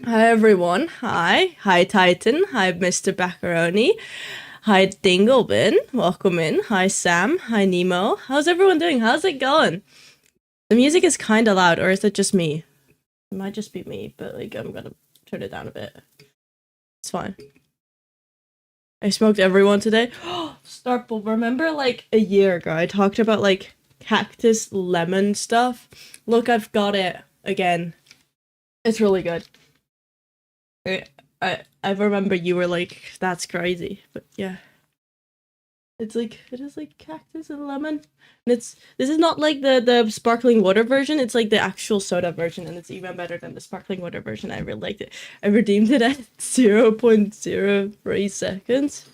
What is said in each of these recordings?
Hi everyone. Hi. Hi Titan. Hi Mr. Macaroni. Hi Dinglebin. Welcome in. Hi Sam. Hi Nemo. How's everyone doing? How's it going? The music is kinda loud, or is it just me? It might just be me, but like I'm gonna turn it down a bit. It's fine. I smoked everyone today. Starple, remember like a year ago I talked about like cactus lemon stuff? Look, I've got it again. It's really good. I remember you were like, that's crazy, but yeah. It is like cactus and lemon. And this is not like the sparkling water version, it's like the actual soda version, and it's even better than the sparkling water version. I really liked it. I redeemed it at 0.03 seconds.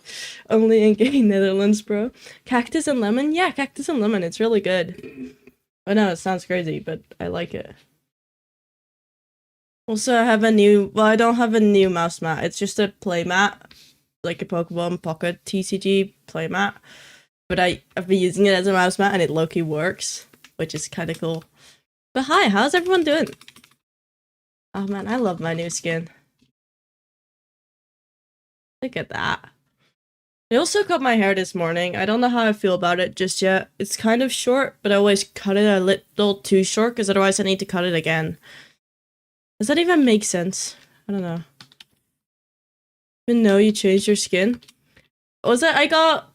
Only in gay Netherlands, bro. Cactus and lemon? Yeah, cactus and lemon, it's really good. I know it sounds crazy, but I like it. Also, I have a new, well, I don't have a new mouse mat. It's just a playmat, like a Pokemon Pocket TCG playmat. But I've been using it as a mouse mat and it low-key works, which is kind of cool. But hi, how's everyone doing? Oh man, I love my new skin. Look at that. I also cut my hair this morning. I don't know how I feel about it just yet. It's kind of short, but I always cut it a little too short because otherwise I need to cut it again. Does that even make sense? I don't know. Even though you changed your skin. Was it I got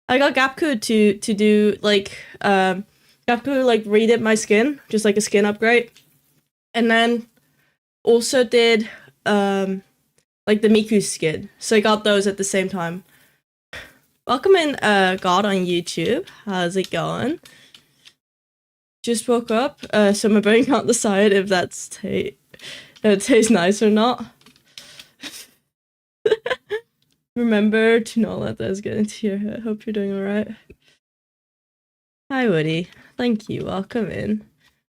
Gapku to do like Gapku like redid my skin, just like a skin upgrade. And then also did like the Miku skin. So I got those at the same time. Welcome in God on YouTube. How's it going? Just woke up, so my brain can't decide if that's tastes nice or not. Remember to not let those get into your head. Hope you're doing alright. Hi Woody. Thank you. Welcome in.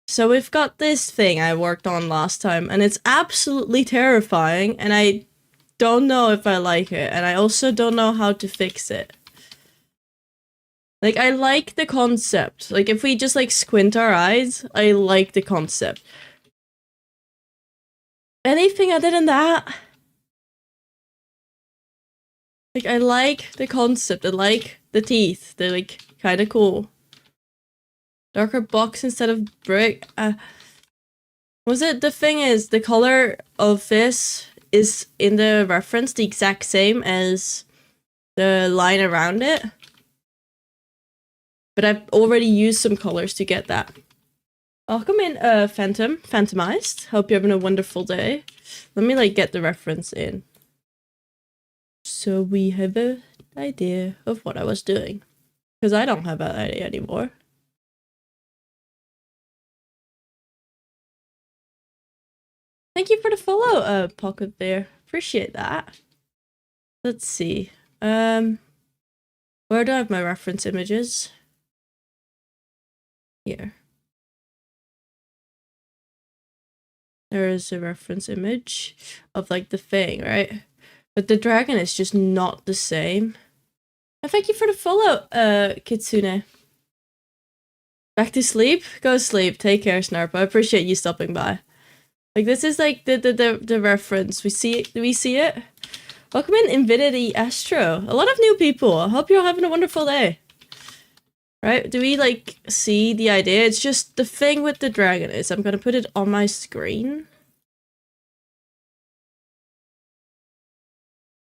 So we've got this thing I worked on last time, and it's absolutely terrifying, and I don't know if I like it, and I also don't know how to fix it. Like, I like the concept. Like, if we just, like, squint our eyes, I like the concept. Anything other than that? Like, I like the concept. I like the teeth. They're, like, kinda cool. Darker box instead of brick. Was it? The thing is, the color of this is in the reference the exact same as the line around it. But I've already used some colors to get that. Welcome in, Phantomized. Hope you're having a wonderful day. Let me, like, get the reference in. So we have an idea of what I was doing. Because I don't have that idea anymore. Thank you for the follow, Pocket there. Appreciate that. Let's see. Where do I have my reference images? Here. There is a reference image of like the thing, right? But the dragon is just not the same. And thank you for the follow, Kitsune. Back to sleep? Go sleep. Take care, Snarp. I appreciate you stopping by. Like, this is like the reference. We see it. Do we see it? Welcome in, Infinity Astro. A lot of new people. I hope you're having a wonderful day. Right? Do we, like, see the idea? It's just the thing with the dragon is, I'm gonna put it on my screen.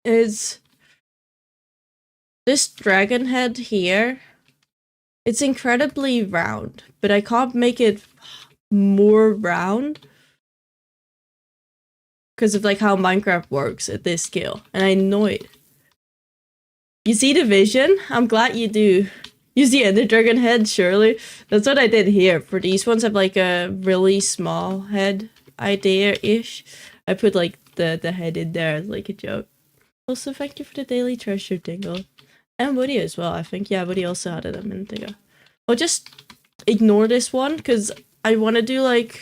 Is this dragon head here? It's incredibly round, but I can't make it more round because of, like, how Minecraft works at this scale, and I know it. You see the vision? I'm glad you do. You see Ender Dragon head, surely? That's what I did here. For these ones, I have like a really small head idea-ish. I put like the head in there as like a joke. Also, thank you for the daily treasure, Dingle. And Woody as well, I think. Yeah, Woody also had it a minute ago. I'll just ignore this one, because I want to do like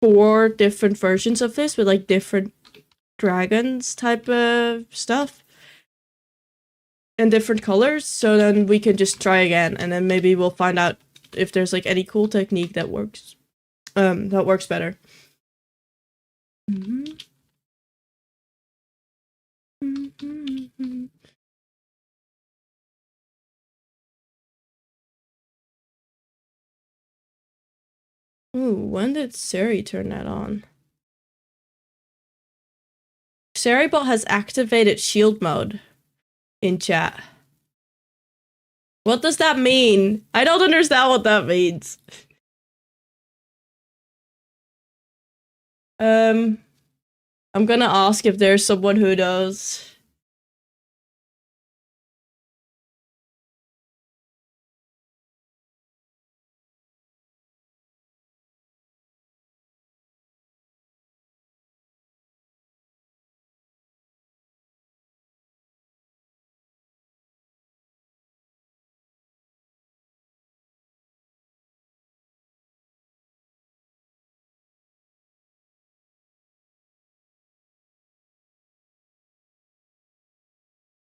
4 different versions of this with like different dragons type of stuff. And different colors, so then we can just try again, and then maybe we'll find out if there's like any cool technique that works better. Mm-hmm. Mm-hmm. Ooh, when did Siri turn that on? Seribot has activated shield mode in chat. What does that mean? I don't understand what that means. I'm gonna ask if there's someone who knows.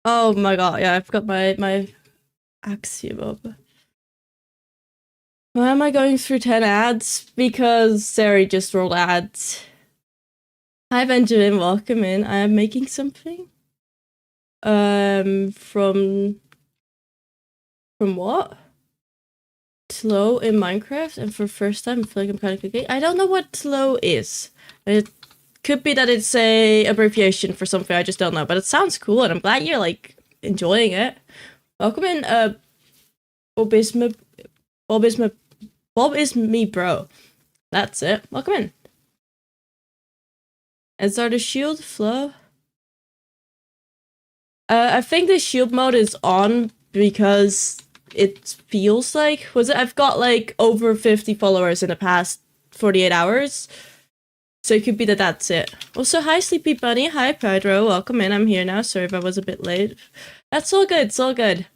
Oh my god, yeah, I've got my axiom up. Why am I going through 10 ads? Because Sari just rolled ads. Hi Benjamin, welcome in. I am making something. From what? Slow in Minecraft, and for first time I feel like I'm kind of cooking. I don't know what slow is. It could be that it's a abbreviation for something, I just don't know. But it sounds cool, and I'm glad you're like enjoying it. Welcome in, Bob is me, bro. That's it. Welcome in. And start the shield flow. I think the shield mode is on because it feels like I've got like over 50 followers in the past 48 hours. So it could be that that's it. Also, hi Sleepy Bunny, hi Pedro, welcome in. I'm here now. Sorry if I was a bit late. That's all good, it's all good.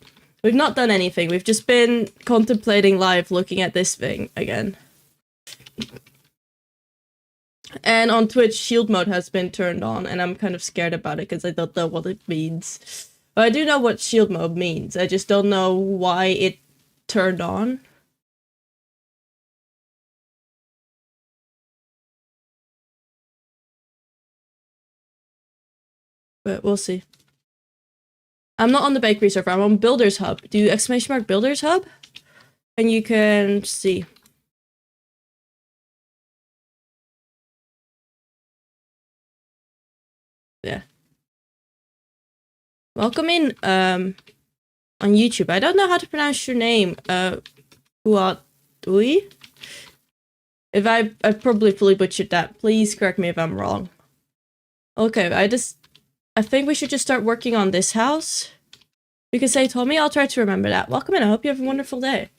We've not done anything. We've just been contemplating live, looking at this thing again. And on Twitch, shield mode has been turned on, and I'm kind of scared about it because I don't know what it means. But I do know what shield mode means. I just don't know why it turned on. But we'll see. I'm not on the bakery server. I'm on Builders Hub. Do exclamation mark Builders Hub? And you can see. Yeah. Welcome in on YouTube. I don't know how to pronounce your name. Huatui? If I probably fully butchered that. Please correct me if I'm wrong. Okay, I think we should just start working on this house. Because they told me, I'll try to remember that. Welcome in, I hope you have a wonderful day.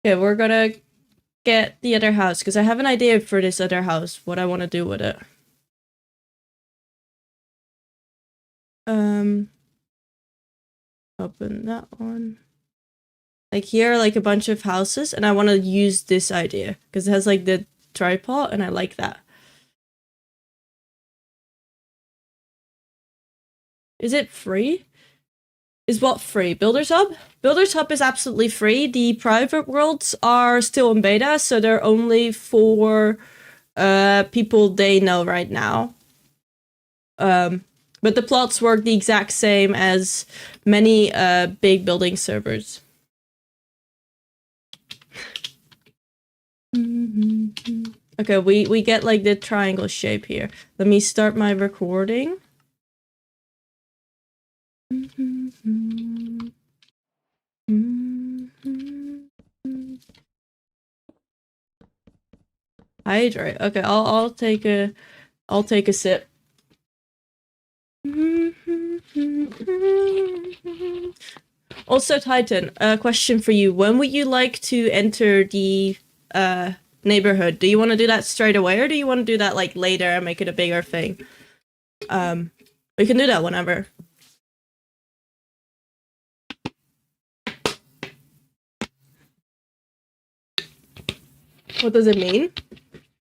Okay, we're gonna get the other house, because I have an idea for this other house, what I want to do with it. Open that one. Like here are like a bunch of houses, and I want to use this idea, because it has like the tripod, and I like that. Is it free? Is what free? Builders Hub? Builders Hub is absolutely free. The private worlds are still in beta, so they're only for people they know right now. But the plots work the exact same as many big building servers. Okay, we get like the triangle shape here. Let me start my recording. Hydrate. Okay, I'll take a sip. Also, Titan, a question for you. When would you like to enter the neighborhood? Do you want to do that straight away, or do you want to do that like later and make it a bigger thing? We can do that whenever. What does it mean?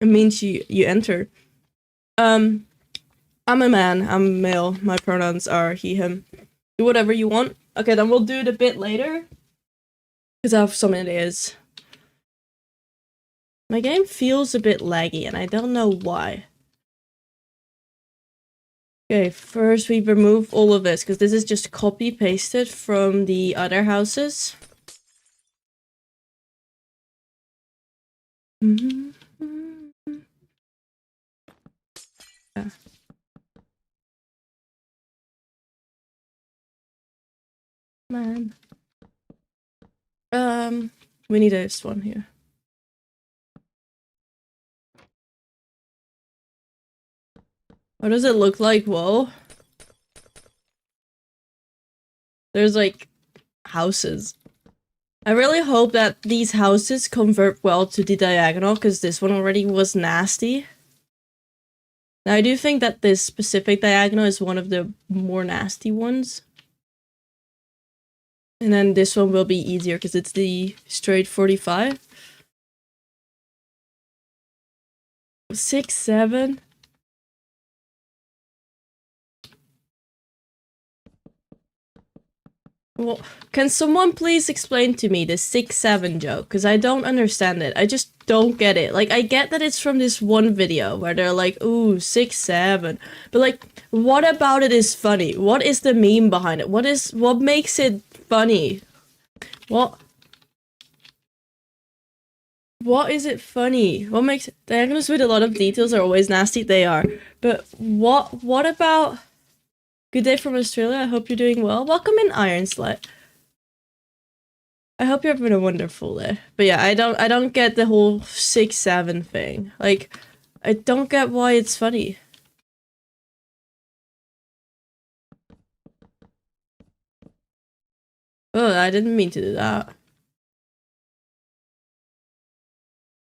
It means you enter. I'm a man. I'm male. My pronouns are he, him. Do whatever you want. Okay, then we'll do it a bit later. Because I have some ideas. My game feels a bit laggy, and I don't know why. Okay, first we remove all of this because this is just copy pasted from the other houses. Yeah. Man. We need this one here. What does it look like? Whoa. There's like houses. I really hope that these houses convert well to the diagonal because this one already was nasty. Now I do think that this specific diagonal is one of the more nasty ones. And then this one will be easier because it's the straight 45. 6, 7. Well, can someone please explain to me the 6-7 joke? Because I don't understand it. I just don't get it. Like, I get that it's from this one video where they're like, ooh, 6-7. But like, what about it is funny? What is the meme behind it? What makes it funny? What is it funny? What makes it— diagonals with a lot of details are always nasty? They are. But what about— good day from Australia, I hope you're doing well. Welcome in, Iron Slut. I hope you're having a wonderful day. But yeah, I don't get the whole 6-7 thing. Like, I don't get why it's funny. Oh, I didn't mean to do that.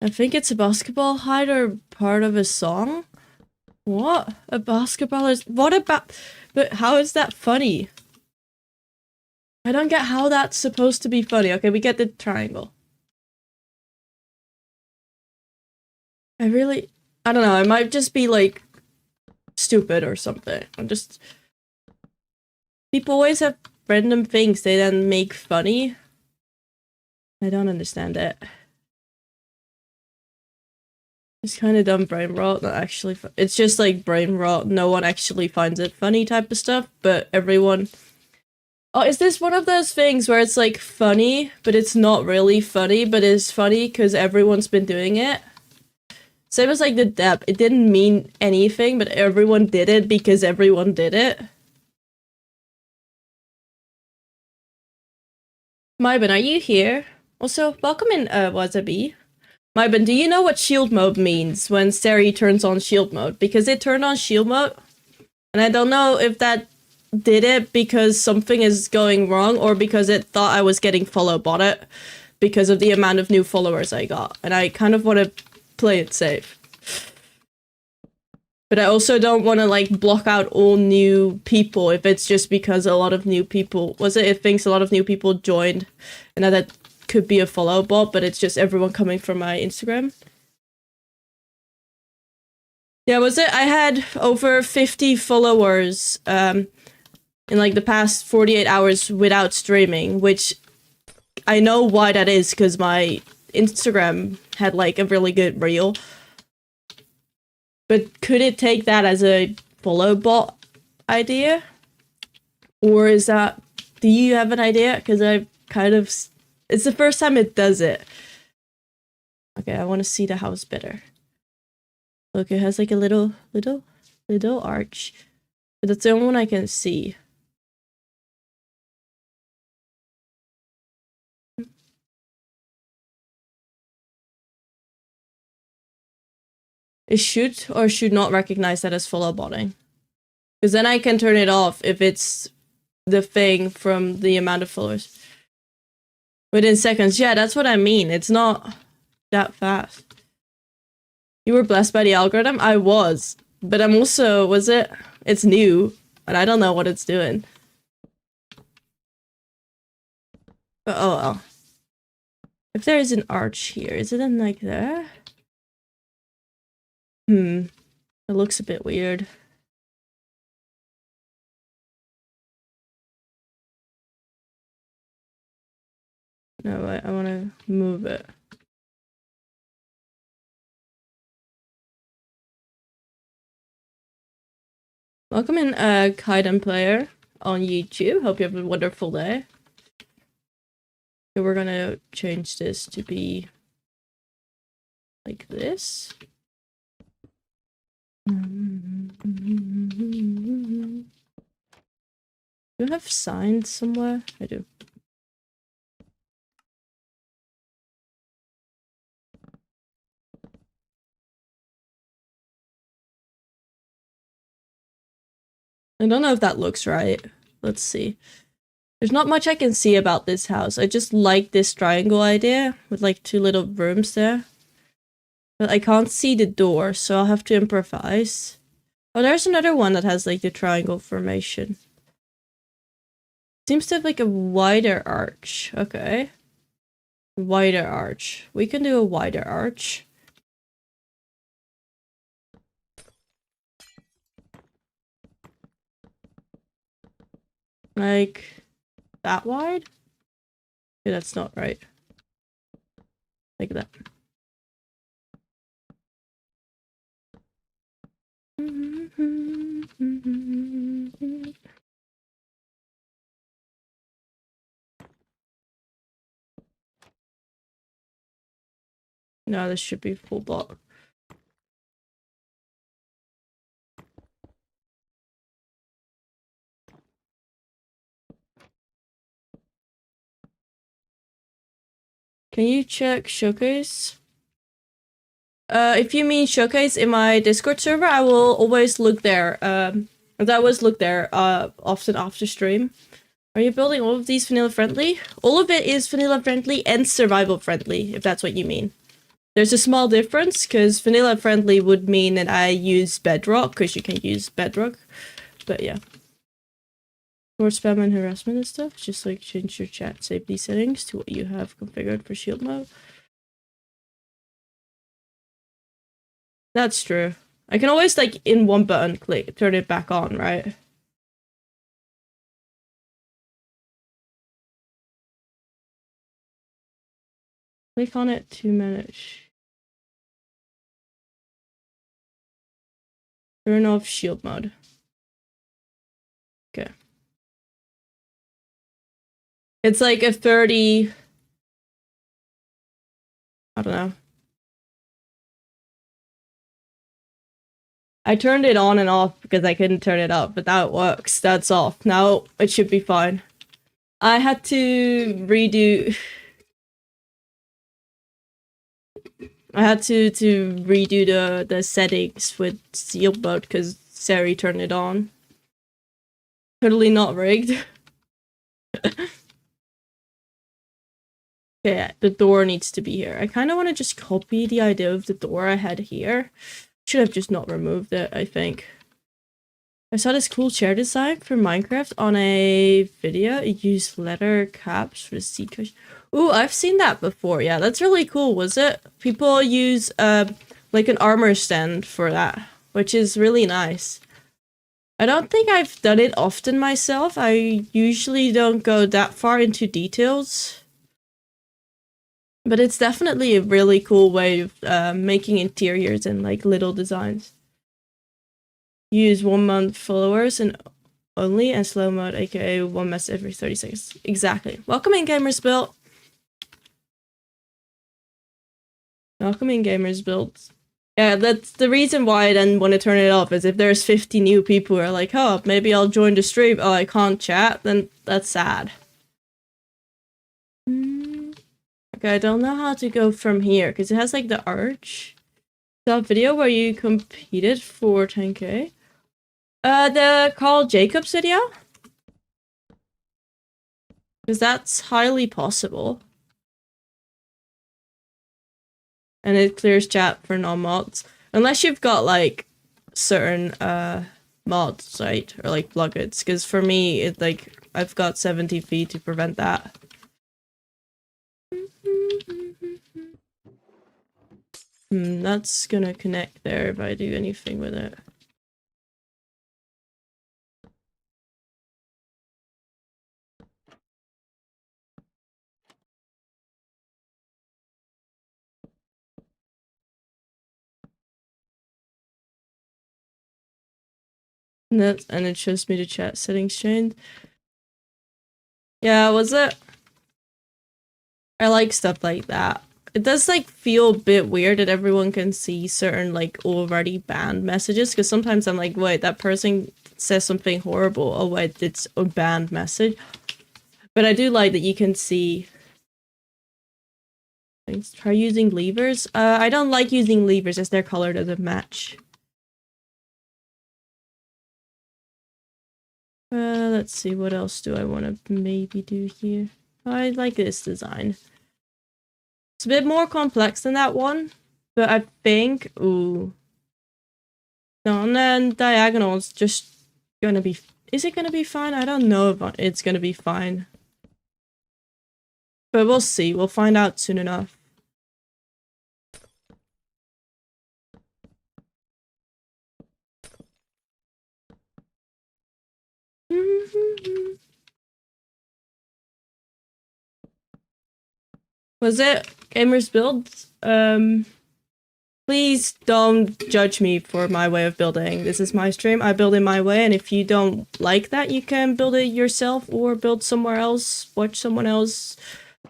I think it's a basketball height or part of a song? What? A basketball is— what about— but how is that funny? I don't get how that's supposed to be funny. Okay, we get the triangle. I don't know, I might just be like stupid or something. I'm just— people always have random things they then make funny. I don't understand it. It's kind of dumb brain rot, not actually it's just like brain rot, no one actually finds it funny type of stuff, but everyone— oh, is this one of those things where it's like funny, but it's not really funny, but it's funny because everyone's been doing it? Same as like the dep, it didn't mean anything, but everyone did it because everyone did it. Myben, are you here? Also, welcome in, Wasabi. Myben, do you know what shield mode means when Seri turns on shield mode? Because it turned on shield mode, and I don't know if that did it because something is going wrong or because it thought I was getting follow botted because of the amount of new followers I got, and I kind of want to play it safe. But I also don't want to like block out all new people if it's just because a lot of new people— was it thinks a lot of new people joined, and that could be a follow bot, but it's just everyone coming from my Instagram. Yeah, was it? I had over 50 followers in like the past 48 hours without streaming, which I know why that is because my Instagram had like a really good reel. But could it take that as a follow bot idea? Or is that— do you have an idea? Because I kind of— it's the first time it does it. Okay, I want to see the house better. Look, it has like a little arch. But that's the only one I can see. It should or should not recognize that as follow botting. Because then I can turn it off if it's the thing from the amount of followers. Within seconds. Yeah, that's what I mean. It's not that fast. You were blessed by the algorithm? I was. But I'm also— was it? It's new. And I don't know what it's doing. But oh well. If there is an arch here, is it in like there? It looks a bit weird. No, I want to move it. Welcome in, Kaiden Player on YouTube. Hope you have a wonderful day. So we're gonna change this to be like this. Do I have signs somewhere? I do. I don't know if that looks right. Let's see. There's not much I can see about this house. I just like this triangle idea with like 2 little rooms there. But I can't see the door, so I'll have to improvise. Oh, there's another one that has like the triangle formation. Seems to have like a wider arch. Okay. Wider arch. We can do a wider arch. Like that wide? Okay, that's not right. Like that. No, this should be full block. Can you check showcase? If you mean showcase in my Discord server, I will always look there. I always look there, often after stream. Are you building all of these vanilla friendly? All of it is vanilla friendly and survival friendly, if that's what you mean. There's a small difference, because vanilla friendly would mean that I use bedrock, because you can use bedrock. But yeah. More spam and harassment and stuff. Just like change your chat safety settings to what you have configured for shield mode. That's true. I can always like in one button click turn it back on, right? Click on it to manage. Turn off shield mode. Okay. It's like a 30. I don't know. I turned it on and off because I couldn't turn it up, but now it works. That's off. Now it should be fine. I had to redo. I had to redo the settings with shield mode because Sari turned it on. Totally not rigged. Okay, the door needs to be here. I kind of want to just copy the idea of the door I had here. Should have just not removed it, I think. I saw this cool chair design for Minecraft on a video. It used leather caps for the seat cushion. Ooh, I've seen that before. Yeah, that's really cool, was it? People use like an armor stand for that, which is really nice. I don't think I've done it often myself. I usually don't go that far into details. But it's definitely a really cool way of making interiors and like little designs. Use 1 month followers and only and slow mode, aka 1 mess every 30 seconds. Exactly. Welcome in, Gamers Built. Welcome in, Gamers Built. Yeah, that's the reason why I then want to turn it off, is if there's 50 new people who are like, oh, maybe I'll join the stream, oh, I can't chat, then that's sad. Okay, I don't know how to go from here, because it has like the arch. That video where you competed for 10k? The Carl Jacobs video? Because that's highly possible. And it clears chat for non-mods. Unless you've got, like, certain, mods, right? Or, like, plugins. Because for me, it, like, I've got 70p to prevent that. That's gonna connect there if I do anything with it. And it shows me the chat settings changed. Yeah, was it? I like stuff like that. It does like feel a bit weird that everyone can see certain like already banned messages, because sometimes I'm like, wait, that person says something horrible. Oh wait, it's a banned message. But I do like that you can see. Try using levers. I don't like using levers as their color doesn't match. Let's see, what else do I want to maybe do here? I like this design. It's a bit more complex than that one, but I think, ooh. No, and then diagonal is just gonna be, is it gonna be fine? I don't know if it's gonna be fine. But we'll see, we'll find out soon enough. Was it Gamers Builds? Please don't judge me for my way of building. This is my stream. I build in my way, and if you don't like that, you can build it yourself or build somewhere else, watch someone else.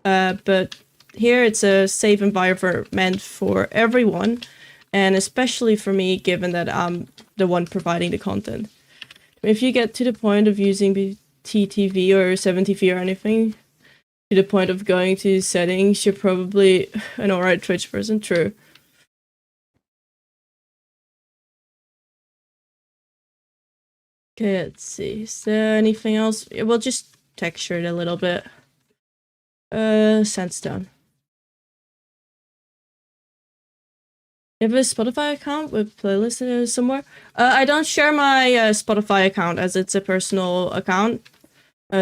But here it's a safe environment for everyone, and especially for me, given that I'm the one providing the content. If you get to the point of using TTV or 7TV or anything, to the point of going to settings, you're probably an alright Twitch person. True. Okay, let's see. Is there anything else? We'll just texture it a little bit. Sandstone. You have a Spotify account with playlists somewhere? I don't share my Spotify account as it's a personal account.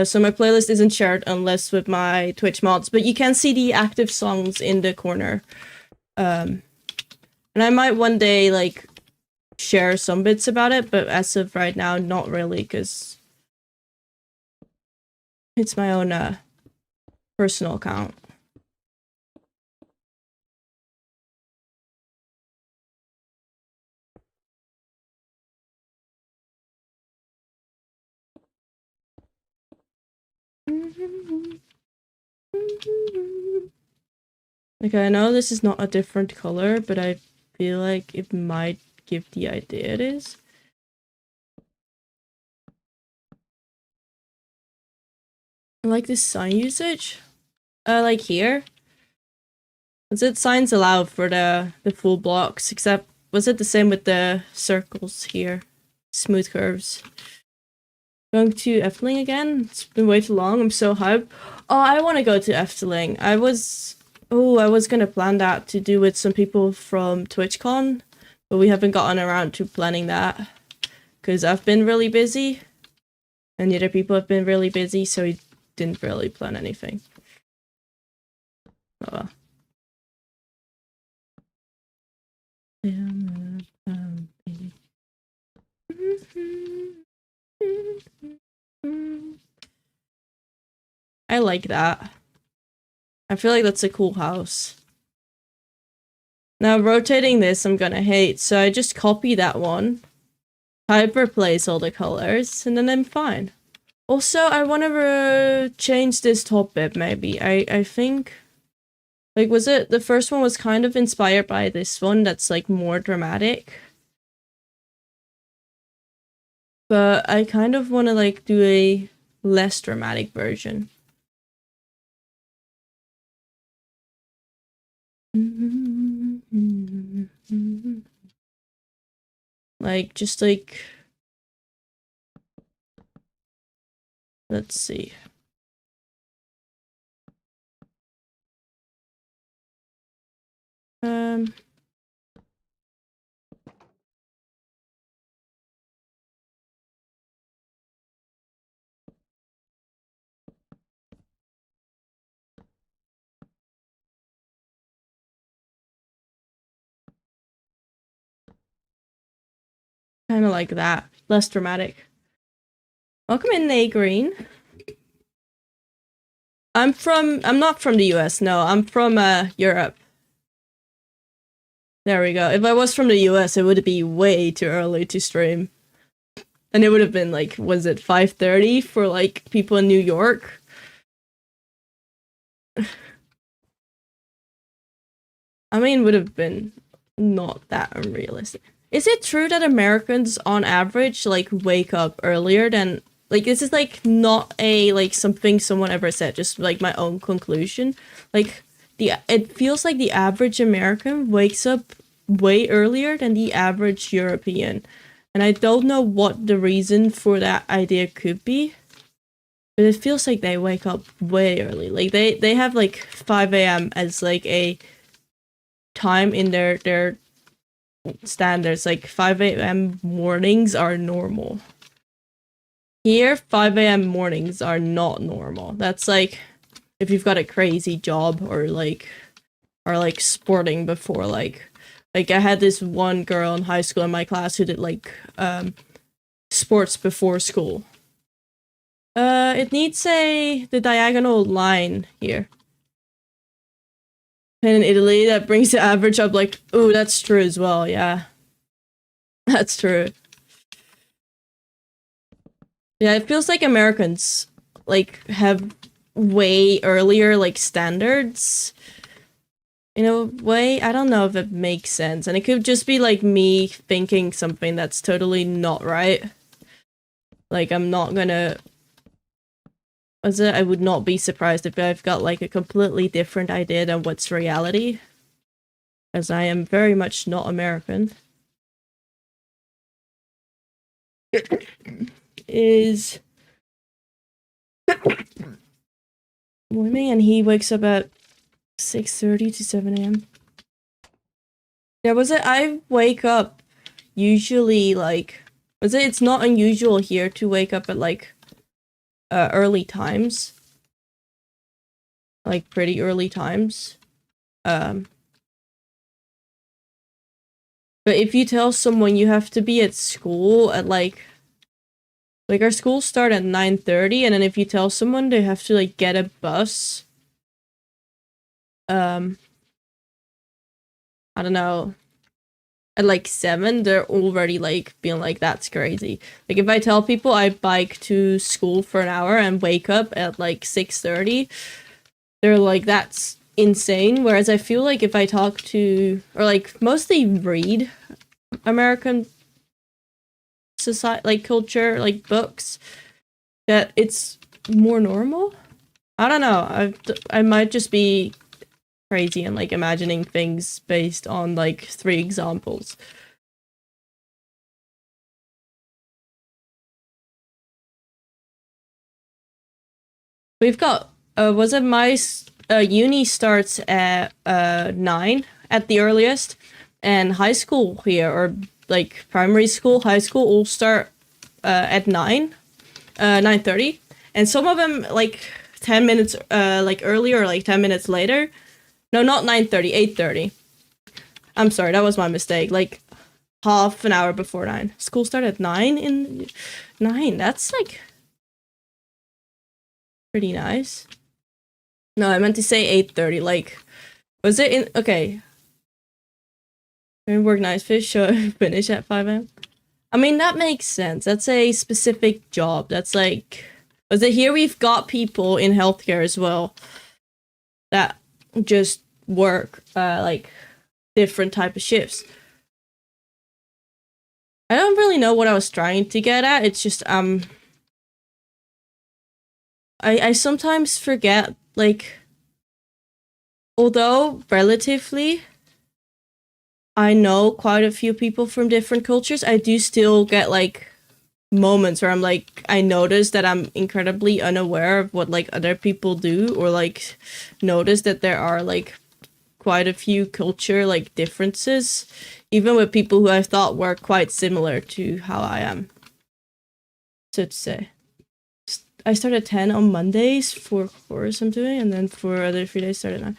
So my playlist isn't shared unless with my Twitch mods, but you can see the active songs in the corner. And I might one day, like, share some bits about it, but as of right now, not really, because it's my own personal account. Like, I know this is not a different color, but I feel like it might give the idea it is. I like this sign usage. Like here. Was it signs allowed for the full blocks, except was it the same with the circles here? Smooth curves. Going to Efteling again? It's been way too long. I'm so hyped. Oh, I want to go to Efteling. I was gonna plan that to do with some people from TwitchCon, but we haven't gotten around to planning that because I've been really busy and the other people have been really busy, so we didn't really plan anything. Oh well. I like that. I feel like that's a cool house. Now rotating this I'm gonna hate, so I just copy that one, hyperplace all the colors, and then I'm fine. Also, I want to change this top bit maybe. I think, like, was it the first one was kind of inspired by this one that's like more dramatic. But I kind of want to like do a less dramatic version. Like, just like, let's see. Kind of like that, less dramatic. Welcome in, A Green. I'm not from the US, no, I'm from Europe. There we go. If I was from the US, it would be way too early to stream. And it would have been like, was it 5:30 for like people in New York? I mean, would have been not that unrealistic. Is it true that Americans on average like wake up earlier than like this is like not a like something someone ever said, just like my own conclusion. Like it feels like the average American wakes up way earlier than the average European. And I don't know what the reason for that idea could be. But it feels like they wake up way early. Like they have like 5 a.m. as like a time in their standards. Like 5 a.m. mornings are normal. Here, 5 a.m. mornings are not normal. That's like if you've got a crazy job or like sporting before like I had this one girl in high school in my class who did like sports before school. It needs the diagonal line here. And in Italy, that brings the average up like, ooh, that's true as well, yeah. That's true. Yeah, it feels like Americans, like, have way earlier, like, standards. In a way, I don't know if it makes sense. And it could just be, like, me thinking something that's totally not right. Like, I'm not gonna... I would not be surprised if I've got, like, a completely different idea than what's reality. As I am very much not American. Is... morning, and he wakes up at 6:30 to 7 a.m. Yeah, was it? I wake up usually, like... was it? It's not unusual here to wake up at, like... early times. Like, pretty early times. But if you tell someone you have to be at school at, like, our schools start at 9:30, and then if you tell someone they have to, like, get a bus, I don't know, at, like, 7, they're already, like, being like, that's crazy. Like, if I tell people I bike to school for an hour and wake up at, like, 6:30, they're like, that's insane. Whereas I feel like if I talk to, or, like, mostly read American society, like, culture, like, books, that it's more normal. I don't know. I might just be crazy and, like, imagining things based on, like, 3 examples. We've got, was it my, uni starts at, 9 at the earliest, and high school here, or, like, primary school, high school, all start, at 9, 9:30, and some of them, like, 10 minutes, like, earlier, or, like, 10 minutes later. No, not 9:30, 8:30. I'm sorry, that was my mistake. Like, half an hour before 9. School started at 9 in... 9, that's, like... pretty nice. No, I meant to say 8:30, like... was it in... okay. Work nice fish, so finish at 5 a.m. I mean, that makes sense. That's a specific job. That's, like... was it here we've got people in healthcare as well that just work, like, different type of shifts. I don't really know what I was trying to get at. It's just, I sometimes forget, like, although relatively I know quite a few people from different cultures, I do still get, like, moments where I'm like, I notice that I'm incredibly unaware of what, like, other people do, or, like, notice that there are, like, quite a few culture, like, differences, even with people who I thought were quite similar to how I am, so to say. I start at 10 on Mondays for course I'm doing, and then for other 3 days start at 9.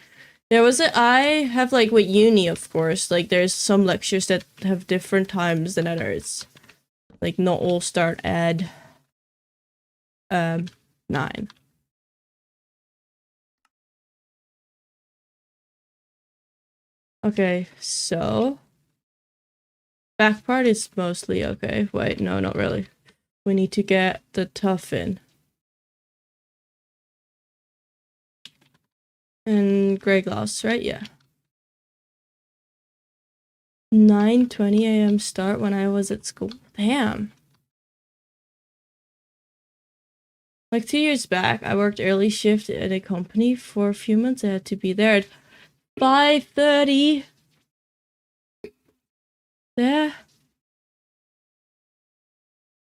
There was it. I have, like, with uni, of course, like, there's some lectures that have different times than others. Like, not all start at 9. Okay, so back part is mostly okay. Wait, no, not really. We need to get the tough in. And gray gloss, right? Yeah. 9:20 a.m. start when I was at school. Damn. Like 2 years back, I worked early shift at a company for a few months. I had to be there at 5:30. Yeah.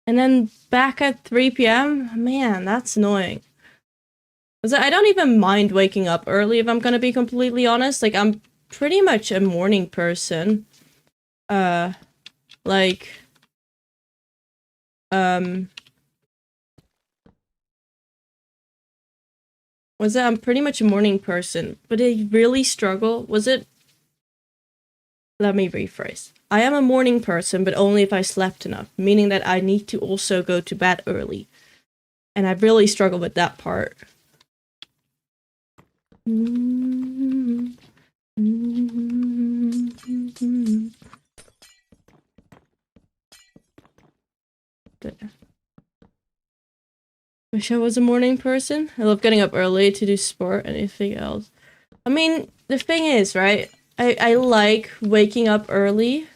And then back at 3 p.m. Man, that's annoying. I don't even mind waking up early if I'm gonna be completely honest. Like, I'm pretty much a morning person. Like, I'm pretty much a morning person, but I really struggle. Let me rephrase. I am a morning person, but only if I slept enough, meaning that I need to also go to bed early. And I really struggle with that part. Wish I was a morning person. I love getting up early to do sport. Anything else? I mean, the thing is, right? I like waking up early.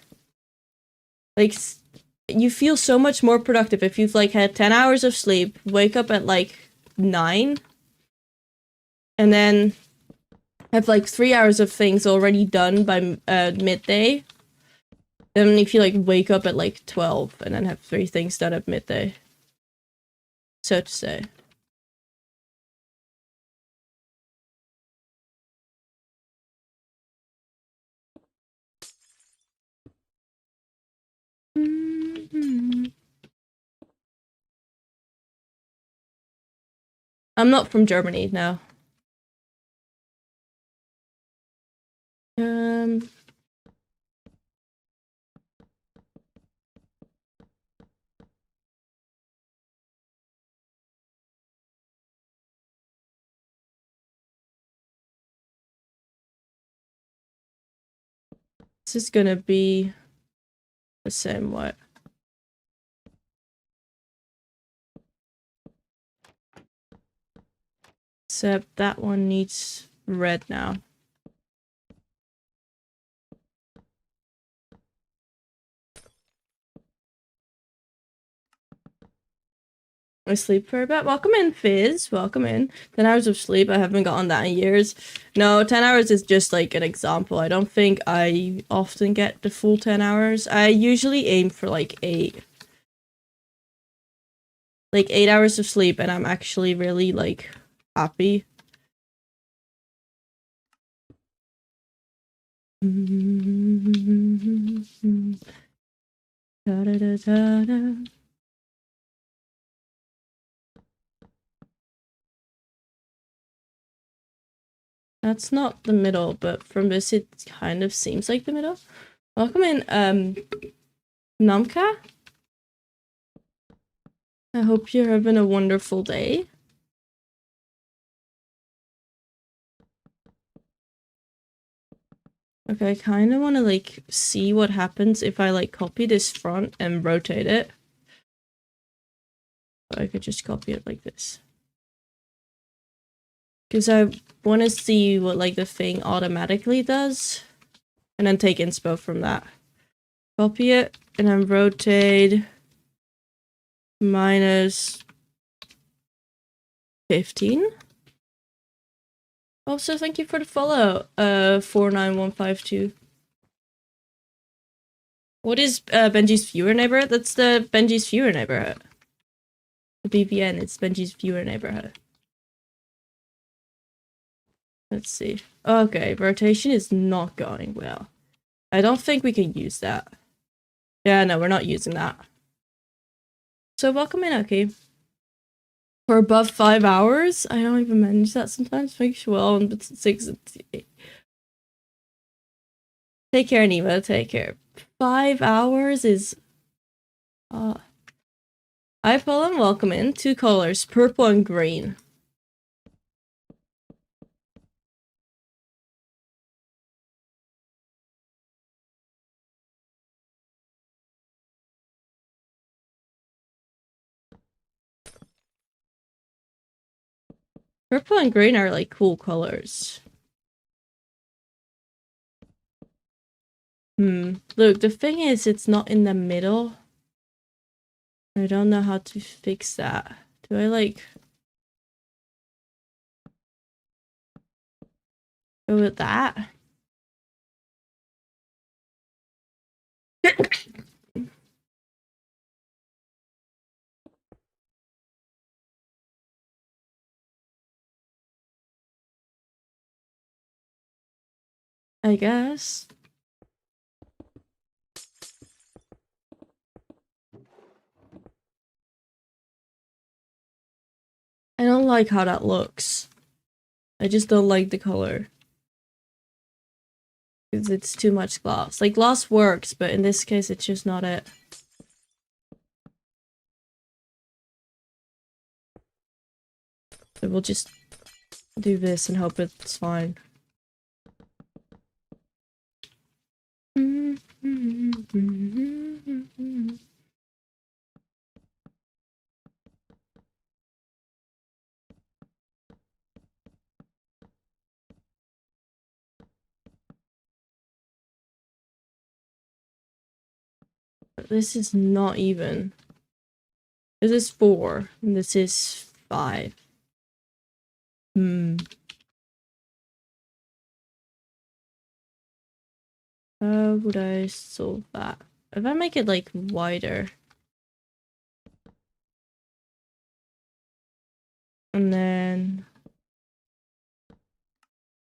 Like, you feel so much more productive if you've like had 10 hours of sleep, wake up at like 9, and then have like 3 hours of things already done by midday. Then if you like wake up at like 12 and then have 3 things done at midday, so to say. I'm not from Germany, no. This is gonna be the same way. Except that one needs red now. I sleep for a bit. Welcome in, Fizz. Welcome in. 10 hours of sleep. I haven't gotten that in years. No, 10 hours is just like an example. I don't think I often get the full 10 hours. I usually aim for like 8. Like 8 hours of sleep, and I'm actually really like happy. That's not the middle, but from this it kind of seems like the middle. Welcome in, Namka. I hope you're having a wonderful day. Okay, I kind of want to like see what happens if I like copy this front and rotate it. I could just copy it like this. Because I want to see what like the thing automatically does. And then take inspo from that. Copy it and then rotate minus 15. Also, thank you for the follow, 49152. What is Benji's viewer neighborhood? That's the Benji's viewer neighborhood. The BVN, it's Benji's viewer neighborhood. Let's see. Okay, rotation is not going well. I don't think we can use that. Yeah, no, we're not using that. So welcome in, okay. For above 5 hours? I don't even manage that sometimes. Make sure well, but 6 and 8. Take care, Neva. Take care. 5 hours is... Hi, Paul, and welcome in. 2 colors, purple and green. Purple and green are like cool colors. Look, the thing is, it's not in the middle. I don't know how to fix that. Do I like go with that? I guess. I don't like how that looks. I just don't like the color. Because it's too much gloss. Like, gloss works, but in this case, it's just not it. So we'll just do this and hope it's fine. This is not even. This is 4, and this is 5. How would I solve that? If I make it like wider. And then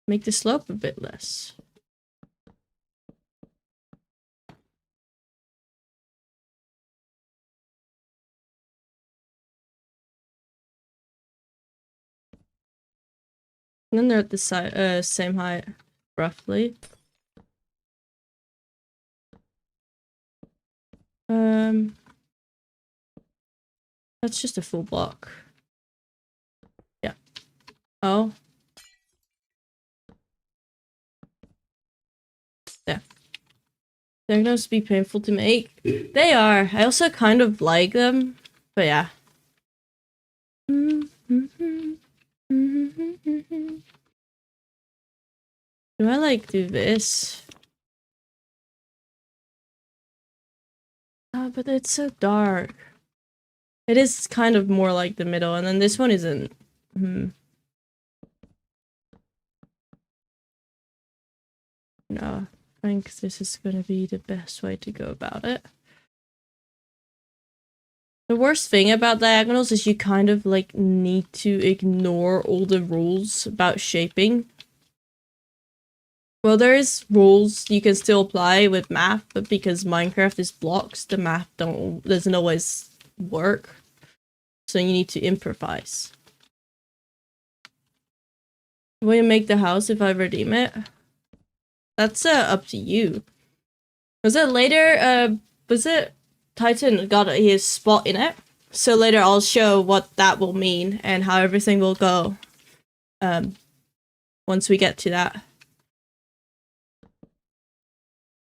make the slope a bit less. And then they're at the same height, roughly. That's just a full block. Yeah. Oh. Yeah. They're going to be painful to make. They are. I also kind of like them, but yeah. Do I like do this? Oh, but it's so dark. It is kind of more like the middle, and then this one isn't. No, I think this is gonna be the best way to go about it. The worst thing about diagonals is you kind of like need to ignore all the rules about shaping. Well, there is rules you can still apply with math, but because Minecraft is blocks, the math doesn't always work. So you need to improvise. Will you make the house if I redeem it? That's up to you. Was it later? Was it Titan got his spot in it? So later I'll show what that will mean and how everything will go. Once we get to that.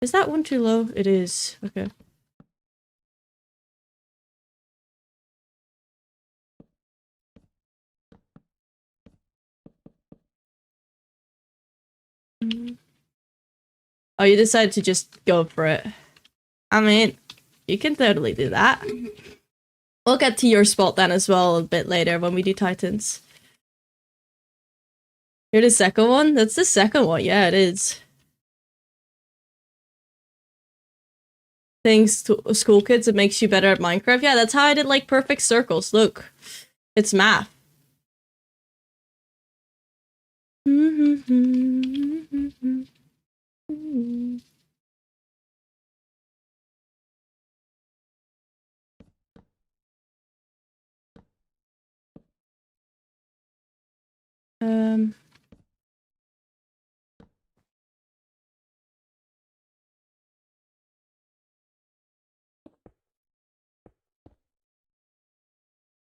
Is that one too low? It is. Okay. Oh, you decided to just go for it. I mean, you can totally do that. We'll get to your spot then as well a bit later when we do Titans. You're the second one? That's the second one. Yeah, it is. Things to school kids, it makes you better at Minecraft. Yeah, that's how I did like perfect circles. Look, it's math.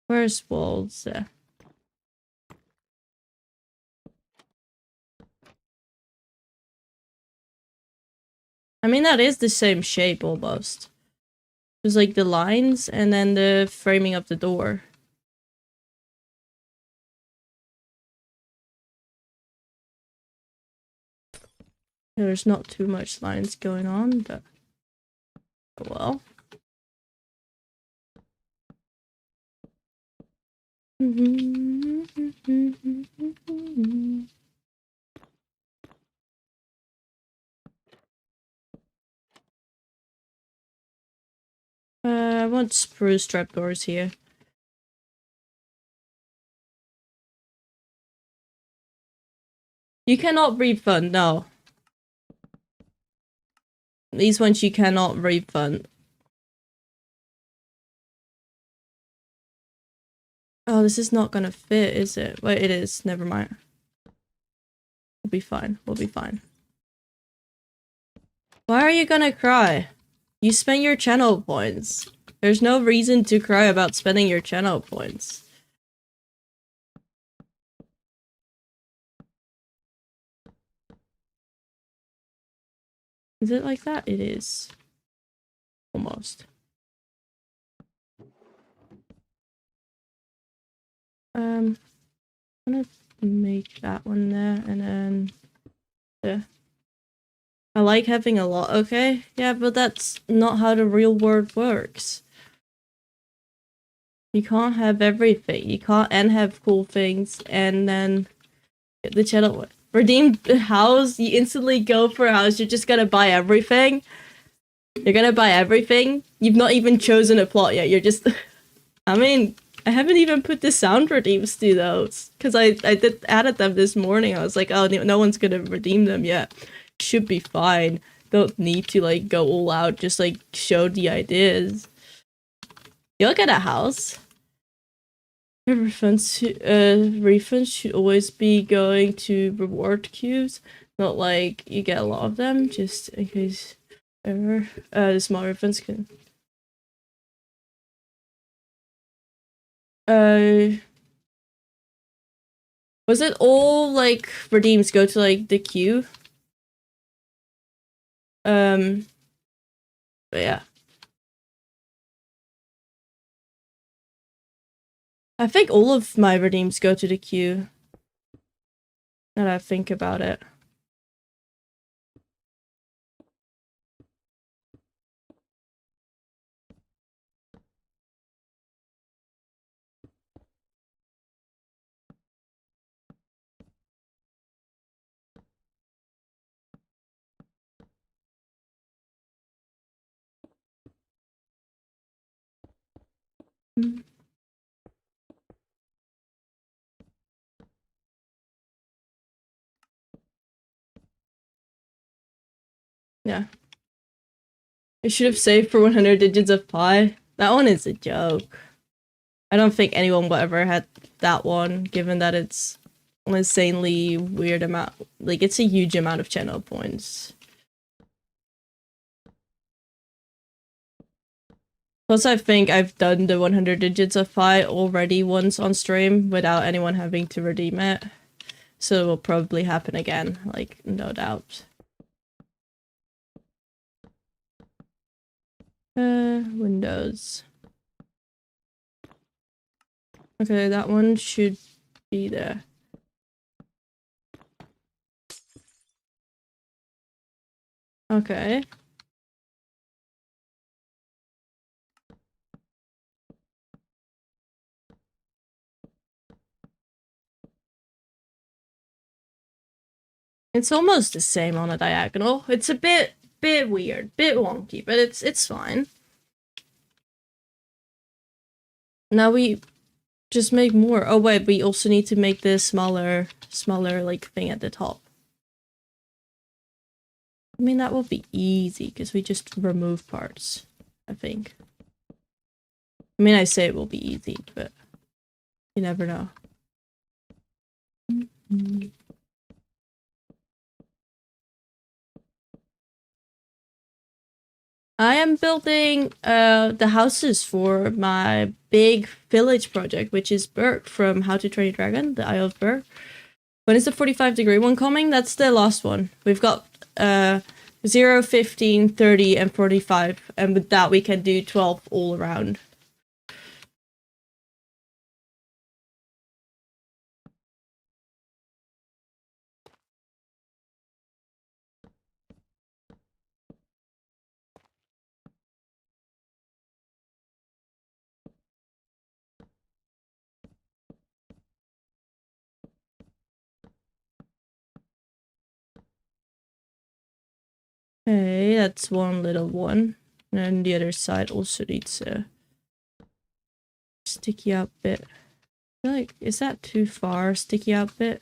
Where's walls? I mean, that is the same shape almost. There's like the lines and then the framing of the door. There's not too much lines going on, but oh well. I want spruce trapdoors here. You cannot refund, no. These ones you cannot refund. Oh, this is not gonna fit, is it? Wait, it is. Never mind. We'll be fine. We'll be fine. Why are you gonna cry? You spent your channel points. There's no reason to cry about spending your channel points. Is it like that? It is. Almost. I'm gonna make that one there, and then... yeah. I like having a lot, okay? Yeah, but that's not how the real world works. You can't have everything. You can't and have cool things, and then get the channel... redeem the house, you instantly go for a house, you're just gonna buy everything. You're gonna buy everything. You've not even chosen a plot yet, you're just... I mean, I haven't even put the sound redeems to those. Because I added them this morning. I was like, oh, no one's gonna redeem them yet. Should be fine. Don't need to, like, go all out. Just, like, show the ideas. You'll get a house. Refunds should always be going to reward queues. Not like you get a lot of them, just in case ever. The small refunds can... was it all, like, redeems go to, like, the queue? But yeah. I think all of my redeems go to the queue. Now that I think about it. Yeah. I should have saved for 100 digits of pi. That one is a joke. I don't think anyone will ever had that one, given that it's an insanely weird amount. Like, it's a huge amount of channel points. Plus, I think I've done the 100 digits of pi already once on stream without anyone having to redeem it. So it will probably happen again, like, no doubt. Windows. Okay, that one should be there. Okay. It's almost the same on a diagonal. It's a bit weird, bit wonky, but it's fine. Now we just make more. Oh wait, we also need to make this smaller like thing at the top. I mean, that will be easy because we just remove parts, I think. I mean, I say it will be easy, but you never know. I am building the houses for my big village project, which is Berk from How to Train a Dragon, the Isle of Berk. When is the 45-degree one coming? That's the last one. We've got 0, 15, 30, and 45, and with that we can do 12 all around. Okay, that's one little one. And then the other side also needs a sticky out bit. I feel like, is that too far, sticky out bit?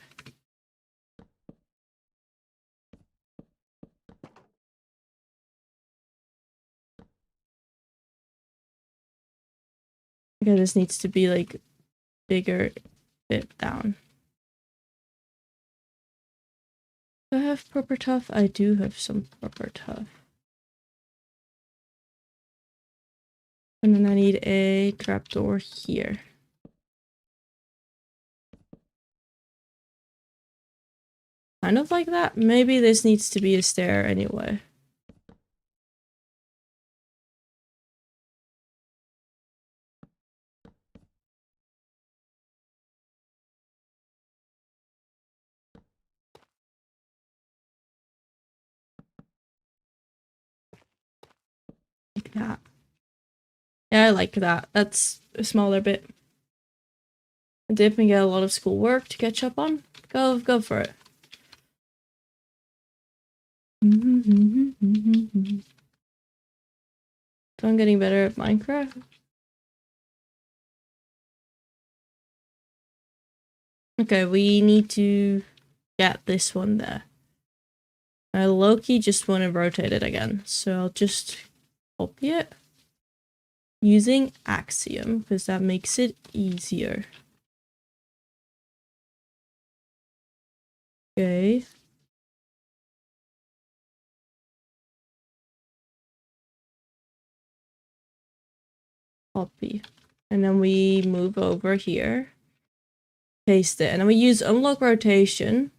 Okay, this needs to be like bigger bit down. Do I have proper tuff? I do have some proper tuff. And then I need a trapdoor here. Kind of like that. Maybe this needs to be a stair anyway. Like that. Yeah, I like that. That's a smaller bit. I definitely get a lot of schoolwork to catch up on. Go for it. So I'm getting better at Minecraft. Okay, we need to get this one there. I low-key just want to rotate it again, so I'll just copy it using Axiom because that makes it easier. Okay. Copy. And then we move over here. Paste it. And then we use unlock rotation.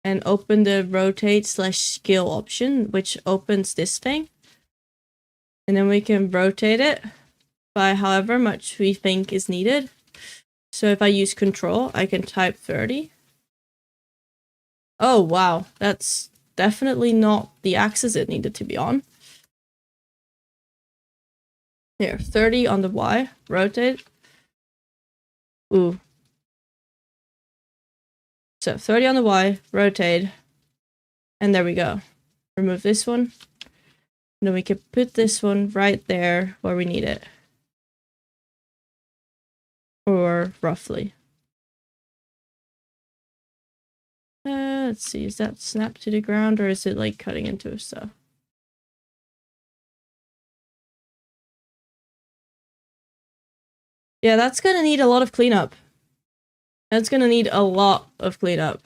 And open the rotate/scale option, which opens this thing. And then we can rotate it by however much we think is needed. So if I use control, I can type 30. Oh, wow. That's definitely not the axis it needed to be on. Here, 30 on the Y, rotate. Ooh. So 30 on the Y, rotate. And there we go. Remove this one. And then we can put this one right there where we need it. Or roughly. Let's see, is that snapped to the ground or is it like cutting into stuff? Yeah, that's gonna need a lot of cleanup. That's gonna need a lot of cleanup.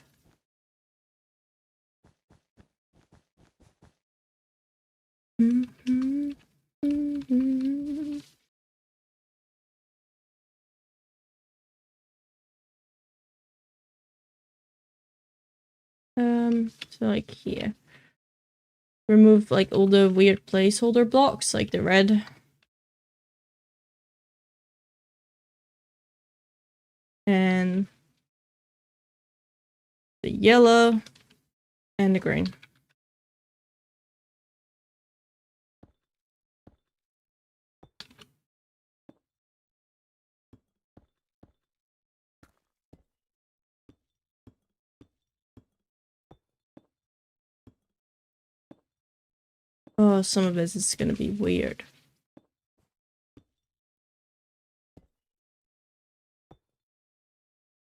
So like here. Remove like all the weird placeholder blocks, like the red. And the yellow. And the green. Oh, some of this is gonna be weird.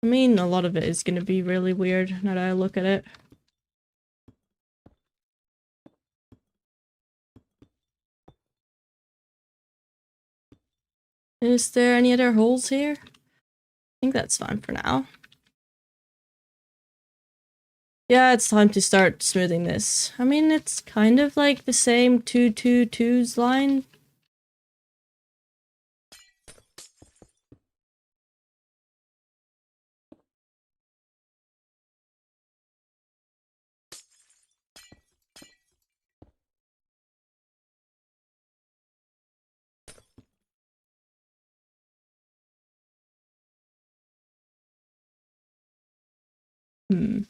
I mean, a lot of it is gonna be really weird now that I look at it. Is there any other holes here? I think that's fine for now. Yeah, it's time to start smoothing this. I mean, it's kind of like the same 2-2-2's line. Hmm.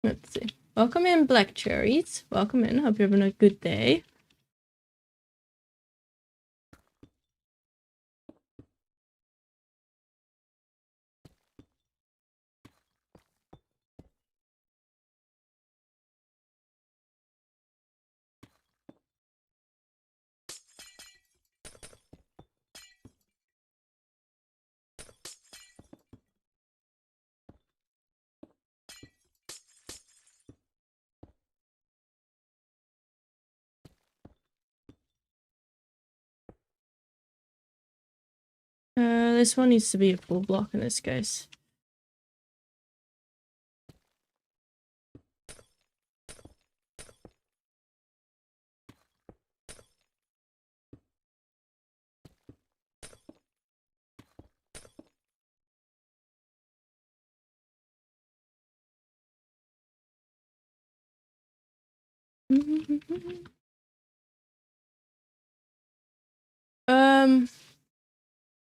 Let's see. Welcome in, Black Cherries. Welcome in. Hope you're having a good day. This one needs to be a full block in this case.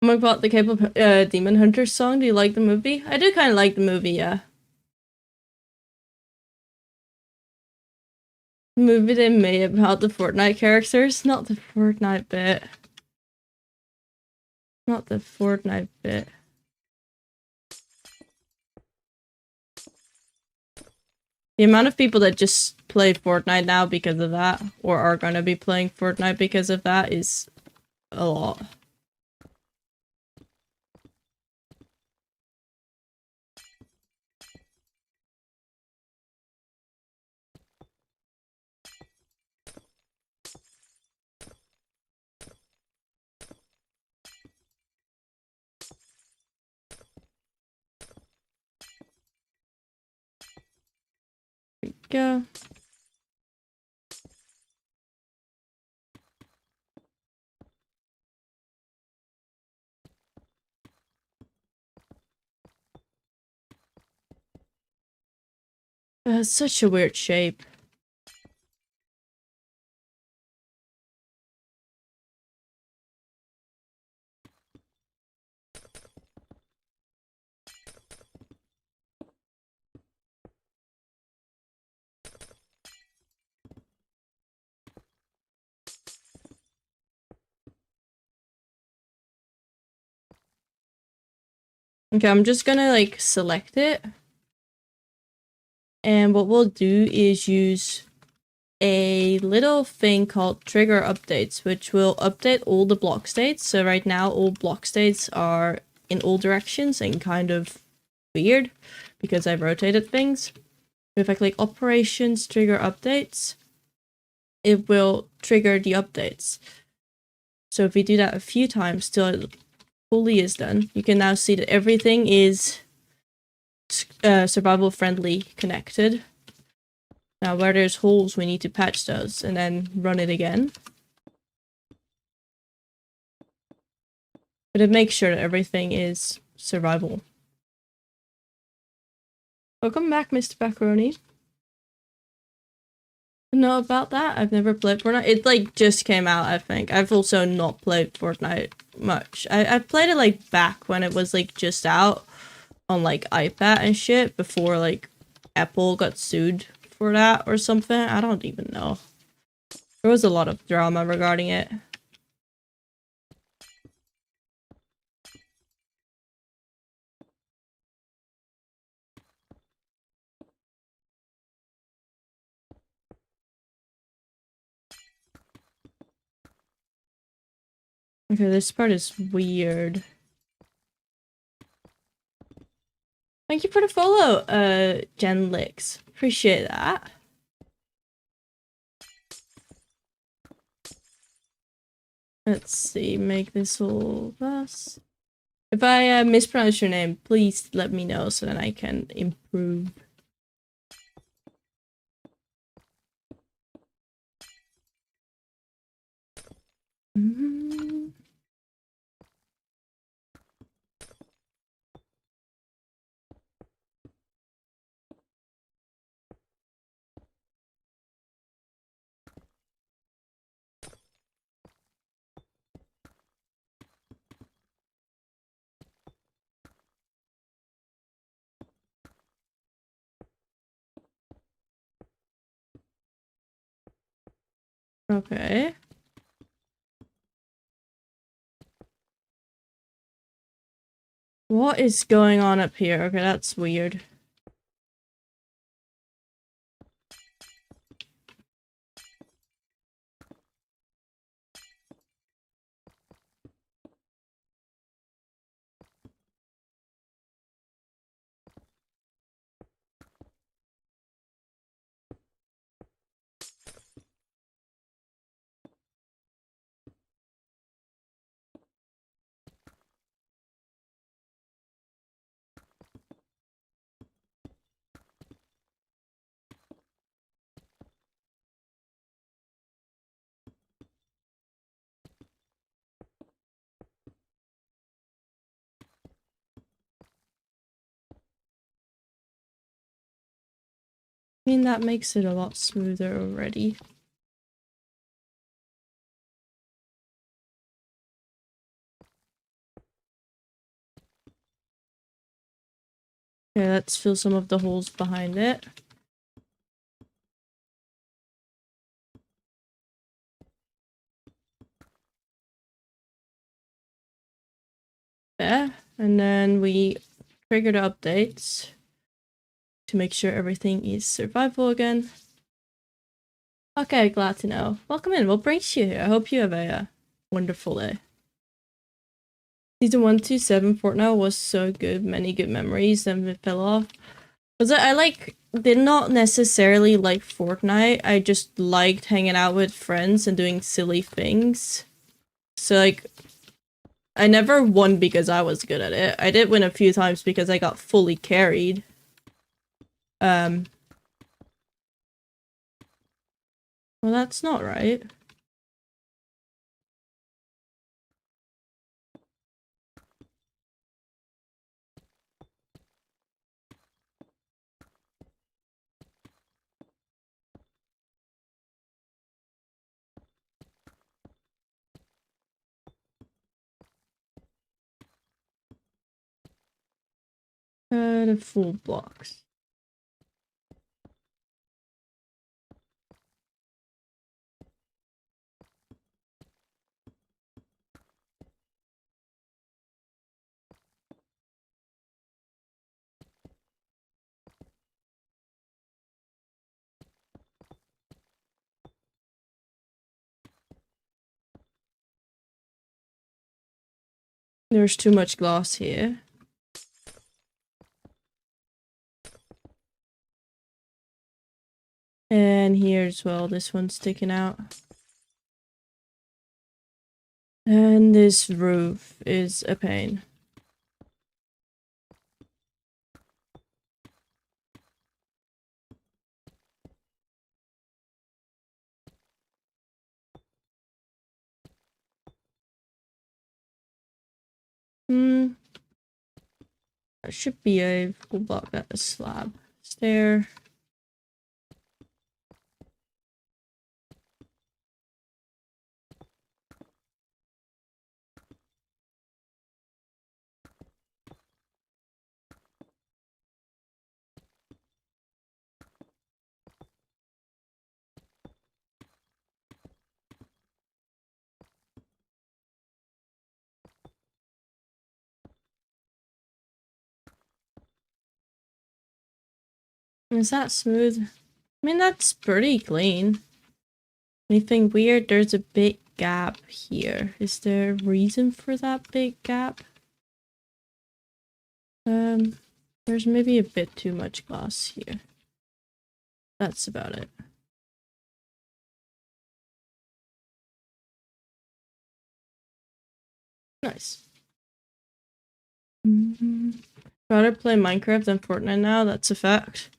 Oh my god, the K-pop Demon Hunter song. Do you like the movie? I do kind of like the movie, yeah. The movie they made about the Fortnite characters, not the Fortnite bit. Not the Fortnite bit. The amount of people that just play Fortnite now because of that, or are gonna be playing Fortnite because of that, is a lot. Go. It's such a weird shape. Okay, I'm just gonna like select it. And what we'll do is use a little thing called trigger updates, which will update all the block states. So right now all block states are in all directions and kind of weird because I've rotated things. If I click operations trigger updates, it will trigger the updates. So if we do that a few times till it fully is done, you can now see that everything is survival friendly connected. Now where there's holes, we need to patch those and then run it again. But it makes sure that everything is survivable. Welcome back, Mr. Macaroni. Know about that? I've never played Fortnite. It like just came out, I think. I've also not played Fortnite much. I played it like back when it was like just out on like iPad and shit before like Apple got sued for that or something. I don't even know. There was a lot of drama regarding it. Okay, this part is weird. Thank you for the follow, Jen Licks. Appreciate that. Let's see, make this all thus. If I mispronounce your name, please let me know so that I can improve. Mm-hmm. Okay. What is going on up here? Okay, that's weird. I mean, that makes it a lot smoother already. Okay, let's fill some of the holes behind it. There. And then we trigger the updates to make sure everything is survivable again. Okay, glad to know. Welcome in. What brings you here? I hope you have a wonderful day. Season 127 Fortnite was so good. Many good memories, then it fell off. Was I like did not necessarily like Fortnite. I just liked hanging out with friends and doing silly things. So like I never won because I was good at it. I did win a few times because I got fully carried. Well, that's not right. The full blocks. There's too much glass here. And here as well, this one's sticking out. And this roof is a pain. There should be a full block at the slab. Stair. Is that smooth? I mean, that's pretty clean. Anything weird? There's a big gap here. Is there a reason for that big gap? There's maybe a bit too much glass here. That's about it. Nice. Rather play Minecraft than Fortnite now, that's a fact.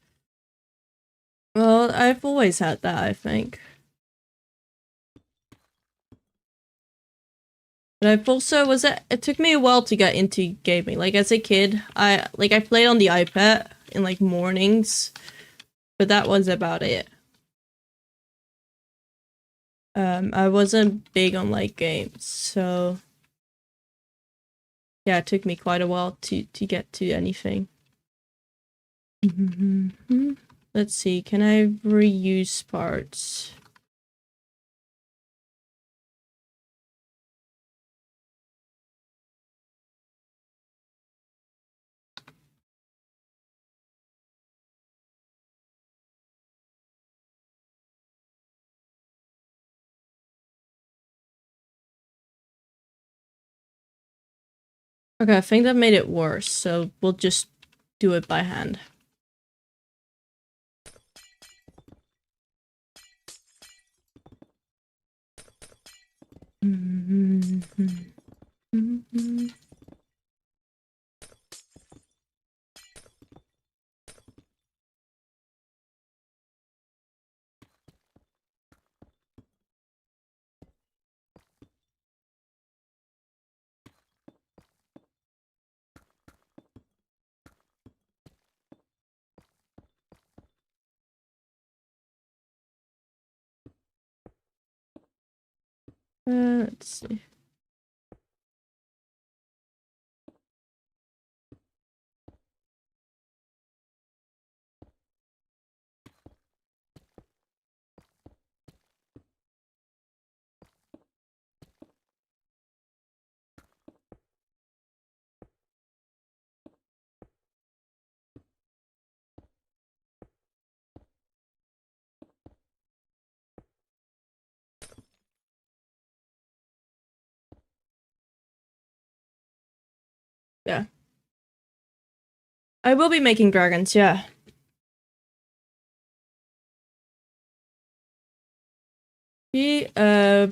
Well, I've always had that, I think. But I've also it took me a while to get into gaming. Like as a kid, I played on the iPad in like mornings, but that was about it. I wasn't big on like games, so yeah, it took me quite a while to get to anything. Let's see, can I reuse parts? Okay, I think that made it worse, so we'll just do it by hand. Let's see. Yeah. I will be making dragons, yeah.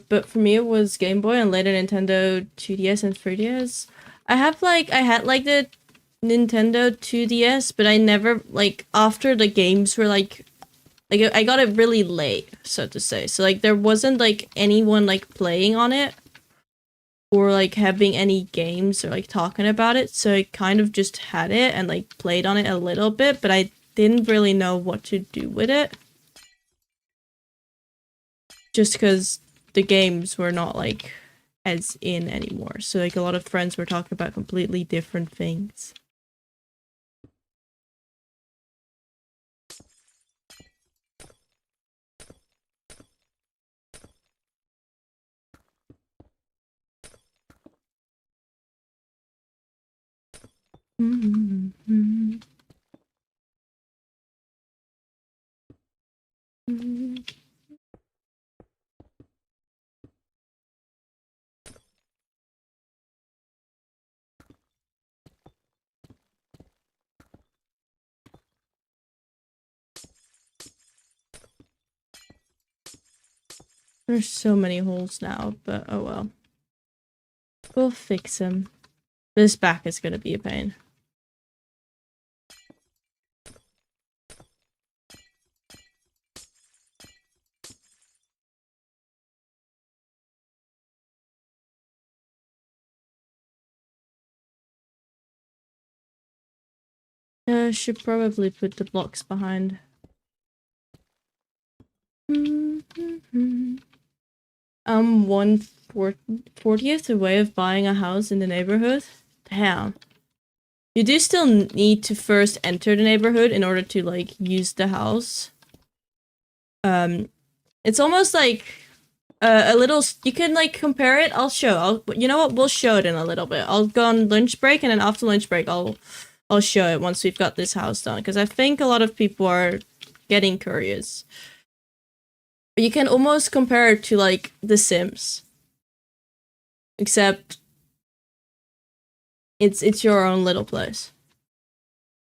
But for me it was Game Boy and later Nintendo 2DS and 3DS. I had like the Nintendo 2DS, but I never like after the games were like I got it really late, so to say. So like there wasn't like anyone like playing on it or like having any games or like talking about it. So I kind of just had it and like played on it a little bit, but I didn't really know what to do with it. Just because the games were not like as in anymore. So like a lot of friends were talking about completely different things. There's so many holes now, but oh well. We'll fix them. This back is gonna be a pain. Should probably put the blocks behind. I'm 1/40th away of buying a house in the neighborhood. Damn. You do still need to first enter the neighborhood in order to like use the house. It's almost like a little. You can like compare it. You know what? We'll show it in a little bit. I'll go on lunch break, and then after lunch break, I'll show it once we've got this house done. Because I think a lot of people are getting curious. But you can almost compare it to like The Sims, except it's your own little place.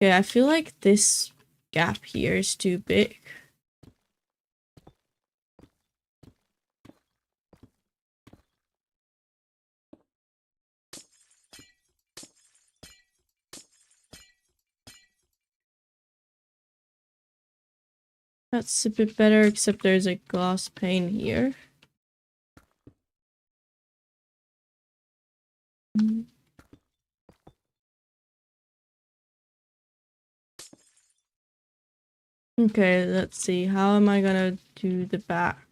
Okay, I feel like this gap here is too big. That's a bit better, except there's a glass pane here. Okay, let's see. How am I gonna do the back?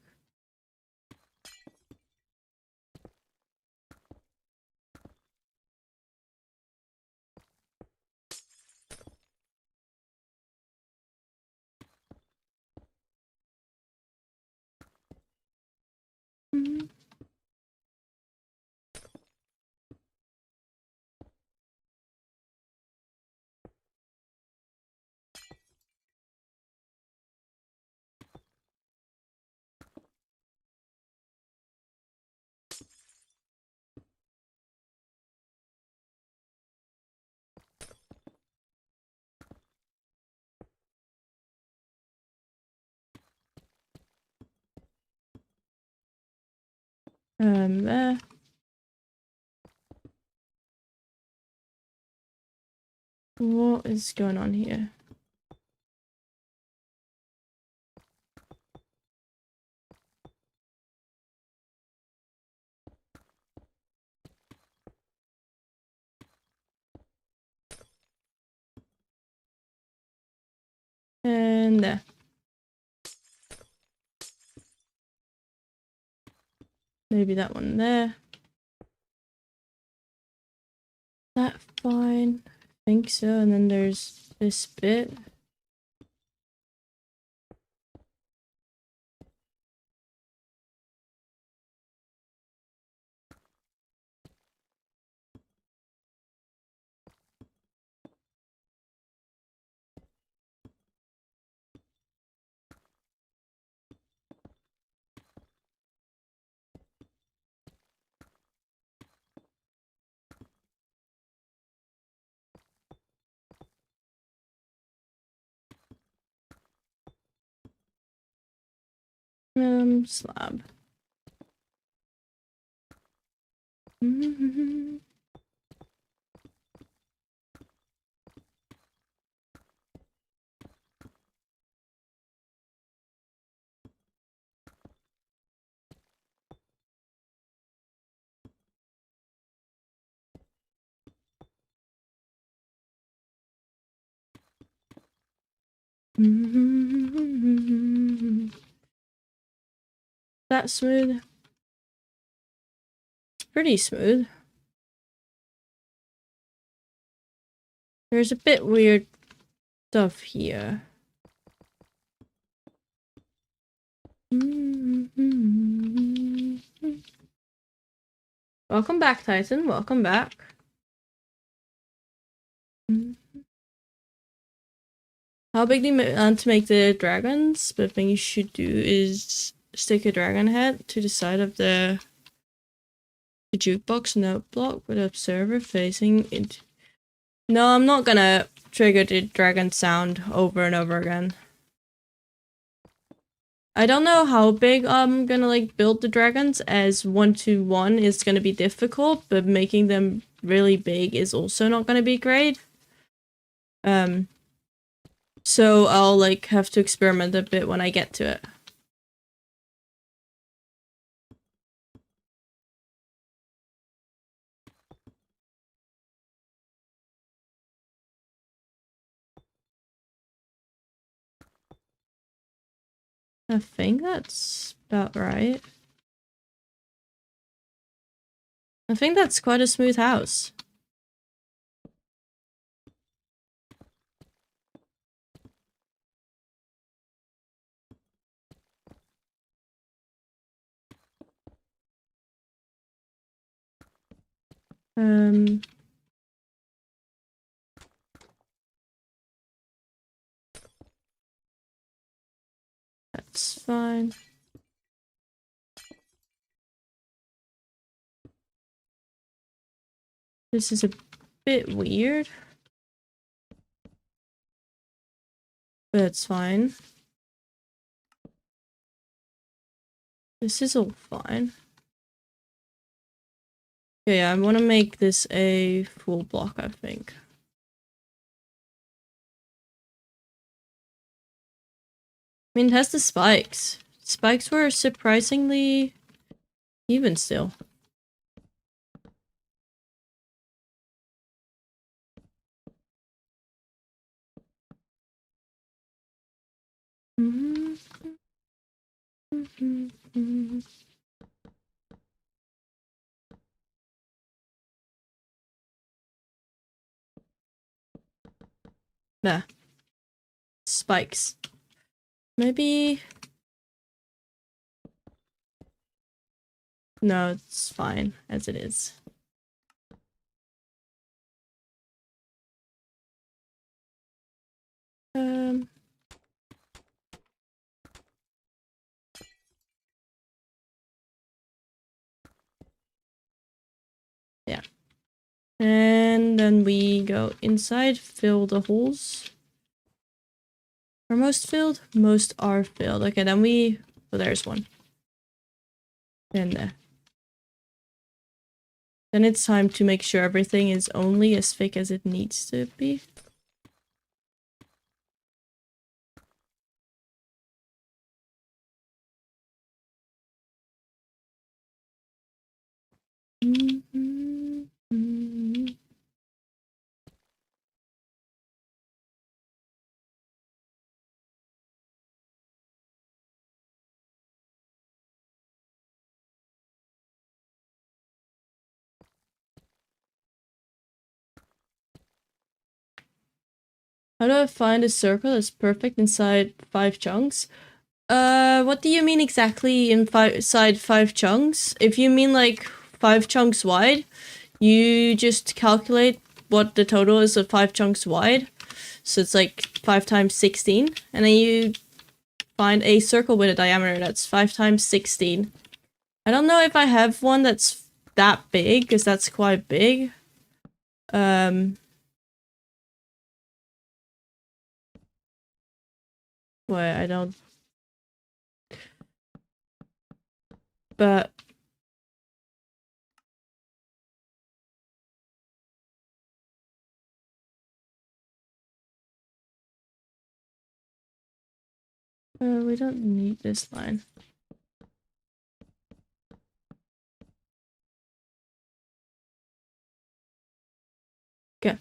There. What is going on here? And there. Maybe that one there. That fine. I think so. And then there's this bit. Slab. That smooth. It's pretty smooth. There's a bit weird stuff here. Welcome back, Titan. Welcome back. How big do you want to make the dragons? The thing you should do is stick a dragon head to the side of the jukebox note block with the observer facing it. No, I'm not gonna trigger the dragon sound over and over again. I don't know how big I'm gonna like build the dragons, as 1-to-1 is gonna be difficult, but making them really big is also not gonna be great. So I'll like have to experiment a bit when I get to it. I think that's about right. I think that's quite a smooth house. That's fine. This is a bit weird, but it's fine. This is all fine. Yeah, I want to make this a full block, I think. I mean, it has the spikes. Spikes were surprisingly even still. Nah. Spikes. Maybe... No, it's fine as it is. Yeah. And then we go inside, fill the holes. Are most filled? Most are filled. Okay, then we... Oh, there's one. And there. Then it's time to make sure everything is only as thick as it needs to be. How do I find a circle that's perfect inside 5 chunks? What do you mean exactly inside 5 chunks? If you mean like 5 chunks wide, you just calculate what the total is of 5 chunks wide. So it's like 5 times 16, and then you find a circle with a diameter that's 5 times 16. I don't know if I have one that's that big, because that's quite big. Wait, I don't... But... we don't need this line. Okay.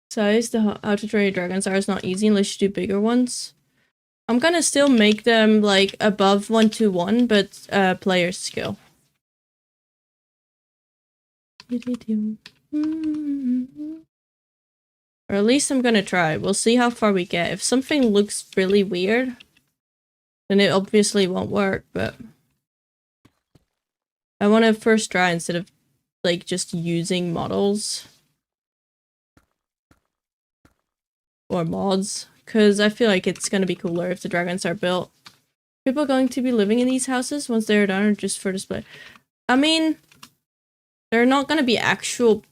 Size, how to train dragons are is not easy unless you do bigger ones. I'm gonna still make them like above 1-1, but player skill. Or at least I'm gonna try. We'll see how far we get. If something looks really weird, then it obviously won't work, but I want to first try instead of like just using models or mods, because I feel like it's gonna be cooler if the dragons are built. People going to be living in these houses once they're done, or just for display? I mean, they're not gonna be actual...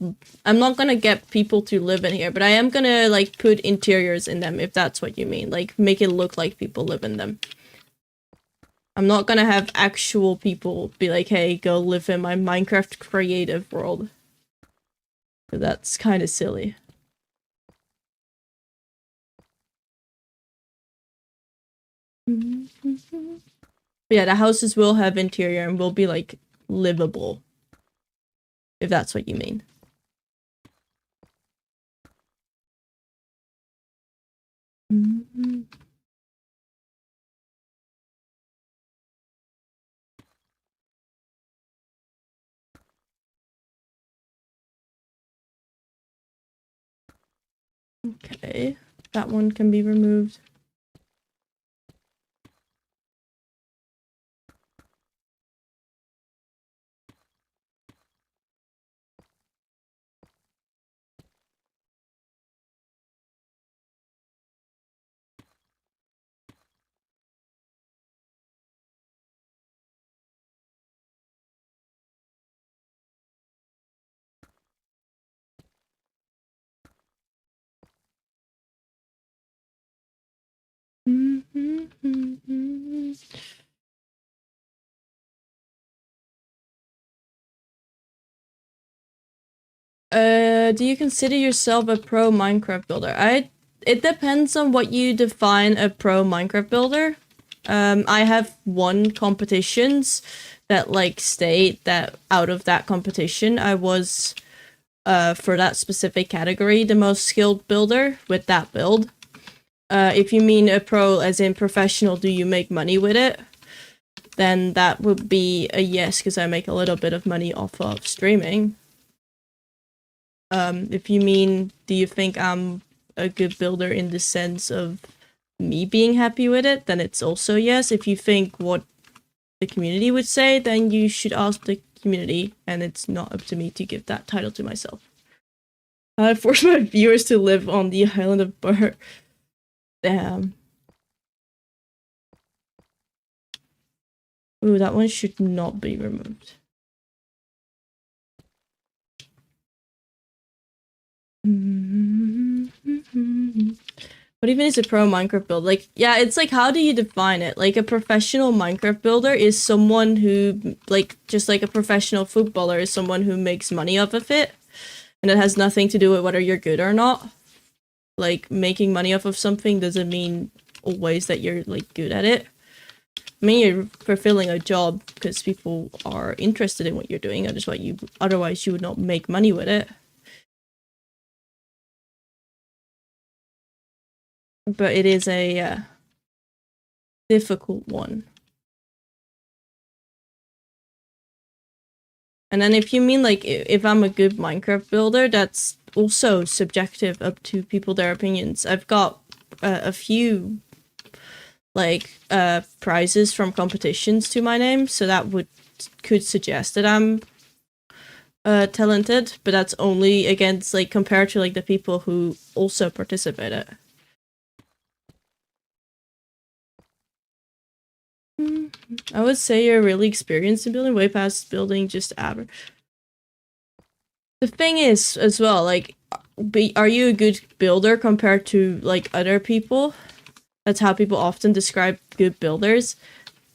I'm not gonna get people to live in here, but I am gonna like put interiors in them, if that's what you mean. Like make it look like people live in them. I'm not gonna have actual people be like, hey, go live in my Minecraft creative world. That's kind of silly. But yeah, the houses will have interior and will be like livable, if that's what you mean. Okay, that one can be removed. Do you consider yourself a pro Minecraft builder? It depends on what you define a pro Minecraft builder. I have won competitions that like state that out of that competition I was for that specific category the most skilled builder with that build. If you mean a pro as in professional, do you make money with it? Then that would be a yes, because I make a little bit of money off of streaming. If you mean, do you think I'm a good builder in the sense of me being happy with it, then it's also yes. If you think what the community would say, then you should ask the community, and it's not up to me to give that title to myself. I force my viewers to live on the island of Berk. Damn. Ooh, that one should not be removed. What even is a pro Minecraft builder? Like, yeah, it's like, how do you define it? Like, a professional Minecraft builder is someone who, like, just like a professional footballer is someone who makes money off of it. And it has nothing to do with whether you're good or not. Like, making money off of something doesn't mean always that you're, like, good at it. I mean, you're fulfilling a job because people are interested in what you're doing. Otherwise, you would not make money with it. But it is a difficult one. And then if you mean like if I'm a good Minecraft builder, that's also subjective, up to people their opinions. I've got a few like prizes from competitions to my name, so that could suggest that I'm talented, but that's only against like compared to like the people who also participated. I would say you're really experienced in building, way past building just average. The thing is, as well, like, are you a good builder compared to like other people? That's how people often describe good builders.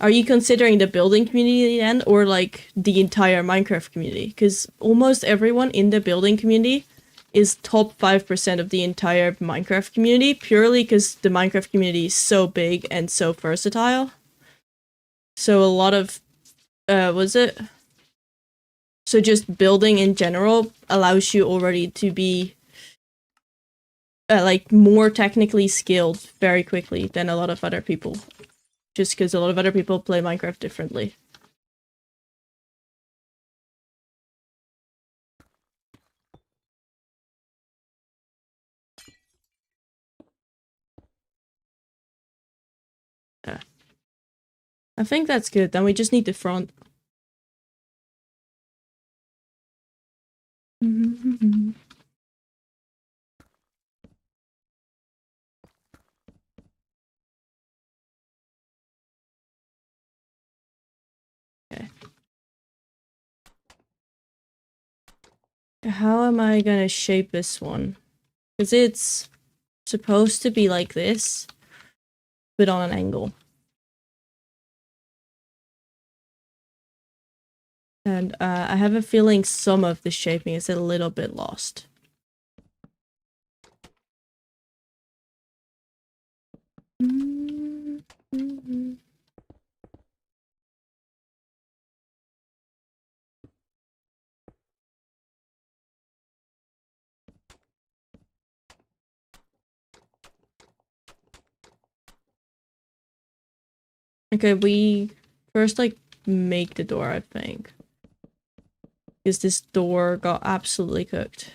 Are you considering the building community then, or like the entire Minecraft community? Because almost everyone in the building community is top 5% of the entire Minecraft community, purely because the Minecraft community is so big and so versatile. So a lot of, so just building in general allows you already to be like more technically skilled very quickly than a lot of other people. Just because a lot of other people play Minecraft differently. Yeah. I think that's good. Then we just need the front. Okay. How am I gonna shape this one? Because it's supposed to be like this, but on an angle. And I have a feeling some of the shaping is a little bit lost. Okay, we first like make the door, I think. Because this door got absolutely cooked.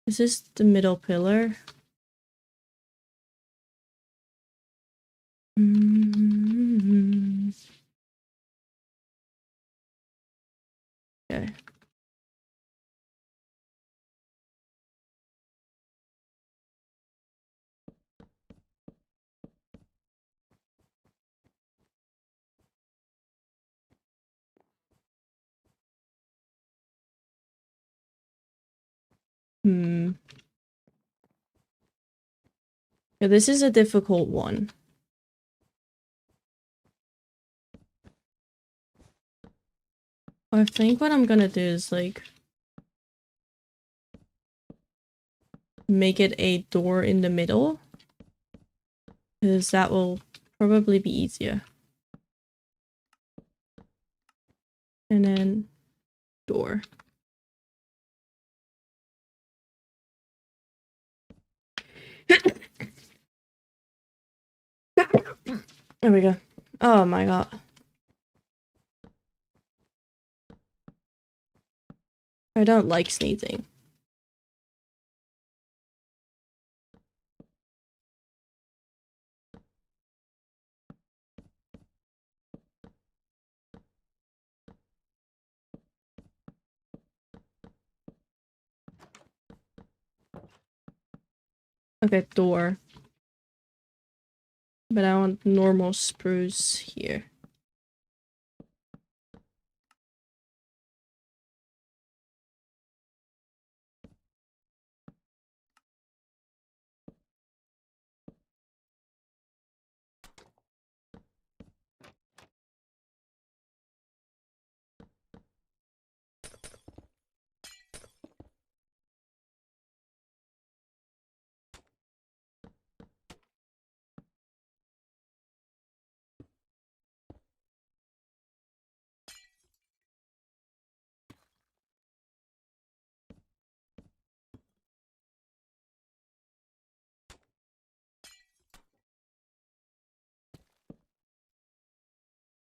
Is this the middle pillar? Okay. Yeah, this is a difficult one. I think what I'm gonna do is like make it a door in the middle, because that will probably be easier. And then door. There we go. Oh my god. I don't like sneezing. Okay, door. But I want normal spruce here.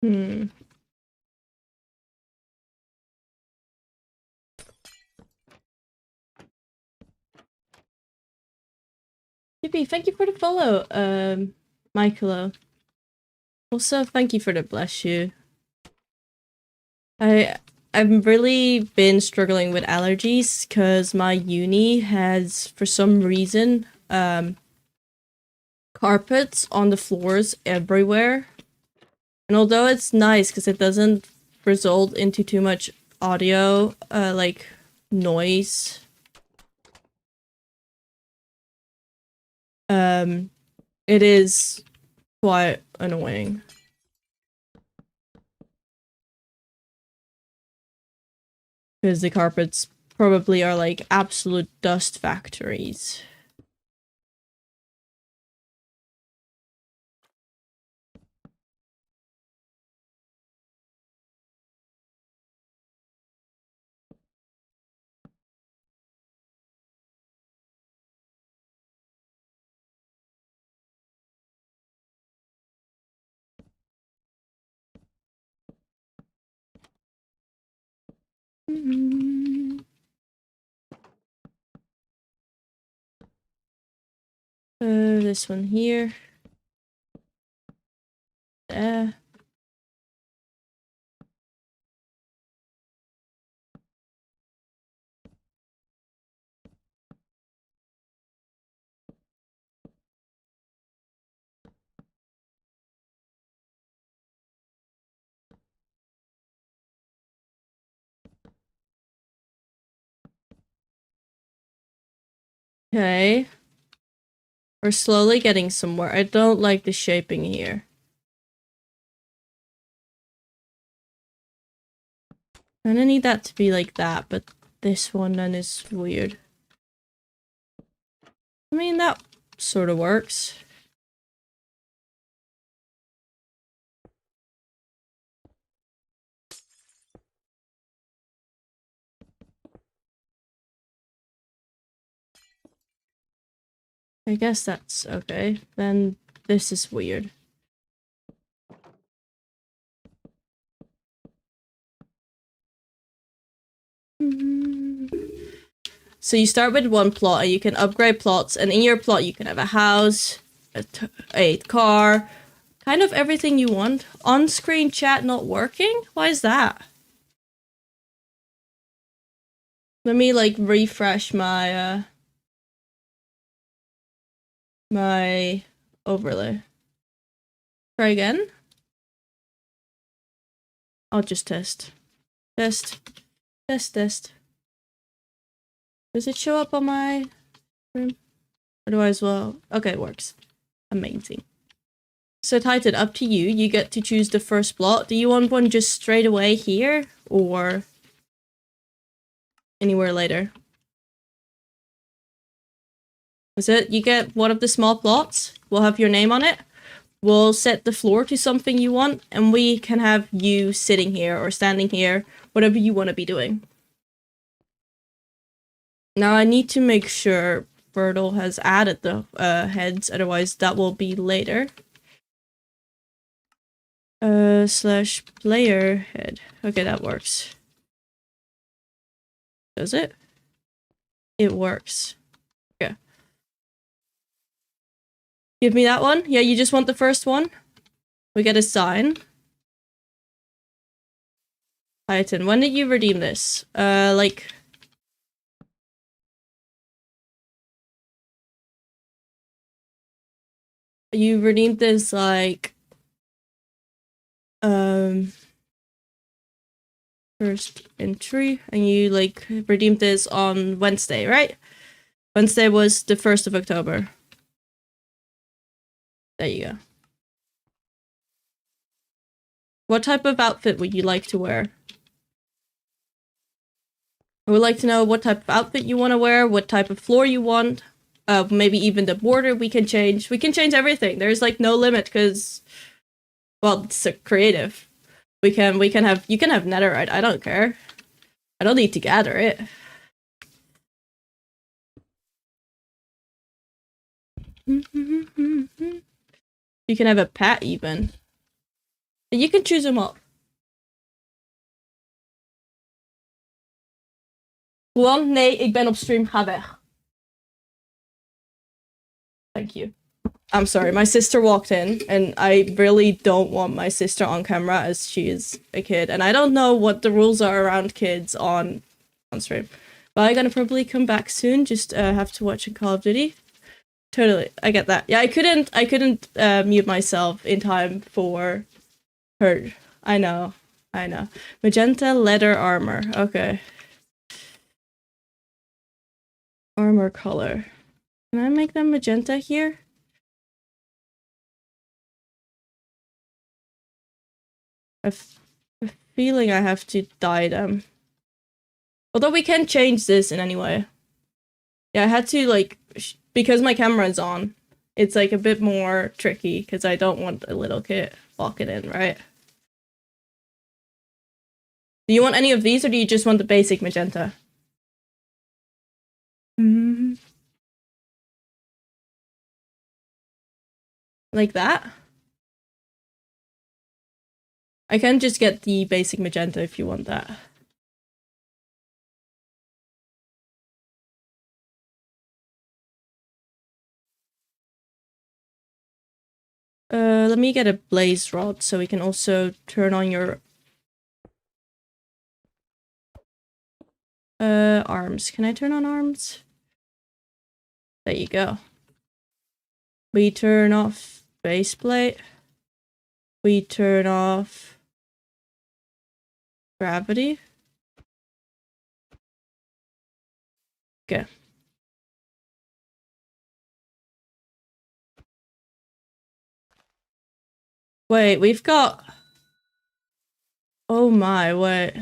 Hmm. Yippee, thank you for the follow, Michaelo. Also, thank you for the bless you. I've really been struggling with allergies because my uni has, for some reason, carpets on the floors everywhere. And although it's nice because it doesn't result into too much audio, like noise, it is quite annoying. Because the carpets probably are like absolute dust factories. This one here. Okay. We're slowly getting somewhere. I don't like the shaping here. I don't need that to be like that, but this one then is weird. I mean, that sort of works. I guess that's okay. Then this is weird. So you start with one plot and you can upgrade plots, and in your plot you can have a house, a car, kind of everything you want. On-screen chat not working? Why is that? Let me like refresh my my overlay. Try again. I'll just test. Test. Test. Does it show up on my room? Or do I as well? Okay, it works. Amazing. So Titan, up to you. You get to choose the first plot. Do you want one just straight away here? Or anywhere later? Is it? You get one of the small plots. We'll have your name on it. We'll set the floor to something you want. And we can have you sitting here or standing here. Whatever you want to be doing. Now I need to make sure Bertle has added the heads. Otherwise that will be later. Slash player head. Okay, that works. Does it? It works. Okay. Give me that one. Yeah, you just want the first one? We get a sign. Titan, when did you redeem this? Like... You redeemed this, like... First entry, and you, like, redeemed this on Wednesday, right? Wednesday was the 1st of October. There you go. What type of outfit would you like to wear? I would like to know what type of outfit you want to wear, what type of floor you want. Maybe even the border we can change. We can change everything. There's like no limit because, well, it's so creative. We can have, you can have netherite. I don't care. I don't need to gather it. You can have a pet even. And you can choose hem op. Juan, nee, ik ben op stream, ga weg. Thank you. I'm sorry, my sister walked in, and I really don't want my sister on camera as she is a kid, and I don't know what the rules are around kids on stream. But I'm gonna probably come back soon, just have to watch a Call of Duty. Totally, I get that. Yeah, I couldn't mute myself in time for her. I know. Magenta leather armor, okay. Armor color. Can I make them magenta here? I have a feeling I have to dye them. Although we can change this in any way. Yeah, I had to, like, because my camera's on, it's, like, a bit more tricky, because I don't want a little kid walking in, right? Do you want any of these, or do you just want the basic magenta? Like that? I can just get the basic magenta if you want that. Let me get a blaze rod so we can also turn on your arms. Can I turn on arms? There you go. We turn off base plate. We turn off gravity. Okay. Wait, we've got... Oh my, wait.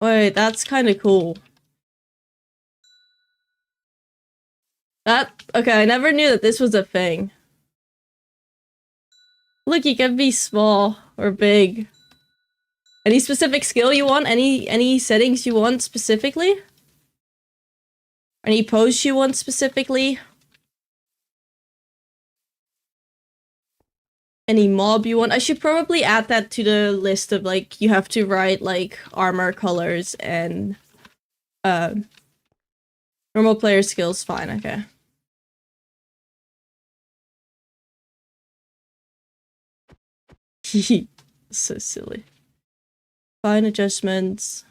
Wait, that's kind of cool. Okay, I never knew that this was a thing. Look, you can be small or big. Any specific skill you want? Any settings you want specifically? Any pose you want specifically? Any mob you want? I should probably add that to the list of, like, you have to write, like, armor colors and normal player skills. Fine, okay. So silly. Fine adjustments.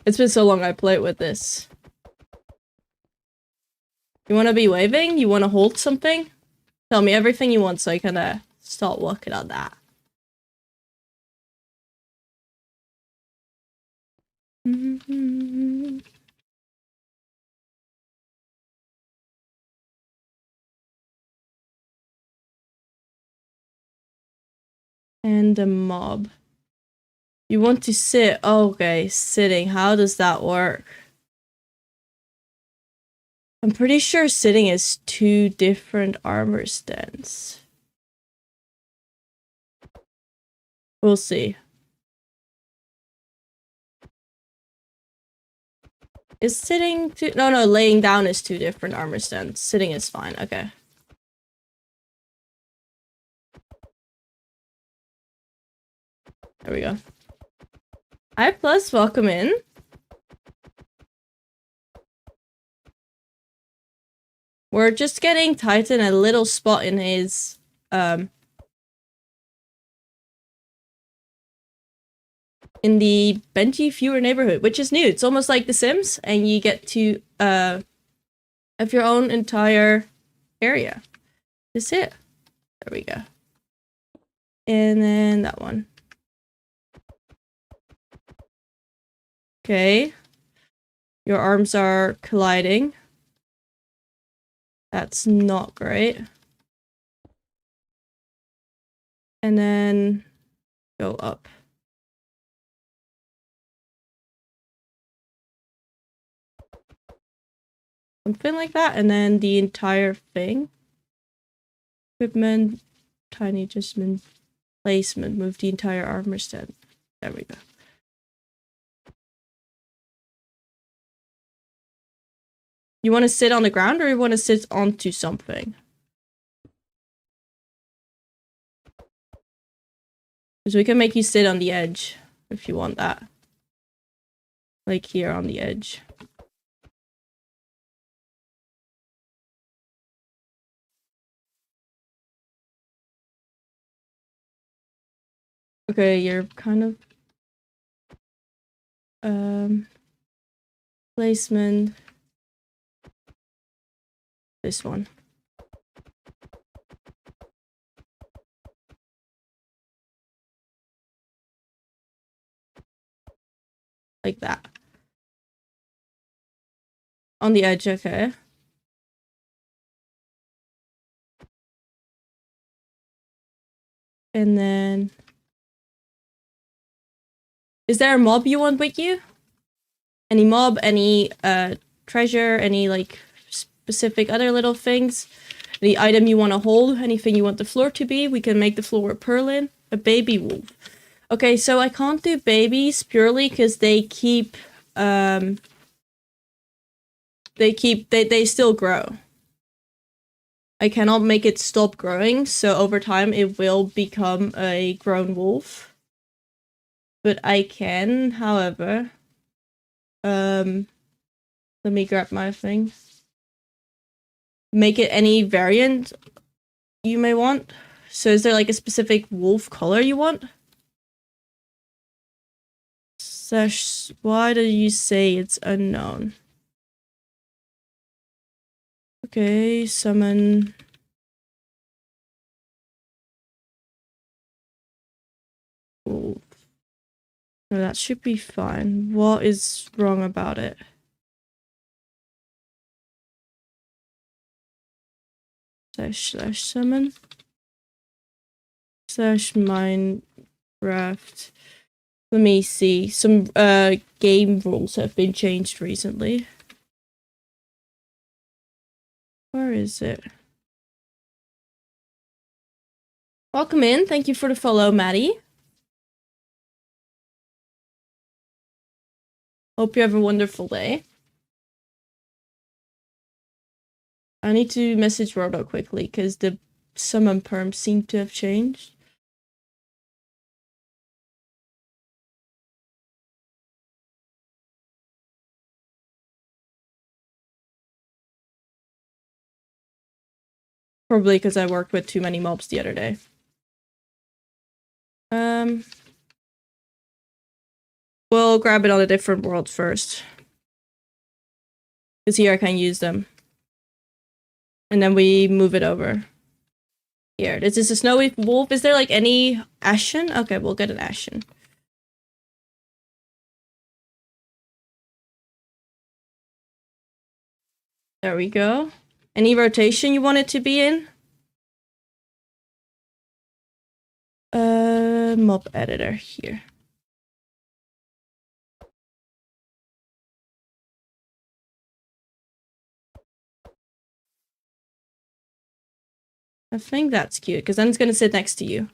It's been so long I played with this. You want to be waving? You want to hold something? Tell me everything you want so I can start working on that. And a mob. You want to sit. Okay, sitting. How does that work? I'm pretty sure sitting is 2 different armor stands. We'll see. Is sitting two? No, laying down is 2 different armor stands. Sitting is fine. Okay. There we go. Hi, Plus. Welcome in. We're just getting Titan a little spot in his, in the Benji Fewer neighborhood, which is new. It's almost like The Sims, and you get to, have your own entire area. That's it. There we go. And then that one. Okay. Your arms are colliding. That's not great. And then go up. Something like that, and then the entire thing. Equipment, tiny adjustment, placement, move the entire armor stand. There we go. You want to sit on the ground or you want to sit onto something? Because we can make you sit on the edge if you want that. Like here on the edge. Okay, you're kind of placement. This one. Like that. On the edge, okay. And then is there a mob you want with you? Any mob, any treasure, any like specific other little things? The item you want to hold, anything you want the floor to be? We can make the floor with purlin. A baby wolf. Okay, so I can't do babies purely because they still grow. I cannot make it stop growing, so over time it will become a grown wolf. But I can, however, let me grab my thing. Make it any variant you may want. So is there like a specific wolf color you want? Why do you say it's unknown? Okay, summon. Wolf. No, that should be fine. What is wrong about it? Slash summon. Slash Minecraft. Let me see. Some game rules have been changed recently. Where is it? Welcome in. Thank you for the follow, Maddie. Hope you have a wonderful day. I need to message Roto quickly because the summon perms seem to have changed. Probably because I worked with too many mobs the other day. We'll grab it on a different world first. Because here I can use them. And then we move it over. Here, this is a snowy wolf. Is there like any ashen? Okay, we'll get an ashen. There we go. Any rotation you want it to be in? Mob editor here. I think that's cute, because then it's gonna sit next to you.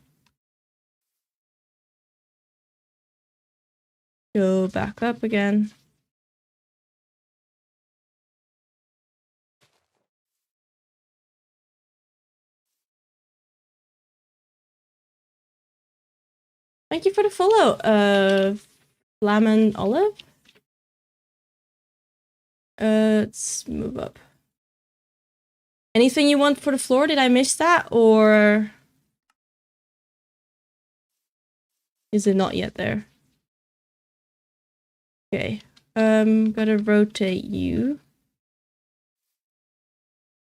Go back up again. Thank you for the follow, Flamin' Olive. Let's move up. Anything you want for the floor? Did I miss that, or is it not yet there? Okay. Gotta rotate you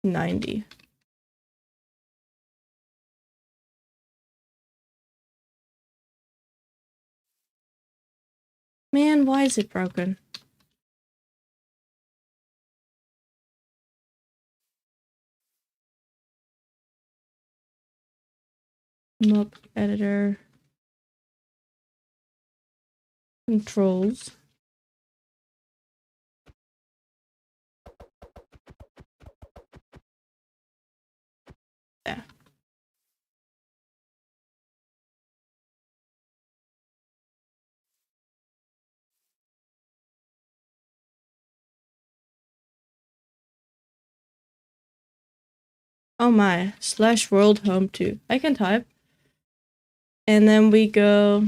90. Man, why is it broken? Mob editor. Controls. Yeah. Oh my, slash world home to. I can type. And then we go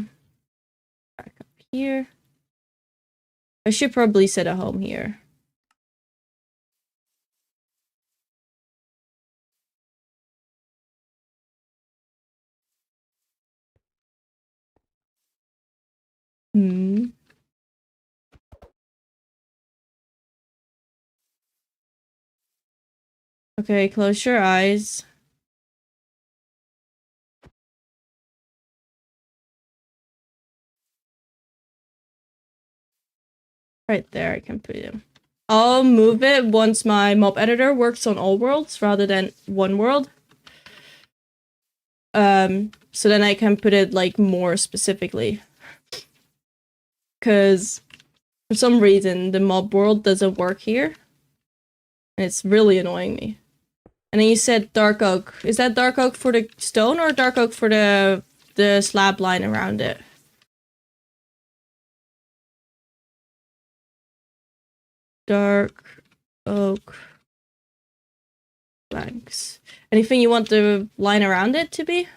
back up here. I should probably set a home here. Okay, close your eyes. Right there, I can put him. I'll move it once my mob editor works on all worlds rather than one world. So then I can put it like more specifically. Cause for some reason the mob world doesn't work here. And it's really annoying me. And then you said dark oak. Is that dark oak for the stone or dark oak for the slab line around it? Dark oak blanks. Anything you want the line around it to be?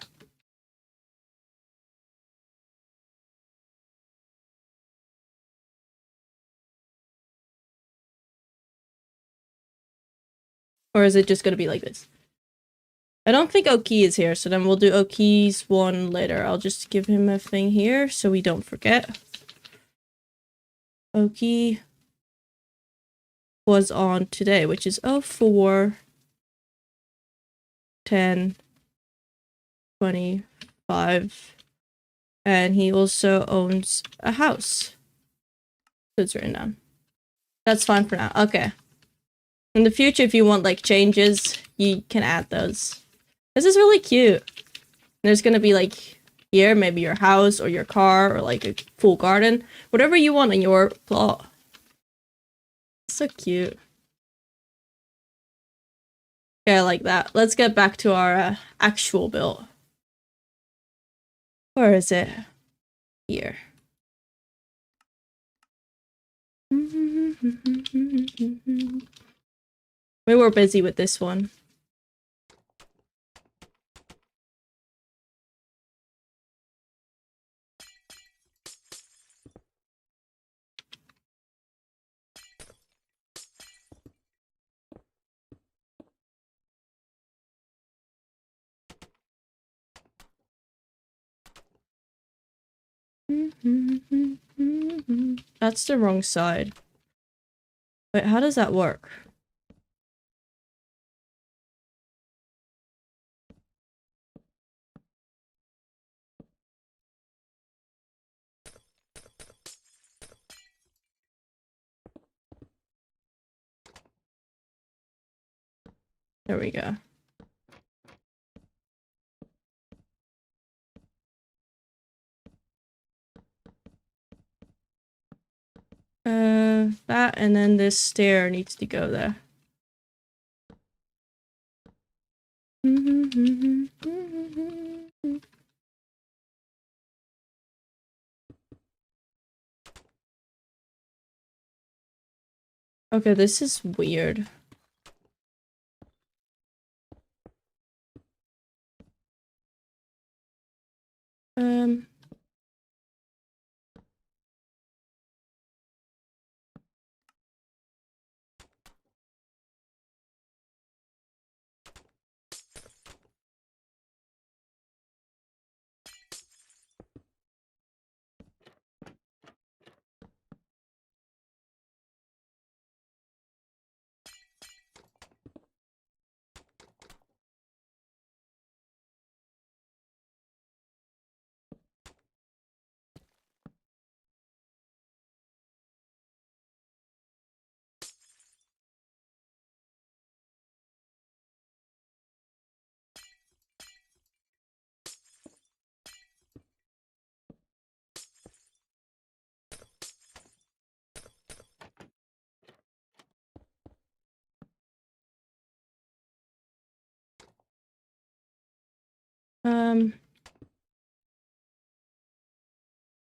Or is it just gonna be like this? I don't think Oki is here, so then we'll do Oki's one later. I'll just give him a thing here so we don't forget. Oki was on today, which is 04 10 25, and he also owns a house. So it's written down. That's fine for now. Okay. In the future, if you want like changes, you can add those. This is really cute. There's gonna be like here, maybe your house or your car or like a full garden, whatever you want in your plot. So cute. Yeah, I like that. Let's get back to our actual build. Where is it? Here. We were busy with this one. That's the wrong side. Wait, how does that work? There we go. That and then this stair needs to go there. Okay, this is weird.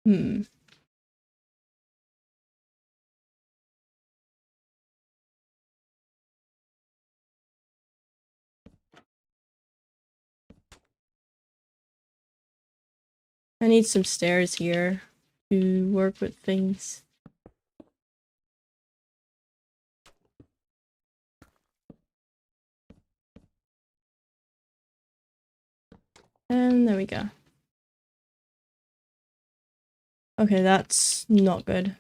Hmm. I need some stairs here to work with things. And there we go. Okay, that's not good.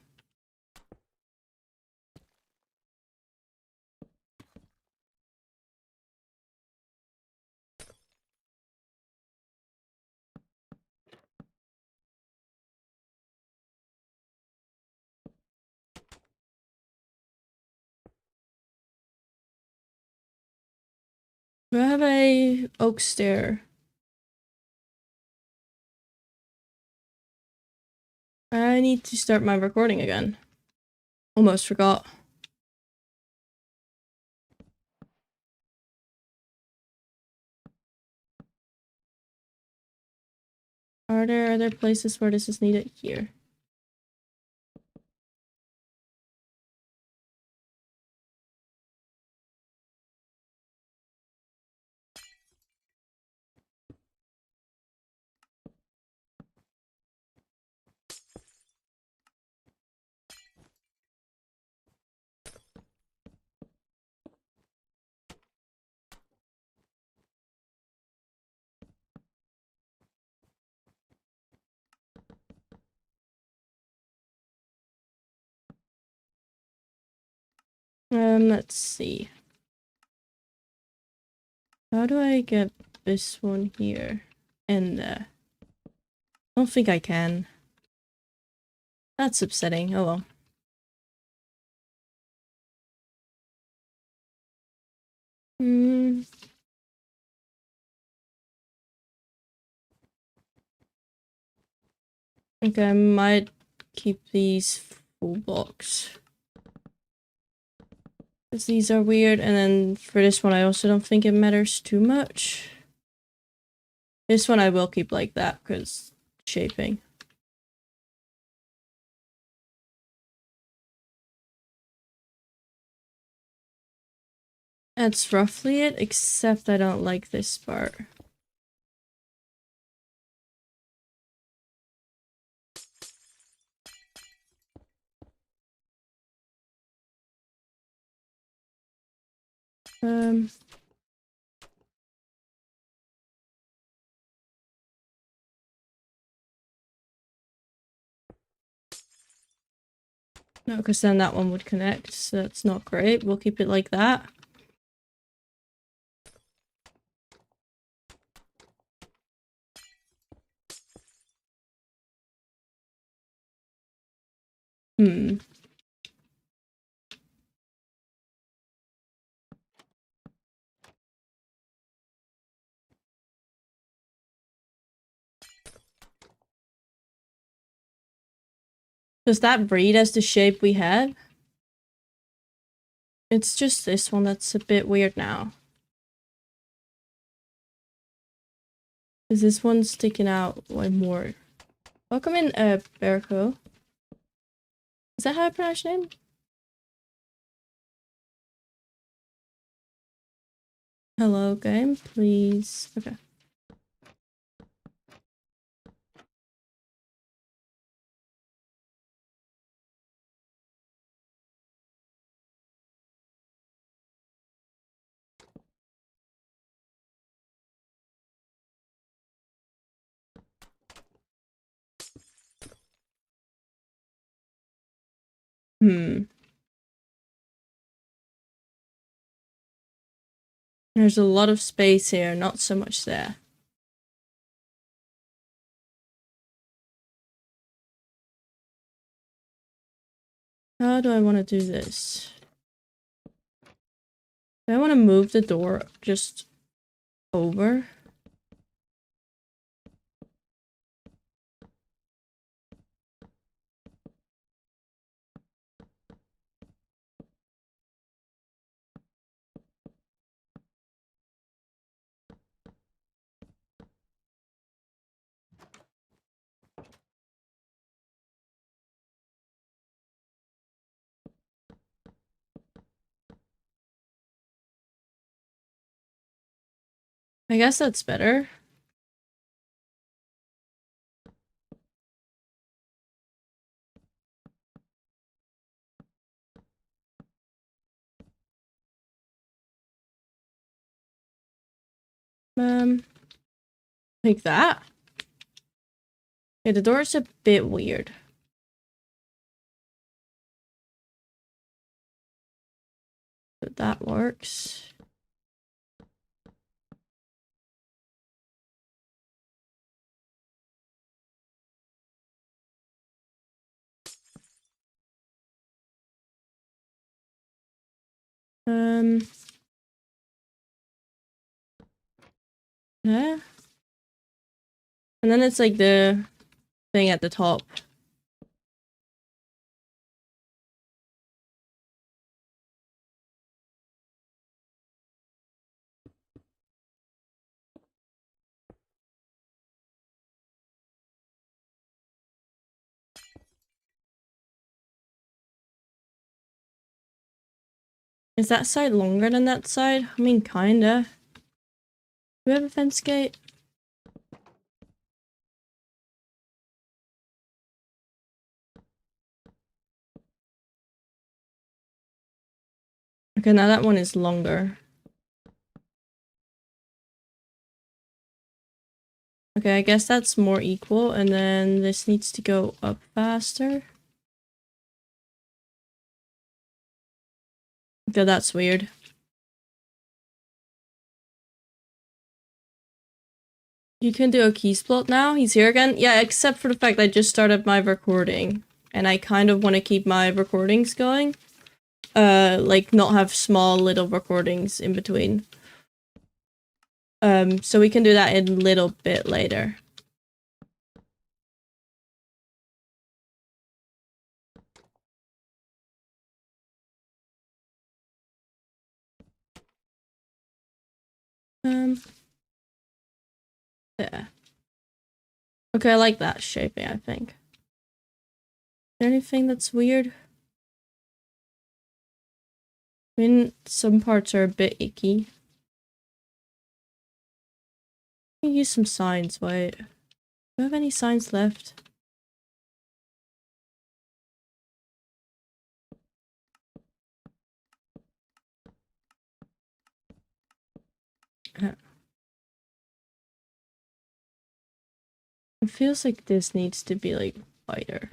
Do I have a oak stair? I need to start my recording again. Almost forgot. Are there other places where this is needed? Here. Let's see. How do I get this one here? And I don't think I can. That's upsetting. Oh well. Hmm. Okay, I might keep these full blocks. Because these are weird, and then for this one I also don't think it matters too much. This one I will keep like that, because shaping. That's roughly it, except I don't like this part. No, because then that one would connect, so that's not great. We'll keep it like that. Hmm. Does that read as the shape we had? It's just this one that's a bit weird now. Is this one sticking out way more? Welcome in, Berko. Is that how I pronounce your name? Hello, game, please. Okay. Hmm. There's a lot of space here, not so much there. How do I want to do this? Do I want to move the door just over? I guess that's better. Like that. Yeah, the door is a bit weird. But that works. Yeah. And then it's like the thing at the top. Is that side longer than that side? I mean, kinda. Do we have a fence gate? Okay, now that one is longer. Okay, I guess that's more equal, and then this needs to go up faster. Okay, that's weird. You can do a key split now? He's here again? Yeah, except for the fact I just started my recording. And I kind of want to keep my recordings going. Like, not have small little recordings in between. So we can do that in a little bit later. Yeah. Okay, I like that shaping, I think. Is there anything that's weird? I mean, some parts are a bit icky. Let me use some signs, wait. Do I have any signs left? It feels like this needs to be, like, wider.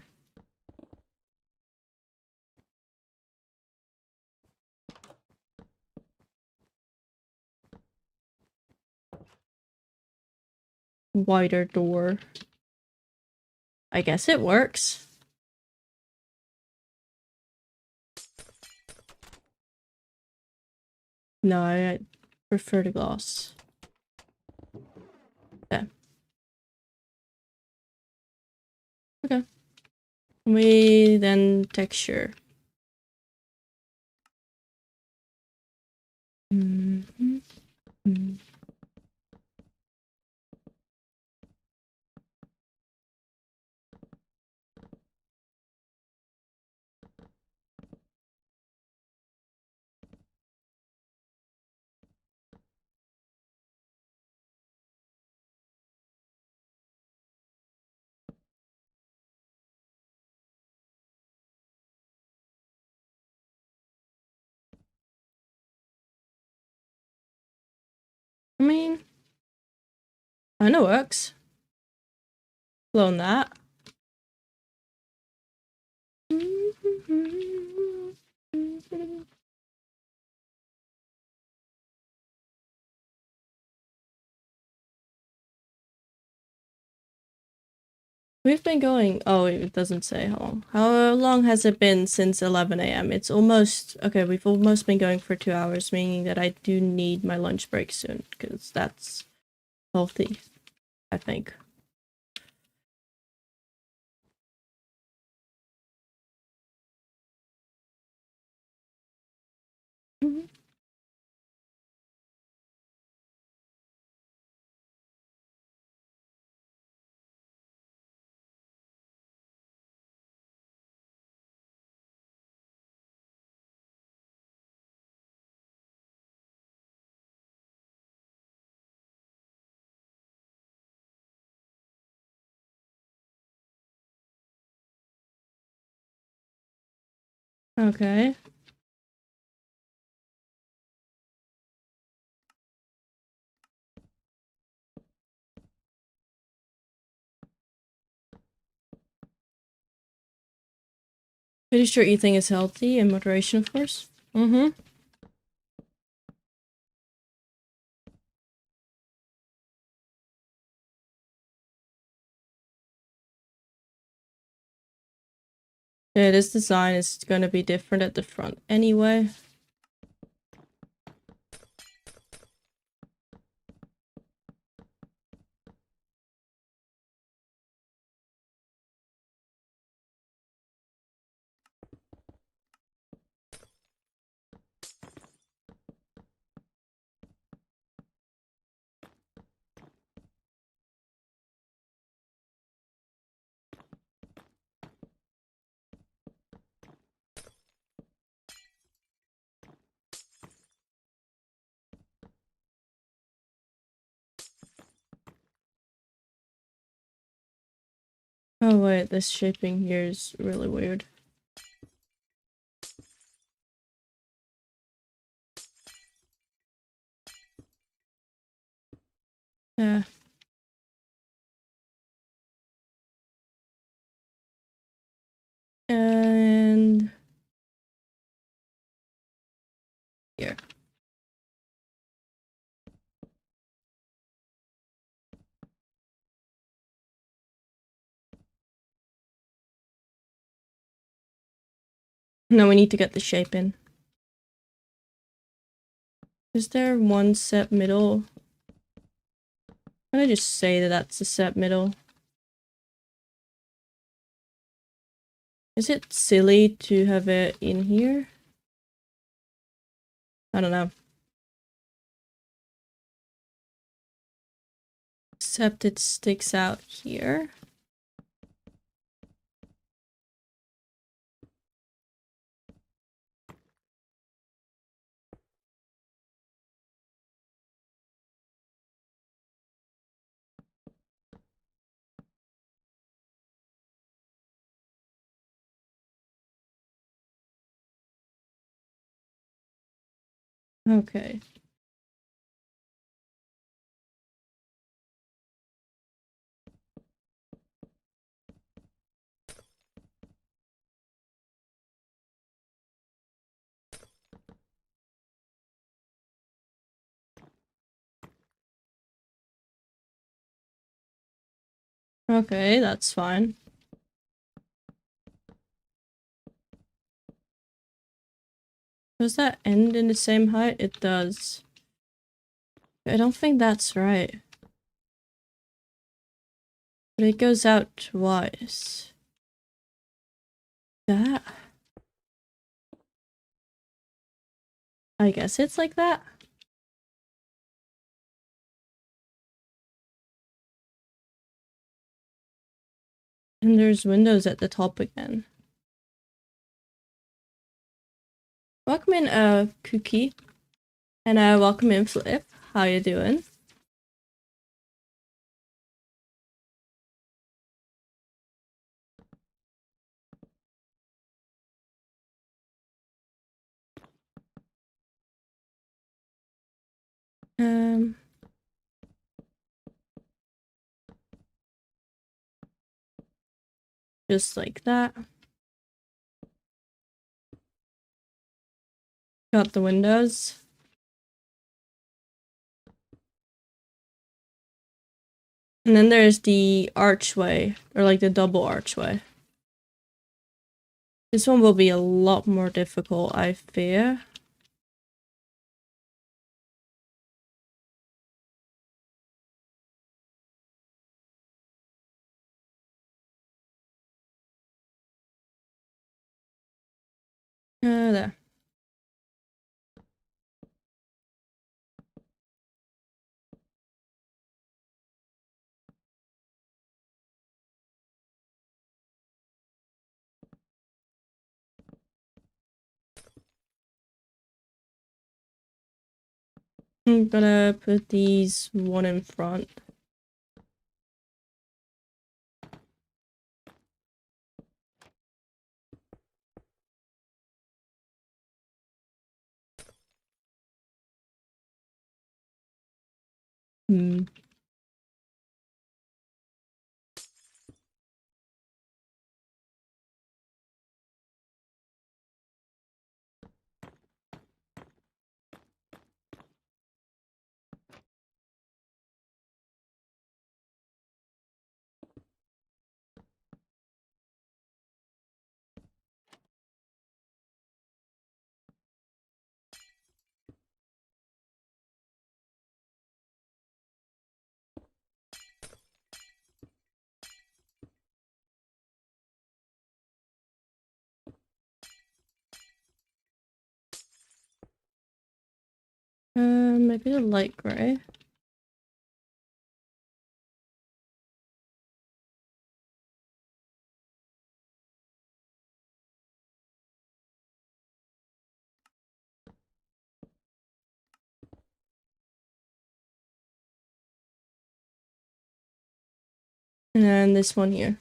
Wider door. I guess it works. No, I prefer the gloss. Yeah. Okay. We then texture. I mean, kinda works. Clone that. We've been going. Oh, it doesn't say how long. How long has it been since 11 a.m.? It's almost. Okay, we've almost been going for 2 hours, meaning that I do need my lunch break soon, because that's healthy, I think. Okay. Pretty sure eating is healthy in moderation, of course. Mm-hmm. Yeah, this design is gonna be different at the front anyway. Oh wait, this shaping here is really weird. Yeah. And here. No, we need to get the shape in. Is there one set middle? I'm gonna just say that that's a set middle. Is it silly to have it in here? I don't know. Except it sticks out here. Okay. Okay, that's fine. Does that end in the same height? It does. I don't think that's right. But it goes out twice. That? I guess it's like that. And there's windows at the top again. Welcome in, Cookie. And welcome in, Flip. How you doing? Just like that. Got the windows. And then there's the archway, or like the double archway. This one will be a lot more difficult, I fear. There. I'm gonna put these one in front. Hmm. Maybe a light gray. And then this one here.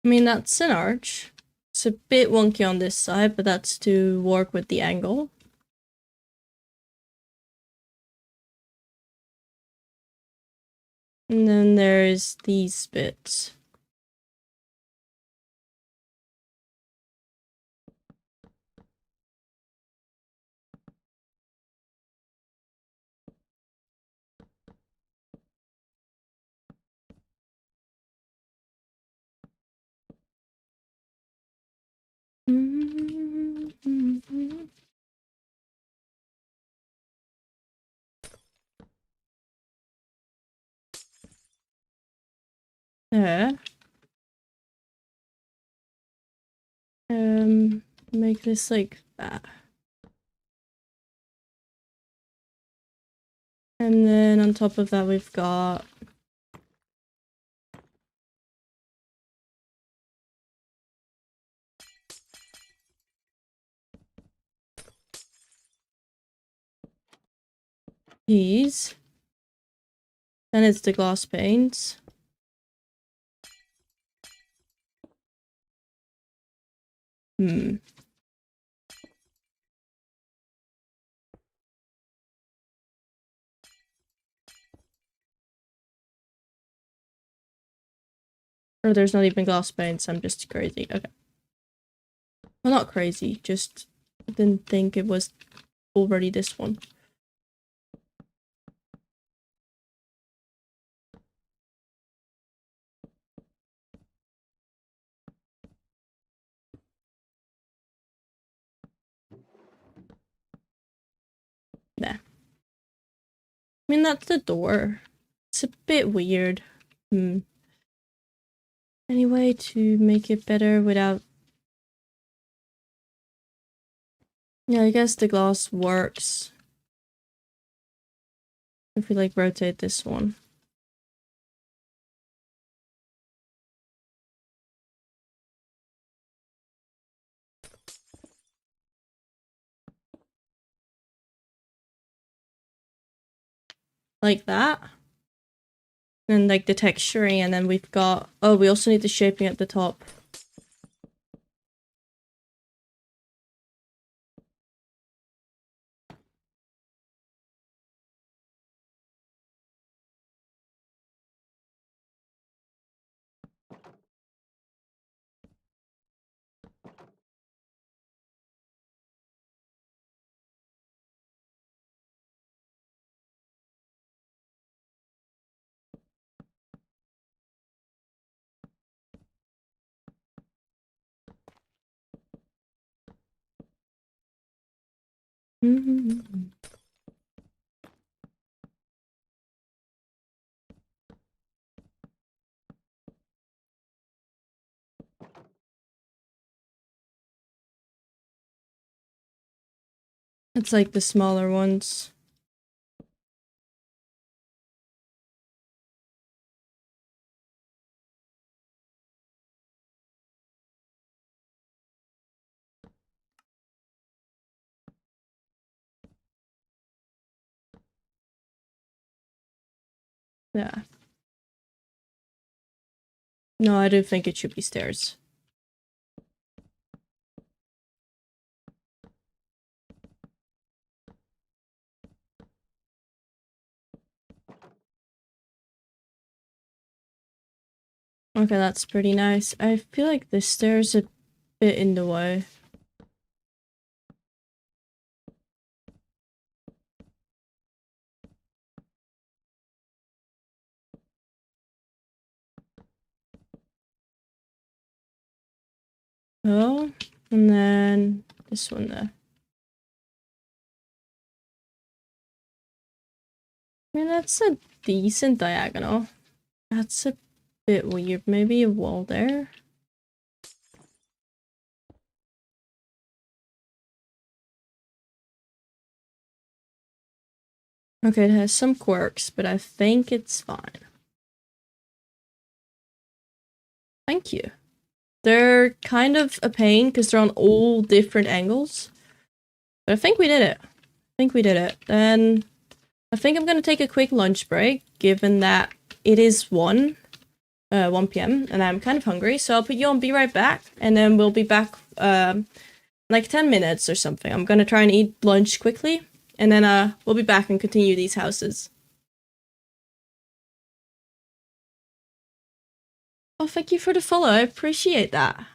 I mean, that's an arch. It's a bit wonky on this side, but that's to work with the angle. And then there's these bits. Yeah. Make this like that. And then on top of that, we've got these. Then it's the glass panes. Or there's not even glass panes, I'm just crazy. Okay. Well, not crazy, just didn't think it was already this one. Nah. I mean, that's the door. It's a bit weird. Any way to make it better without... Yeah, I guess the glass works. If we like rotate this one. Like that. And like the texturing, and then we've got... Oh, we also need the shaping at the top. It's like the smaller ones. Yeah. No, I do think it should be stairs. Okay, that's pretty nice. I feel like the stairs a bit in the way. Oh, and then this one there. I mean, that's a decent diagonal. That's a bit weird. Maybe a wall there? Okay, it has some quirks, but I think it's fine. Thank you. They're kind of a pain because they're on all different angles. But I think we did it. Then I think I'm gonna take a quick lunch break, given that it is 1 p.m. and I'm kind of hungry. So I'll put you on Be Right Back, and then we'll be back like 10 minutes or something. I'm gonna try and eat lunch quickly, and then we'll be back and continue these houses. Oh, thank you for the follow. I appreciate that.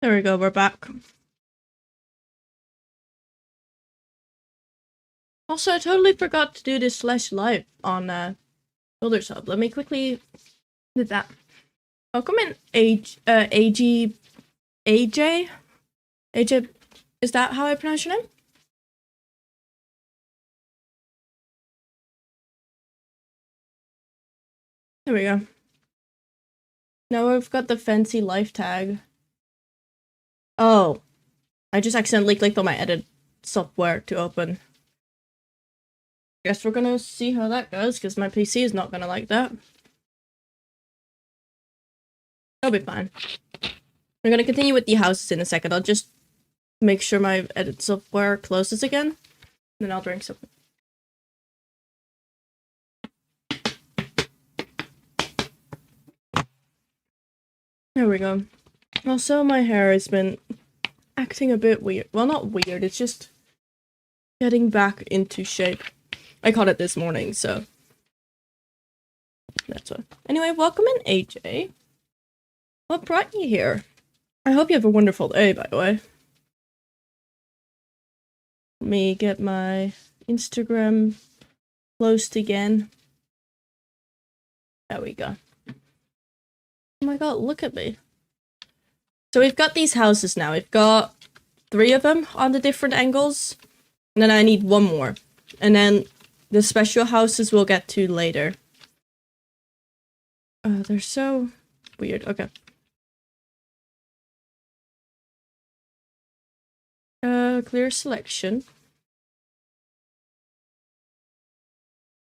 There we go, we're back. Also, I totally forgot to do this /live on Builders Hub. Let me quickly do that. Welcome in AJ. AJ, is that how I pronounce your name? There we go. Now we've got the fancy life tag. Oh, I just accidentally clicked on my edit software to open. Guess we're gonna see how that goes, because my PC is not gonna like that. It'll be fine. We're gonna continue with the houses in a second. I'll just make sure my edit software closes again. Then I'll drink something. There we go. Also, my hair has been acting a bit weird. Well, not weird, it's just getting back into shape. I caught it this morning, so that's why. Anyway, welcome in, AJ. What brought you here? I hope you have a wonderful day, by the way. Let me get my Instagram closed again. There we go. Oh my god, look at me. So we've got these houses now. We've got 3 of them on the different angles. And then I need 1 more. And then the special houses we'll get to later. They're so weird. Okay. Clear selection.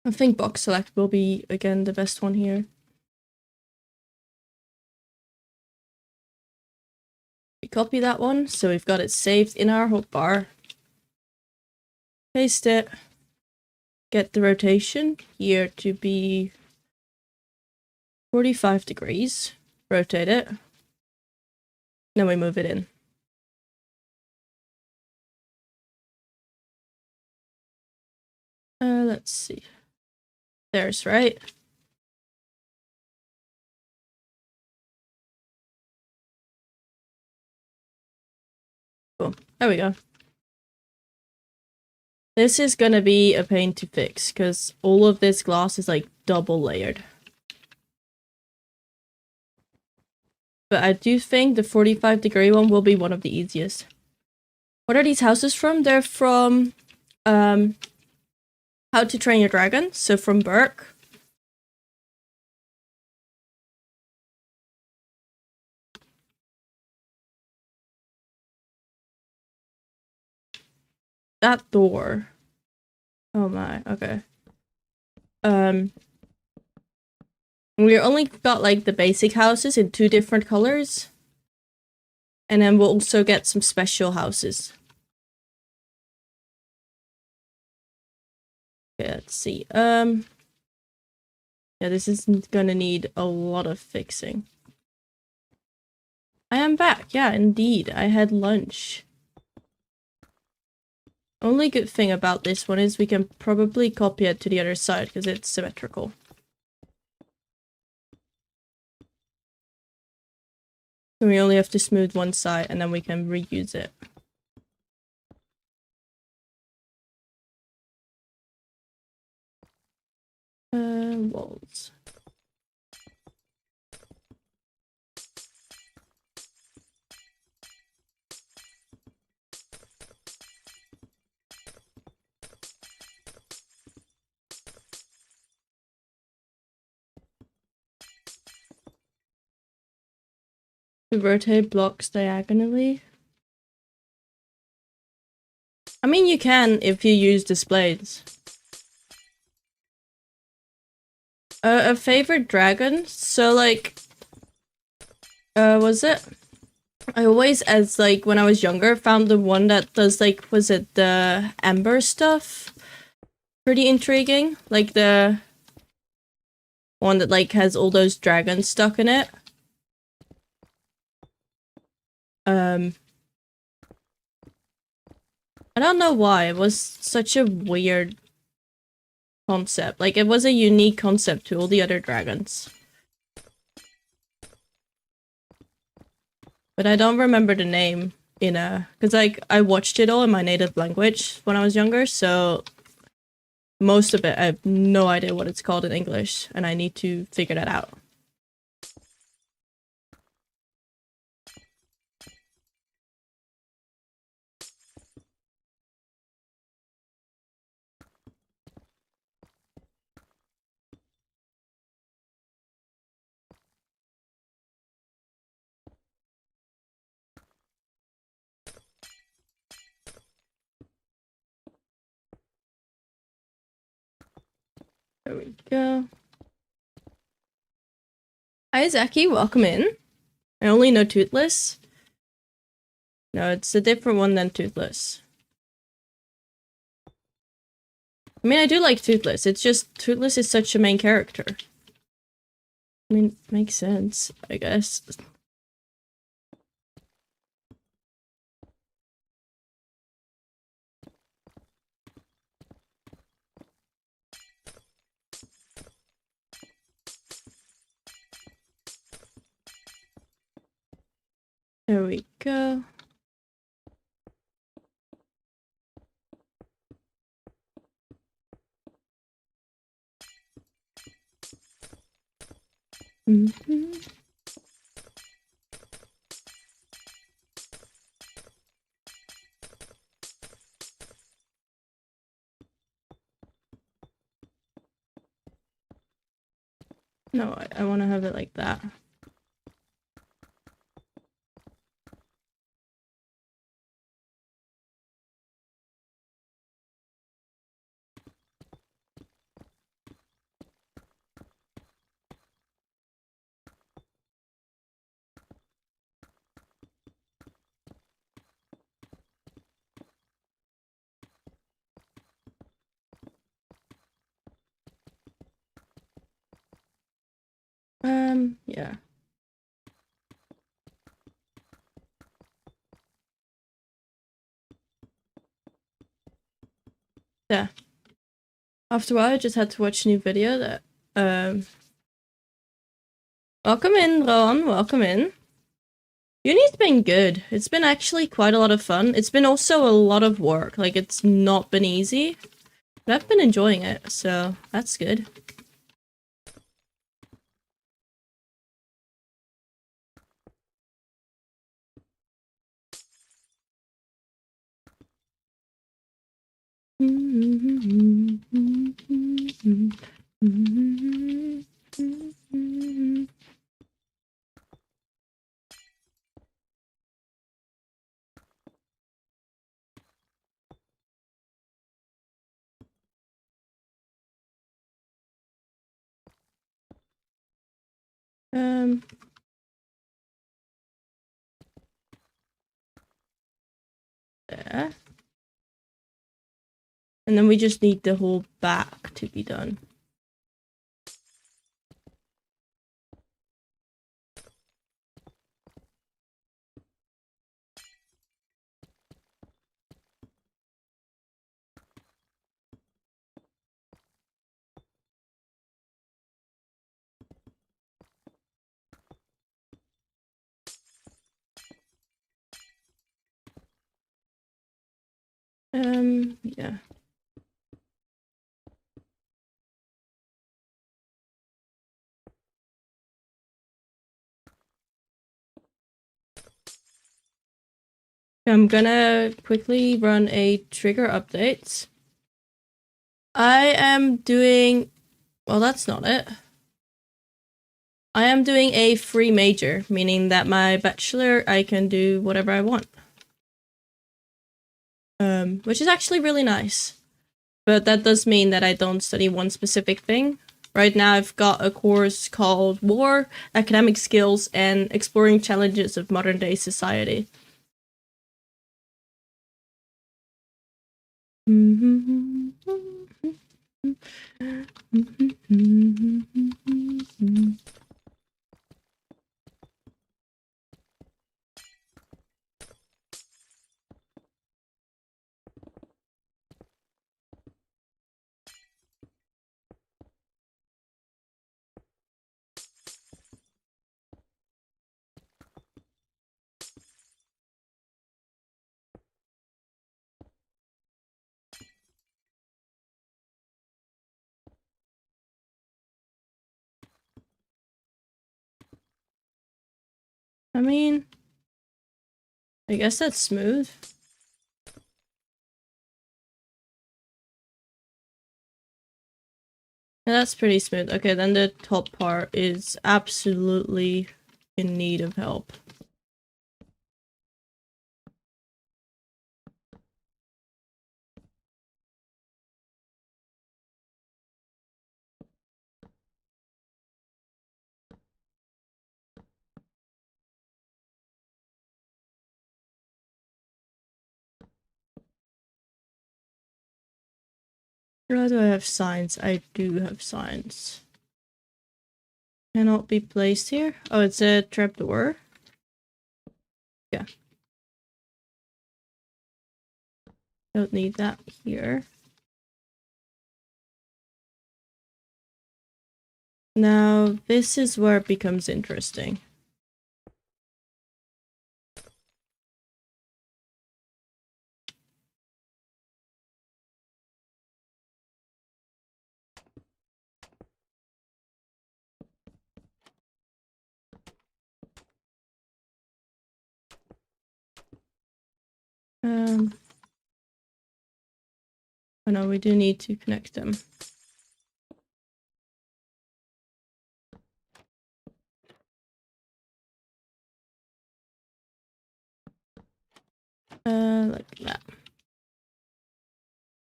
I think box select will be, again, the best one here. We copy that one, so we've got it saved in our hotbar. Paste it. Get the rotation here to be 45 degrees. Rotate it. Then we move it in. Let's see. There's right. Cool. There we go. This is gonna be a pain to fix because all of this glass is like double layered. But I do think the 45-degree one will be one of the easiest. What are these houses from? They're from How to Train Your Dragon, so from Berk. That door. Oh my, okay. We only got like the basic houses in 2 different colors. And then we'll also get some special houses. Okay, let's see. Yeah, this is gonna need a lot of fixing. I am back. Yeah, indeed. I had lunch. Only good thing about this one is we can probably copy it to the other side because it's symmetrical. So we only have to smooth one side and then we can reuse it. Walls. To rotate blocks diagonally. I mean, you can if you use displays. A favorite dragon? So like, was it? I always, as like, when I was younger, found the one that does like, was it the Ember stuff? Pretty intriguing. Like the one that like has all those dragons stuck in it. I don't know why, it was such a weird concept. Like, it was a unique concept to all the other dragons. but I don't remember the name because like I watched it all in my native language when I was younger, so most of it I have no idea what it's called in English, and I need to figure that out. There we go. Hi Zaki, welcome in. I only know Toothless. No, it's a different one than Toothless. I mean, I do like Toothless. It's just Toothless is such a main character. I mean, makes sense, I guess. There we go. No, I want to have it like that. Yeah. Yeah. After a while, I just had to watch a new video that, welcome in, Ron, welcome in. Uni's been good. It's been actually quite a lot of fun. It's been also a lot of work. Like, it's not been easy. But I've been enjoying it, so that's good. There. And then we just need the whole back to be done. Yeah. I'm gonna quickly run a trigger update. I am doing... Well, that's not it. I am doing a free major, meaning that my bachelor, I can do whatever I want. Which is actually really nice. But that does mean that I don't study one specific thing. Right now I've got a course called War, Academic Skills, and Exploring Challenges of Modern Day Society. I mean, I guess that's smooth. Yeah, that's pretty smooth. Okay, then the top part is absolutely in need of help. Or do I have signs? I do have signs. Cannot be placed here. Oh, it's a trapdoor. Yeah. Don't need that here. Now, this is where it becomes interesting. Oh no, we do need to connect them. Like that.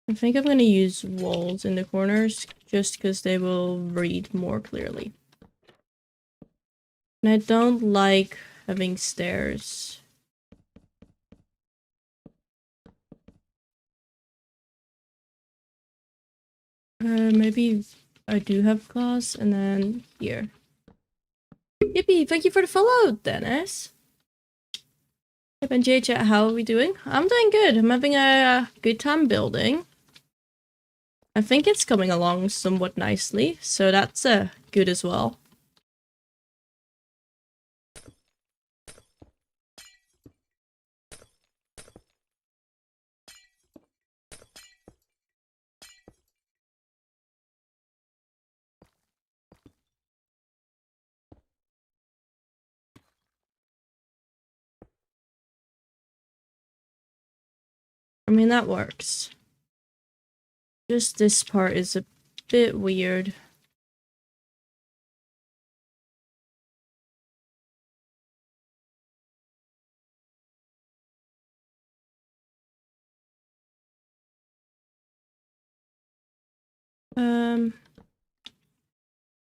I think I'm gonna use walls in the corners just because they will read more clearly. And I don't like having stairs. Maybe I do have glass and then here. Yippee, thank you for the follow, Dennis. Hey, Ben Chat, how are we doing? I'm doing good. I'm having a good time building. I think it's coming along somewhat nicely, so that's good as well. I mean, that works. Just this part is a bit weird.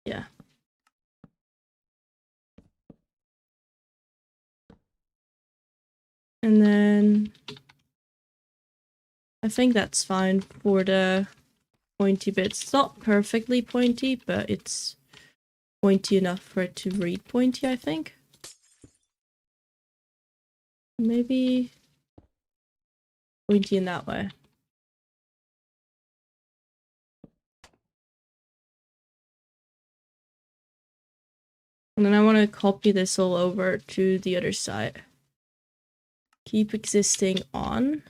Yeah. And then I think that's fine for the pointy bits. It's not perfectly pointy, but it's pointy enough for it to read pointy, I think. Maybe pointy in that way. And then I want to copy this all over to the other side. Keep existing on.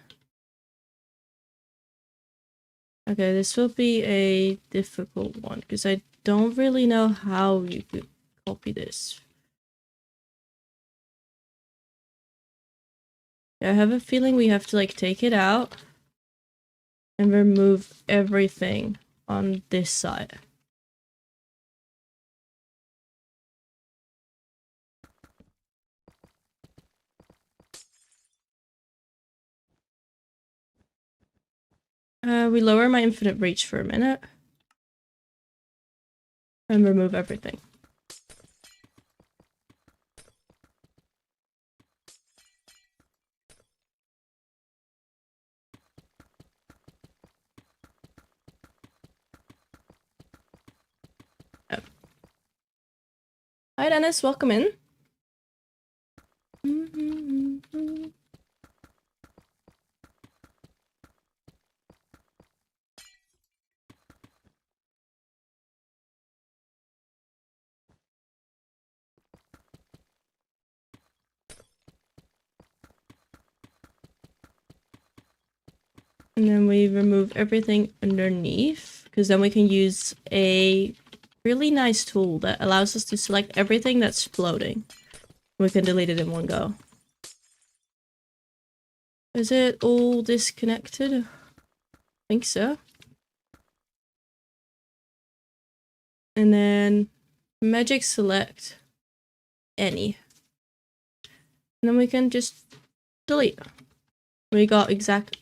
Okay, this will be a difficult one because I don't really know how you could copy this. I have a feeling we have to like take it out and remove everything on this side. We lower my infinite reach for a minute and remove everything. Oh. Hi Dennis, welcome in. And then we remove everything underneath, because then we can use a really nice tool that allows us to select everything that's floating. We can delete it in one go. Is it all disconnected? I think so. And then magic select any. And then we can just delete. We got exact.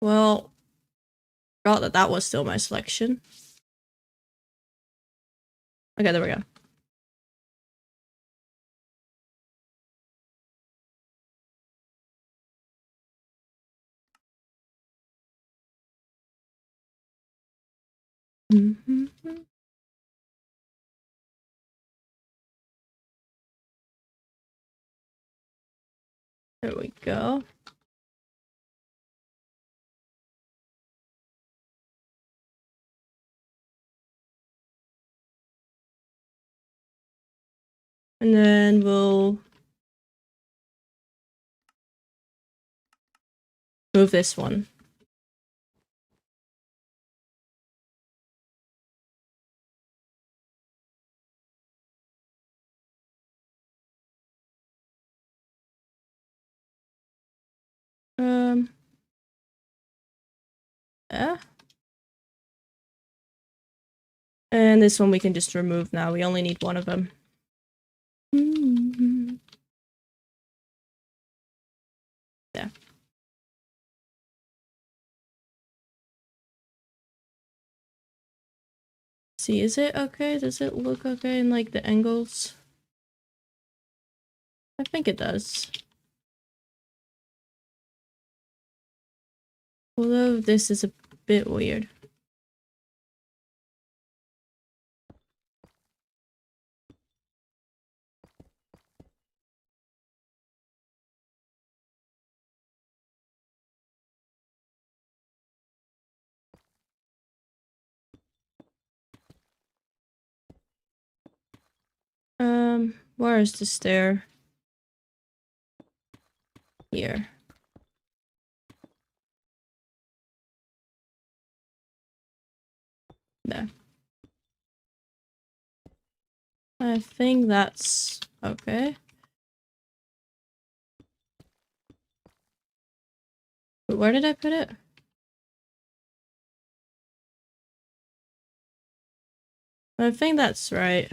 Well, forgot that that was still my selection. Okay, there we go. There we go. And then we'll move this one. Yeah. And this one we can just remove now. We only need one of them. Yeah. See, is it okay? Does it look okay in like the angles? I think it does. Although this is a bit weird. Where is the stair? Here. There. I think that's okay. But where did I put it? I think that's right.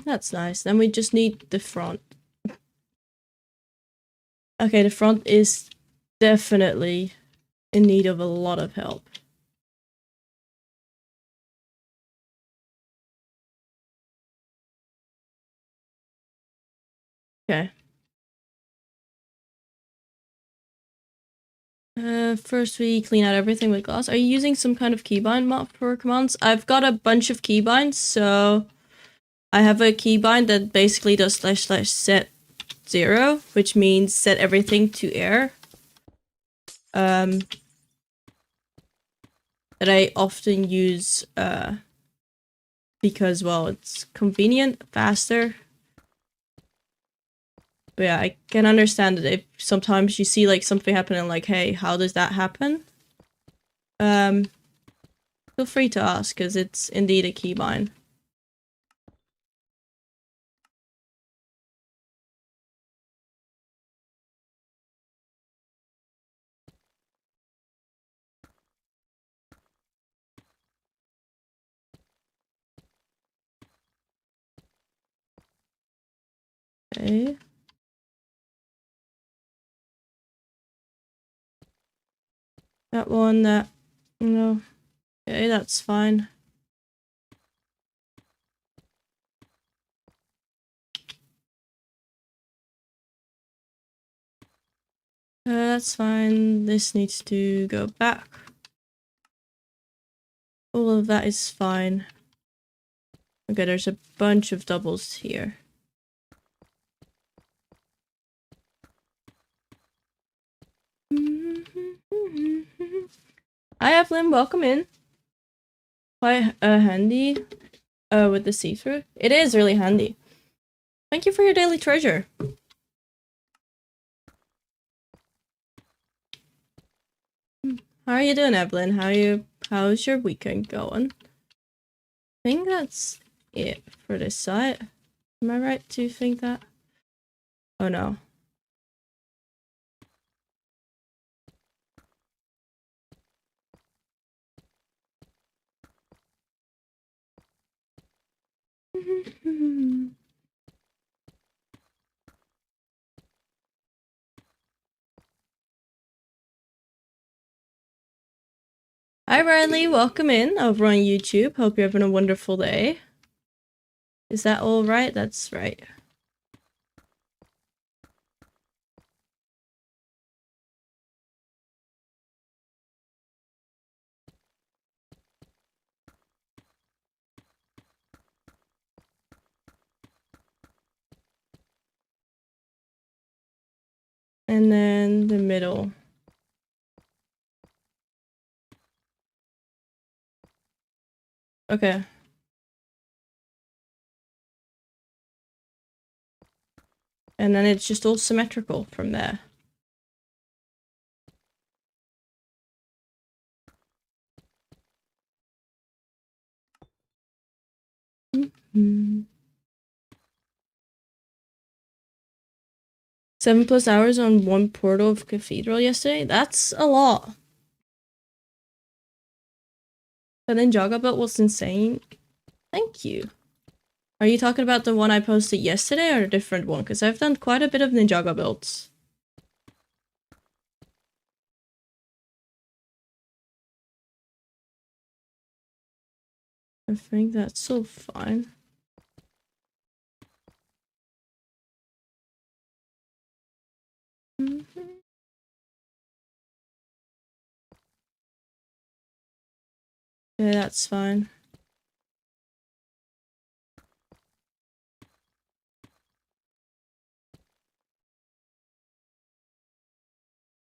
That's nice. Then we just need the front. Okay, the front is definitely in need of a lot of help. Okay. First we clean out everything with glass. Are you using some kind of keybind mod for commands? I've got a bunch of keybinds, so I have a keybind that basically does / set 0, which means set everything to air. That I often use because, well, it's convenient, faster. But yeah, I can understand that if sometimes you see like something happen and like, hey, how does that happen? Feel free to ask, because it's indeed a keybind. Okay. That one, that, no. Okay, that's fine. That's fine. This needs to go back. All of that is fine. Okay, there's a bunch of doubles here. Hi Evelyn, welcome in. Quite handy with the see-through. It is really handy. Thank you for your daily treasure. How are you doing, Evelyn? How are you How's your weekend going? I think that's it for this site. Am I right to think that? Oh no. Hi Riley, welcome in over on YouTube. Hope you're having a wonderful day. Is that all right? That's right. And then the middle. Okay. And then it's just all symmetrical from there. Mm-hmm. 7+ hours on one portal of Cathedral yesterday? That's a lot. The Ninjago build was insane. Thank you. Are you talking about the one I posted yesterday or a different one? Because I've done quite a bit of Ninjago builds. I think that's so fine. Mm-hmm. Yeah, that's fine.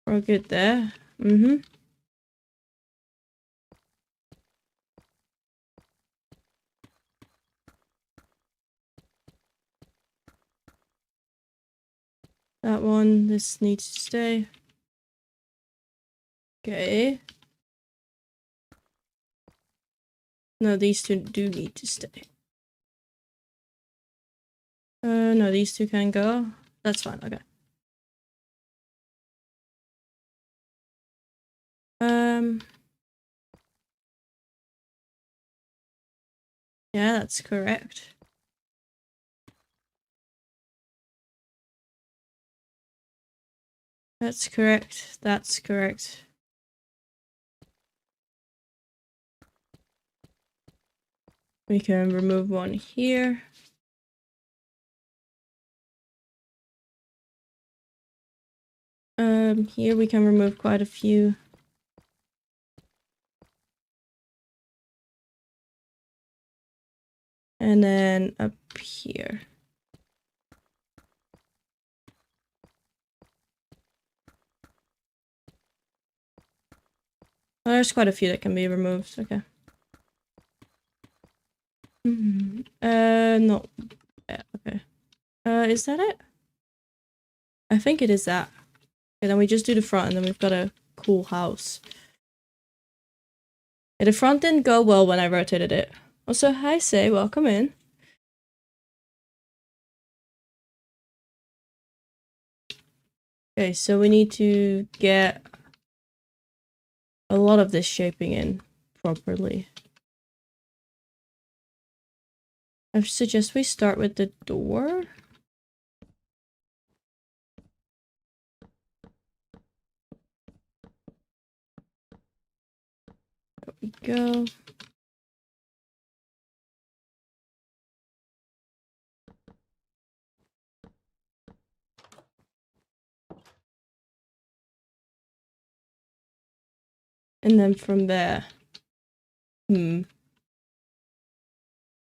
We're good there. Mm-hmm. That one, this needs to stay. Okay. No, these two do need to stay. No, these two can go. That's fine, okay. Yeah, that's correct. That's correct. That's correct. We can remove one here. Here we can remove quite a few. And then up here. Oh, there's quite a few that can be removed. Okay. No. Yeah, okay. Is that it? I think it is that. Okay, then we just do the front and then we've got a cool house. Yeah, the front didn't go well when I rotated it. Also, hi Say, welcome in. Okay, so we need to get a lot of this shaping in properly. I suggest we start with the door. There we go. And then from there.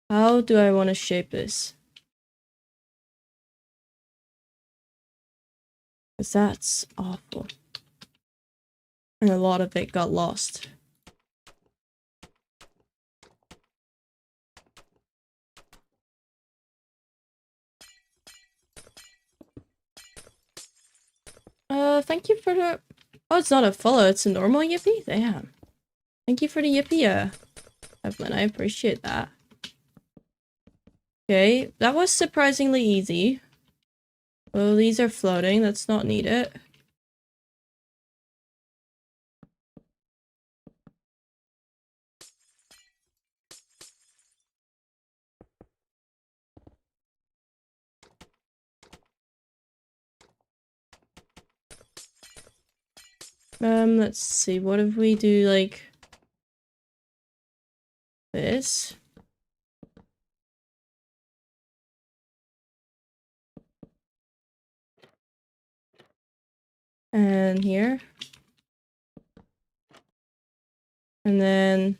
How do I want to shape this? Because that's awful. And a lot of it got lost. Thank you for the... Oh, it's not a follow, it's a normal yippee? Damn. Thank you for the yippee, Evelyn. I appreciate that. Okay, that was surprisingly easy. Oh, these are floating. Let's not need it. Let's see. What if we do, like, this? And here. And then...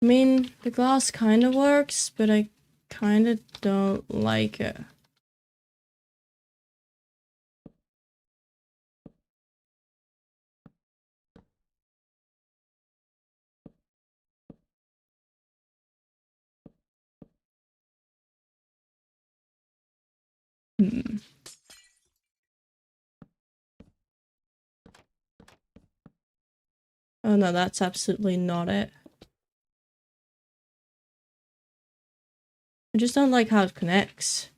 I mean, the glass kind of works, but I kind of don't like it. Hmm. Oh no, that's absolutely not it. I just don't like how it connects.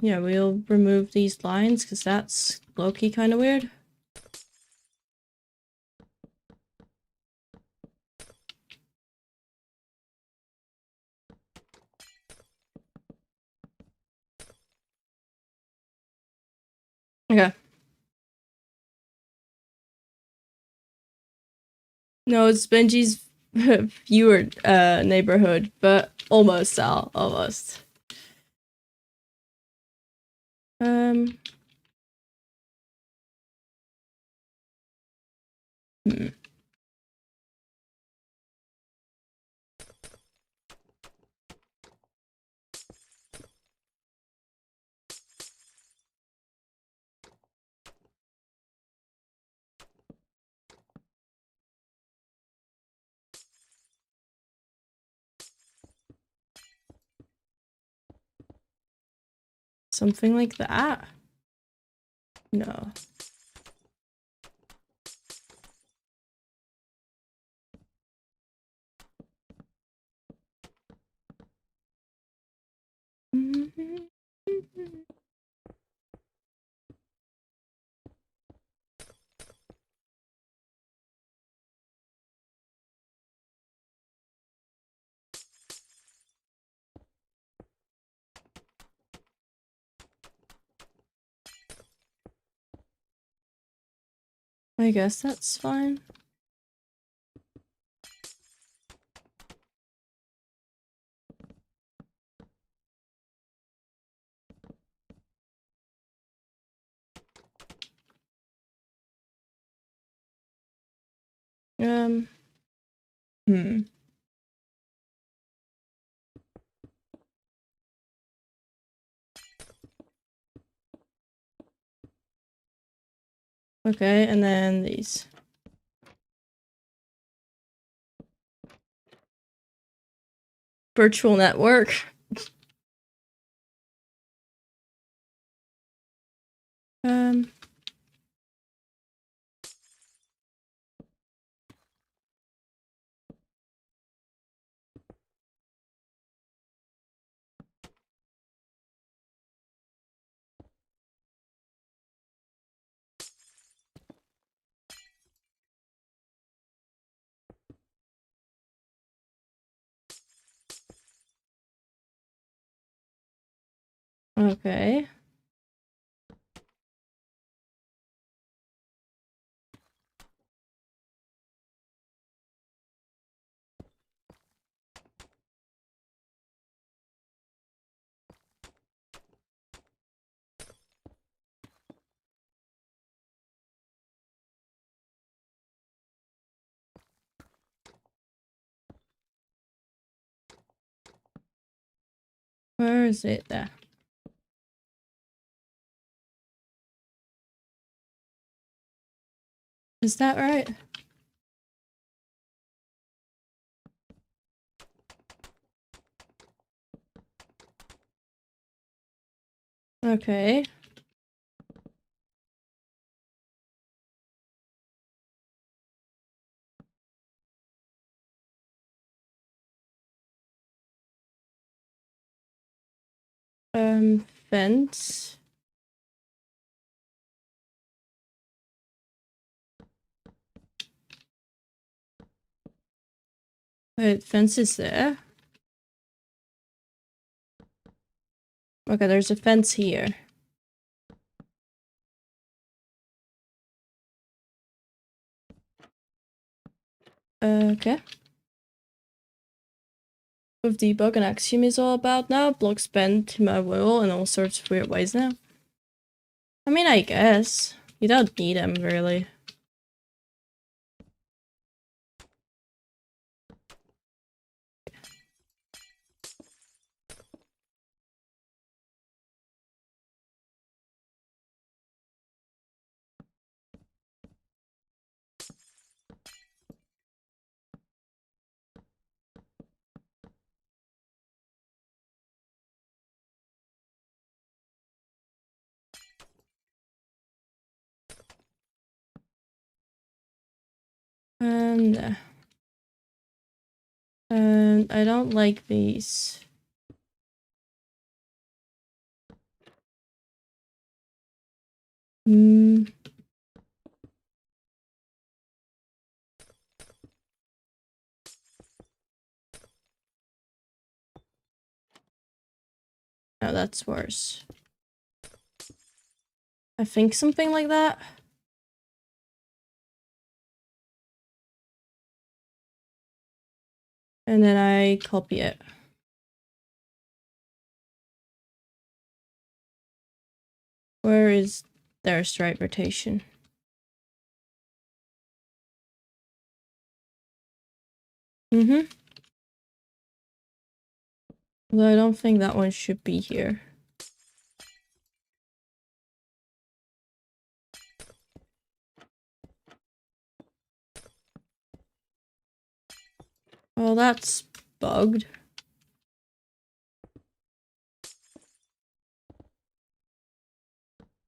Yeah, we'll remove these lines because that's low-key kind of weird. Okay. No, it's Benji's viewer neighborhood, but almost, Sal. Almost. Hmm. Something like that? No. I guess that's fine. Hmm. Okay, and then these. Virtual network. Um. Okay. Where is it there? Is that right? Okay. Fence. Wait, fence is there? Okay, there's a fence here. Okay. With debug and axiom is all about now, blocks bend to my will in all sorts of weird ways now. I mean, I guess. You don't need them, really. And I don't like these. Hmm. No, that's worse. I think something like that. And then I copy it. Where is their straight rotation? Mm-hmm. Although I don't think that one should be here. Well, that's bugged.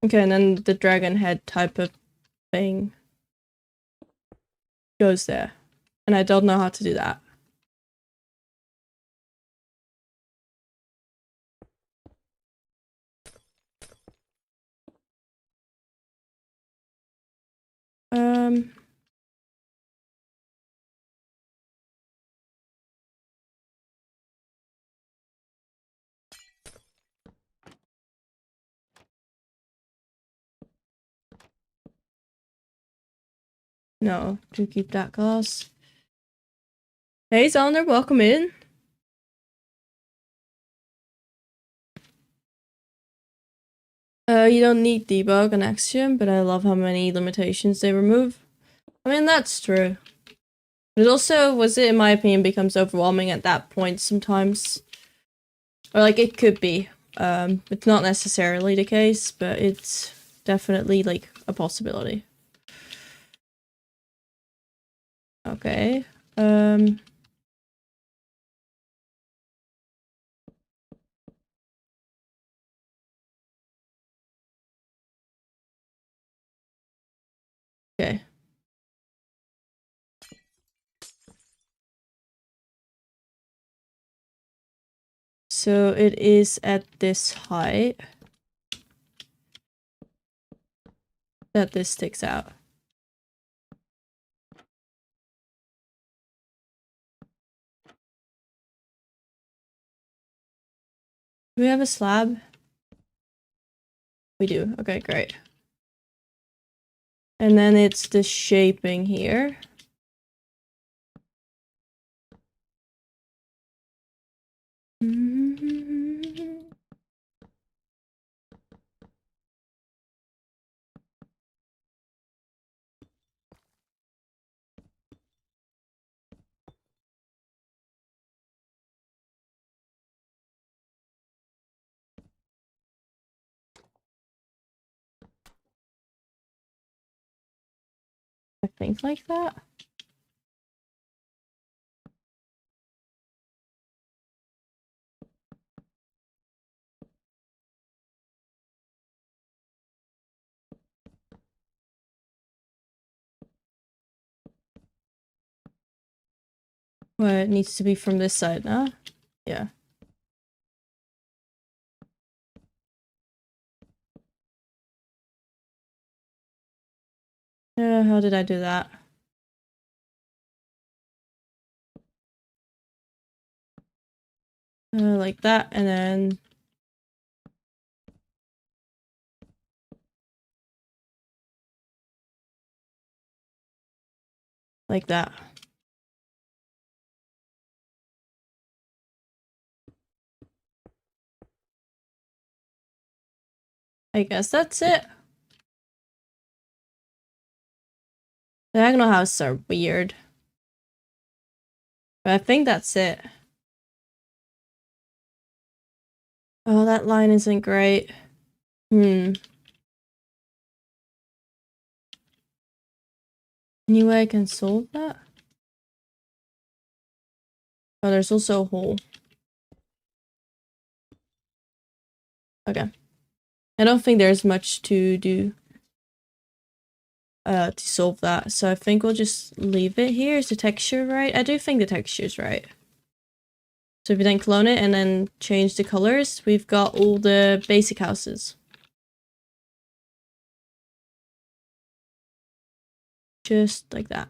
Okay, and then the dragon head type of thing goes there. And I don't know how to do that. No, to keep that class. Hey, Zonder, welcome in. You don't need debug and axiom, but I love how many limitations they remove. I mean, that's true. But it also, in my opinion, becomes overwhelming at that point sometimes. Or, like, it could be. It's not necessarily the case, but it's definitely, like, a possibility. Okay. Okay. So it is at this height that this sticks out. Do we have a slab? We do. Okay, great. And then it's the shaping here. I think like that. Well, it needs to be from this side now. Yeah. How did I do that? Like that, and then like that. I guess that's it. Diagonal houses are weird. But I think that's it. Oh, that line isn't great. Any way I can solve that? Oh, there's also a hole. Okay. I don't think there's much to do to solve that. So I think we'll just leave it here. Is the texture right? I do think the texture's right. So if you then clone it and then change the colors, we've got all the basic houses. Just like that.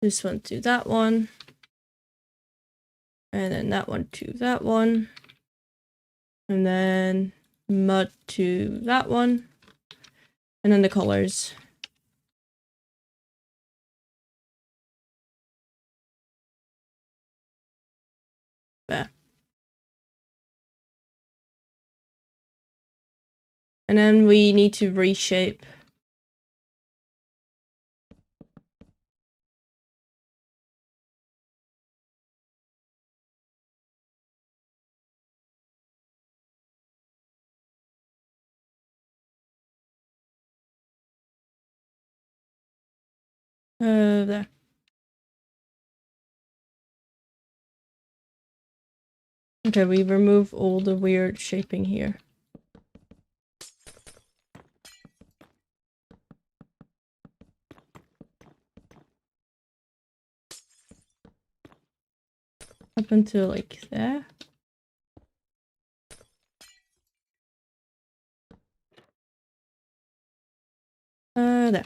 This one to that one. And then that one to that one. And then mud to that one. And then the colors. There. And then we need to reshape. There. Okay, we remove all the weird shaping here. Up until like there. There.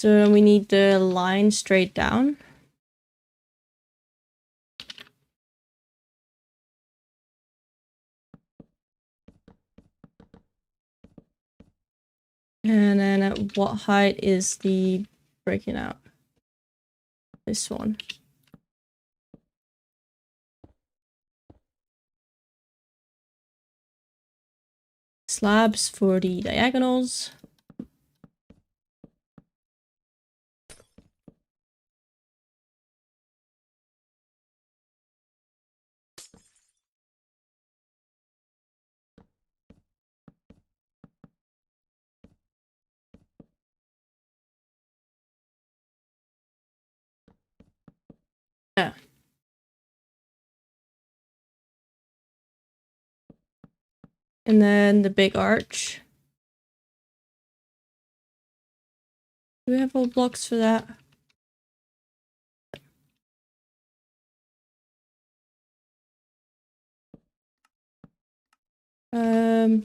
So we need the line straight down. And then at what height is the breaking out? This one. Slabs for the diagonals. Yeah. And then the big arch. Do we have all blocks for that?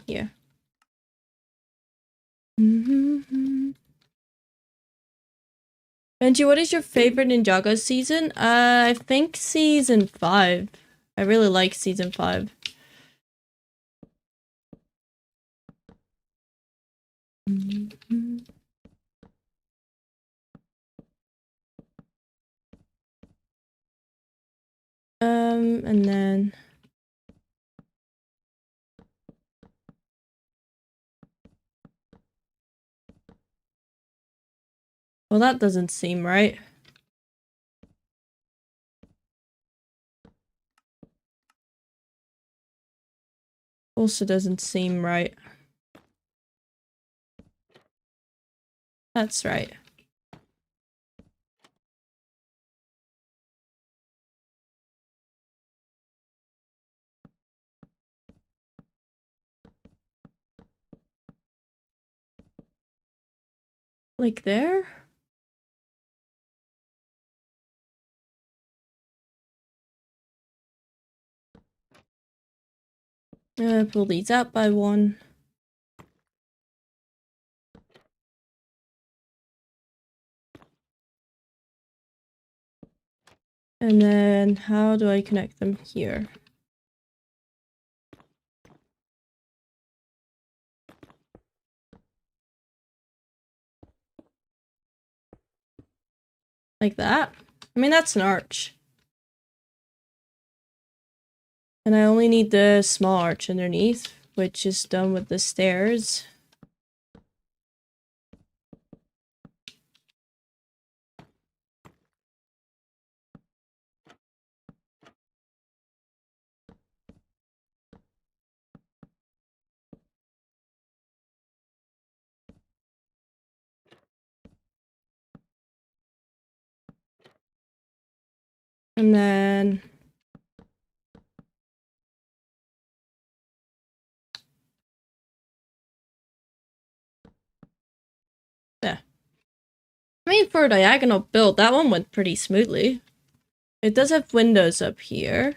Yeah. Benji, what is your favorite Ninjago season? I think season 5. I really like season 5. And then well, that doesn't seem right. Also doesn't seem right. That's right. Like there? Pull these out by one. And then how do I connect them here? Like that? I mean, that's an arch. And I only need the small arch underneath, which is done with the stairs. And then yeah. I mean, for a diagonal build, that one went pretty smoothly. It does have windows up here.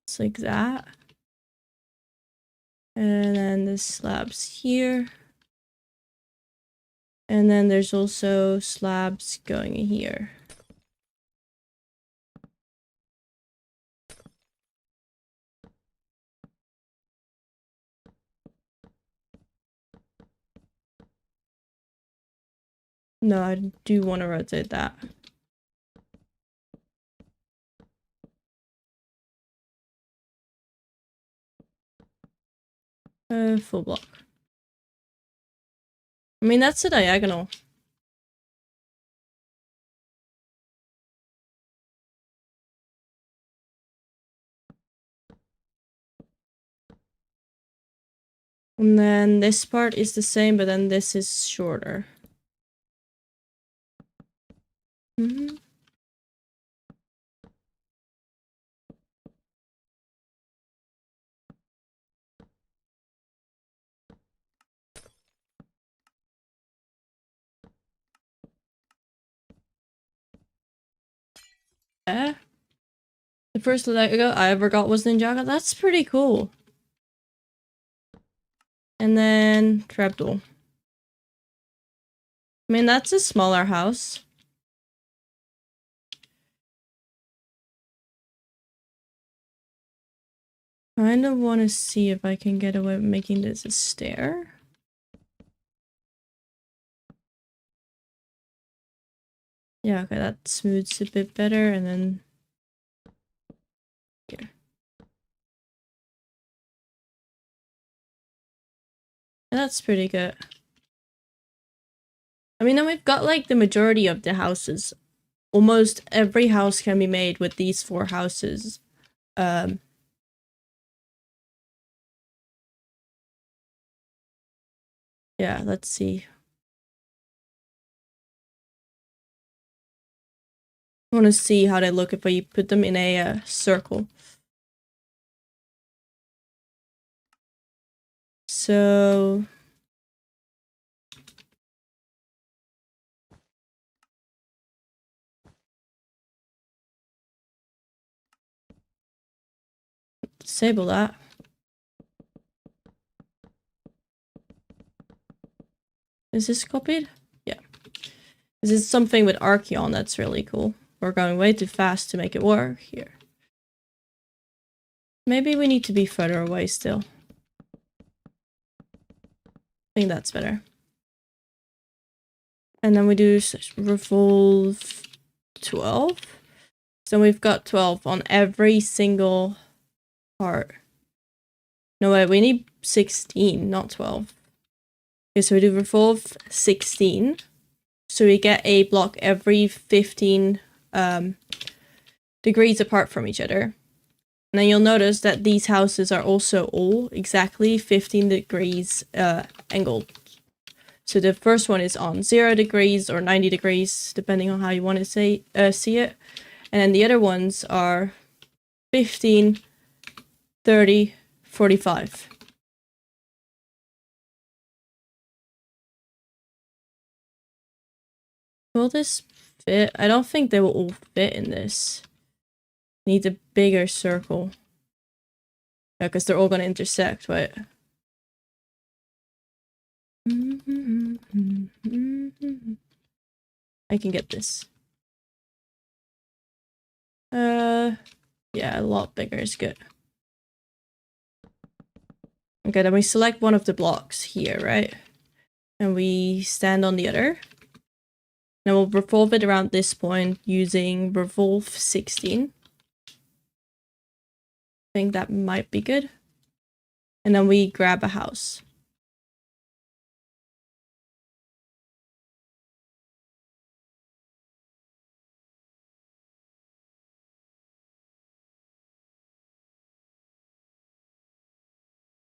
It's like that. And then the slabs here. And then there's also slabs going in here. No, I do want to rotate that. Full block. I mean, that's a diagonal. And then this part is the same, but then this is shorter. Mm-hmm. Yeah. The first Lego I ever got was Ninjago. That's pretty cool. And then trapdoor. I mean, that's a smaller house. Kind of want to see if I can get away with making this a stair. Yeah, okay, that smooths a bit better, and then here. Yeah, that's pretty good. I mean, then we've got like the majority of the houses. Almost every house can be made with these 4 houses. Yeah, let's see. I want to see how they look if we put them in a circle. So disable that. Is this copied? Yeah. This is something with Archeon that's really cool. We're going way too fast to make it work here. Maybe we need to be further away still. I think that's better. And then we do revolve 12. So we've got 12 on every single part. No, wait, we need 16, not 12. Okay, so we do revolve 16. So we get a block every 15 degrees apart from each other. And then you'll notice that these houses are also all exactly 15 degrees angled. So the first one is on 0 degrees or 90 degrees, depending on how you want to see it. And then the other ones are 15, 30, 45. Will this fit? I don't think they will all fit in this. Need a bigger circle. Yeah, because they're all going to intersect, right? I can get this. Yeah, a lot bigger is good. Okay, then we select one of the blocks here, right? And we stand on the other. Then we'll revolve it around this point using revolve 16. I think that might be good. And then we grab a house.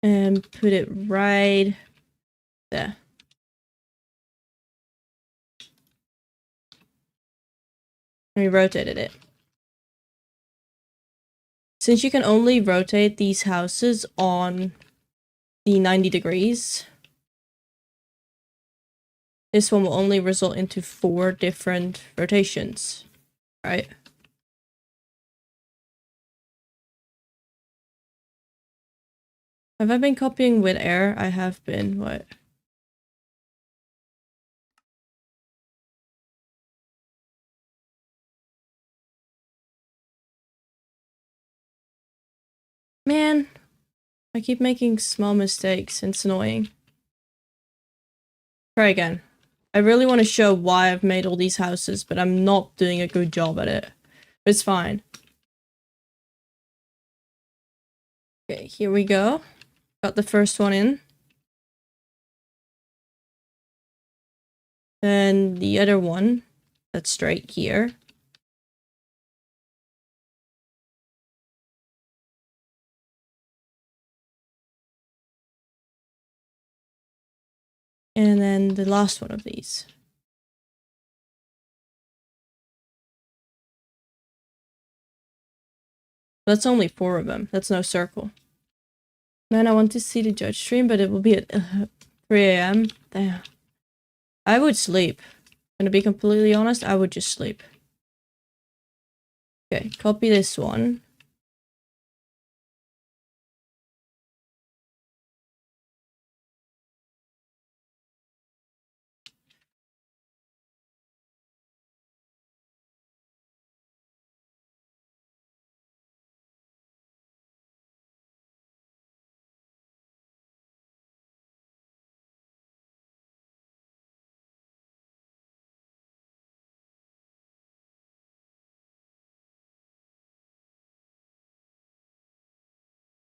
And put it right there. And we rotated it. Since you can only rotate these houses on the 90 degrees, this one will only result into 4 different rotations, right? Have I been copying with air? I have been. What? Man, I keep making small mistakes. It's annoying. Try again. I really want to show why I've made all these houses, but I'm not doing a good job at it. But it's fine. Okay, here we go. Got the first one in. Then the other one, that's straight here. And then the last one of these. That's only 4 of them. That's no circle. Man, I want to see the judge stream, but it will be at 3 a.m. Damn. I would sleep. I'm gonna be completely honest, I would just sleep. Okay, copy this one.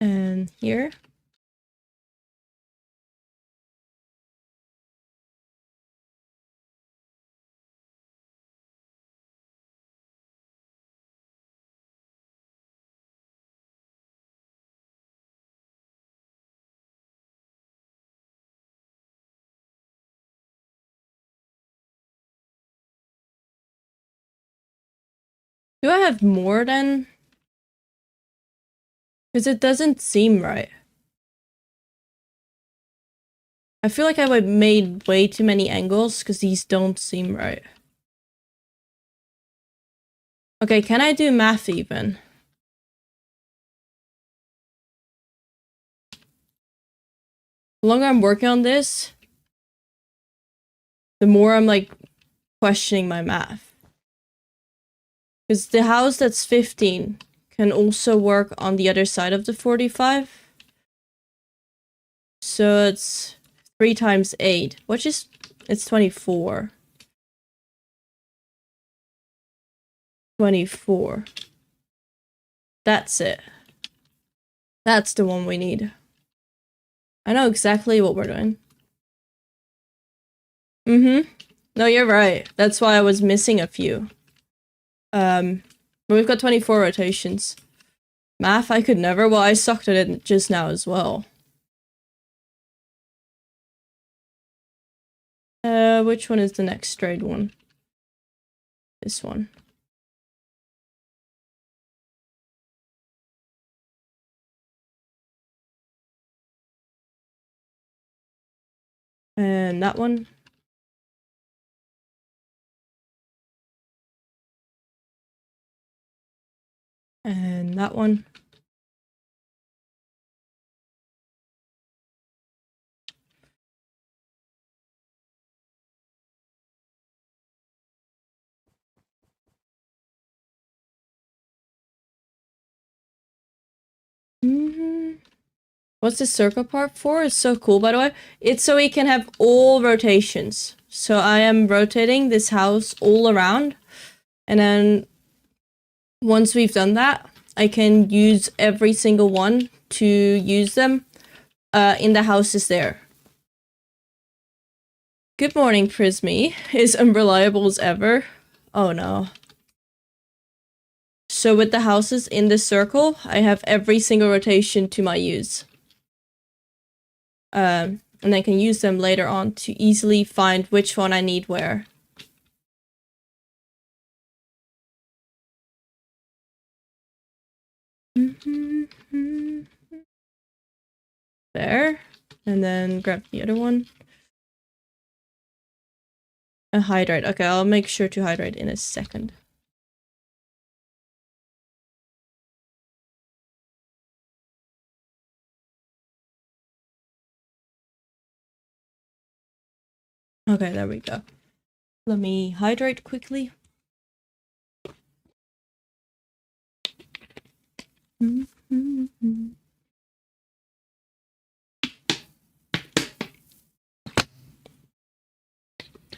And here. Do I have more than? Because it doesn't seem right. I feel like I made way too many angles because these don't seem right. Okay, can I do math even? The longer I'm working on this, the more I'm like questioning my math. Because the house that's 15 can also work on the other side of the 45. So it's 3 times 8, which is, it's 24. 24. That's it. That's the one we need. I know exactly what we're doing. No, you're right. That's why I was missing a few. But we've got 24 rotations. Math, I could never. Well, I sucked at it just now as well. Which one is the next straight one? This one. And that one. And that one. What's the circle part for? It's so cool, by the way. It's so we can have all rotations. So I am rotating this house all around. And then once we've done that, I can use every single one to use them in the houses there. Good morning, Prismy. Is unreliable as ever. Oh no. So with the houses in this circle, I have every single rotation to my use. And I can use them later on to easily find which one I need where. There. And then grab the other one. And hydrate. Okay, I'll make sure to hydrate in a second. Okay, there we go. Let me hydrate quickly.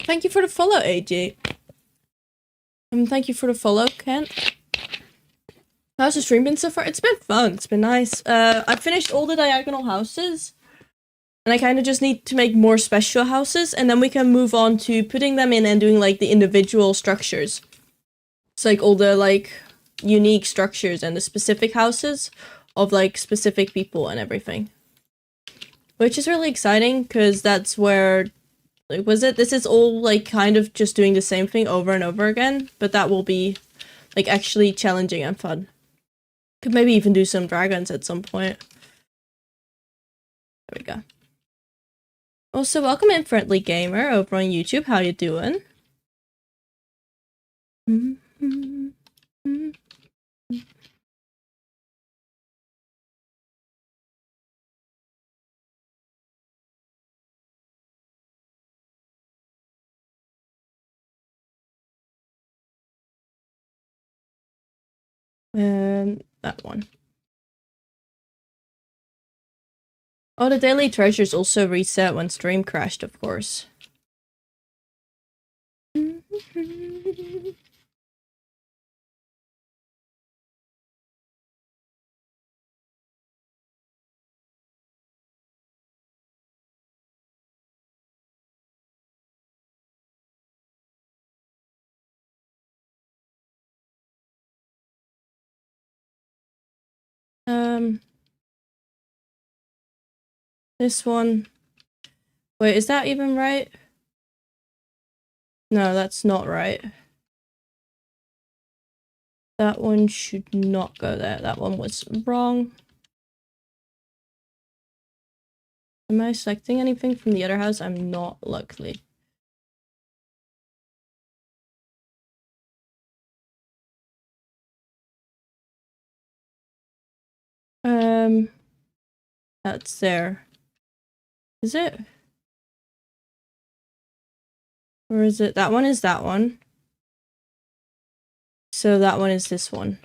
Thank you for the follow, AJ. Thank you for the follow, Kent. How's the stream been so far? It's been fun. It's been nice. I finished all the diagonal houses. And I kind of just need to make more special houses, and then we can move on to putting them in and doing, like, the individual structures. It's, like, all the, like, unique structures and the specific houses of, like, specific people and everything. Which is really exciting, because that's where... Like, this is all, like, kind of just doing the same thing over and over again, but that will be, like, actually challenging and fun. Could maybe even do some dragons at some point. There we go. Also, welcome in, Friendly Gamer, over on YouTube. How you doing? And that one. Oh, the daily treasures also reset when stream crashed, of course. This one. Wait, is that even right? No, that's not right. That one should not go there. That one was wrong. Am I selecting anything from the other house? I'm not, luckily. That's there. Is it? Or is it? That one is that one. So that one is this one.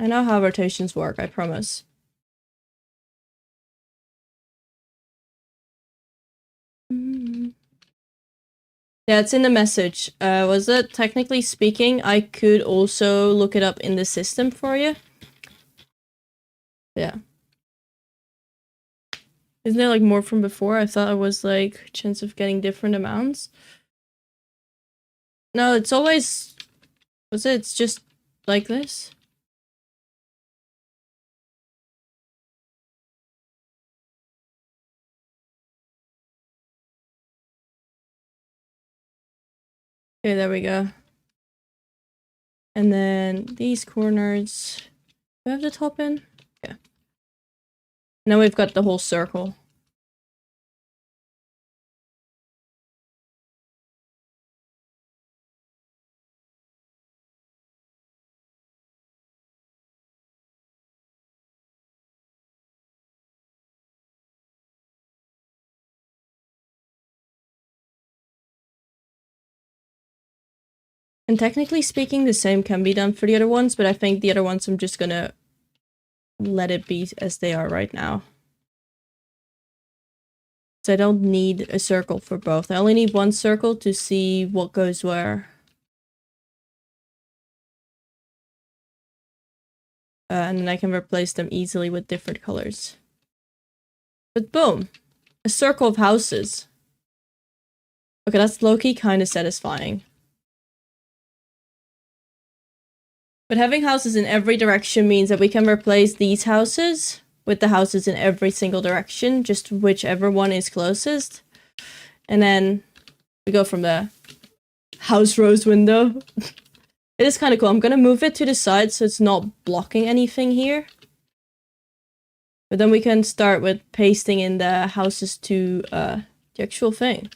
I know how rotations work, I promise. Yeah, it's in the message. Was it technically speaking? I could also look it up in the system for you. Yeah. Isn't there like more from before? I thought it was like chance of getting different amounts. No, it's always... Was it? It's just like this? Okay, there we go. And then these corners... Do I have the top in? Yeah. Now we've got the whole circle. And technically speaking, the same can be done for the other ones, but I think the other ones I'm just gonna let it be as they are right now. So I don't need a circle for both. I only need one circle to see what goes where. And then I can replace them easily with different colors. But boom! A circle of houses. Okay, that's low-key kind of satisfying. But having houses in every direction means that we can replace these houses with the houses in every single direction, just whichever one is closest. And then we go from there. House rose window. It is kind of cool. I'm gonna move it to the side so it's not blocking anything here. But then we can start with pasting in the houses to the actual thing.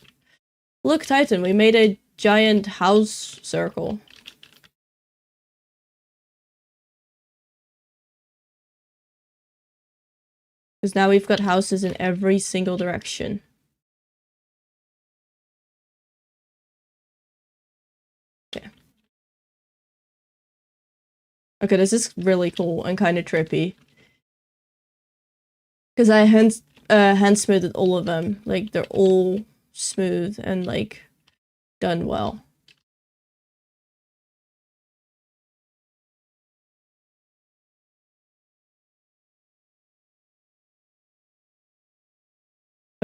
Look, Titan, we made a giant house circle. Because now we've got houses in every single direction. Okay. Okay, this is really cool and kind of trippy. Because I hand smoothed all of them. Like, they're all smooth and, like, done well.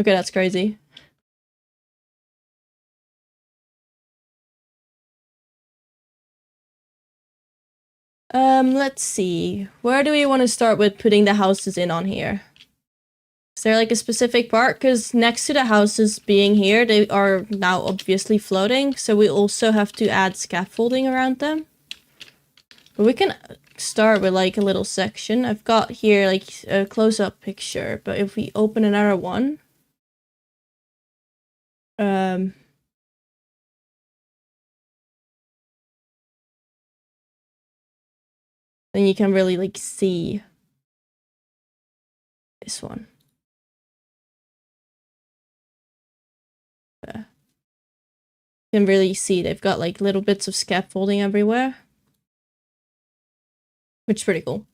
Okay, that's crazy. Let's see. Where do we want to start with putting the houses in on here? Is there like a specific part? Because next to the houses being here, they are now obviously floating, so we also have to add scaffolding around them. But we can start with like a little section. I've got here like a close-up picture, but if we open another one, then you can really like see this one. You can really see they've got like little bits of scaffolding everywhere, which is pretty cool.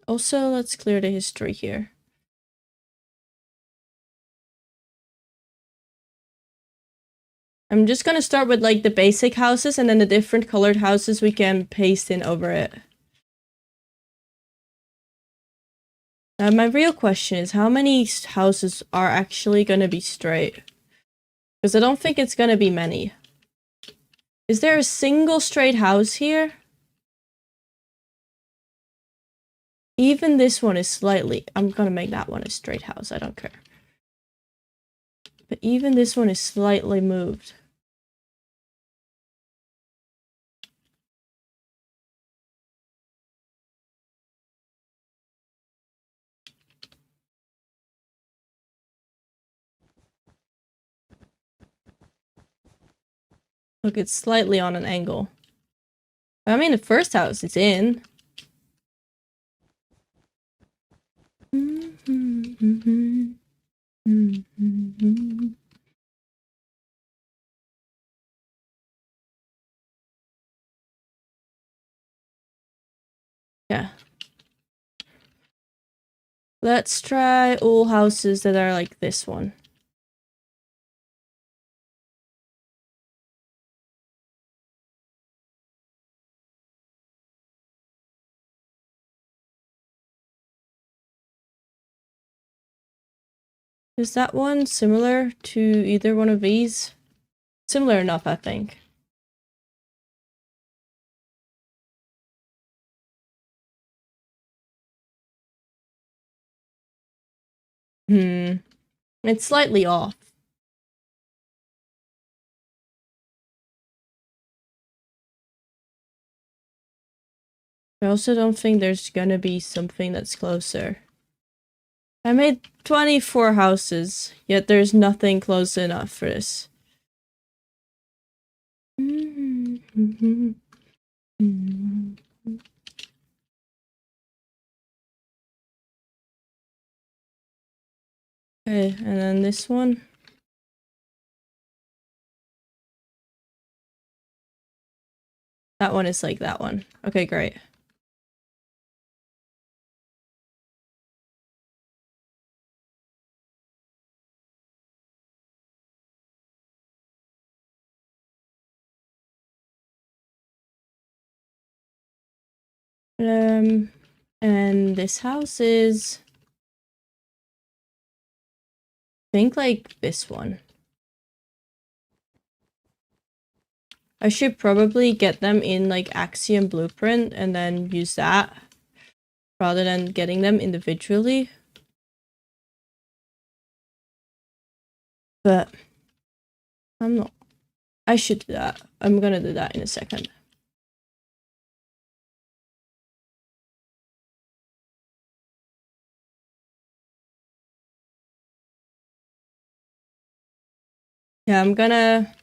Also, let's clear the history here. I'm just gonna start with like the basic houses, and then the different colored houses we can paste in over it. Now my real question is how many houses are actually gonna be straight? Because I don't think it's gonna be many. Is there a single straight house here? Even this one is slightly... I'm gonna make that one a straight house, I don't care. But even this one is slightly moved. Look, it's slightly on an angle. I mean, the first house is in. Yeah. Let's try all houses that are like this one. Is that one similar to either one of these? Similar enough, I think. It's slightly off. I also don't think there's gonna be something that's closer. I made 24 houses, yet there's nothing close enough for this. Okay, and then this one. That one is like that one. Okay, great. And this house is, I think, like this one. I should probably get them in like Axiom Blueprint and then use that rather than getting them individually. But I'm not. I should do that. I'm gonna do that in a second. Yeah, I'm gonna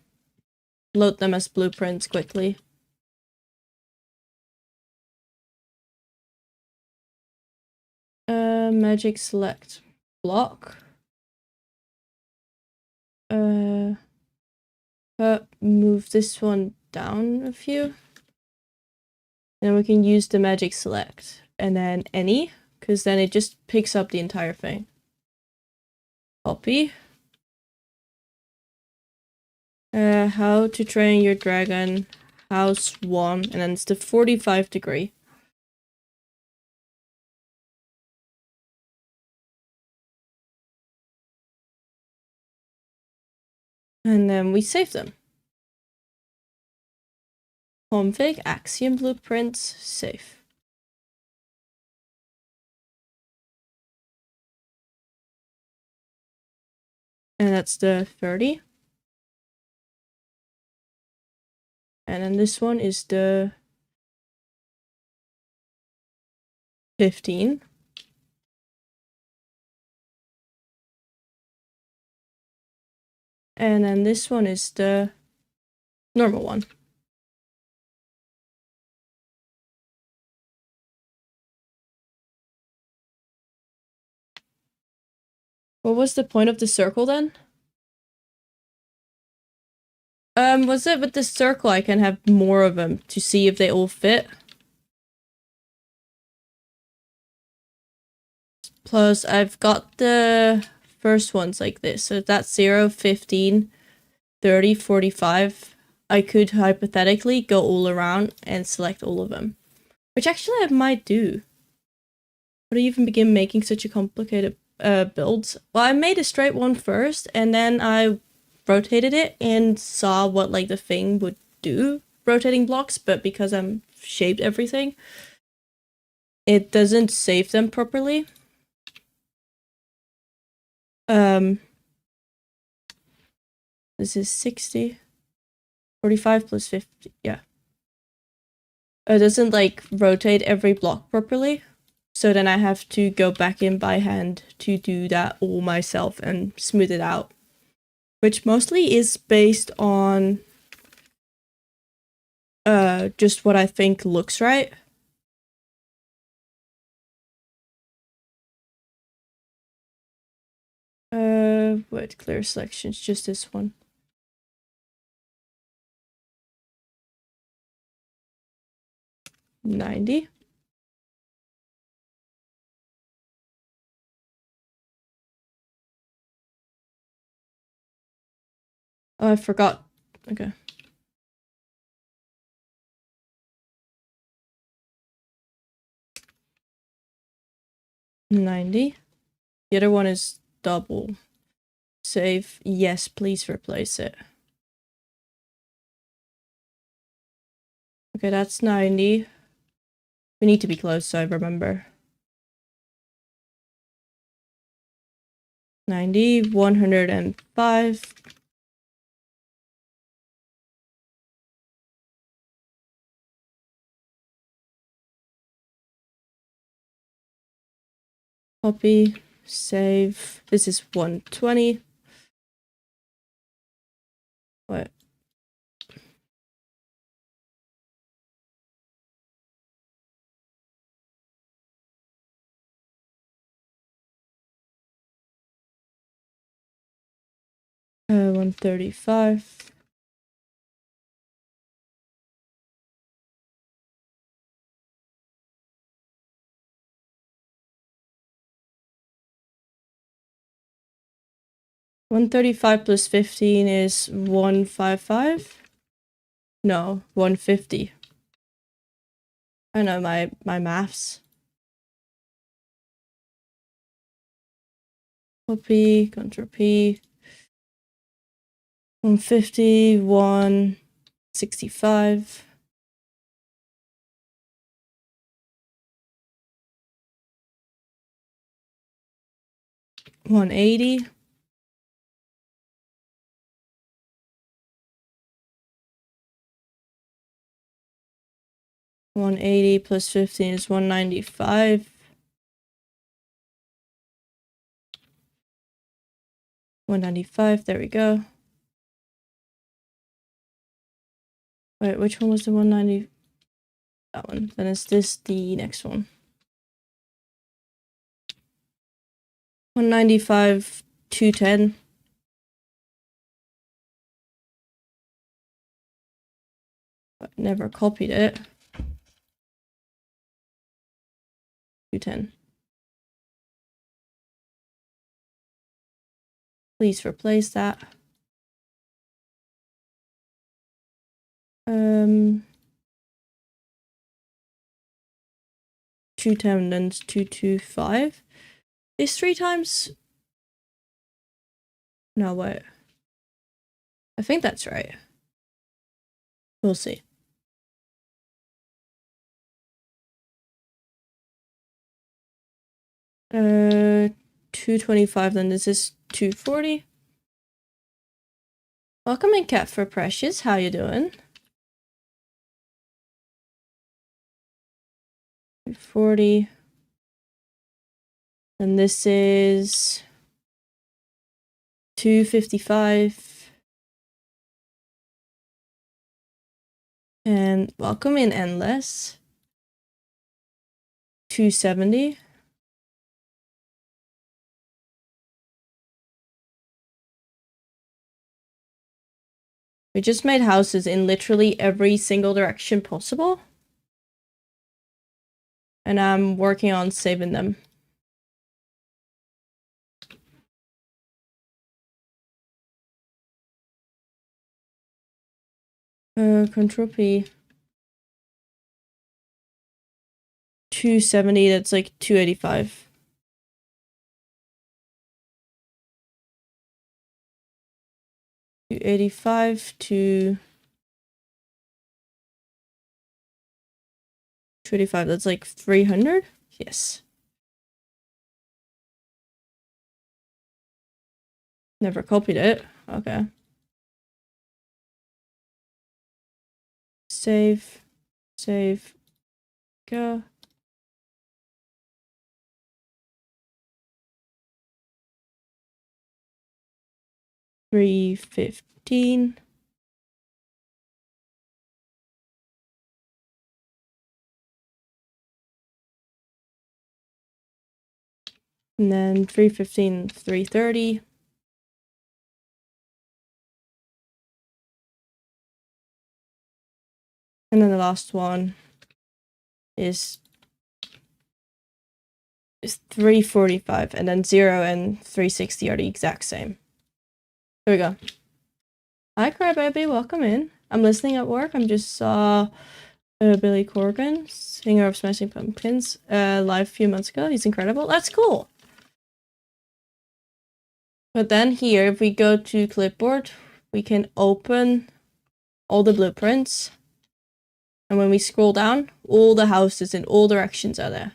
load them as blueprints quickly. Magic select block. Move this one down a few. And we can use the magic select and then any, because then it just picks up the entire thing. Copy. How to train your dragon, house 1, and then it's the 45 degree. And then we save them. Config, Axiom Blueprints, save. And that's the 30. And then this one is the 15. And then this one is the normal one. What was the point of the circle then? Was it with the circle I can have more of them to see if they all fit? Plus, I've got the first ones like this. So that's 0, 15, 30, 45. I could hypothetically go all around and select all of them. Which actually I might do. How do you even begin making such a complicated builds? Well, I made a straight one first, and then I rotated it and saw what like the thing would do, rotating blocks, but because I'm shaped everything, it doesn't save them properly. This is 60. 45 plus 50, yeah. It doesn't like rotate every block properly. So then I have to go back in by hand to do that all myself and smooth it out. Which mostly is based on just what I think looks right. What clear selections? Just this one. $90. Oh, I forgot. Okay. $90. The other one is double. Save. Yes, please replace it. Okay, that's 90. We need to be close, so I remember. 90, 105. Copy, save. This is 120. What? Uh, 135. $135 plus 15 is 155. No, 150. I know my maths. Copy, Ctrl P. 150, 165. $180. $180 plus 15 is $195. $195. There we go. Wait, which one was the 190? That one. Then is this the next one? 195, 210. But never copied it. 210. Please replace that. 210 then 225. Is 3 times? No, wait. I think that's right. We'll see. Uh, 225, then this is 240. Welcome in, Cat for Precious. How you doing? 240. And this is 255. And welcome in, Endless. 270. We just made houses in literally every single direction possible. And I'm working on saving them. Control P. 270, that's like 285. $285 to 285, that's like 300? Yes. Never copied it. Okay. Save. Save. Go. $315. And then 315, 330. And then the last one is 345, and then 0 and 360 are the exact same. There we go. Hi, Crybaby, welcome in. I'm listening at work. I'm just saw Billy Corgan, singer of Smashing Pumpkins, live a few months ago. He's incredible. That's cool. But then here, if we go to clipboard, we can open all the blueprints. And when we scroll down, all the houses in all directions are there.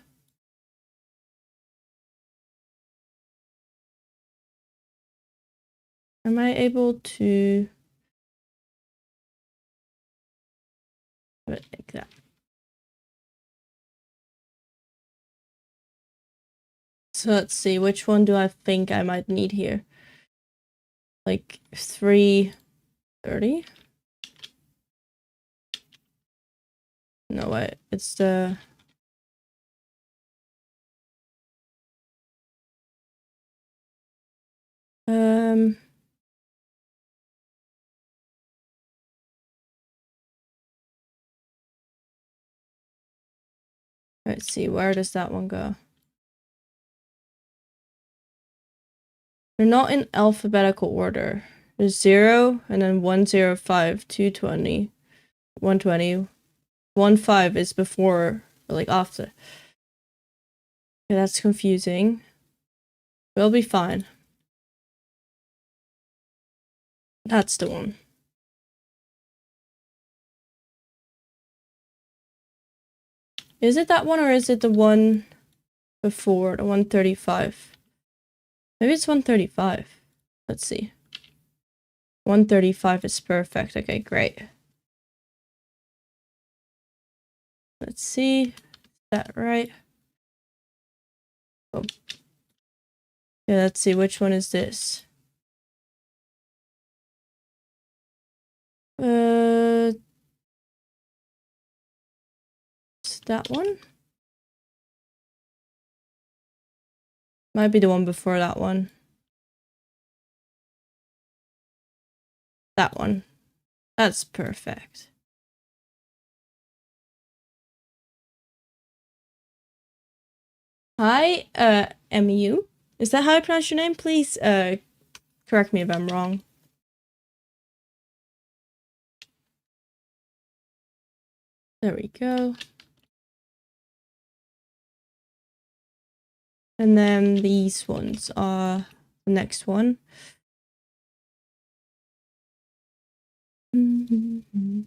Am I able to do it like that? So let's see, which one do I think I might need here? Like 330? No, wait, it's the... Let's see, where does that one go? They're not in alphabetical order. There's 0, and then 105, 220, 120. 15 is before, or like after. Okay, that's confusing. We'll be fine. That's the one. Is it that one, or is it the one before, the 135? Maybe it's 135. Let's see. 135 is perfect. Okay, great. Let's see. Is that right? Oh. Yeah, let's see. Which one is this? It's that one? Might be the one before that one. That one. That's perfect. Hi, MU. Is that how I pronounce your name? Please, correct me if I'm wrong. There we go. And then these ones are the next one. And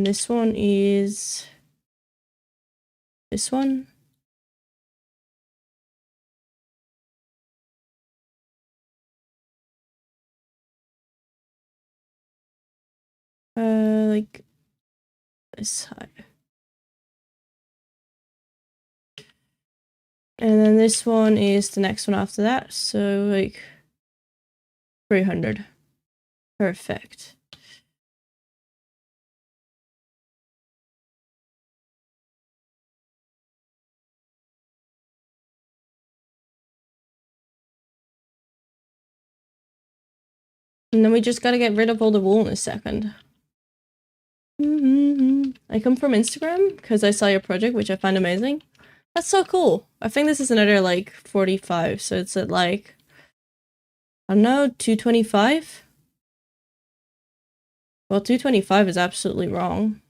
this one is this one. Like this high. And then this one is the next one after that. So like 300. Perfect. And then we just gotta get rid of all the wool in a second. I come from Instagram because I saw your project, which I find amazing. That's so cool. I think this is another like 45, so it's at like, I don't know, 225? Well, 225 is absolutely wrong.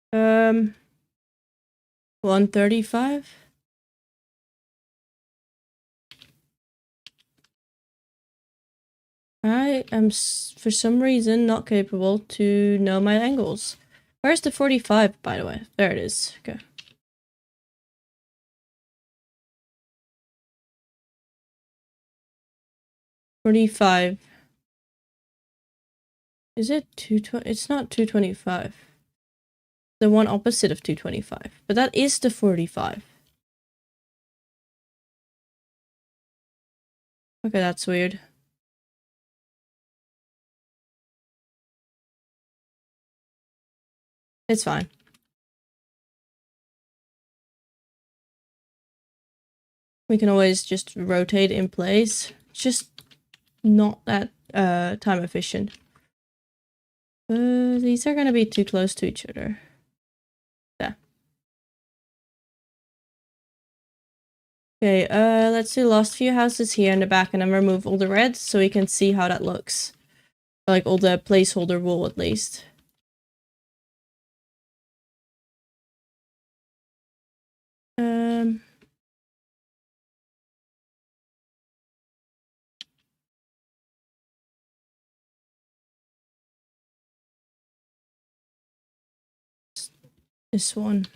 135? I am, for some reason, not capable to know my angles. Where's the 45, by the way? There it is. Okay. $45. Is it 220? It's not 225. The one opposite of 225. But that is the 45. Okay, that's weird. It's fine. We can always just rotate in place. It's just not that time efficient. These are gonna be too close to each other. Yeah. Okay, let's do last few houses here in the back and then remove all the red so we can see how that looks. Like all the placeholder wool at least. Um... This one.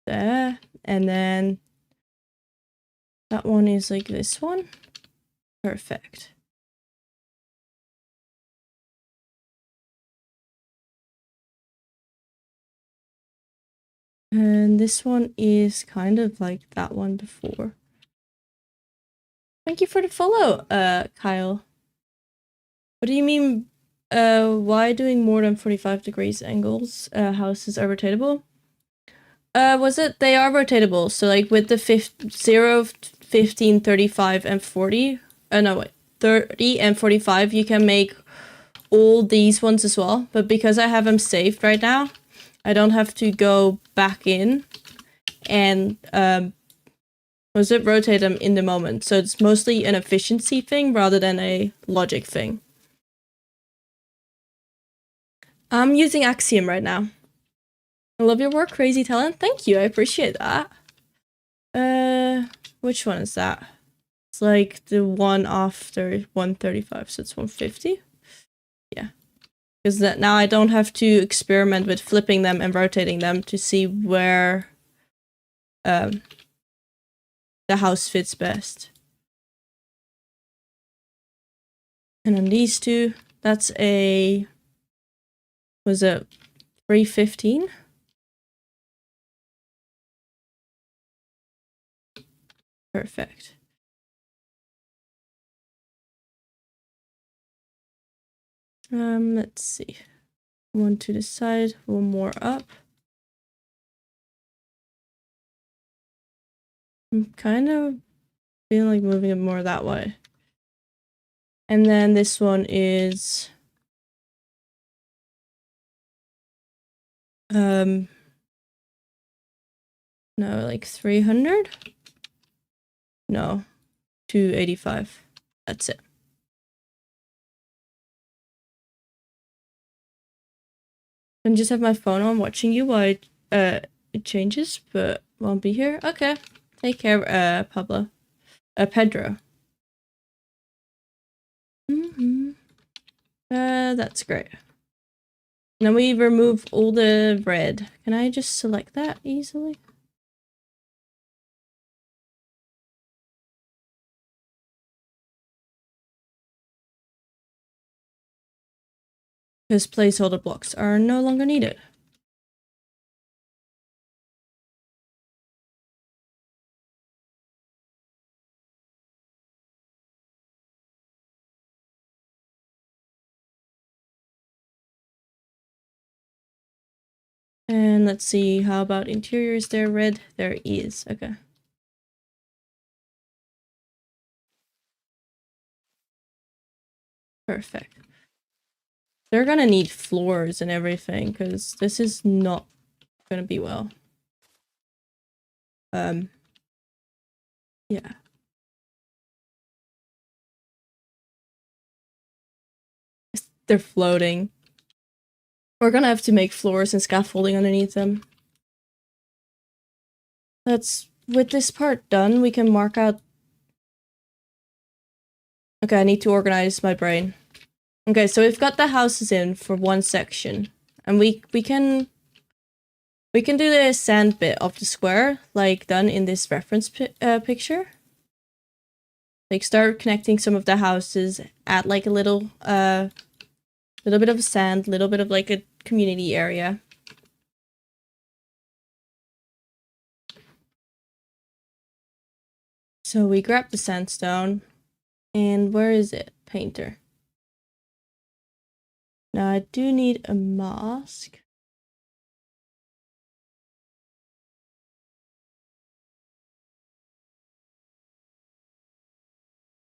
There. And then that one is like this one. Perfect. And this one is kind of like that one before. Thank you for the follow, Kyle. What do you mean, why doing more than 45 degrees angles, houses are rotatable? Was it, they are rotatable, so like with the 0, 15, 35, and 40, no wait, 30 and 45, you can make all these ones as well, but because I have them saved right now, I don't have to go back in and, rotate them in the moment, so it's mostly an efficiency thing rather than a logic thing. I'm using Axiom right now. I love your work, Crazy Talent. Thank you, I appreciate that. Which one is that? It's like the one after 135, so it's 150? Yeah. Because now I don't have to experiment with flipping them and rotating them to see where the house fits best. And on these two, that's a... was it 315? Perfect. Let's see. One to the side, one more up. I'm kind of feeling like moving it more that way. And then this one is... no, like 300? No, 285. That's it. And just have my phone on watching you while it changes, but won't be here. Okay. Take care, Pablo. Pedro. That's great. Now we remove all the red. Can I just select that easily? Because placeholder blocks are no longer needed. And let's see, how about interior? Is there red? There is. Okay. Perfect. They're gonna need floors and everything, because this is not gonna be well. Yeah. They're floating. We're gonna have to make floors and scaffolding underneath them. That's... with this part done, we can mark out... Okay, I need to organize my brain. Okay, so we've got the houses in for one section. And we can do the sand bit of the square, like done in this reference picture. Like start connecting some of the houses, add like a little bit of sand, little bit of like a community area. So we grab the sandstone, and where is it? Painter. Now I do need a mask.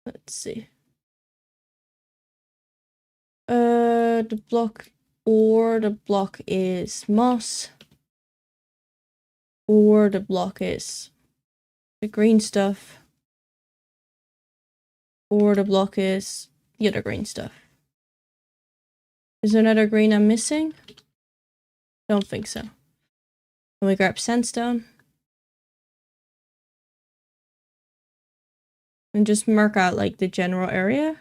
Let's see. the block is moss, or the block is the green stuff, or the block is the other green stuff. Is there another green I'm missing? Don't think so. Can we grab sandstone? And just mark out like the general area.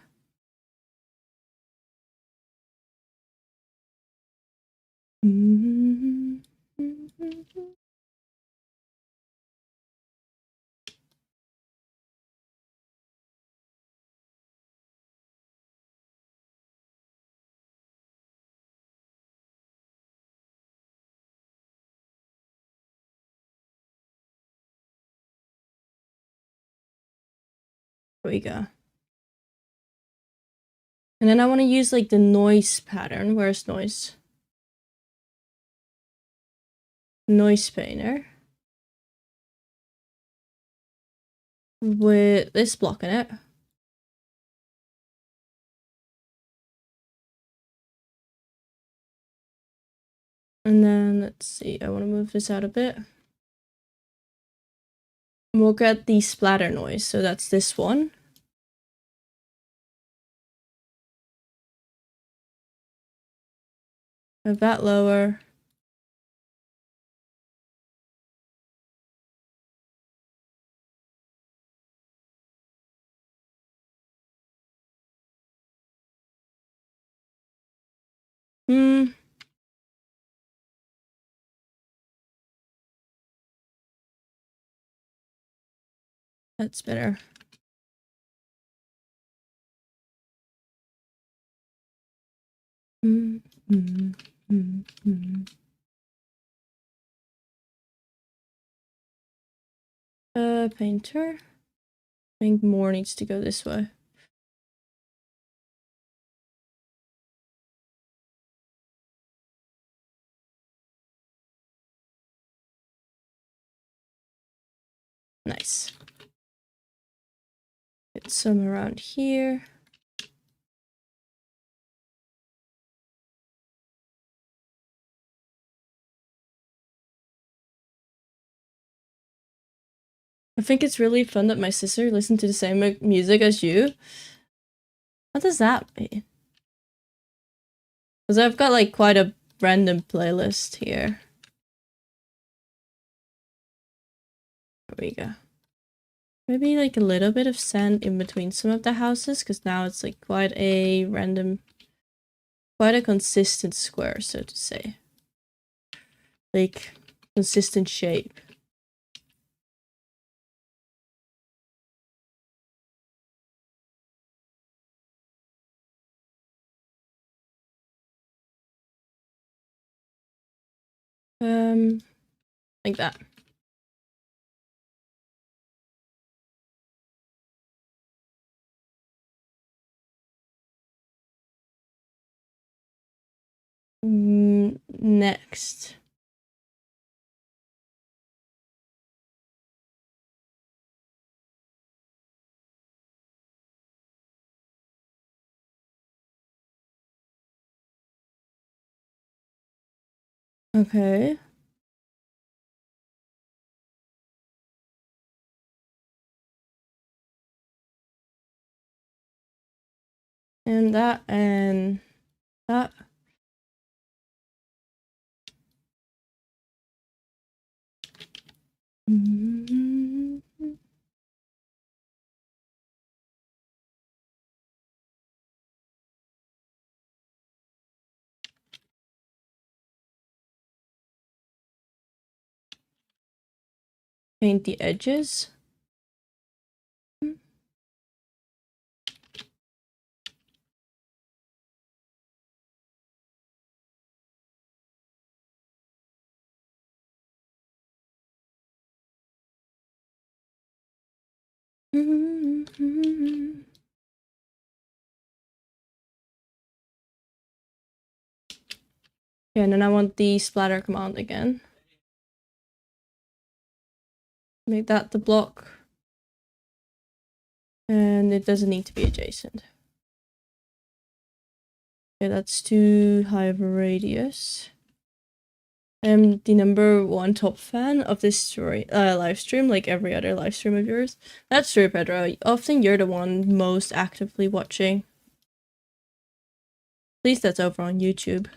There we go. And then I want to use like the noise pattern. Where's noise? Noise painter. With this block in it. And then let's see, I want to move this out a bit. And we'll get the splatter noise. So that's this one. Have that lower. That's better. Painter. I think more needs to go this way. Nice. Get some around here. I think it's really fun that my sister listens to the same music as you. What does that mean? Because I've got like quite a random playlist here. There we go. Maybe like a little bit of sand in between some of the houses, because now it's like quite a random, quite a consistent square, so to say. Like, consistent shape. Like that. Next. Okay. And that and that. Paint the edges. Yeah, and then I want the splatter command again. Make that the block. And it doesn't need to be adjacent. Okay, that's too high of a radius. I'm the #1 top fan of this story live stream, like every other live stream of yours. That's true, Pedro. Often you're the one most actively watching. At least that's over on YouTube.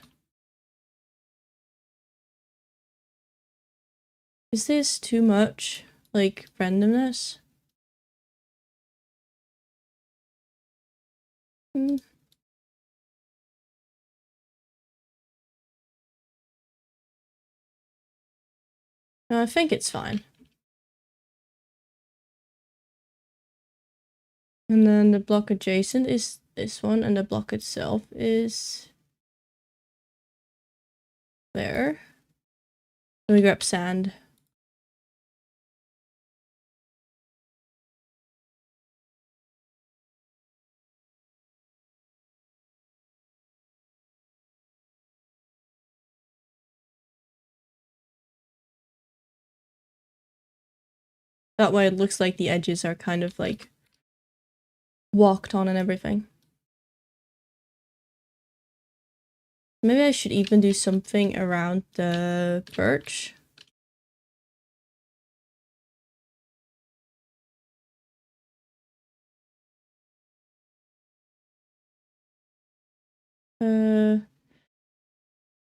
Is this too much, like, randomness? No, I think it's fine. And then the block adjacent is this one, and the block itself is there. Let me grab sand. That way it looks like the edges are kind of like walked on and everything. Maybe I should even do something around the birch.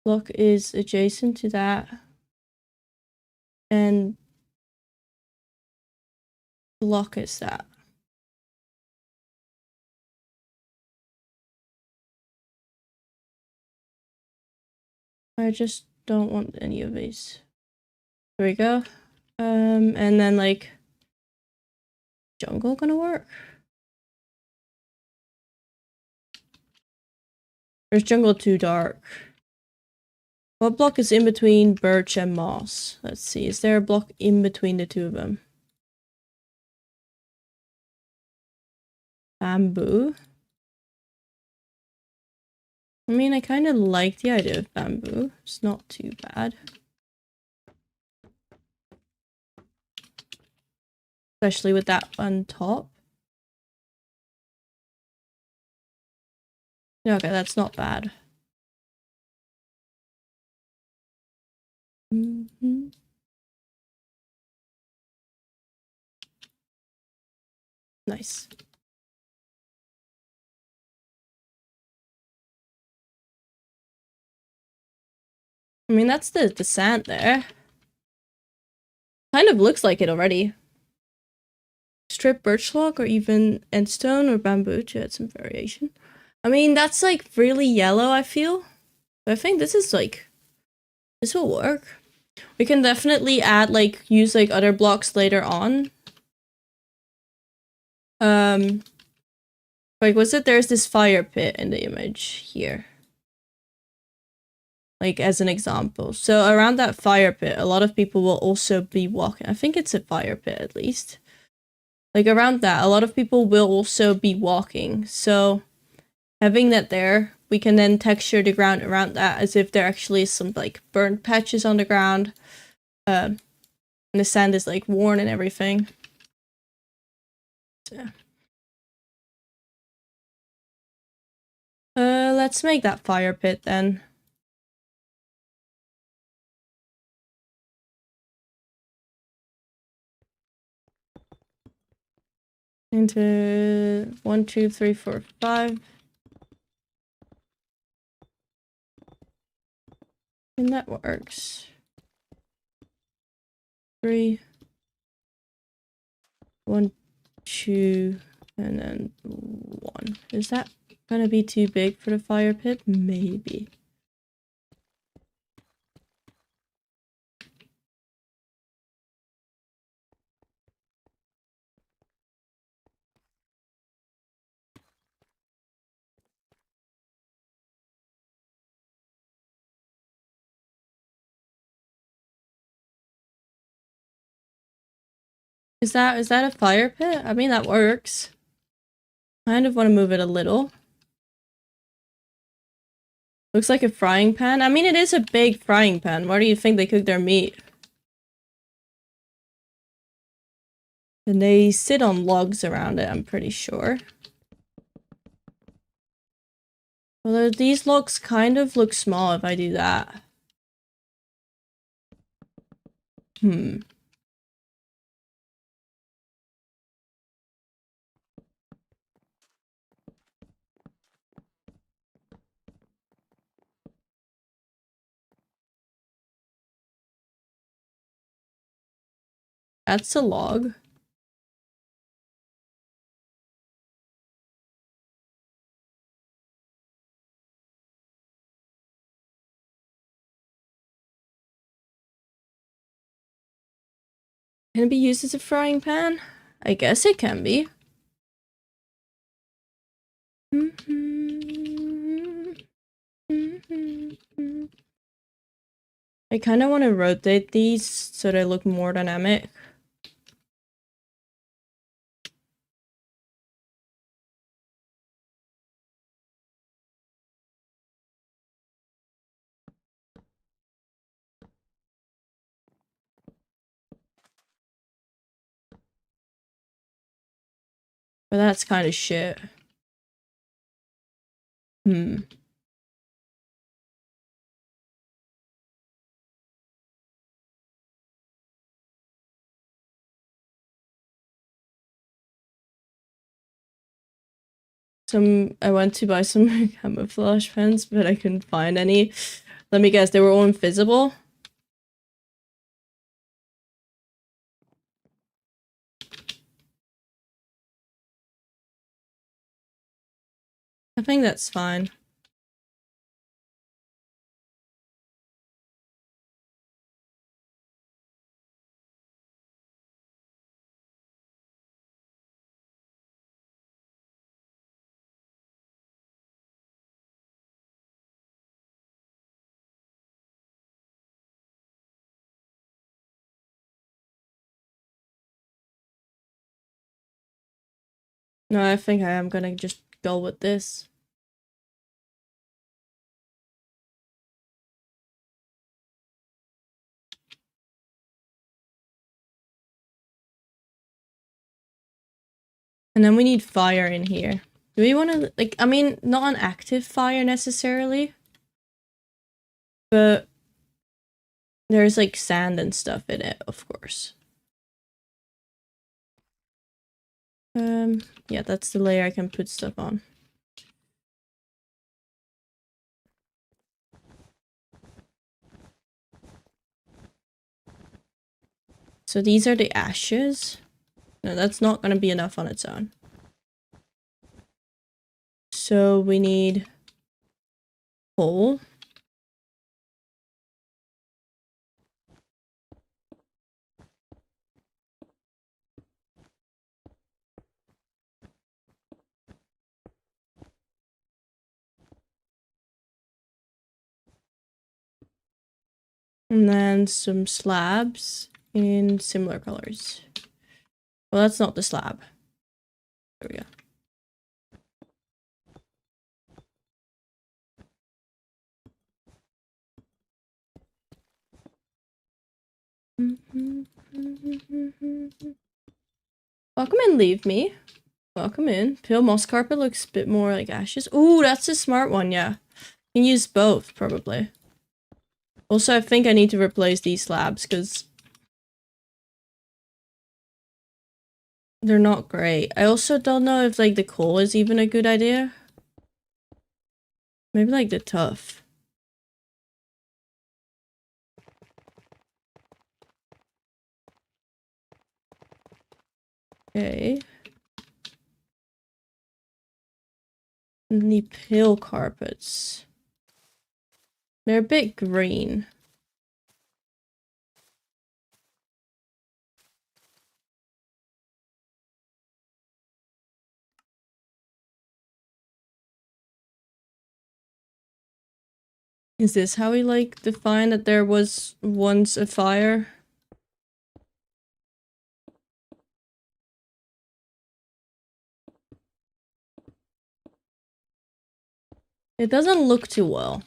Block is adjacent to that. And block is that. I just don't want any of these. There we go. And then like jungle gonna work? Or is jungle too dark? What block is in between birch and moss? Let's see, is there a block in between the two of them? Bamboo? I mean, I kind of like the idea of bamboo. It's not too bad. Especially with that on top. Okay, that's not bad. Nice. I mean, that's the sand there. Kind of looks like it already. Strip birch log or even endstone or bamboo to add some variation. I mean, that's like really yellow, I feel. But I think this is like, this will work. We can definitely add like, use like other blocks later on. Like, was it, there's this fire pit in the image here. Like, as an example. So around that fire pit, a lot of people will also be walking. I think it's a fire pit at least. Like around that, a lot of people will also be walking. So having that there, we can then texture the ground around that as if there actually is some like burnt patches on the ground. And the sand is like worn and everything. So. Let's make that fire pit then. Into 1, 2, 3, 4, 5. And that works. 3, 1, 2, and then 1. Is that gonna be too big for the fire pit? Maybe. Is that a fire pit? I mean, that works. Kind of want to move it a little. Looks like a frying pan. I mean, it is a big frying pan. Where do you think they cook their meat? And they sit on logs around it, I'm pretty sure. Although these logs kind of look small if I do that. That's a log. Can it be used as a frying pan? I guess it can be. I kind of want to rotate these so they look more dynamic. But that's kind of shit. I went to buy some camouflage pens, but I couldn't find any. Let me guess, they were all invisible? I think that's fine. No, I think I am gonna just go with this. And then we need fire in here. Do we want to, like, I mean, not an active fire necessarily, but there's like sand and stuff in it, of course. Yeah, that's the layer I can put stuff on. So these are the ashes. No, that's not gonna be enough on its own. So we need coal. And then some slabs in similar colors. Well, that's not the slab. There we go. Welcome in, leave me. Welcome in. Pale moss carpet looks a bit more like ashes. Ooh, that's a smart one, yeah. Can use both, probably. Also, I think I need to replace these slabs, because they're not great. I also don't know if, like, the coal is even a good idea. Maybe, like, the tough. Okay. And the pale carpets. They're a bit green. Is this how we, like, define that there was once a fire? It doesn't look too well.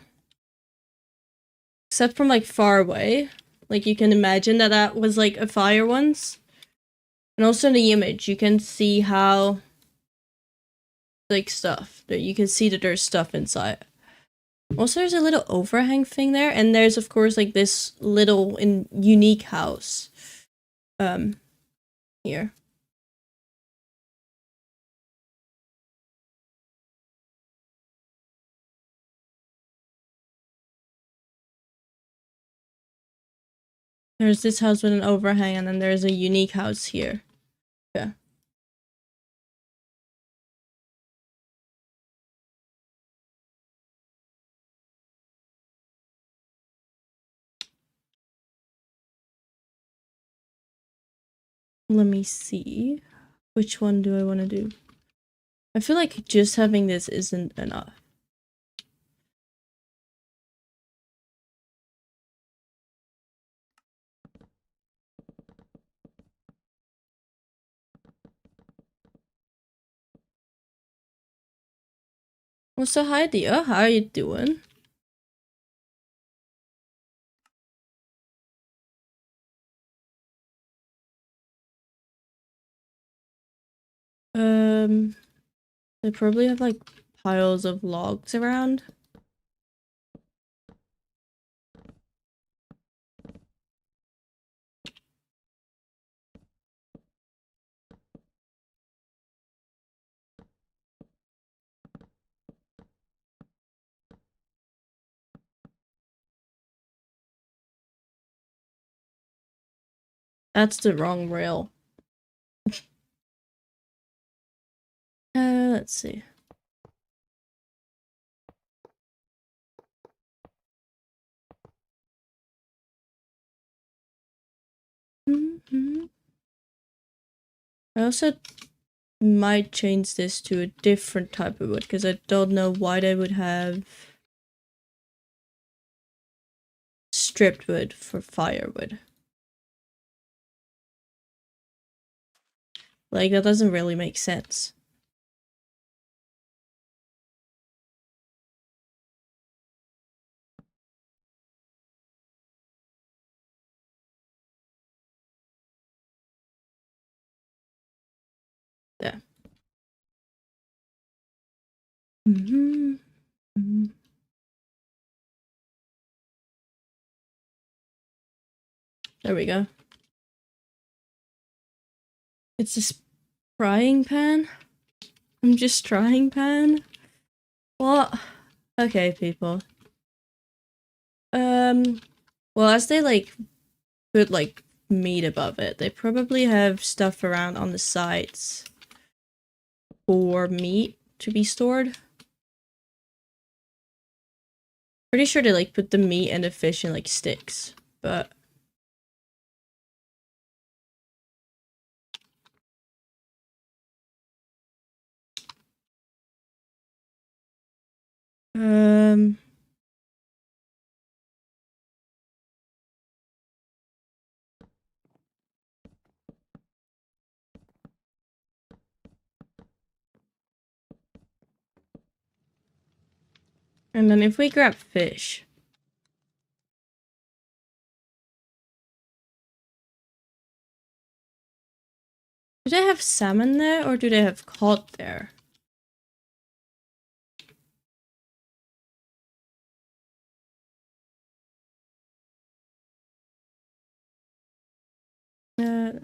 Except from, like, far away. Like, you can imagine that that was, like, a fire once. And also in the image, you can see how like stuff that you can see that there's stuff inside. Also, there's a little overhang thing there, and there's of course like this little and unique house. Here. There's this house with an overhang, and then there's a unique house here. Yeah. Let me see. Which one do I want to do? I feel like just having this isn't enough. Well, so hi dear, how are you doing? They probably have like piles of logs around. That's the wrong rail. Let's see. I also might change this to a different type of wood because I don't know why they would have stripped wood for firewood. Like, that doesn't really make sense. Yeah. There we go. It's a frying pan? I'm just frying pan? What? Okay, people. Well, as they, like, put, like, meat above it, they probably have stuff around on the sides for meat to be stored. Pretty sure they, like, put the meat and the fish in, like, sticks, but... And then if we grab fish... Do they have salmon there, or do they have cod there? Yeah.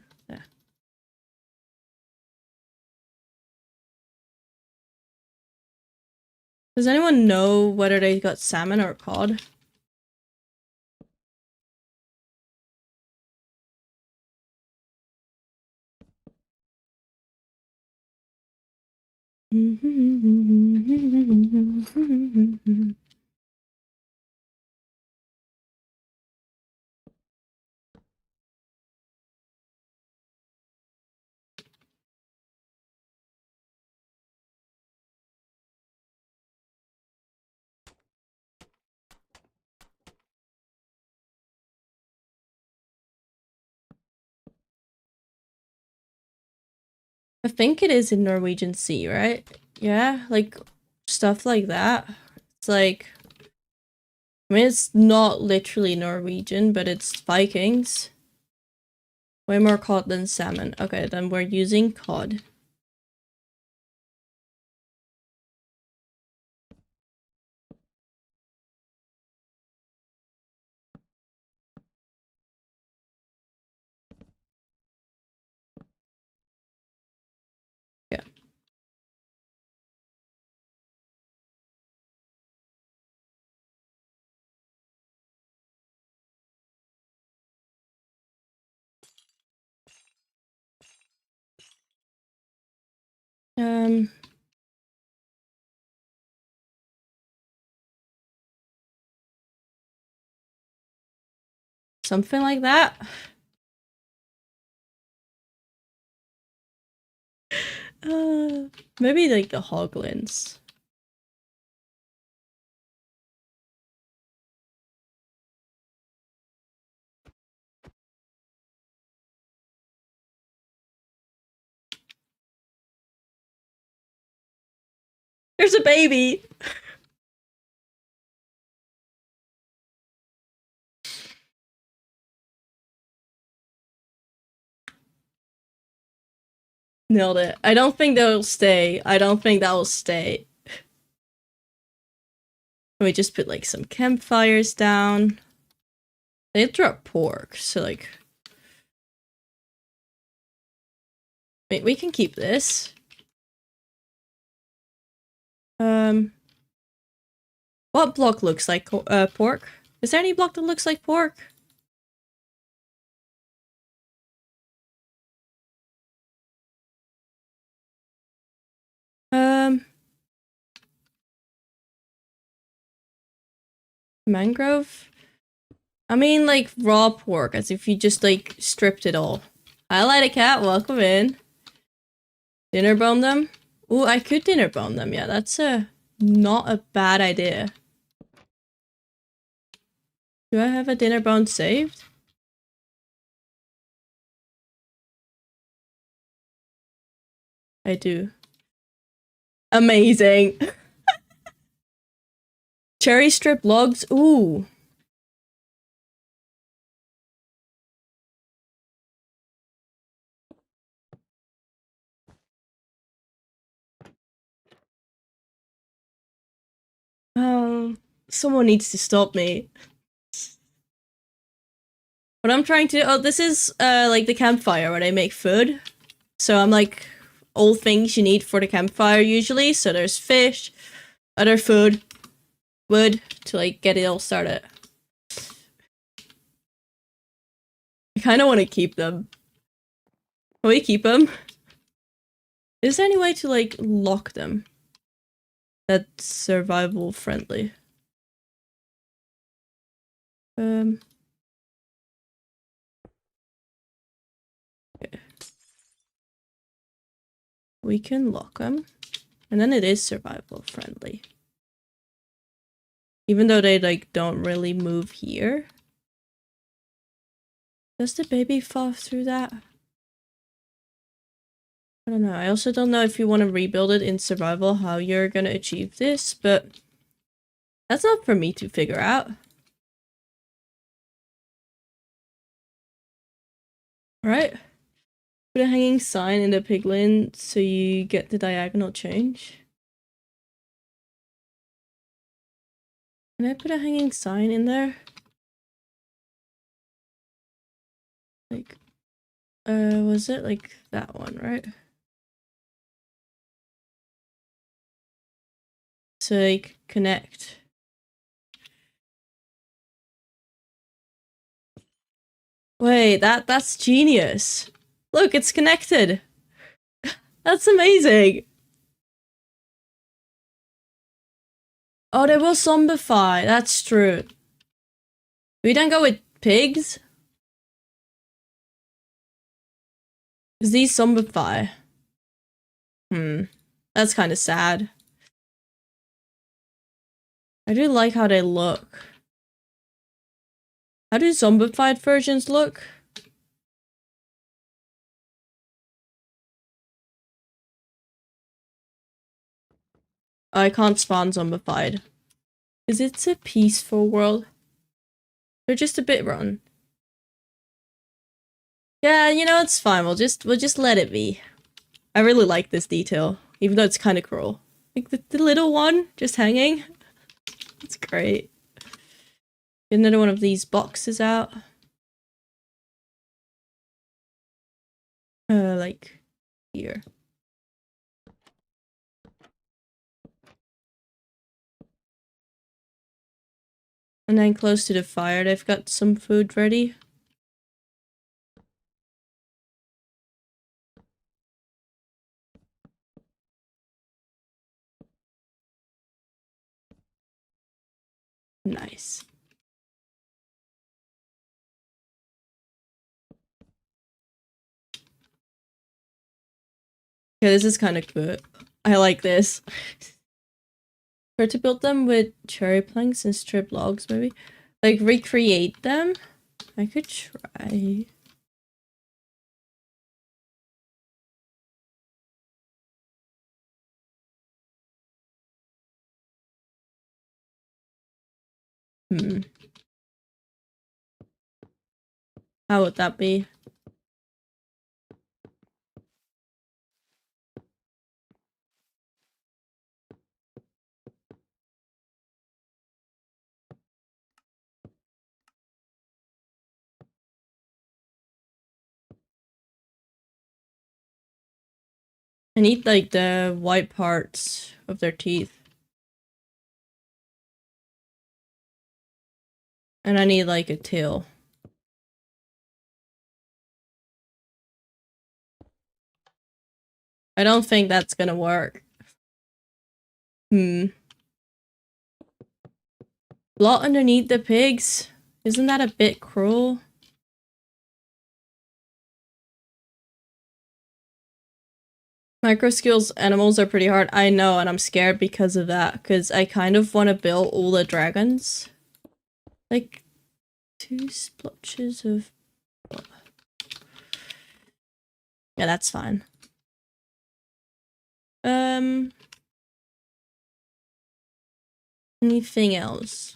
Does anyone know whether they got salmon or cod? I think it is in Norwegian Sea, right? Yeah, like stuff like that. It's like, I mean, it's not literally Norwegian, but it's Vikings. Way more cod than salmon. Okay, then we're using cod. Something like that. Maybe like the hoglins. There's a baby! Nailed it. I don't think they'll stay. I don't think that will stay. We just put like some campfires down. They drop pork, so like... Wait, we can keep this. What block looks like pork? Is there any block that looks like pork? Mangrove? I mean, like, raw pork, as if you just, like, stripped it all. Hi, Lighty Cat, welcome in. Dinner bone them? Ooh, I could dinner bone them, yeah, that's not a bad idea. Do I have a dinner bone saved? I do. Amazing! Cherry strip logs? Ooh. Someone needs to stop me. What I'm trying to- oh, this is, like the campfire where they make food. So I'm like, all things you need for the campfire usually. So there's fish, other food, wood, to like get it all started. I kind of want to keep them. Can we keep them? Is there any way to like lock them? That's survival friendly. Okay. We can lock them. And then it is survival friendly. Even though they like don't really move here. Does the baby fall through that? I don't know. I also don't know if you want to rebuild it in survival, how you're gonna achieve this, but that's not for me to figure out. Alright. Put a hanging sign in the piglin so you get the diagonal change. Can I put a hanging sign in there? Like, was it like that one, right? So like, connect. Wait, that's genius. Look, it's connected. That's amazing. Oh, they will zombify. That's true. We don't go with pigs? Because these zombify. That's kind of sad. I do like how they look. How do zombified versions look? I can't spawn zombified. Because it's a peaceful world. They're just a bit rotten. Yeah, you know, it's fine. We'll just let it be. I really like this detail, even though it's kind of cruel. Like the little one just hanging. It's great. Get another one of these boxes out. Like here. And then close to the fire, they've got some food ready. Nice. Okay, this is kind of good. I like this. Try to build them with cherry planks and strip logs, maybe? Like, recreate them? I could try. How would that be? I need, like, the white parts of their teeth. And I need, like, a tail. I don't think that's gonna work. Blot underneath the pigs? Isn't that a bit cruel? Micro skills animals are pretty hard. I know, and I'm scared because of that. Because I kind of want to build all the dragons. Like, 2 splotches of... Yeah, that's fine. Anything else?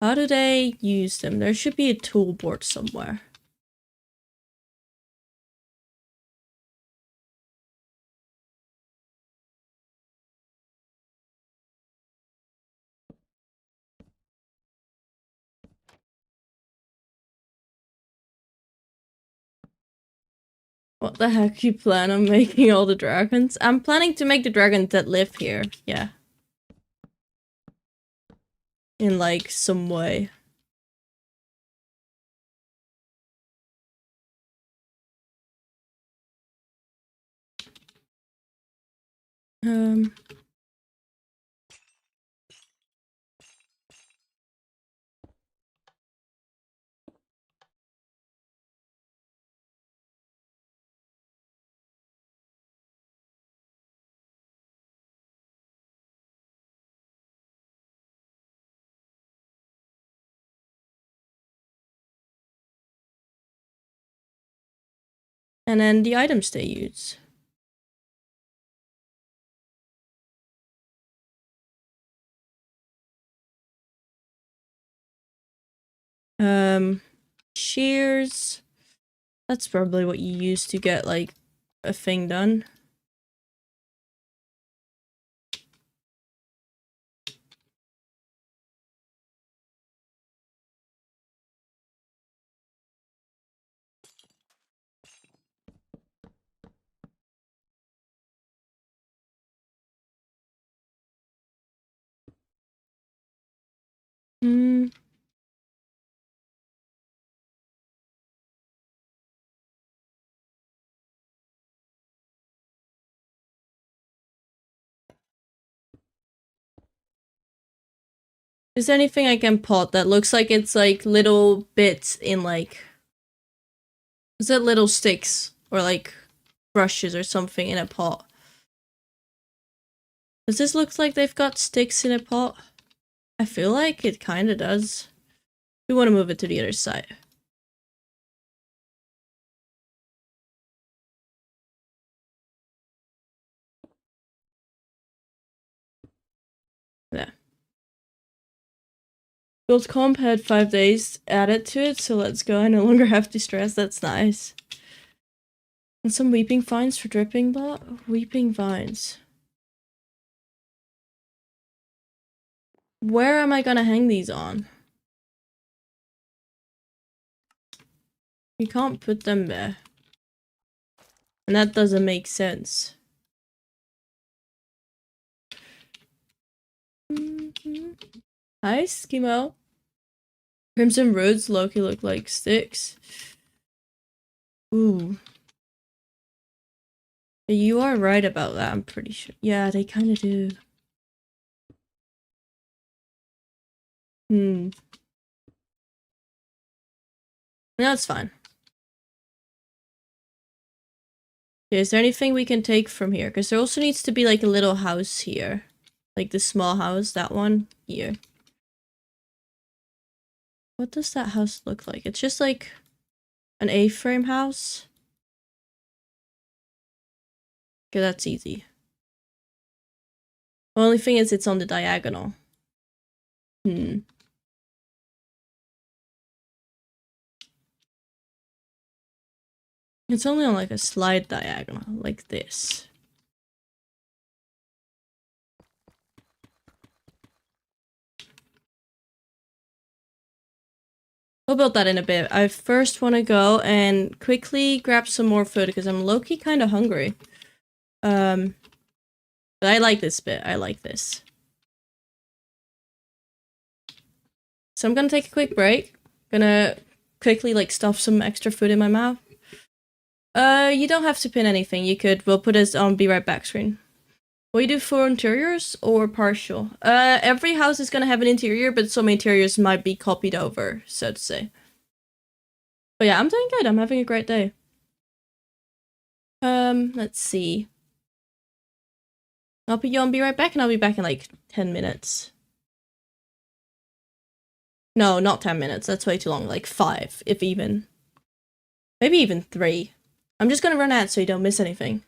How do they use them? There should be a tool board somewhere. What the heck you plan on making all the dragons? I'm planning to make the dragons that live here. Yeah. In, like, some way. And then the items they use. Shears. That's probably what you use to get, like, a thing done. Is there anything I can pot that looks like it's, like, little bits in, like... Is it little sticks? Or, like, brushes or something in a pot? Does this look like they've got sticks in a pot? I feel like it kinda does. We want to move it to the other side. Yeah. Build comp had 5 days added to it, so let's go. I no longer have to stress. That's nice. And some weeping vines for dripping bot? Weeping vines. Where am I gonna hang these on? You can't put them there. And that doesn't make sense. Hi, Skimo. Crimson Roots Loki look like sticks. Ooh. You are right about that, I'm pretty sure. Yeah, they kind of do. Hmm. No, it's fine. Okay, is there anything we can take from here? Because there also needs to be like a little house here. Like the small house, that one here. What does that house look like? It's just like an A-frame house. Okay, that's easy. The only thing is it's on the diagonal. Hmm. It's only on like a slide diagonal, like this. We'll build that in a bit. I first want to go and quickly grab some more food because I'm low-key kind of hungry. But I like this bit. I like this. So I'm gonna take a quick break. Gonna quickly like stuff some extra food in my mouth. You don't have to pin anything. We'll put this on be right back screen. Will you do full interiors or partial? Every house is gonna have an interior, but some interiors might be copied over, so to say. But yeah, I'm doing good. I'm having a great day. Let's see. I'll put you on be right back, and I'll be back in like 10 minutes. No, not 10 minutes. That's way too long. Like 5, if even. Maybe even 3. I'm just gonna run out so you don't miss anything.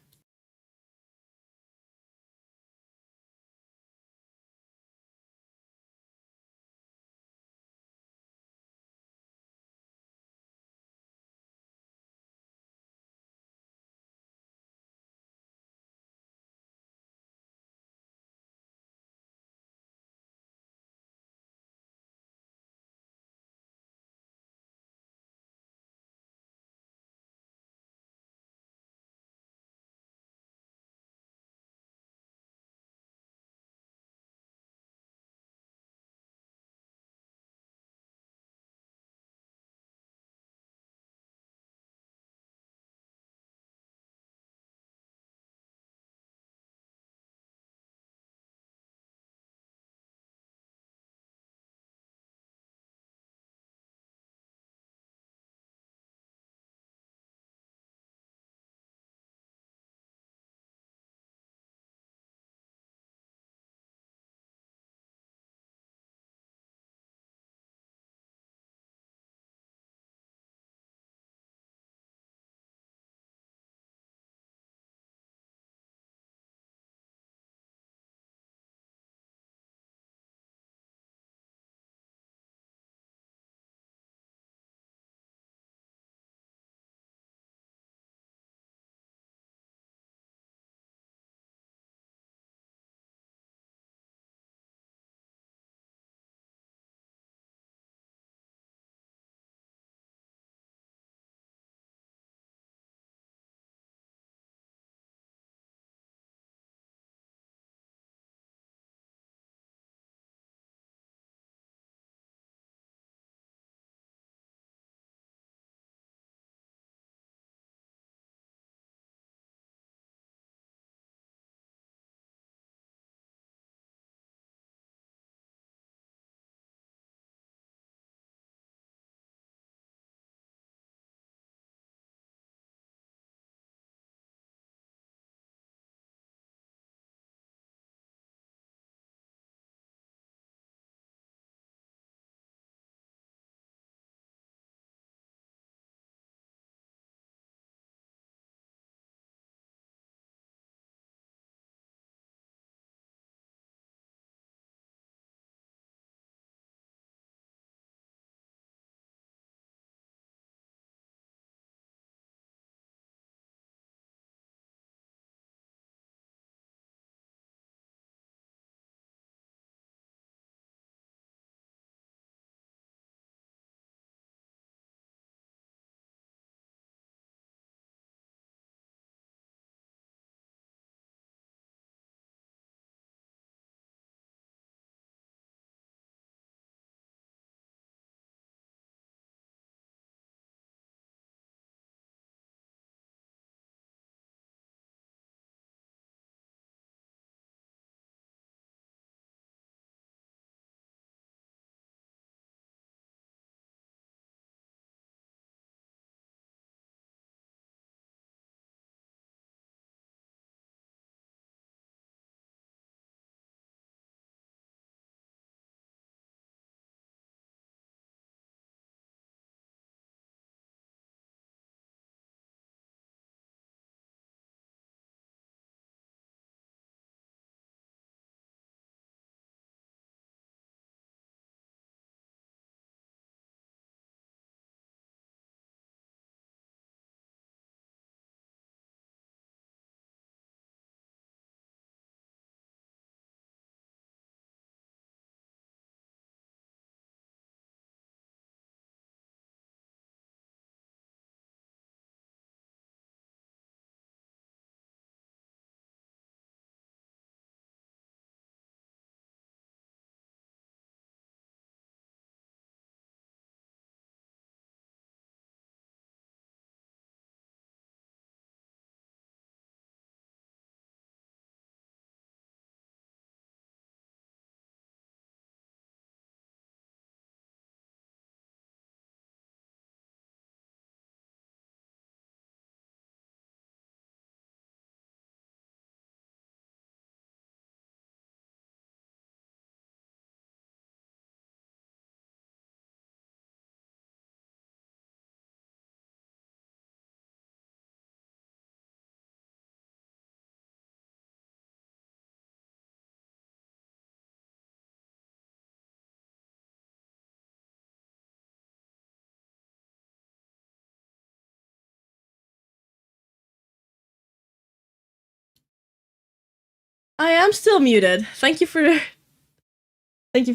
I am still muted. Thank you for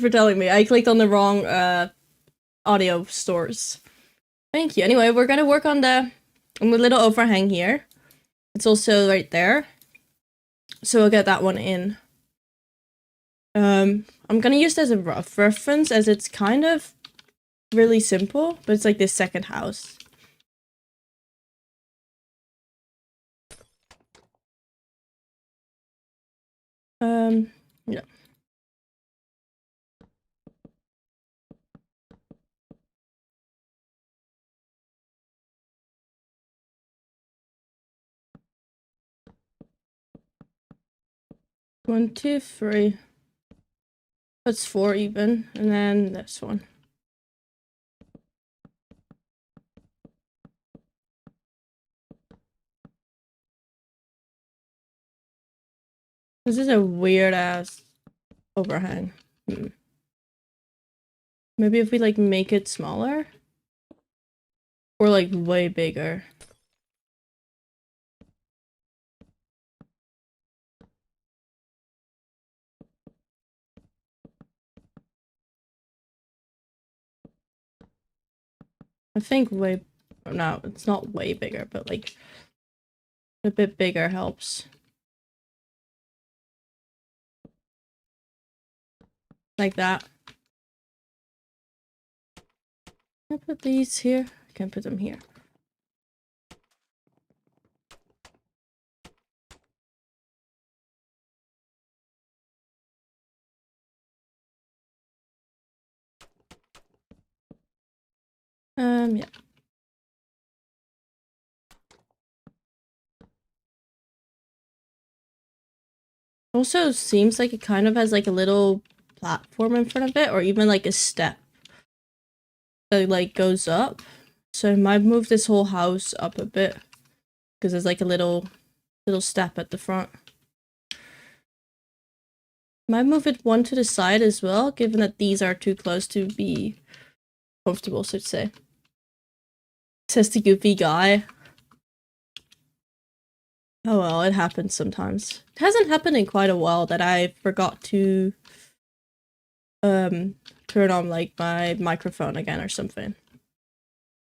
telling me. I clicked on the wrong audio stores. Thank you. Anyway, we're gonna work on the little overhang here. It's also right there. So we'll get that one in. I'm gonna use this as a rough reference as it's kind of really simple, but it's like this second house. Yeah. One, two, three. That's 4 even, and then this one. This is a weird ass overhang. Maybe if we like make it smaller? Or like way bigger. I think way, no, it's not way bigger, but like a bit bigger helps. Like that. Can I put these here? I can put them here. Yeah. Also seems like it kind of has like a little platform in front of it, or even like a step that like goes up. So I might move this whole house up a bit because there's like a little step at the front. Might move it one to the side as well, given that these are too close to be comfortable, so to say. Says the goofy guy. Oh well, it happens sometimes. It hasn't happened in quite a while that I forgot to turn on like my microphone again or something.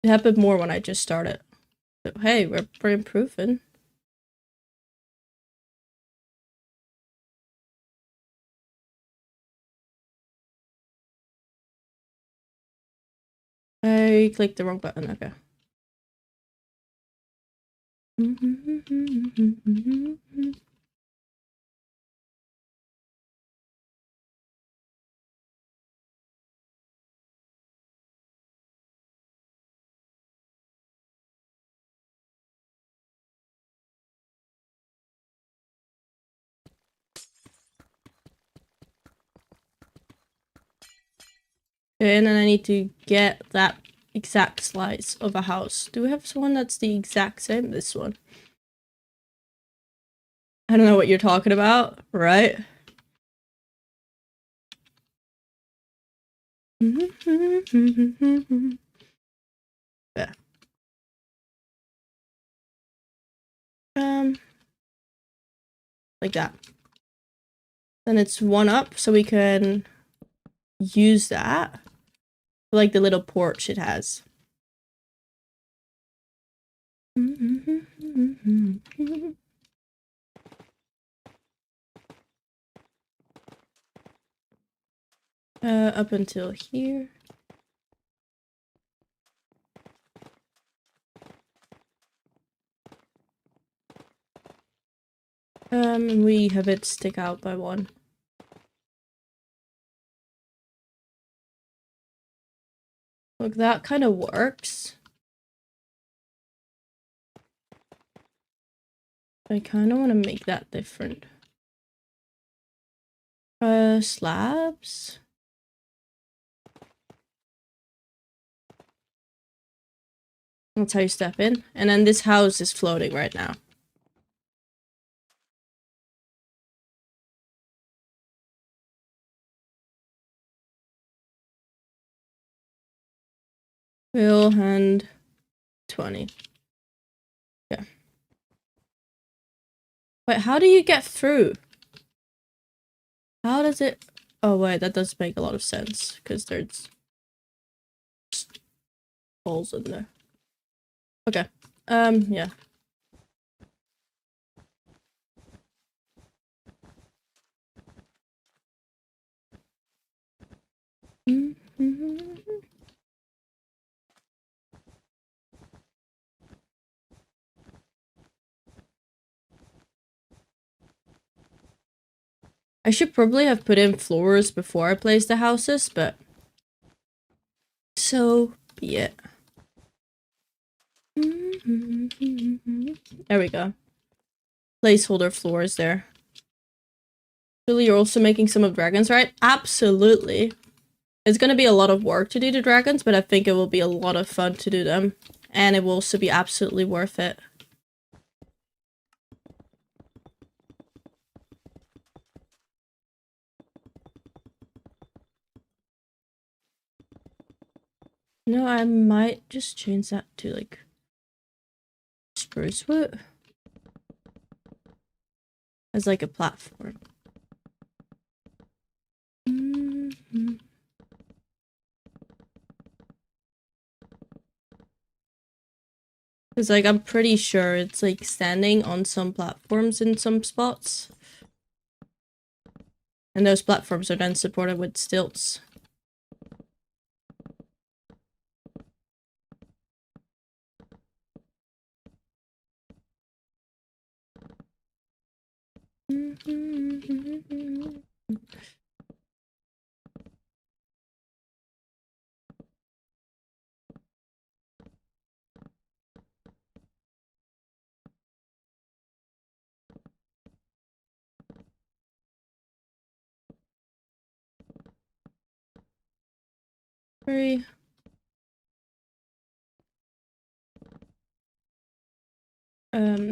It happened more when I just started. So, hey, we're improving. I clicked the wrong button, okay. Okay, and then I need to get that exact slice of a house. Do we have one that's the exact same? This one. I don't know what you're talking about, right? Yeah. Like that. Then it's one up, so we can use that. Like the little porch it has. Up until here. And we have it stick out by one. Look, that kind of works. I kind of want to make that different. Slabs. That's how you step in. And then this house is floating right now. Will hand 20. Yeah. Wait, how do you get through? How does it... Oh wait, that does make a lot of sense, because there's holes in there. Okay. Yeah. I should probably have put in floors before I placed the houses, but so be it. There we go. Placeholder floors there. Really, you're also making some of dragons, right? Absolutely. It's gonna be a lot of work to do the dragons, but I think it will be a lot of fun to do them. And it will also be absolutely worth it. No, I might just change that to like spruce wood as like a platform. Because like I'm pretty sure it's like standing on some platforms in some spots. And those platforms are then supported with stilts.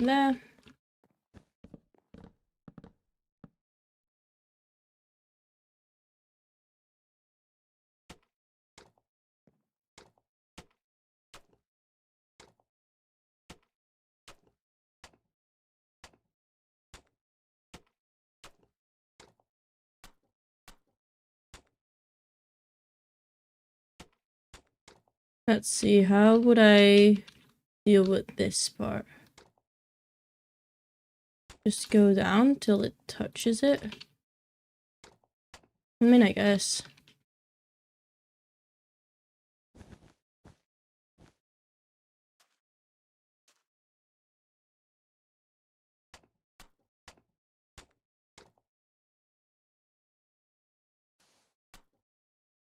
There. Let's see, how would I deal with this part? Just go down till it touches it? I mean, I guess.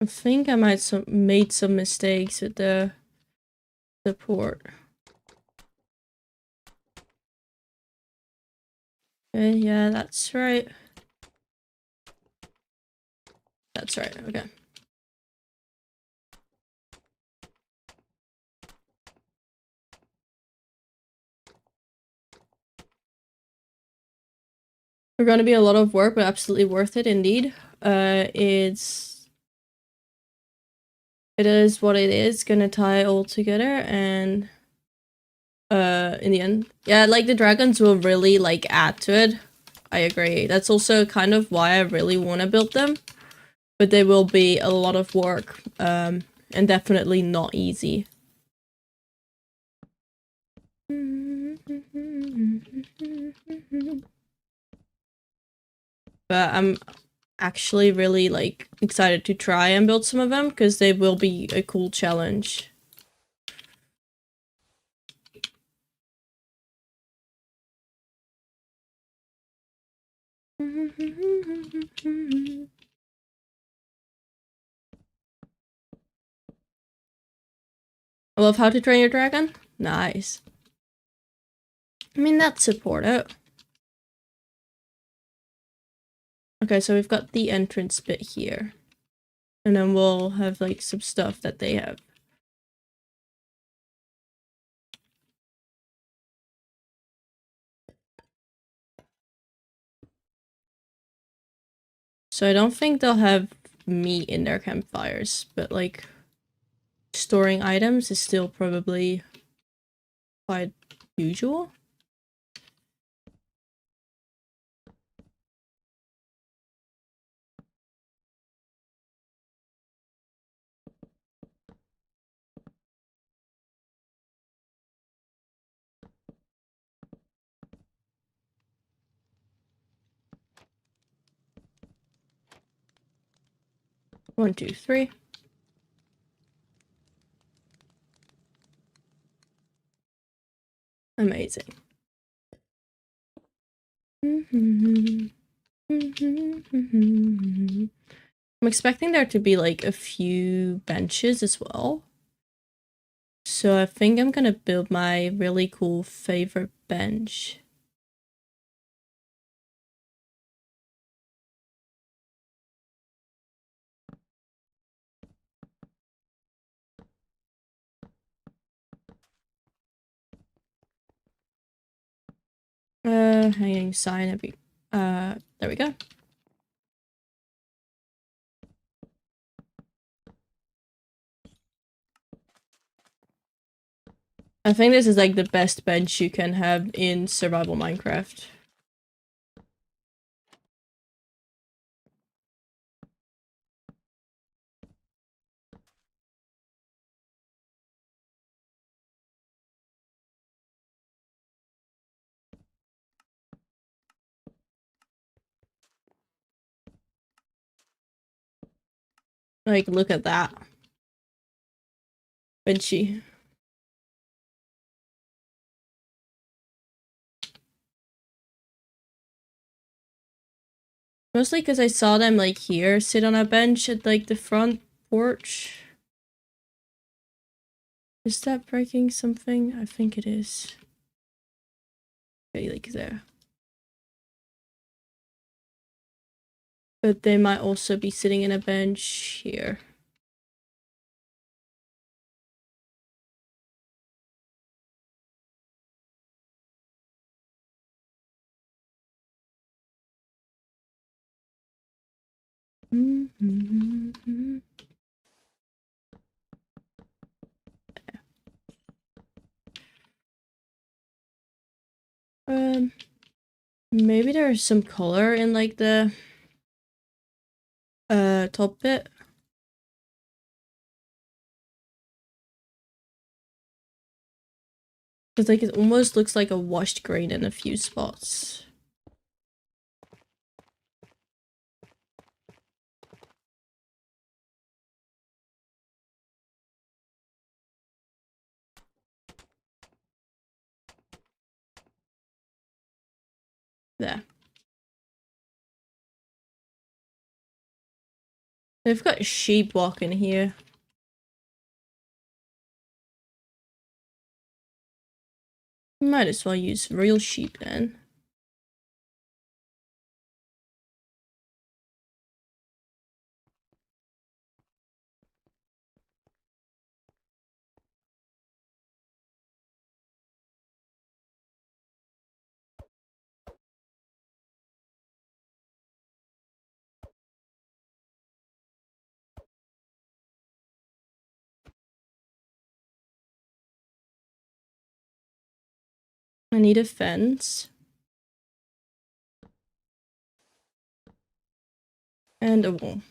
I think I might made some mistakes with the support. Okay, yeah, that's right. That's right, okay. We're gonna be a lot of work, but absolutely worth it indeed. It is what it is, gonna tie all together and in the end. Yeah, like the dragons will really like add to it. I agree. That's also kind of why I really want to build them. But they will be a lot of work, and definitely not easy. But I'm actually really like excited to try and build some of them because they will be a cool challenge. I love How to Train Your Dragon. Nice. I mean, that's supportive. Okay, so we've got the entrance bit here. And then we'll have like some stuff that they have. So I don't think they'll have meat in their campfires, but like storing items is still probably quite usual. 1, 2, 3. Amazing. I'm expecting there to be like a few benches as well. So I think I'm gonna build my really cool favorite bench. Hanging sign every there we go. I think this is like the best bench you can have in survival Minecraft. Like, look at that. Benchy. Mostly because I saw them like here, sit on a bench at like the front porch. Is that breaking something? I think it is. Okay, like there. But they might also be sitting in a bench here. Maybe there's some color in like the top bit. Cause like it almost looks like a washed green in a few spots. There. They've got sheep walking here. Might as well use real sheep then. I need a fence. And a wall.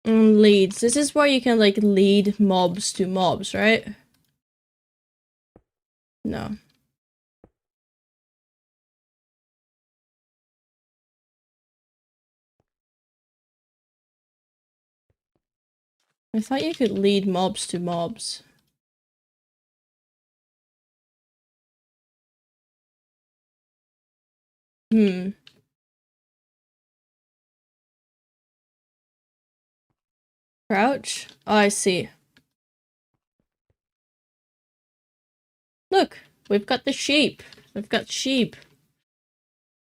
Leads. This is where you can like lead mobs to mobs, right? No. I thought you could lead mobs to mobs. Crouch? Oh, I see. Look, we've got the sheep. We've got sheep.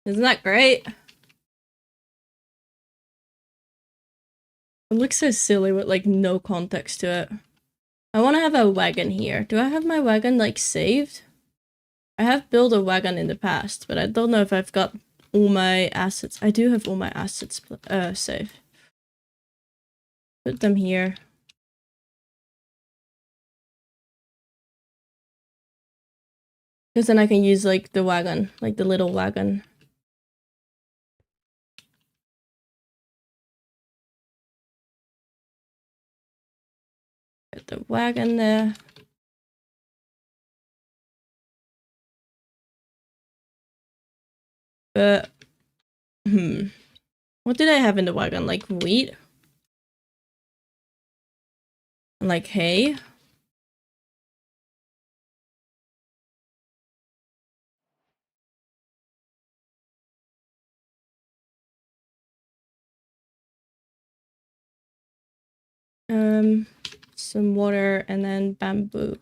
Isn't that great? It looks so silly with like no context to it. I want to have a wagon here. Do I have my wagon like saved? I have built a wagon in the past, but I don't know if I've got all my assets. I do have all my assets saved. Put them here. Because then I can use like the wagon, like the little wagon. Get the wagon there. But, what did I have in the wagon? Like wheat? Like hay? Some water and then bamboo.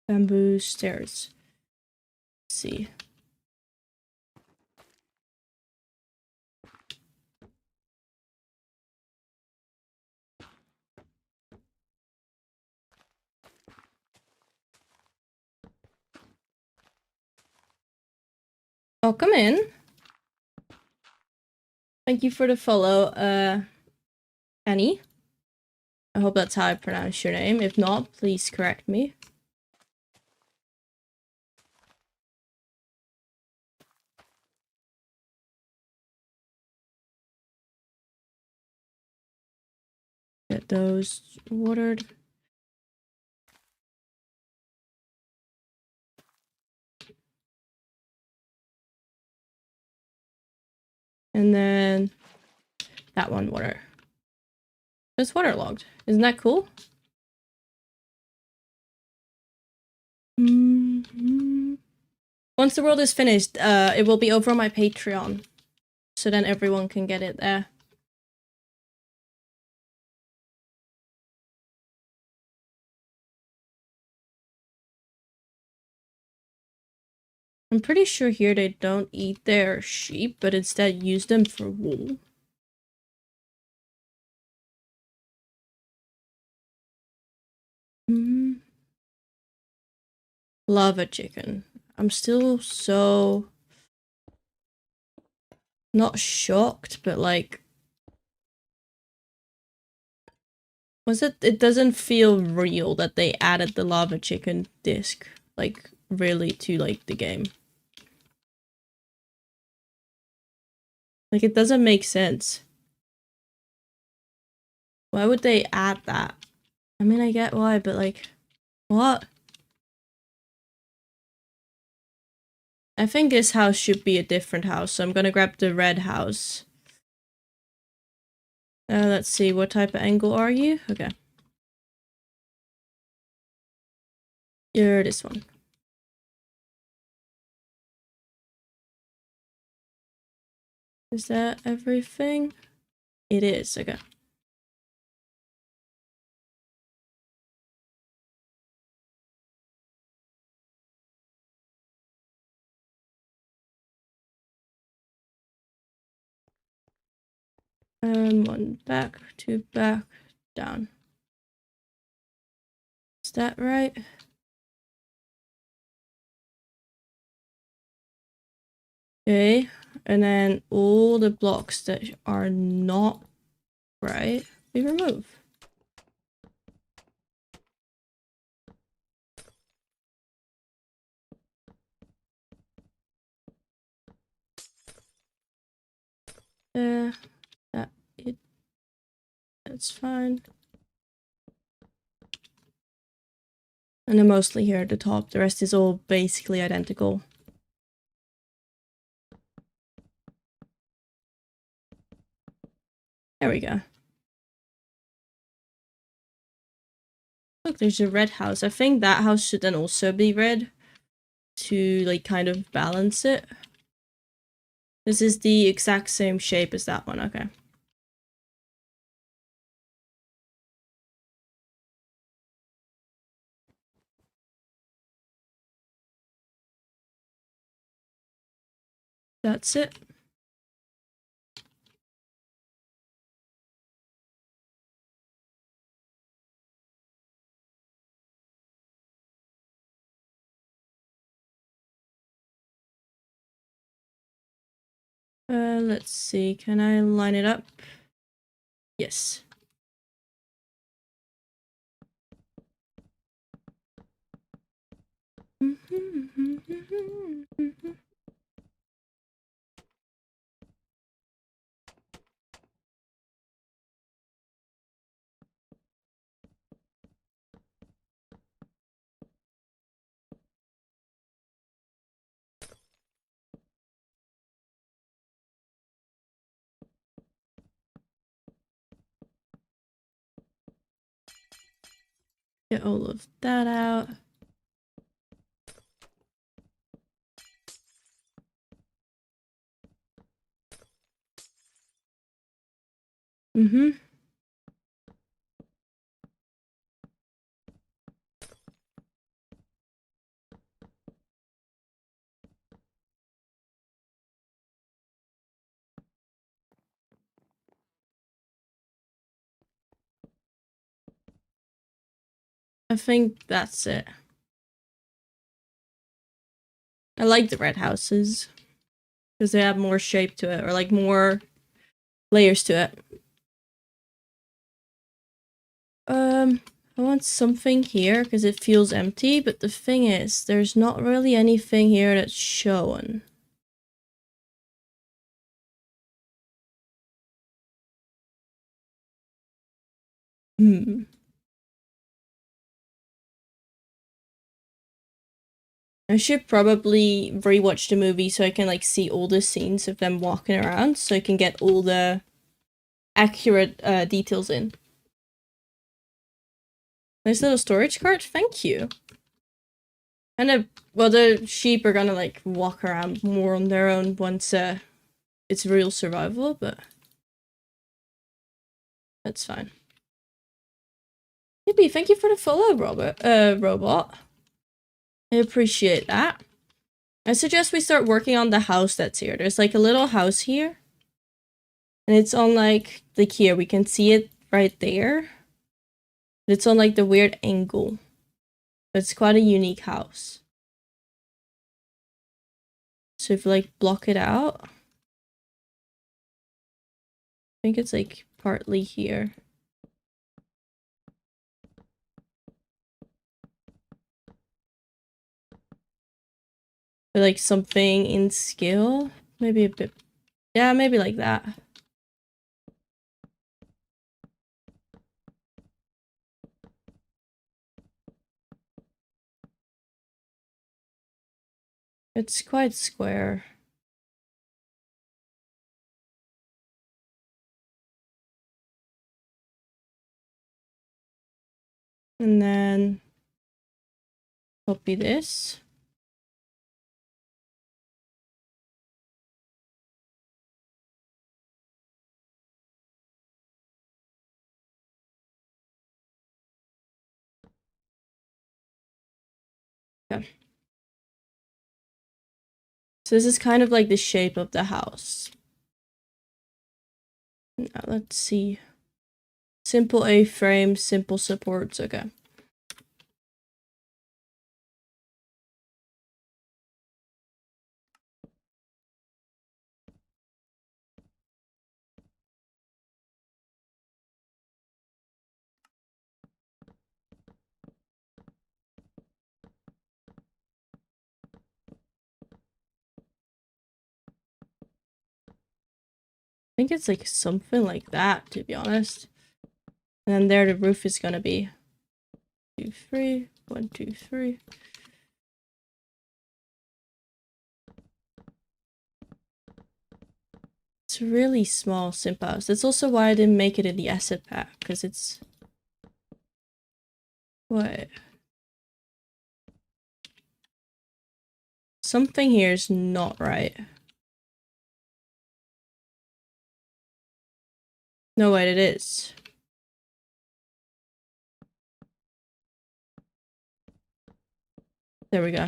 Bamboo stairs. Let's see. Oh, come in. Thank you for the follow, Annie. I hope that's how I pronounce your name. If not, please correct me. Get those watered. And then that one water. It's waterlogged. Isn't that cool? Once the world is finished, it will be over on my Patreon. So then everyone can get it there. I'm pretty sure here they don't eat their sheep, but instead use them for wool. Lava chicken. I'm still so not shocked, but like, it doesn't feel real that they added the lava chicken disc, like, really to like the game. Like, it doesn't make sense. Why would they add that? I mean, I get why, but like, what? I think this house should be a different house, so I'm gonna grab the red house. Let's see, what type of angle are you? Okay. You're this one. Is that everything? It is, okay. One back, two back, down. Is that right? Okay, and then all the blocks that are not right, we remove. That's fine. And then mostly here at the top, the rest is all basically identical. There we go. Look, there's a red house. I think that house should then also be red to like kind of balance it. This is the exact same shape as that one, okay. That's it. Let's see, can I line it up? Yes. Get all of that out. Mm-hmm. I think that's it. I like the red houses because they have more shape to it, or like more layers to it. I want something here because it feels empty, but the thing is, there's not really anything here that's shown. I should probably rewatch the movie so I can like see all the scenes of them walking around so I can get all the accurate details in. Nice little storage cart, thank you. And well, the sheep are gonna like walk around more on their own once it's real survival, but that's fine. Yippee, thank you for the follow, robot. I appreciate that. I suggest we start working on the house that's here. There's like a little house here. And it's on like here, we can see it right there. It's on like the weird angle. It's quite a unique house. So if you like block it out, I think it's like partly here. Or like something in scale, maybe a bit, yeah, maybe like that. It's quite square. And then copy this. Okay. So this is kind of like the shape of the house. Now let's see. Simple A-frame, simple supports, okay. I think it's like something like that, to be honest. And then there the roof is gonna be 2, 3, 1, 2, 3. It's a really small simp house. That's also why I didn't make it in the asset pack, because it's... What? Something here is not right. No, wait, it is. There we go.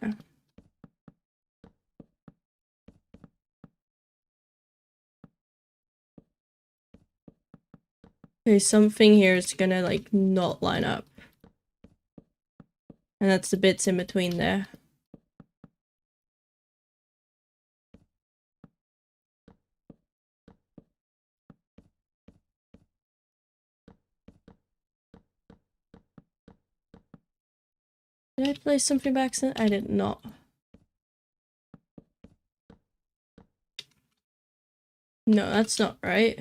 Yeah. Okay, something here is gonna like not line up. And that's the bits in between there. Did I place something back? I did not. No, that's not right.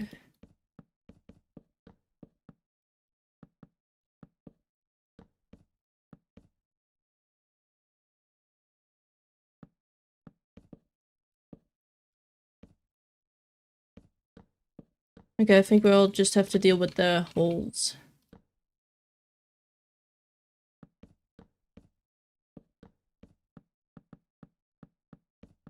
Okay, I think we'll just have to deal with the holes.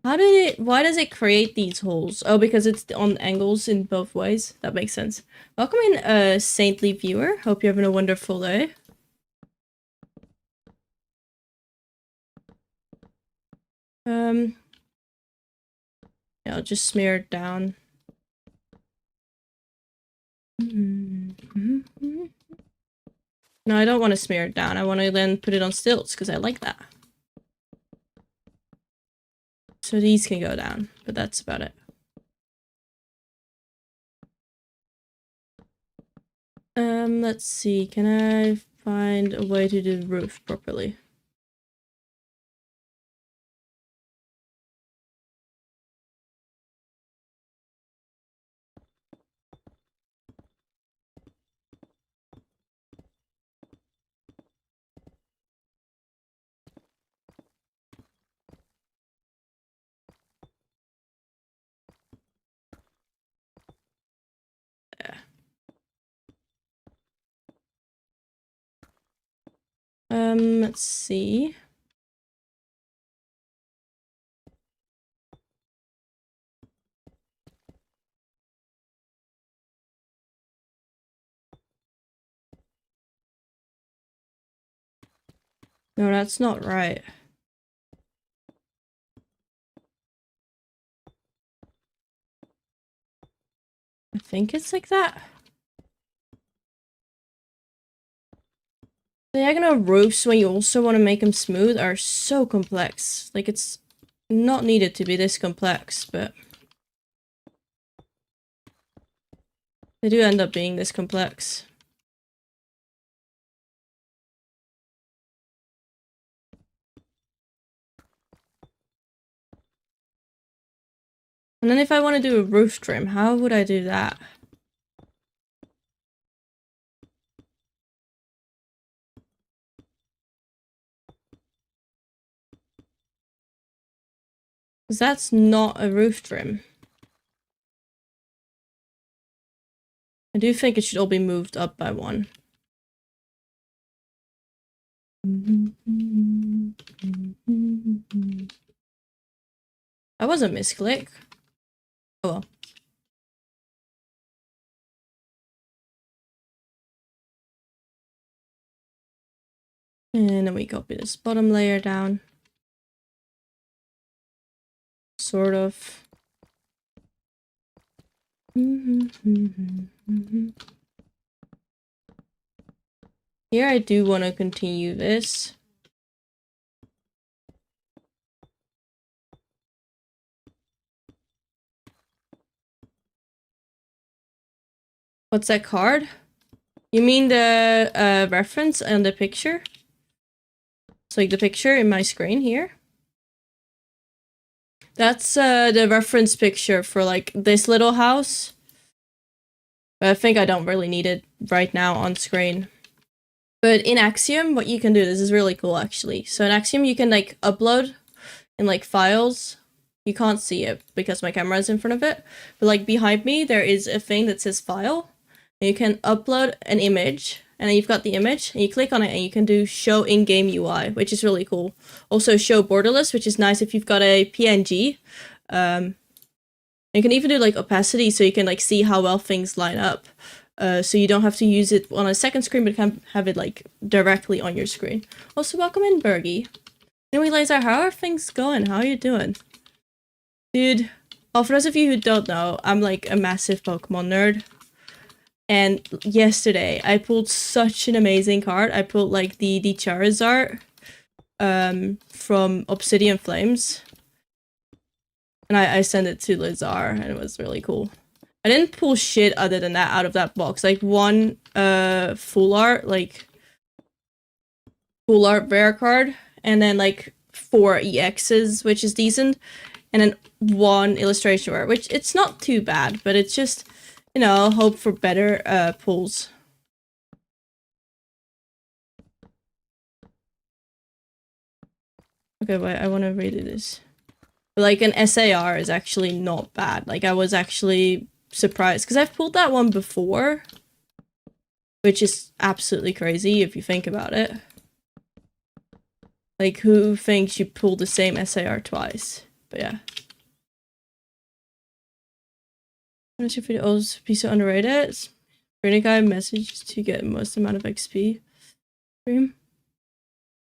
Why does it create these holes? Oh, because it's on angles in both ways. That makes sense. Welcome in, saintly viewer. Hope you're having a wonderful day. Yeah, I'll just smear it down. No, I don't want to smear it down. I want to then put it on stilts because I like that. So these can go down, but that's about it. Let's see. Can I find a way to do the roof properly? Yeah. Let's see. No, that's not right. I think it's like that. Diagonal roofs, when you also want to make them smooth, are so complex. Like, it's not needed to be this complex, but they do end up being this complex. And then if I want to do a roof trim, how would I do that? Because that's not a roof trim. I do think it should all be moved up by one. That was a misclick. Oh well. And then we copy this bottom layer down. Sort of. Here I do want to continue this. What's that card? You mean the reference and the picture? It's like the picture in my screen here. That's the reference picture for like this little house. But I think I don't really need it right now on screen. But in Axiom, what you can do, this is really cool actually. So in Axiom, you can like upload in like files. You can't see it because my camera is in front of it. But like behind me, there is a thing that says file. And you can upload an image. And then you've got the image. And you click on it and you can do show in-game UI, which is really cool. Also show borderless, which is nice if you've got a PNG. You can even do like opacity so you can like see how well things line up. So you don't have to use it on a second screen, but can have it like directly on your screen. Also, welcome in, Bergie. Anyway, Laser, how are things going? How are you doing? Dude, well, for those of you who don't know, I'm like a massive Pokemon nerd. And yesterday, I pulled such an amazing card. I pulled like the Charizard from Obsidian Flames. And I sent it to Lazar, and it was really cool. I didn't pull shit other than that out of that box. Like one full art rare card, and then like 4 EXs, which is decent, and then 1 illustration rare, which it's not too bad, but it's just, you know, hope for better pulls. Okay, wait, I want to read this. But like an SAR is actually not bad. Like I was actually surprised because I've pulled that one before, which is absolutely crazy if you think about it. Like, who thinks you pulled the same SAR twice? But yeah. What your videos be so underrated? Pretty guy message to get most amount of XP. Stream.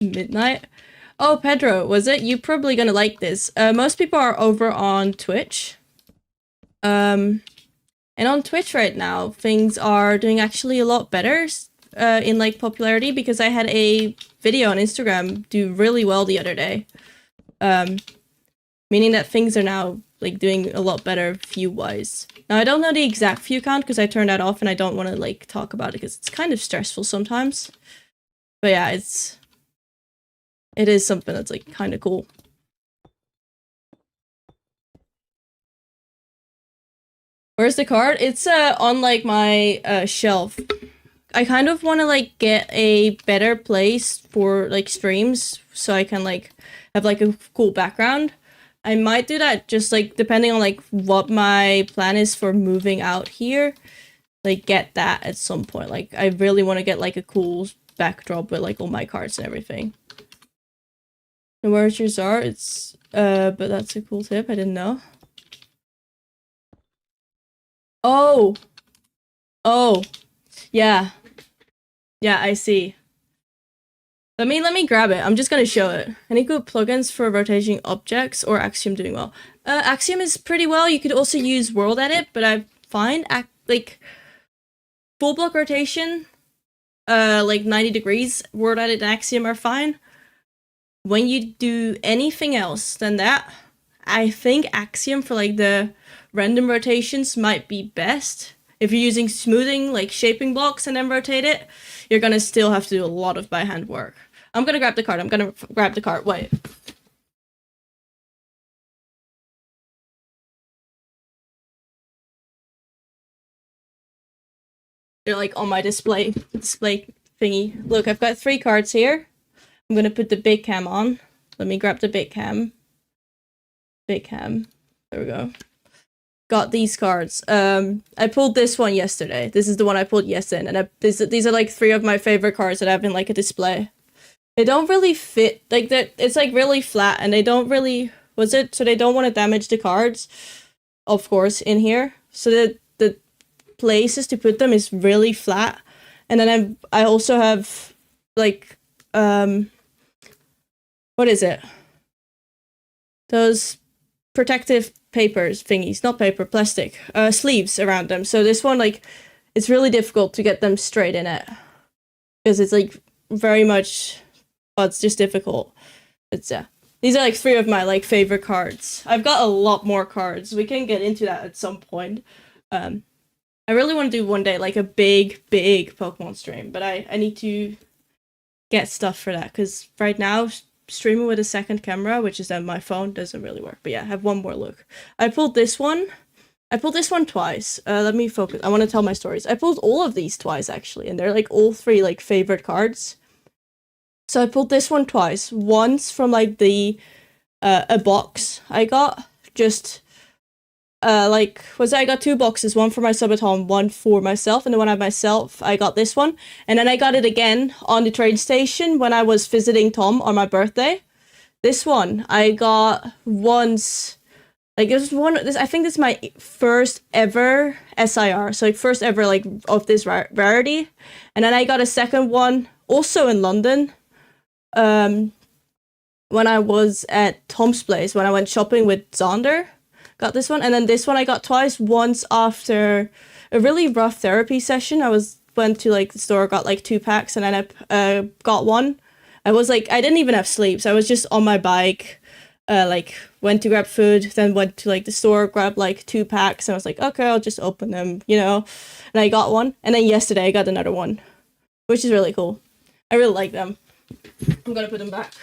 Midnight. Oh, Pedro, was it? You're probably gonna like this. Most people are over on Twitch. And on Twitch right now, things are doing actually a lot better in like popularity because I had a video on Instagram do really well the other day. Meaning that things are now like doing a lot better view-wise. Now I don't know the exact view count because I turned that off and I don't want to like talk about it because it's kind of stressful sometimes. But yeah, it is something that's like kind of cool. Where's the card? It's on like my shelf. I kind of want to like get a better place for like streams so I can like have like a cool background. I might do that just like depending on like what my plan is for moving out here. Like get that at some point. Like I really want to get like a cool backdrop with like all my cards and everything. And where's your czar? It's but that's a cool tip. I didn't know. Oh. Oh. Yeah. Yeah, I see. Let me grab it. I'm just gonna show it. Any good plugins for rotating objects or Axiom doing well? Axiom is pretty well. You could also use World Edit, but I find like full block rotation, like 90 degrees, World Edit and Axiom are fine. When you do anything else than that, I think Axiom for like the random rotations might be best. If you're using smoothing, like shaping blocks and then rotate it, you're gonna still have to do a lot of by hand work. I'm gonna grab the card. I'm gonna grab the card. Wait. They're like on my display thingy. Look, I've got 3 cards here. I'm gonna put the big cam on. Let me grab the big cam. Big cam. There we go. Got these cards. I pulled this one yesterday. This is the one I pulled yesterday, and these are like 3 of my favorite cards that have in like a display. They don't really fit, like that. It's like really flat, and they don't really so they don't want to damage the cards, of course, in here. So the places to put them is really flat, and then I also have like what is it? Those protective papers thingies, not paper, plastic, sleeves around them. So this one, like, it's really difficult to get them straight in it because it's like very much, it's just difficult. It's these are like 3 of my like favorite cards. I've got a lot more cards. We can get into that at some point. I really want to do one day like a big Pokemon stream, but I need to get stuff for that because right now streaming with a second camera, which is on my phone, doesn't really work. But yeah, have one more look. I pulled this one twice. Let me focus. I want to tell my stories. I pulled all of these twice actually, and they're like all 3 like favorite cards. So I pulled this one twice. Once from like the a box I got, just I got 2 boxes, one for my subathon, one for myself, and the one I myself, I got this one. And then I got it again on the train station when I was visiting Tom on my birthday. This one I got once, like this I think this is my first ever SIR, so like first ever like of this rarity. And then I got a second one also in London, when I was at Tom's place, when I went shopping with Xander. Got this one, and then this one I got twice. Once after a really rough therapy session, went to like the store, got like 2 packs, and then I got one. I didn't even have sleep, so I was just on my bike, like went to grab food, then went to like the store, grabbed like 2 packs, and I was like, okay, I'll just open them, you know. And I got one, and then yesterday I got another one, which is really cool. I really like them. I'm gonna put them back.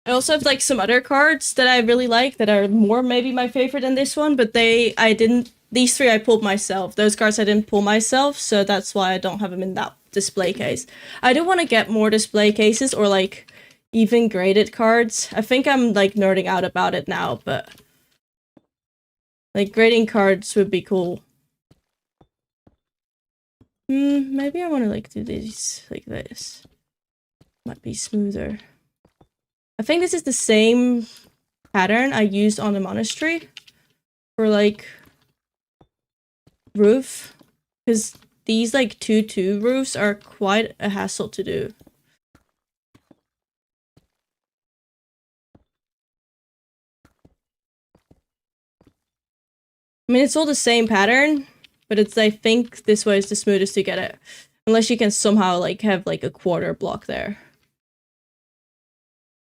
I also have like some other cards that I really like that are more maybe my favorite than this one, but these 3 I pulled myself. Those cards I didn't pull myself, so that's why I don't have them in that display case. I do want to get more display cases or like even graded cards. I think I'm like nerding out about it now, but like grading cards would be cool. Maybe I want to like do these like this. Might be smoother. I think this is the same pattern I used on the monastery for like roof, because these like 2-2 roofs are quite a hassle to do. I mean, it's all the same pattern, but it's, I think this way is the smoothest to get it. Unless you can somehow like have like a quarter block there.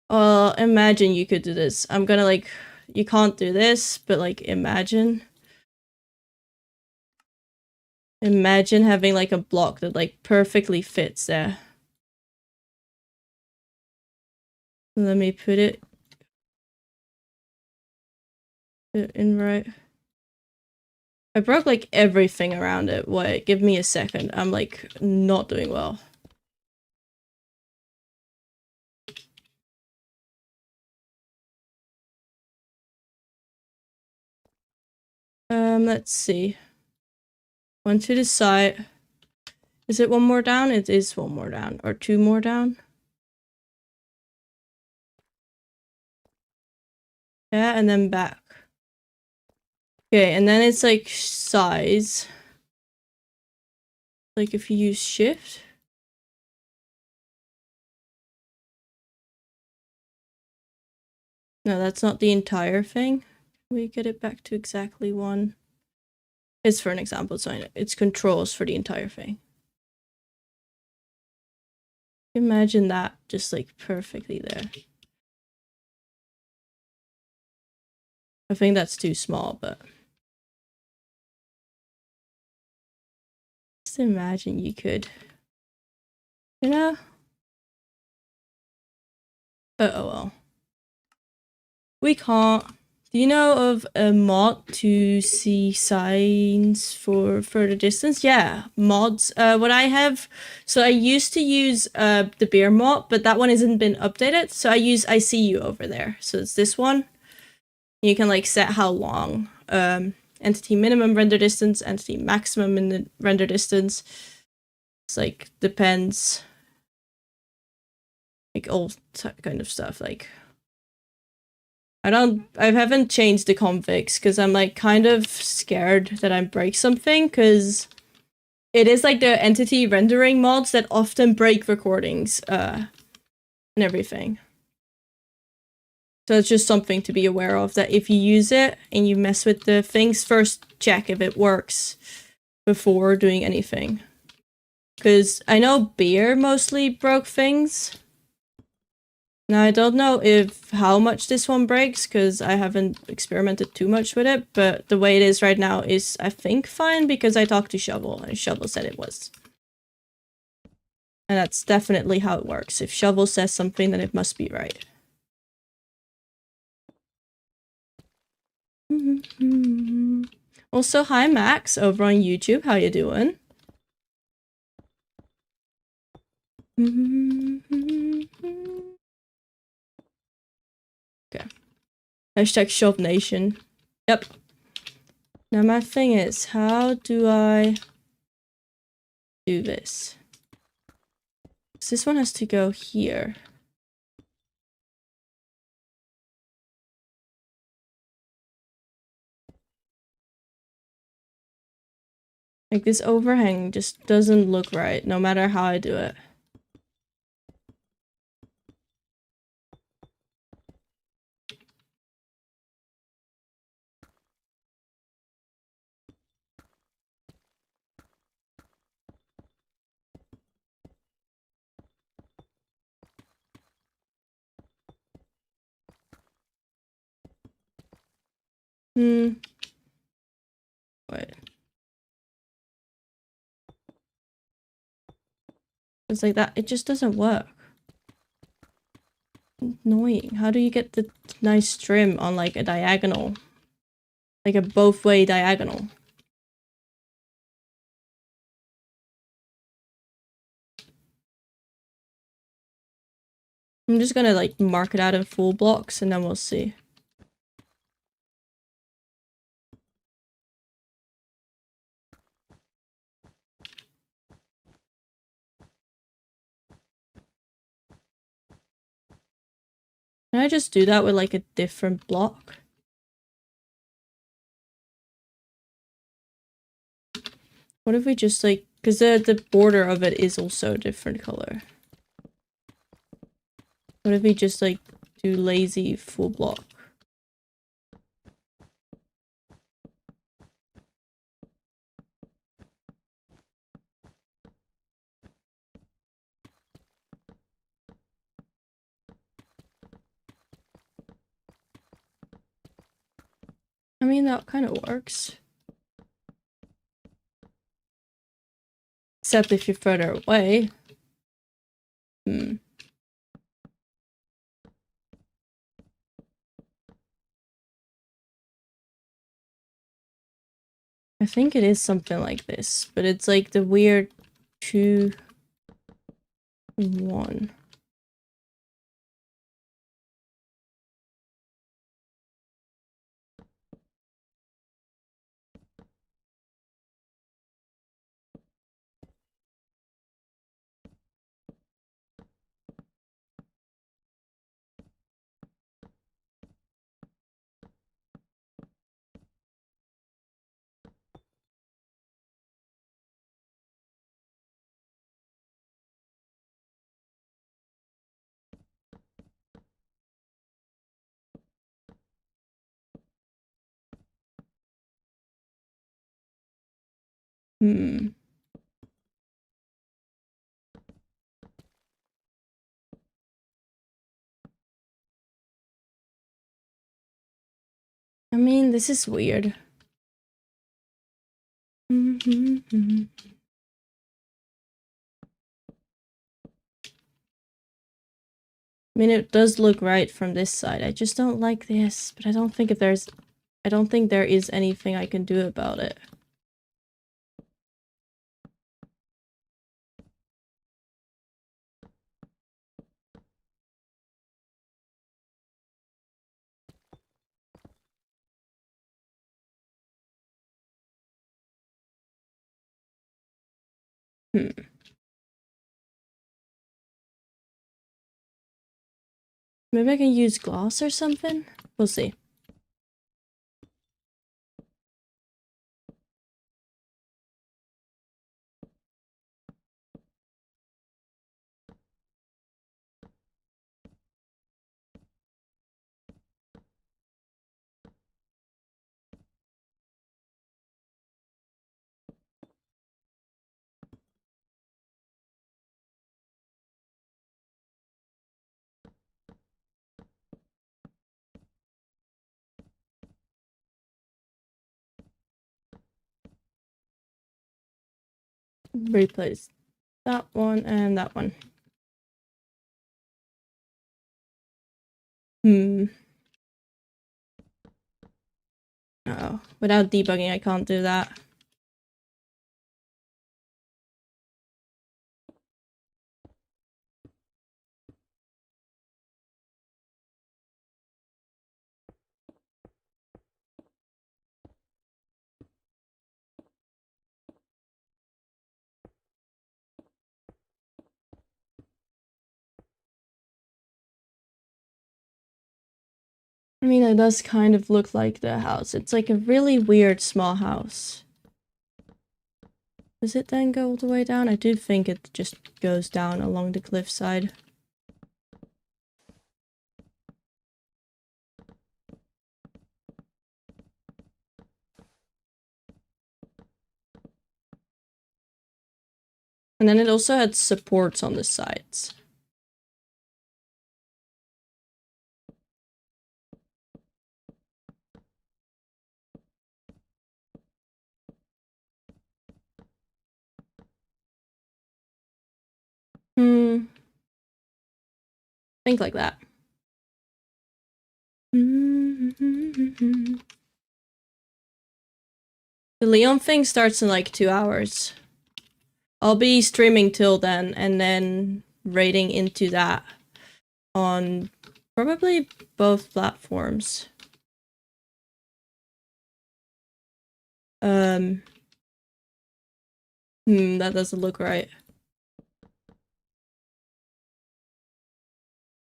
Imagine you could do this. I'm gonna like, you can't do this, but like imagine. Imagine having like a block that like perfectly fits there. Let me put it in right. I broke like everything around it. Wait, give me a second. I'm like not doing well. Let's see. One to the side. Is it one more down? It is one more down. Or two more down. Yeah, and then back. Okay, and then it's like size. Like if you use shift. No, that's not the entire thing. We get it back to exactly one. It's for an example, so it's controls for the entire thing. Imagine that just like perfectly there. I think that's too small, but just imagine you could, you know? Oh well. We can't. Do you know of a mod to see signs for further distance? Yeah, mods. What I have, so I used to use the beer mod, but that one hasn't been updated. So I see you over there. So it's this one. You can like set how long. Entity minimum render distance, entity maximum in the render distance. It's like depends. Like all kind of stuff. Like I haven't changed the configs because I'm like kind of scared that I break something, because it is like the entity rendering mods that often break recordings and everything. So it's just something to be aware of, that if you use it and you mess with the things, first check if it works before doing anything. Because I know beer mostly broke things. Now, I don't know how much this one breaks, because I haven't experimented too much with it, but the way it is right now is, I think, fine, because I talked to Shovel, and Shovel said it was. And that's definitely how it works. If Shovel says something, then it must be right. Also, hi Max, over on YouTube, how you doing? Okay. Hashtag Shove Nation. Yep. Now my thing is, how do I do this? So this one has to go here. Like this overhang just doesn't look right, no matter how I do it. Wait. It's like that. It just doesn't work. Annoying. How do you get the nice trim on like a diagonal? Like a both-way diagonal. I'm just gonna like mark it out in full blocks and then we'll see. Can I just do that with like a different block? What if we just like, because the border of it is also a different color. What if we just like do lazy full block? I mean, that kind of works. Except if you're further away. I think it is something like this, but it's like the weird 2, 1. I mean, this is weird. I mean, it does look right from this side. I just don't like this, but I don't think there is anything I can do about it. Maybe I can use gloss or something? We'll see. Replace that one and that one. Oh, without debugging, I can't do that. I mean, it does kind of look like the house. It's like a really weird small house. Does it then go all the way down? I do think it just goes down along the cliffside. And then it also had supports on the sides. Think like that. The Leon thing starts in like 2 hours. I'll be streaming till then and then raiding into that on probably both platforms. That doesn't look right.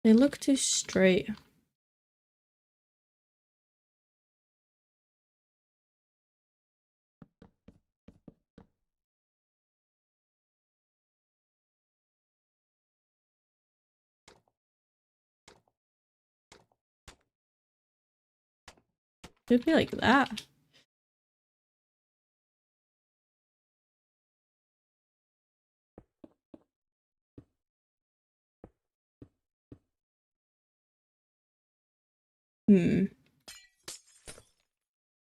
They look too straight. It'd be like that.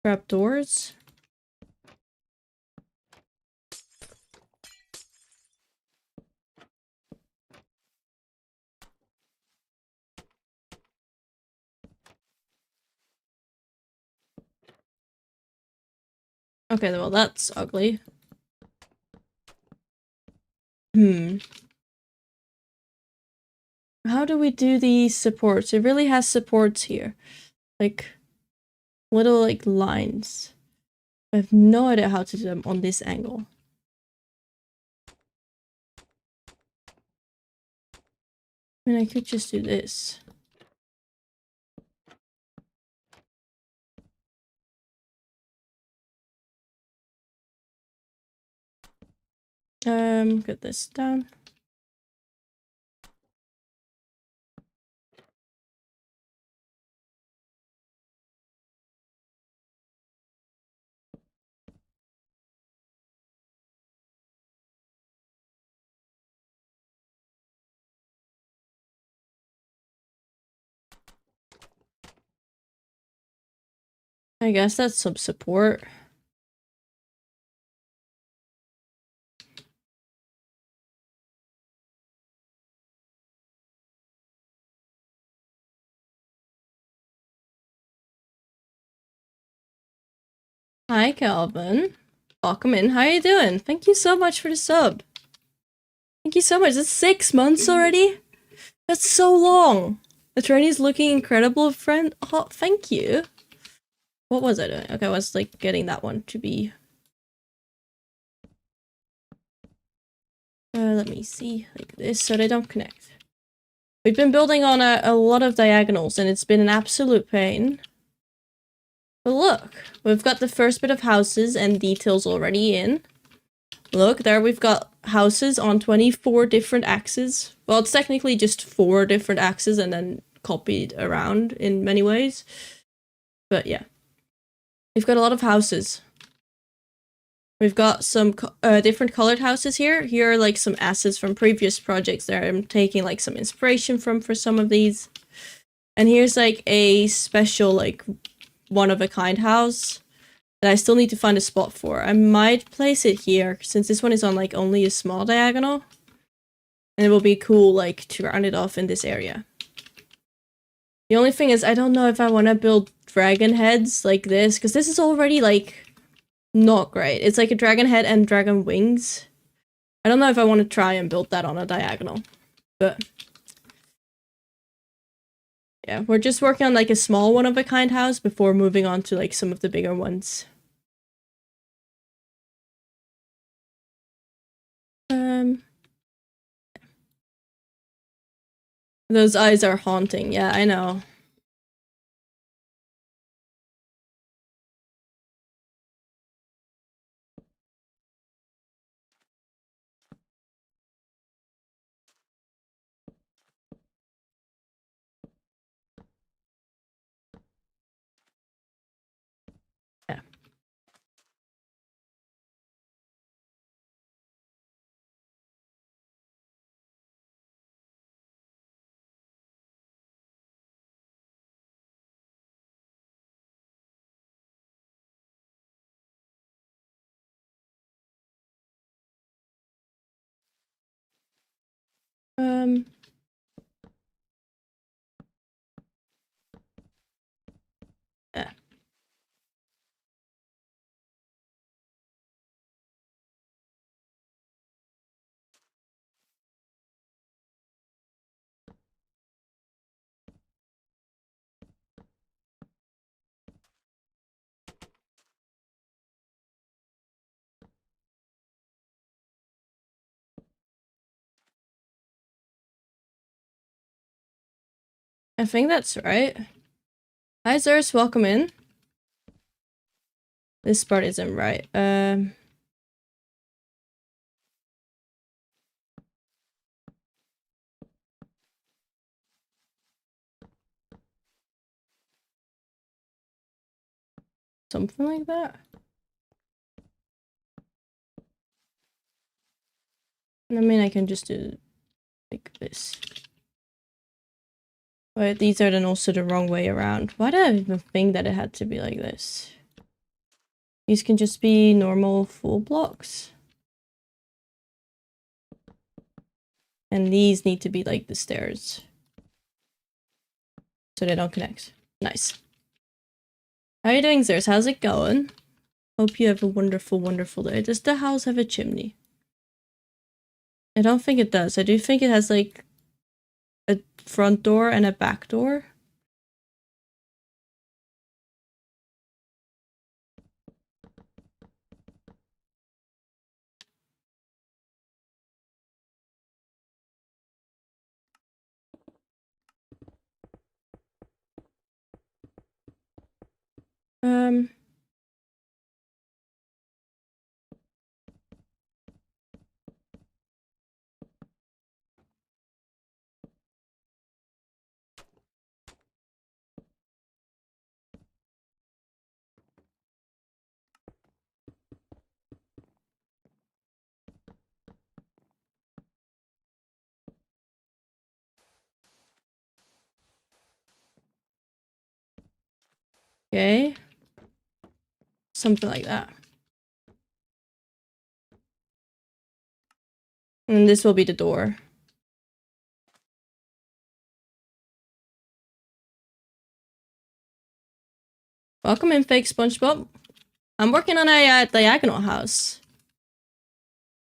Trap doors. Okay, well that's ugly. How do we do these supports? It really has supports here. Like, little, like, lines. I have no idea how to do them on this angle. I mean, I could just do this. Get this down. I guess that's some support. Hi, Calvin. Welcome in. How you doing? Thank you so much for the sub. Thank you so much. That's 6 months already? That's so long. The trainee's looking incredible, friend. Oh, thank you. What was I doing? Okay, I was, like, getting that one to be... let me see. Like this, so they don't connect. We've been building on a lot of diagonals, and it's been an absolute pain. But look, we've got the first bit of houses and details already in. Look, there we've got houses on 24 different axes. Well, it's technically just 4 different axes and then copied around in many ways. But yeah. We've got a lot of houses. We've got some different colored houses here. Here are like some assets from previous projects that I'm taking like some inspiration from for some of these. And here's like a special like one-of-a-kind house that I still need to find a spot for. I might place it here since this one is on like only a small diagonal. And it will be cool like to round it off in this area. The only thing is I don't know if I want to build dragon heads like this because this is already like not great. It's like a dragon head and dragon wings. I don't know if I want to try and build that on a diagonal, but yeah, we're just working on like a small one-of-a-kind house before moving on to like some of the bigger ones. Those eyes are haunting. Yeah, I know. Yeah. Yeah. I think that's right. Hi, Zeus, welcome in. This part isn't right. Something like that. I mean, I can just do like this. But these are then also the wrong way around. Why did I even think that it had to be like this? These can just be normal full blocks. And these need to be like the stairs. So they don't connect. Nice. How are you doing, Zeus? How's it going? Hope you have a wonderful, wonderful day. Does the house have a chimney? I don't think it does. I do think it has like a front door and a back door. Okay. Something like that. And this will be the door. Welcome in, fake SpongeBob. I'm working on a diagonal house.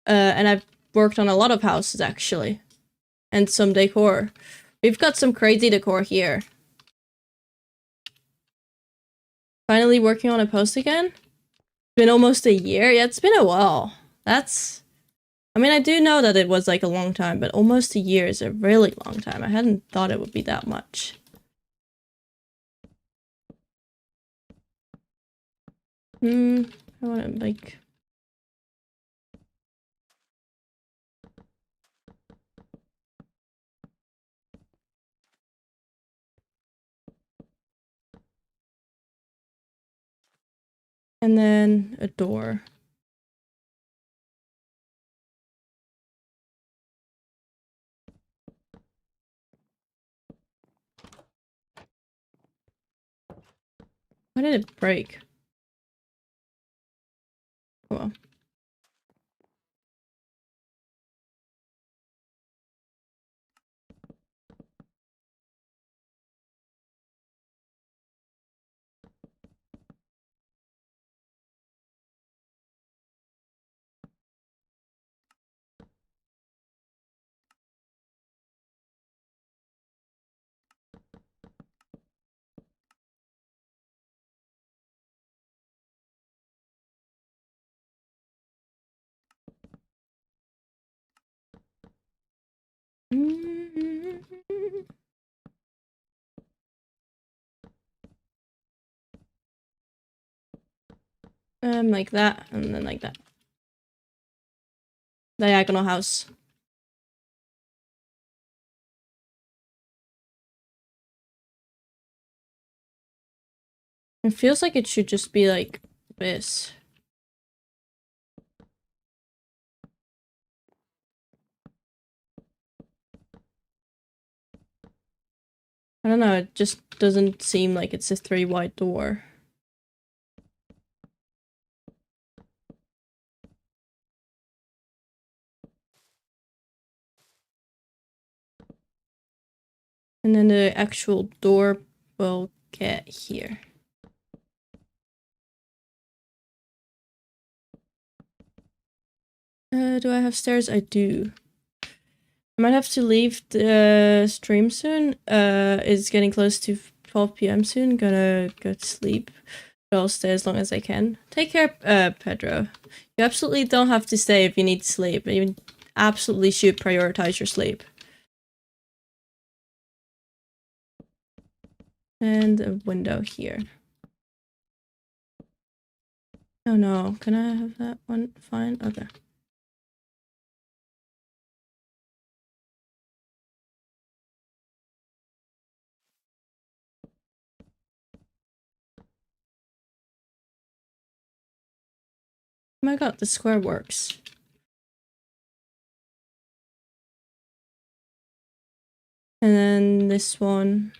And I've worked on a lot of houses, actually. And some decor. We've got some crazy decor here. Finally working on a post again? Been almost a year? Yeah, it's been a while. That's... I mean, I do know that it was like a long time, but almost a year is a really long time. I hadn't thought it would be that much. I want to, like... And then a door. Why did it break? Oh well. Like that, and then like that. Diagonal house. It feels like it should just be like this. I don't know, it just doesn't seem like it's a 3 wide door. And then the actual door will get here. Do I have stairs? I do. I might have to leave the stream soon. It's getting close to 12 p.m. soon. Gonna go to sleep. But I'll stay as long as I can. Take care, Pedro. You absolutely don't have to stay if you need to sleep. You absolutely should prioritize your sleep. And a window here. Oh no, can I have that one? Fine, okay. Oh my god, the square works. And then this one.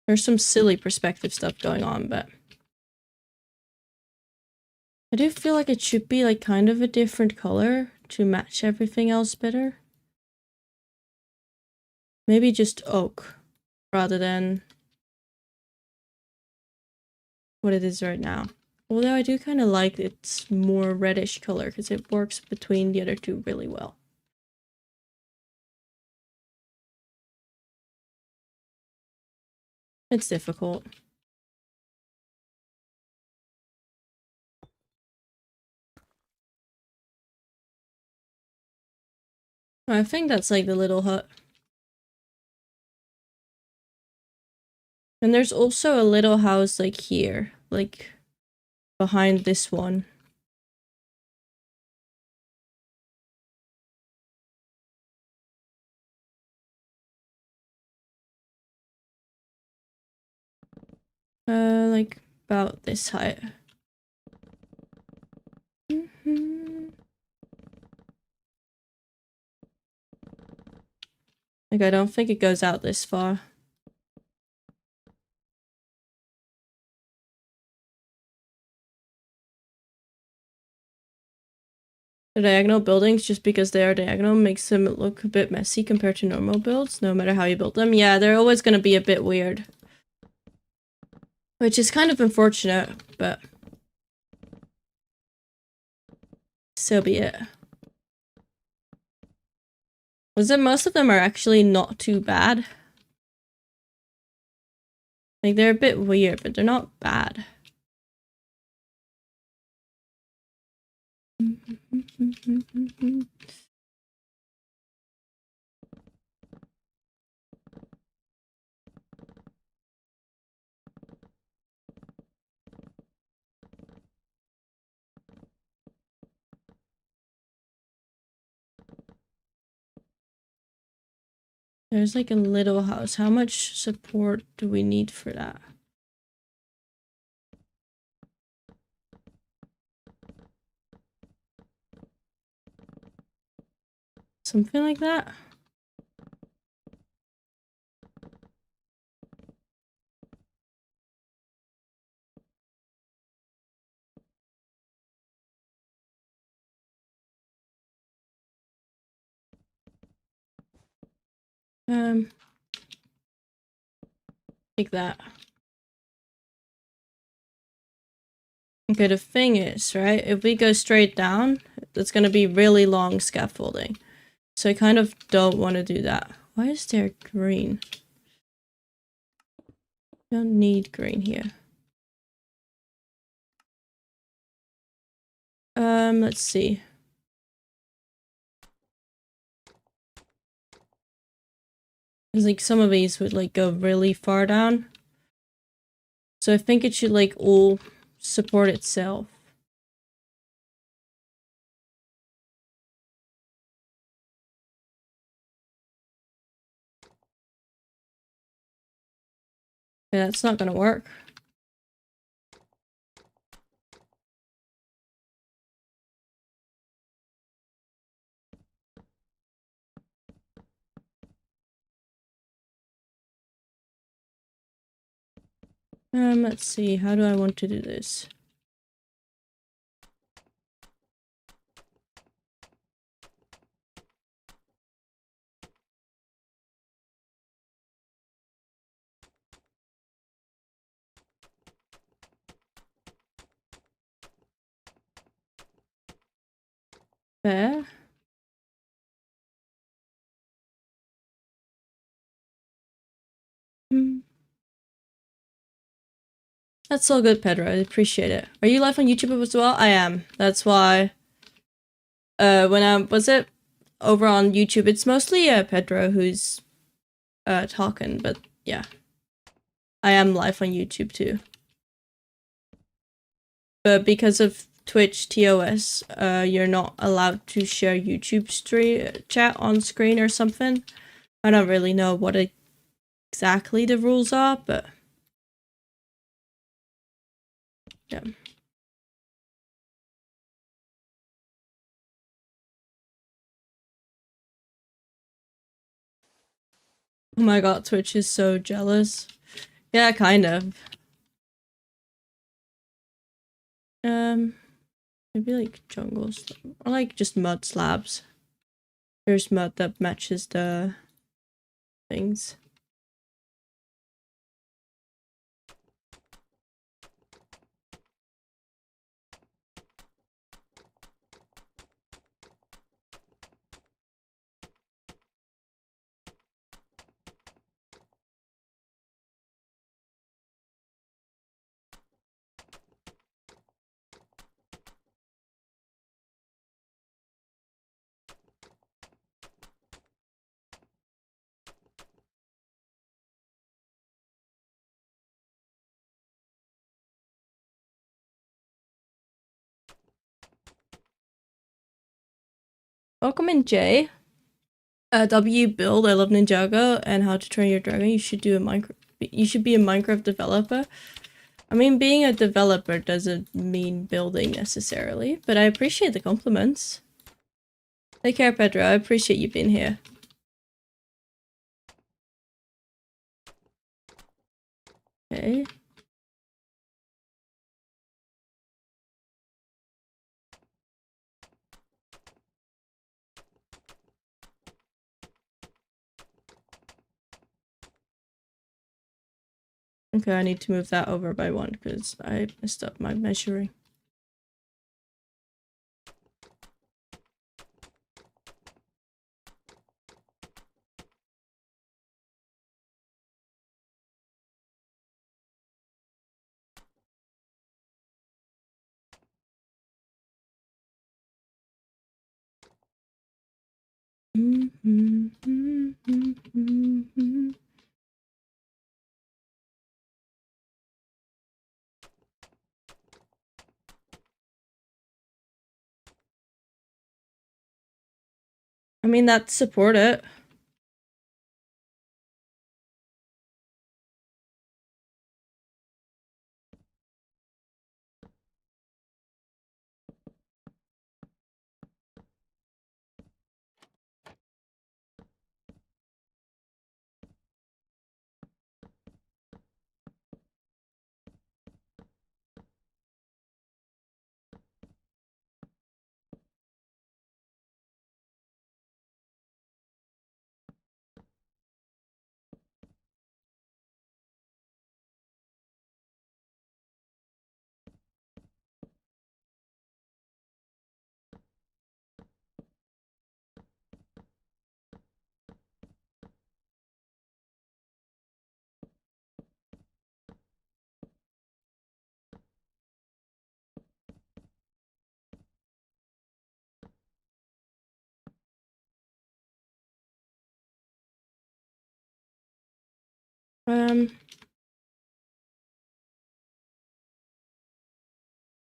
There's some silly perspective stuff going on, but I do feel like it should be like kind of a different color to match everything else better. Maybe just oak rather than what it is right now. Although I do kind of like its more reddish color because it works between the other two really well. It's difficult. I think that's like the little hut. And there's also a little house like here, like behind this one. Like about this height. Like I don't think it goes out this far. The diagonal buildings, just because they are diagonal, makes them look a bit messy compared to normal builds, no matter how you build them. Yeah, they're always going to be a bit weird. Which is kind of unfortunate, but so be it. Was it most of them are actually not too bad? Like, they're a bit weird, but they're not bad. There's like a little house. How much support do we need for that? Something like that? Like that. Okay, the thing is, right, if we go straight down, it's gonna be really long scaffolding. So I kind of don't want to do that. Why is there green? Don't need green here. Let's see. Because like some of these would like go really far down. So I think it should like all support itself. Yeah, that's not gonna work. Let's see, how do I want to do this? There. That's all good, Pedro. I appreciate it. Are you live on YouTube as well? I am. That's why when I was it over on YouTube, it's mostly Pedro who's talking, but yeah. I am live on YouTube too. But because of Twitch TOS, you're not allowed to share YouTube chat on screen or something. I don't really know what exactly the rules are, but yeah. Oh my god, Twitch is so jealous. Yeah, kind of. Maybe like jungles or like just mud slabs. There's mud that matches the things. Welcome in, Jay. W build. I love Ninjago and how to train your dragon. You should do a Minecraft. You should be a Minecraft developer. I mean, being a developer doesn't mean building necessarily, but I appreciate the compliments. Take care, Pedro. I appreciate you being here. Okay. Okay, I need to move that over by one because I messed up my measuring. I mean, that's support it.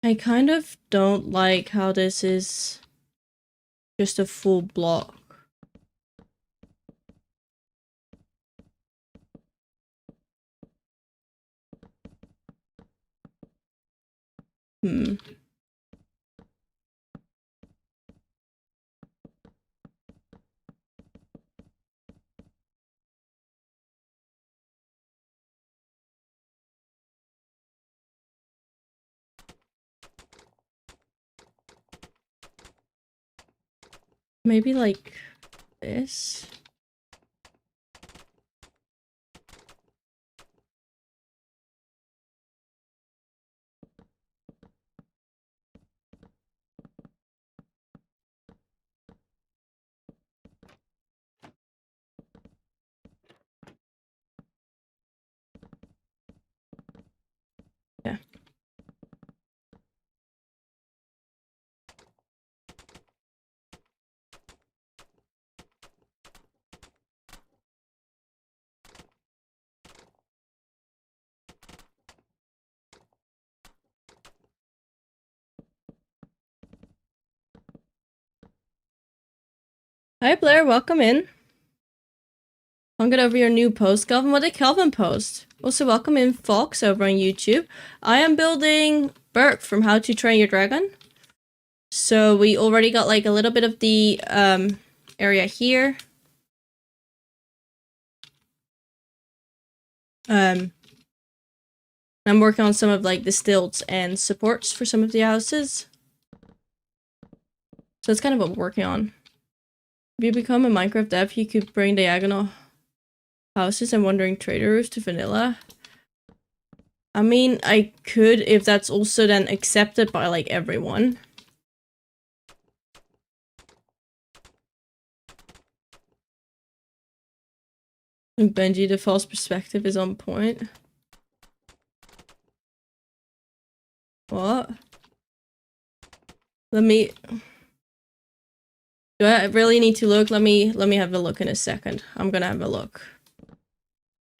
I kind of don't like how this is just a full block. Maybe like this? Yeah. Hi Blair, welcome in. I'll get over your new post, Calvin. What did Calvin post? Also, welcome in Fox over on YouTube. I am building Berk from How to Train Your Dragon. So we already got like a little bit of the area here. I'm working on some of like the stilts and supports for some of the houses. So that's kind of what I'm working on. If you become a Minecraft dev, you could bring diagonal houses and wandering trader roofs to vanilla. I mean, I could if that's also then accepted by like everyone. And Benji, the false perspective is on point. What? Let me... Do I really need to look? Let me have a look in a second. I'm gonna have a look.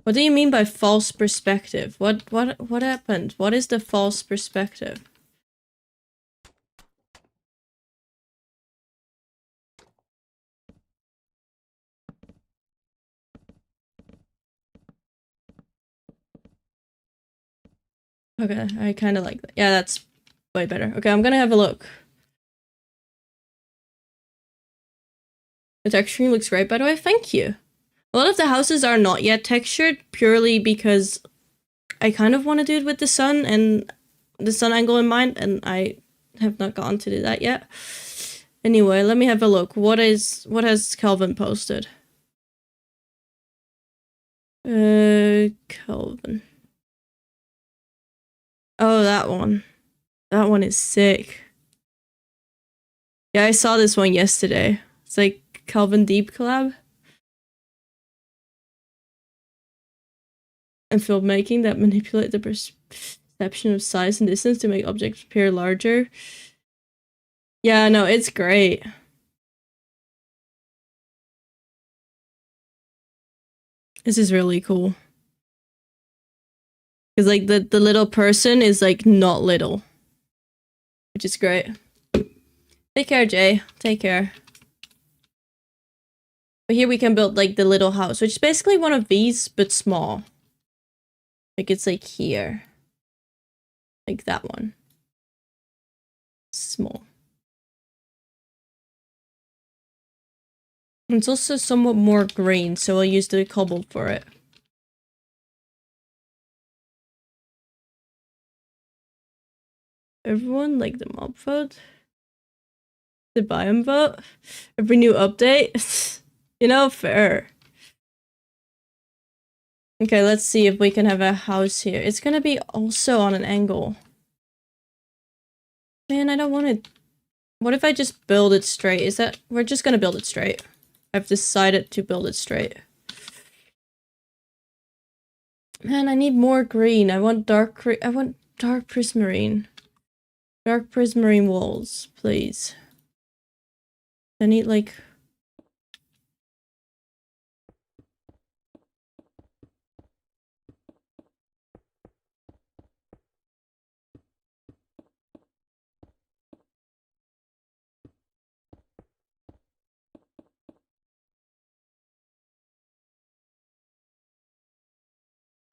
What do you mean by false perspective? What happened? What is the false perspective? Okay, I kind of like that. Yeah, that's way better. Okay, I'm gonna have a look. The texturing looks great, by the way. Thank you. A lot of the houses are not yet textured purely because I kind of want to do it with the sun and the sun angle in mind, and I have not gotten to do that yet. Anyway, let me have a look. What has Calvin posted? Calvin. Oh, that one. That one is sick. Yeah, I saw this one yesterday. It's like Calvin Deep collab. And filmmaking that manipulate the perception of size and distance to make objects appear larger. Yeah, no, it's great. This is really cool. Because like the little person is like not little. Which is great. Take care, Jay. Take care. But here we can build like the little house, which is basically one of these, but small. Like it's like here. Like that one. Small. And it's also somewhat more green, so I'll use the cobble for it. Everyone like the mob vote? The biome vote? Every new update? You know, fair. Okay, let's see if we can have a house here. It's gonna be also on an angle. Man, I don't want it. What if I just build it straight? Is that... We're just gonna build it straight. I've decided to build it straight. Man, I need more green. I want dark prismarine. Dark prismarine walls, please. I need like...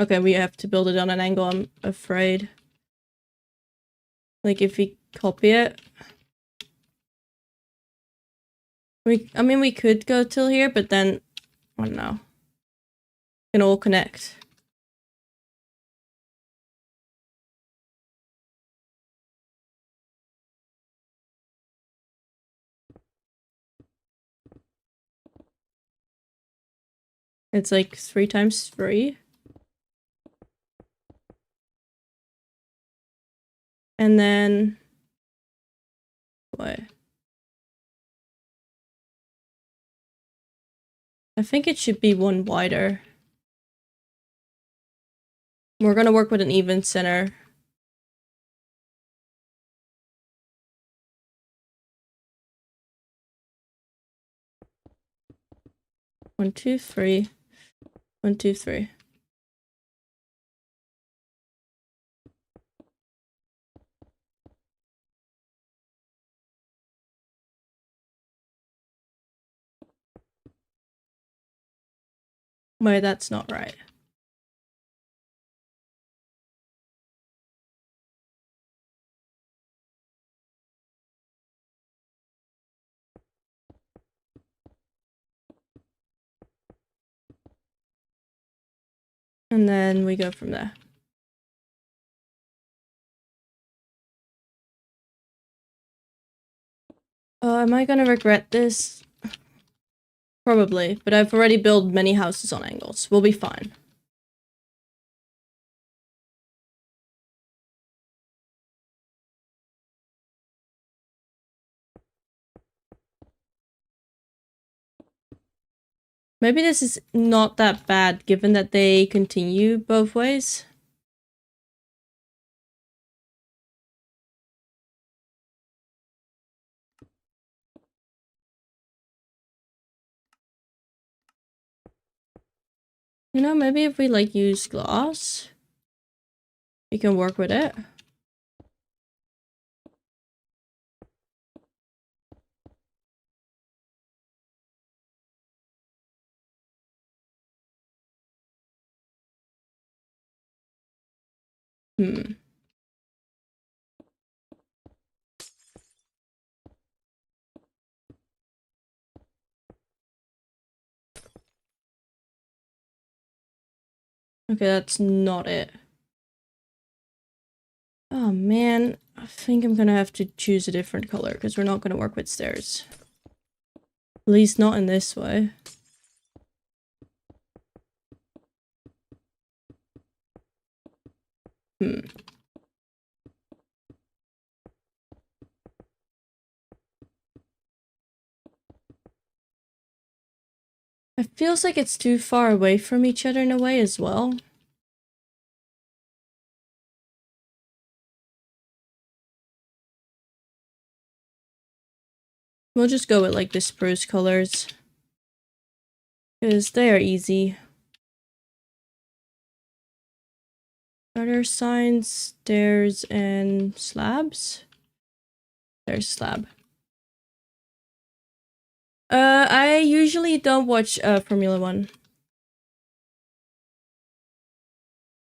Okay, we have to build it on an angle, I'm afraid. Like, if we copy it... I mean, we could go till here, but then... I don't know. Can all connect. It's like 3 times 3. And then... What? I think it should be one wider. We're gonna work with an even center. One, two, three. 1, 2, 3. Wait, that's not right. And then we go from there. Am I gonna regret this? Probably, but I've already built many houses on angles. We'll be fine. Maybe this is not that bad, given that they continue both ways. You know, maybe if we, like, use glass, we can work with it. Hmm. Okay, that's not it. Oh man, I think I'm gonna have to choose a different color because we're not gonna work with stairs. At least not in this way. Hmm. It feels like it's too far away from each other in a way as well. We'll just go with like the spruce colors. Because they are easy. Are there signs, stairs, and slabs? There's slab. I usually don't watch Formula 1.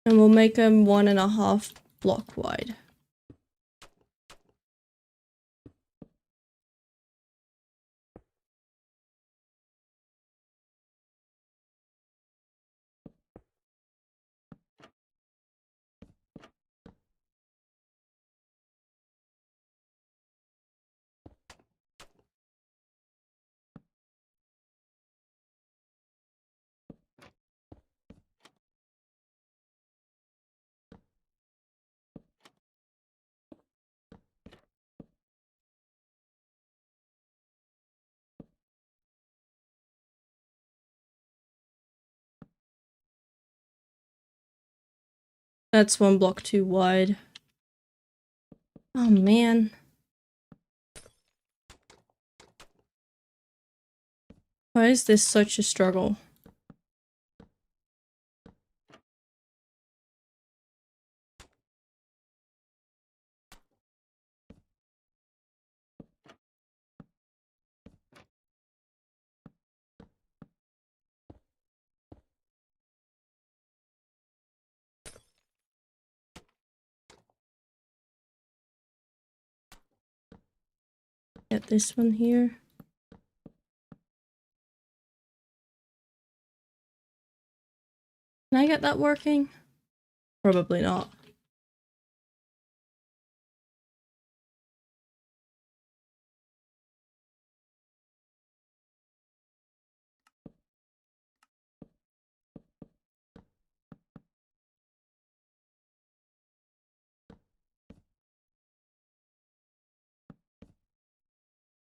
And we'll make them 1.5 block wide. That's 1 block too wide. Oh man. Why is this such a struggle? Get this one here. Can I get that working? Probably not.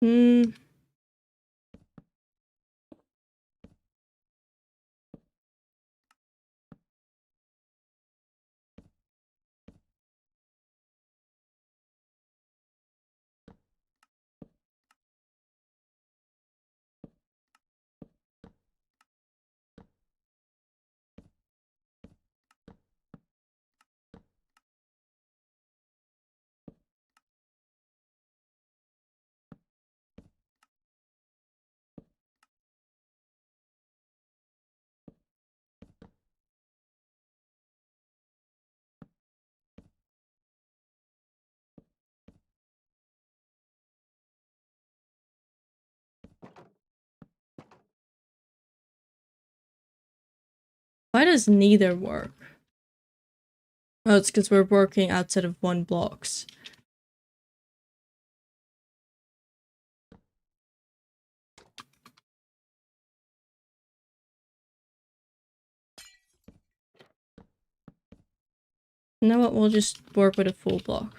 Hmm. Why does neither work? Oh, it's because we're working outside of 1 blocks. You know what? We'll just work with a full block.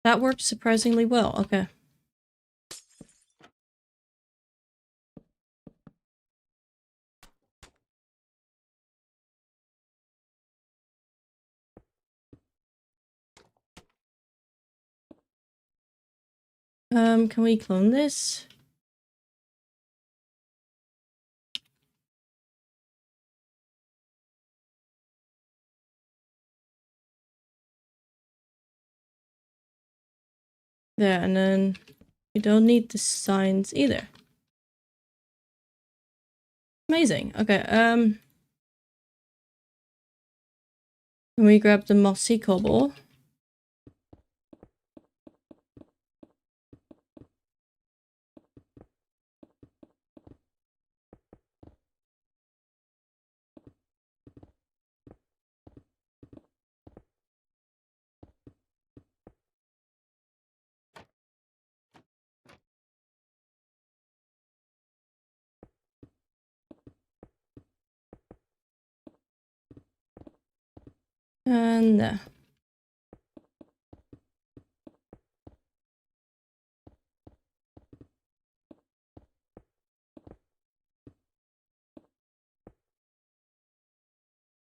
That worked surprisingly well. Okay. Can we clone this? There, and then you don't need the signs either. Amazing. Okay, can we grab the mossy cobble? And there.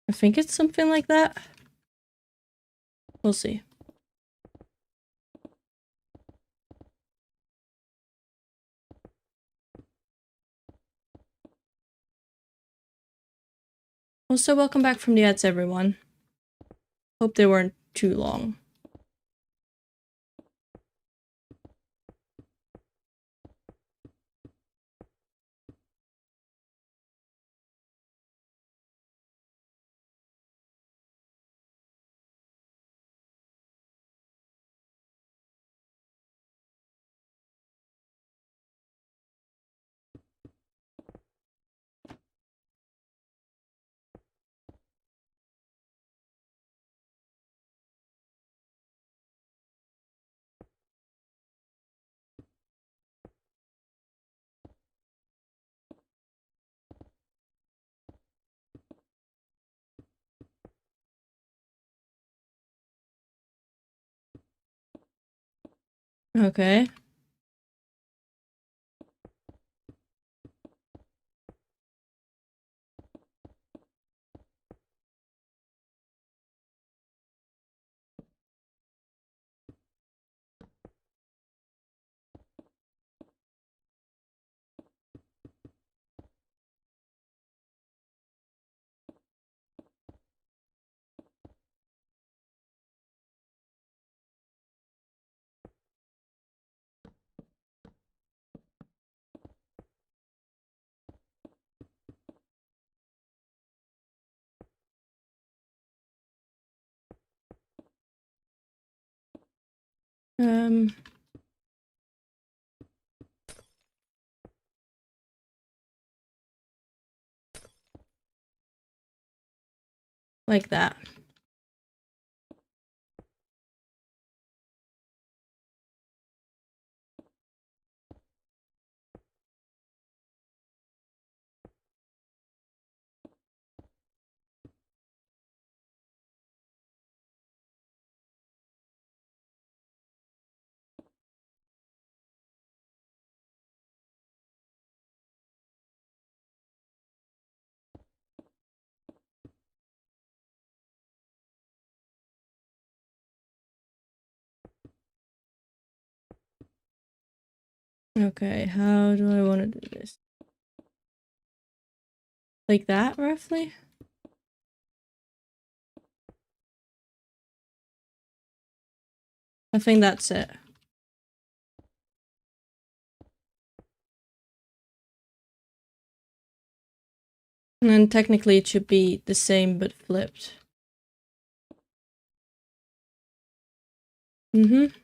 I think it's something like that. We'll see. Also, welcome back from the ads, everyone. Hope they weren't too long. Okay. Like that. Okay, how do I want to do this? Like that, roughly? I think that's it. And then technically it should be the same but flipped. Mm-hmm.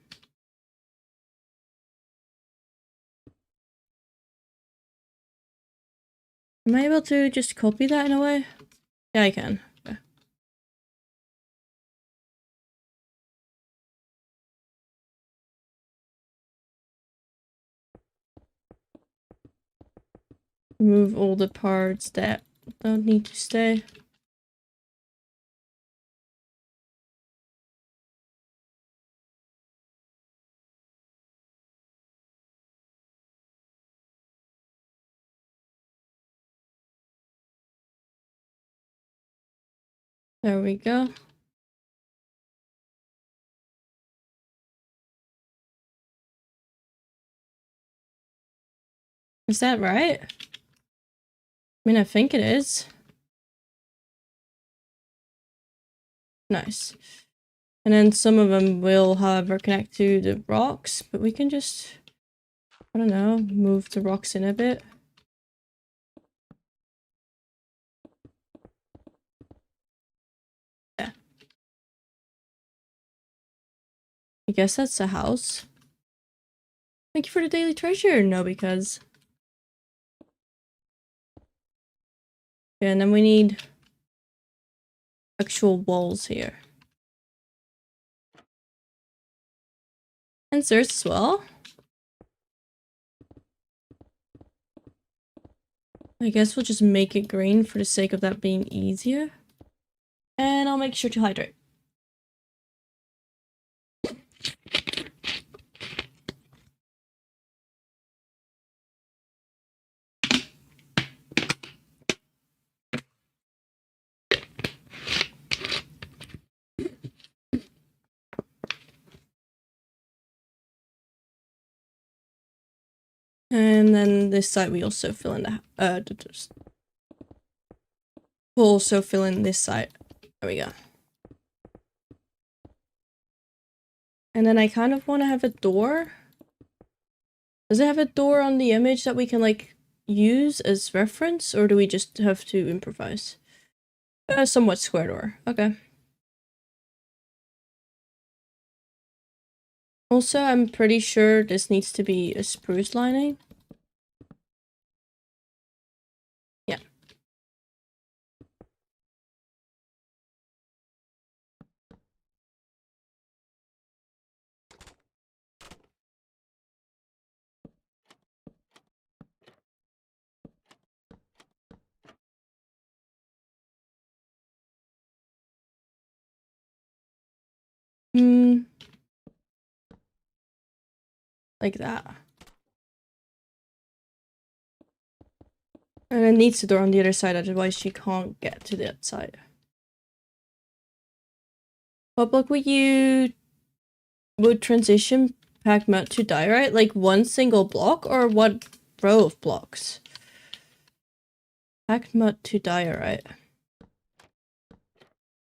Am I able to just copy that in a way? Yeah, I can. Okay. Remove all the parts that don't need to stay. There we go. Is that right? I mean, I think it is. Nice. And then some of them will, however, connect to the rocks, but we can just, I don't know, move the rocks in a bit. Yeah. I guess that's a house. Thank you for the daily treasure. No, because. Yeah, and then we need actual walls here. And stairs as well. I guess we'll just make it green for the sake of that being easier. And I'll make sure to hydrate. And then this side we also fill in the we'll also fill in this side. There we go. And then I kind of want to have a door. Does it have a door on the image that we can like use as reference, or do we just have to improvise? Somewhat square door. Okay. Also, I'm pretty sure this needs to be a spruce lining. Yeah. Hmm. Like that. And it needs a door on the other side, otherwise she can't get to that side. What block would transition pack mud to diorite? Like one single block or what row of blocks? Pack mud to diorite.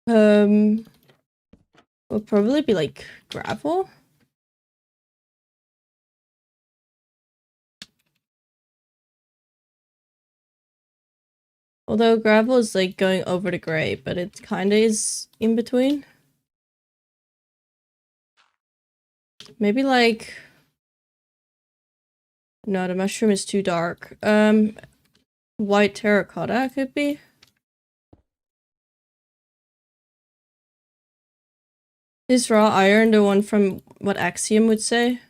Will probably be like gravel. Although gravel is like going over the gray, but it kinda is in between. Maybe like... No, the mushroom is too dark. White terracotta could be. Is raw iron the one from what Axiom would say?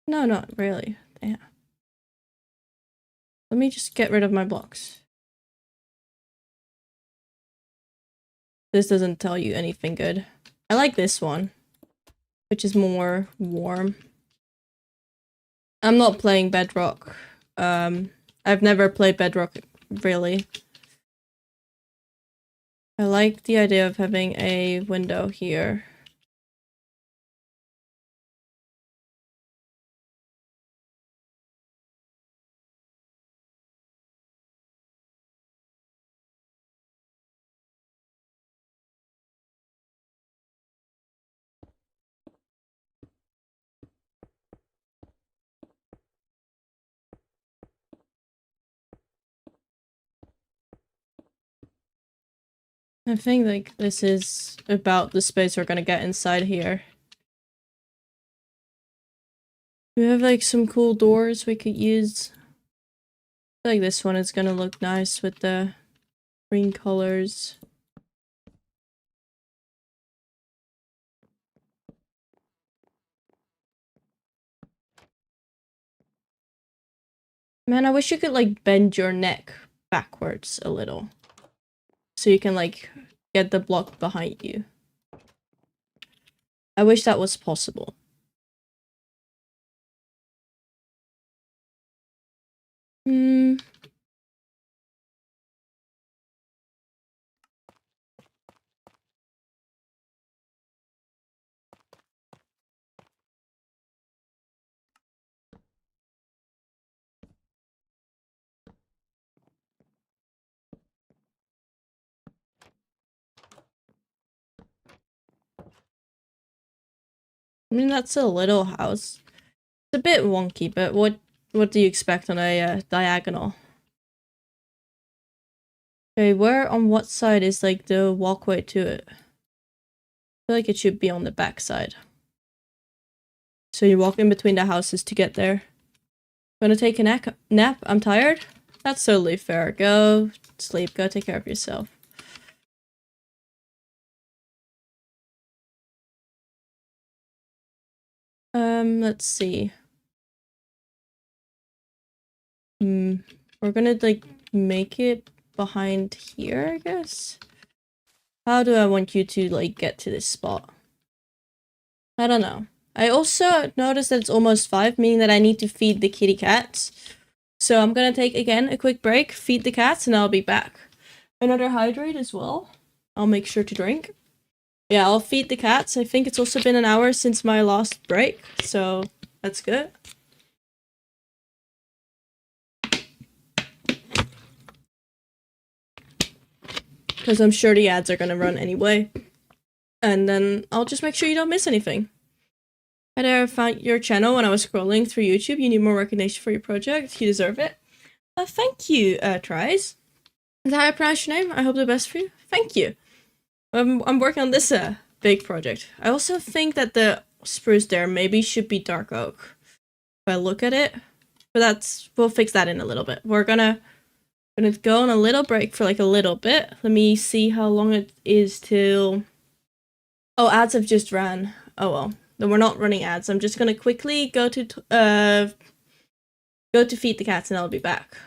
No, not really. Damn. Let me just get rid of my blocks. This doesn't tell you anything good. I like this one, which is more warm. I'm not playing Bedrock. I've never played Bedrock, really. I like the idea of having a window here. I think like this is about the space we're gonna get inside here. We have like some cool doors we could use. feel like this one is gonna look nice with the green colors. Man, I wish you could like bend your neck backwards a little. So you can like get the block behind you. I wish that was possible. Hmm. I mean, that's a little house. It's a bit wonky, but what do you expect on a diagonal? Okay, where on what side is like the walkway to it? I feel like it should be on the back side. So you walk in between the houses to get there. Gonna take a nap? I'm tired? That's totally fair. Go sleep. Go take care of yourself. Let's see. We're gonna like make it behind here, I guess. How do I want you to like get to this spot? I don't know. I also noticed that it's almost 5, meaning that I need to feed the kitty cats. So I'm gonna take again a quick break, feed the cats, and I'll be back. Another hydrate as well. I'll make sure to drink. Yeah, I'll feed the cats. I think it's also been an hour since my last break, so that's good. Because I'm sure the ads are gonna run anyway. And then I'll just make sure you don't miss anything. I found your channel when I was scrolling through YouTube. You need more recognition for your project. You deserve it. Thank you, Tries. Is that how I pronounce your name? I hope the best for you. Thank you. I'm working on this big project. I also think that the spruce there maybe should be dark oak. If I look at it. But we'll fix that in a little bit. We're gonna go on a little break for like a little bit. Let me see how long it is till... Oh, ads have just ran. Oh well. Then we're not running ads. I'm just gonna quickly go to feed the cats and I'll be back.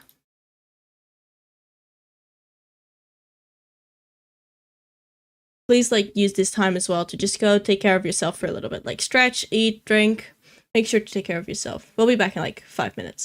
Please like use this time as well to just go take care of yourself for a little bit. Like stretch, eat, drink. Make sure to take care of yourself. We'll be back in like 5 minutes.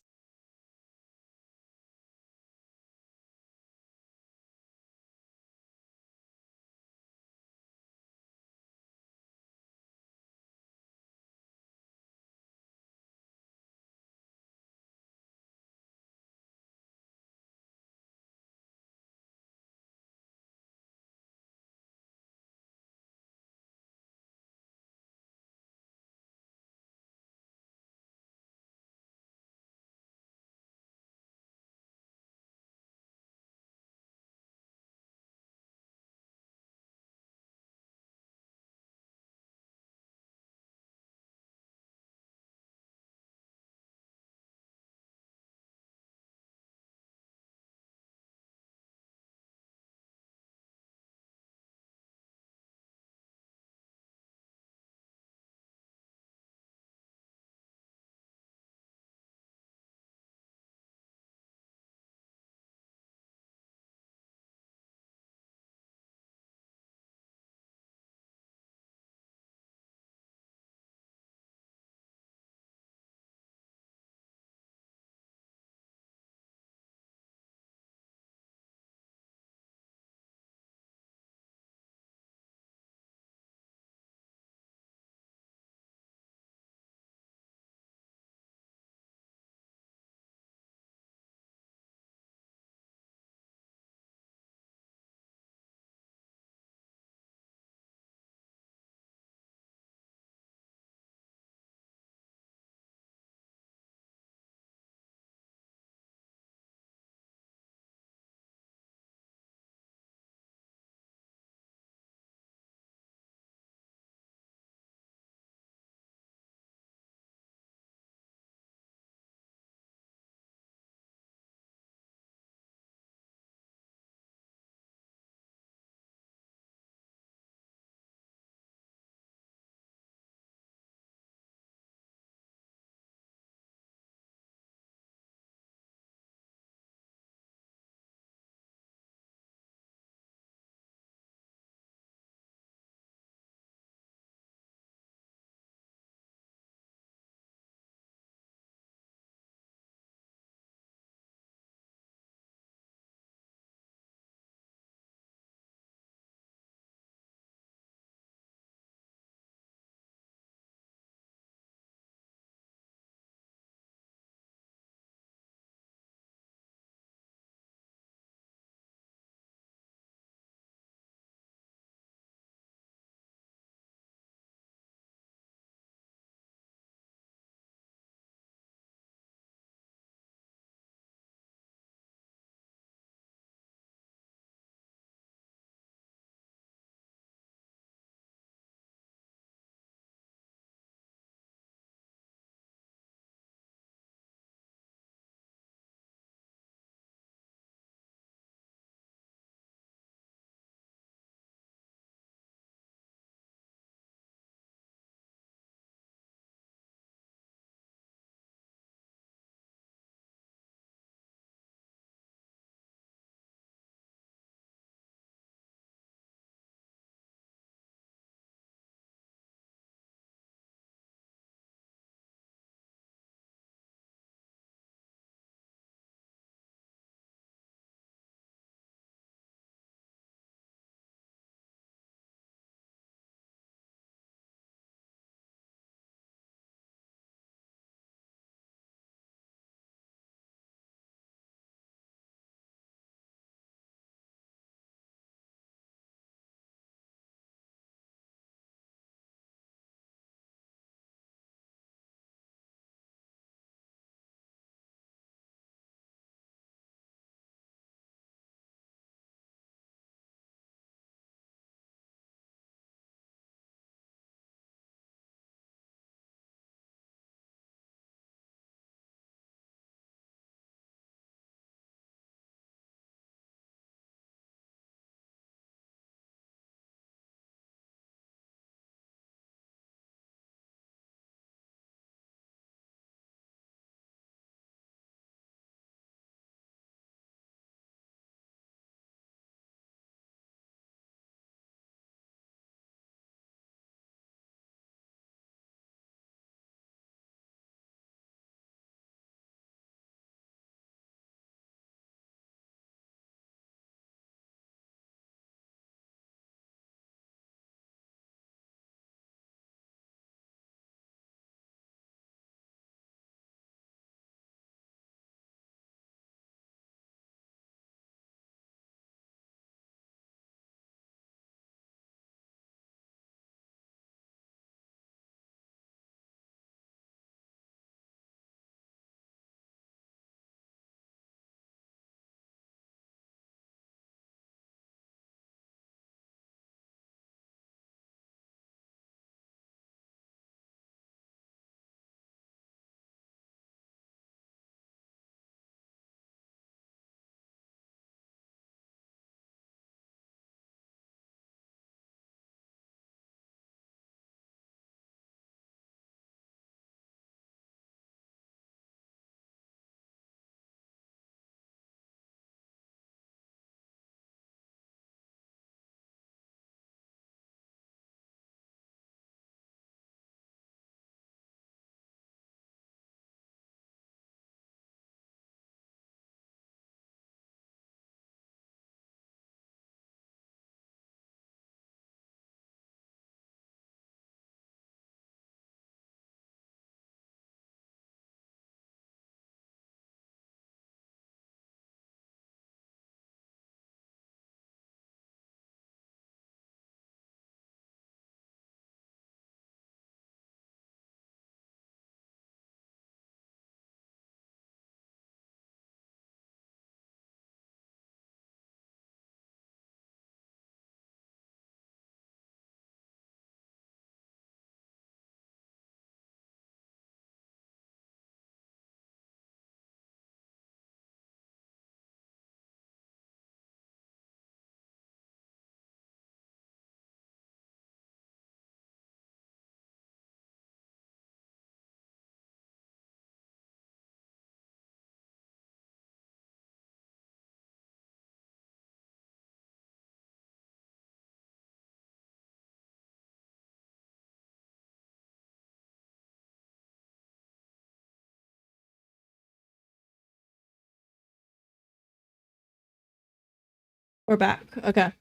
We're back. Okay.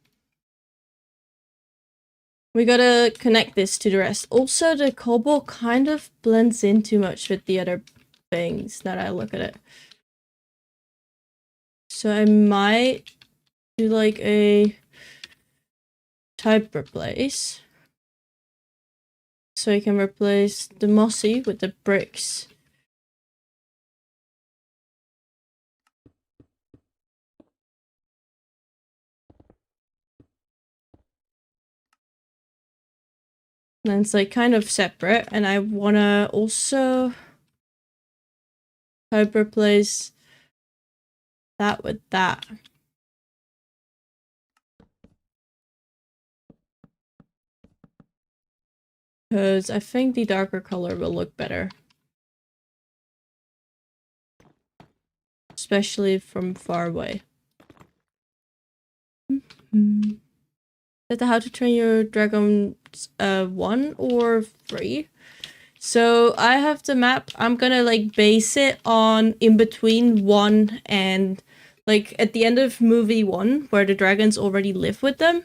We gotta connect this to the rest. Also, the cobalt kind of blends in too much with the other things, now that I look at it. So I might do like a type replace. So you can replace the mossy with the bricks. And then it's like kind of separate, and I wanna also type replace that with that. Because I think the darker color will look better. Especially from far away. Is that the How to Train Your Dragon 1 or 3? So I have the map. I'm gonna like base it on in between 1 and like at the end of movie 1 where the dragons already live with them,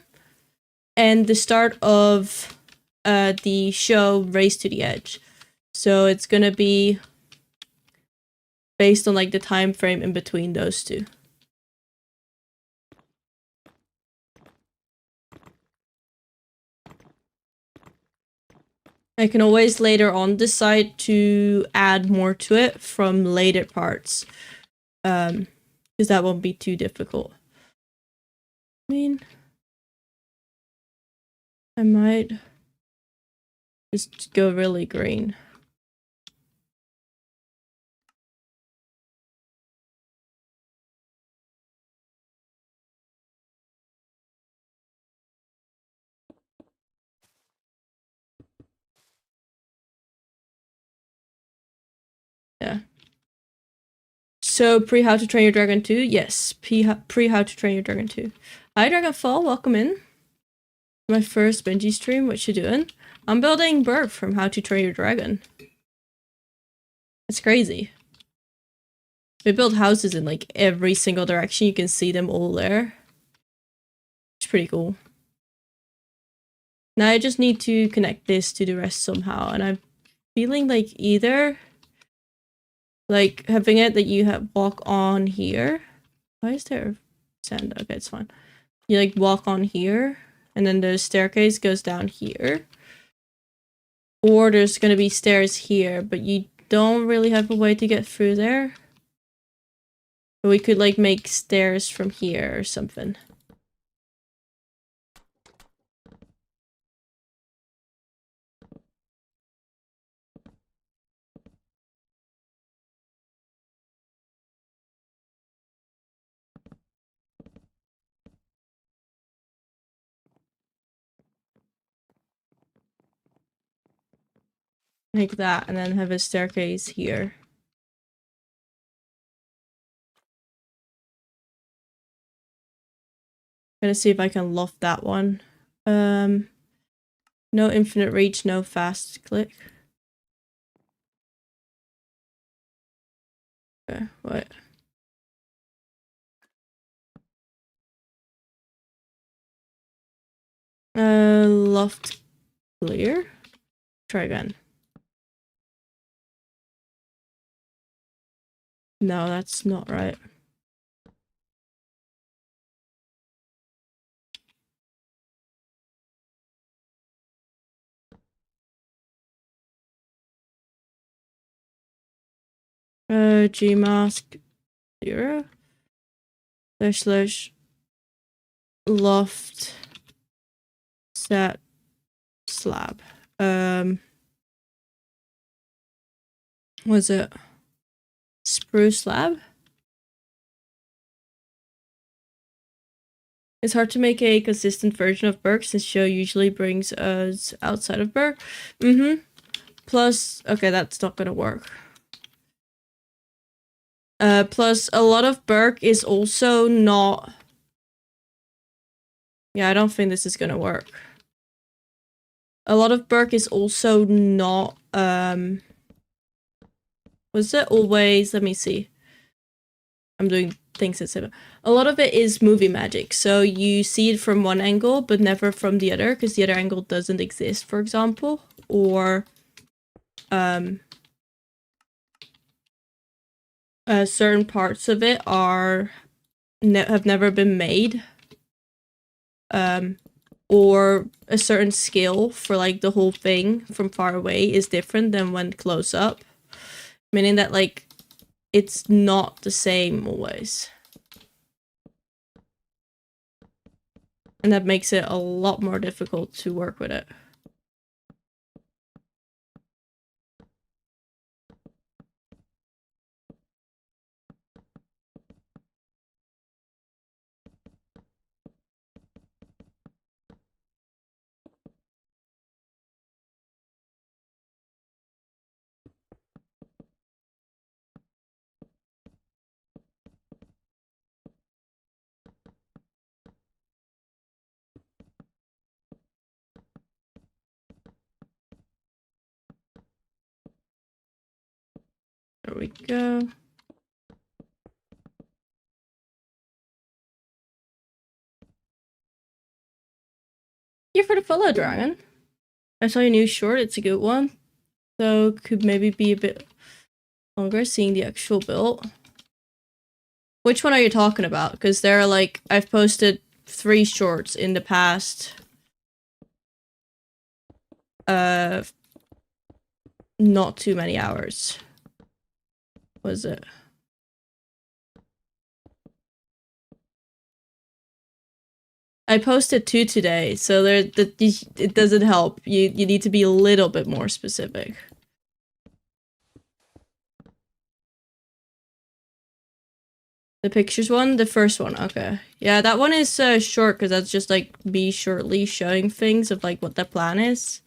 and the start of the show Race to the Edge. So it's gonna be based on like the time frame in between those two. I can always later on decide to add more to it from later parts. Because that won't be too difficult. I mean, I might just go really green. Yeah. So pre How to Train Your Dragon 2? Yes, pre How to Train Your Dragon 2. Hi Dragonfall, welcome in. My first Benji stream, what you doing? I'm building Berk from How to Train Your Dragon. It's crazy. We build houses in like every single direction, you can see them all there. It's pretty cool. Now I just need to connect this to the rest somehow, and I'm feeling like either like having it that you have walk on here. Why is there sand? Okay, it's fine. You like walk on here, and then the staircase goes down here. Or there's gonna be stairs here, but you don't really have a way to get through there. But we could like make stairs from here or something. Like that, and then have a staircase here. Gonna see if I can loft that one. No infinite reach, no fast click. Okay, what? Loft clear. Try again. No, that's not right. Gmask 0 / loft set slab. Was it spruce slab? It's hard to make a consistent version of Berk since show usually brings us outside of Berk. Plus, okay, that's not gonna work. Plus a lot of Berk is also not... Yeah, I don't think this is gonna work. A lot of Berk is also not, was it always... Let me see. I'm doing things that's similar. A lot of it is movie magic. So you see it from one angle, but never from the other, because the other angle doesn't exist, for example. Or certain parts of it are have never been made. Or a certain skill for like the whole thing from far away is different than when close up. Meaning that like it's not the same always. And that makes it a lot more difficult to work with it. There we go. Here for the follow dragon. I saw your new short, it's a good one. So could maybe be a bit longer seeing the actual build. Which one are you talking about? Because there are like, I've posted 3 shorts in the past. Not too many hours. Was it? I posted 2 today, so it doesn't help. You need to be a little bit more specific. The pictures one? The first one, okay. Yeah, that one is short, because that's just like me shortly showing things of like what the plan is.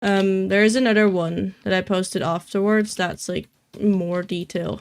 There is another one that I posted afterwards that's like more detail.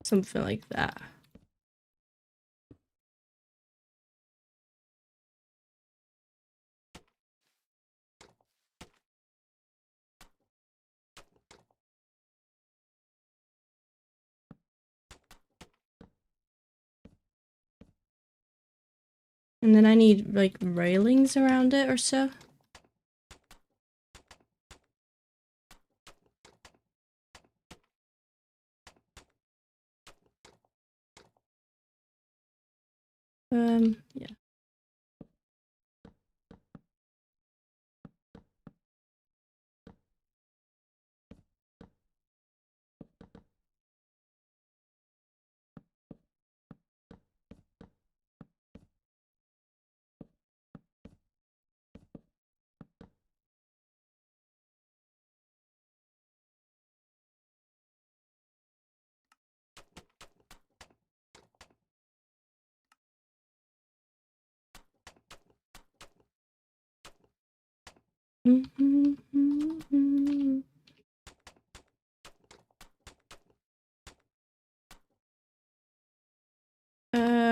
Something like that. And then I need like railings around it or so. Yeah.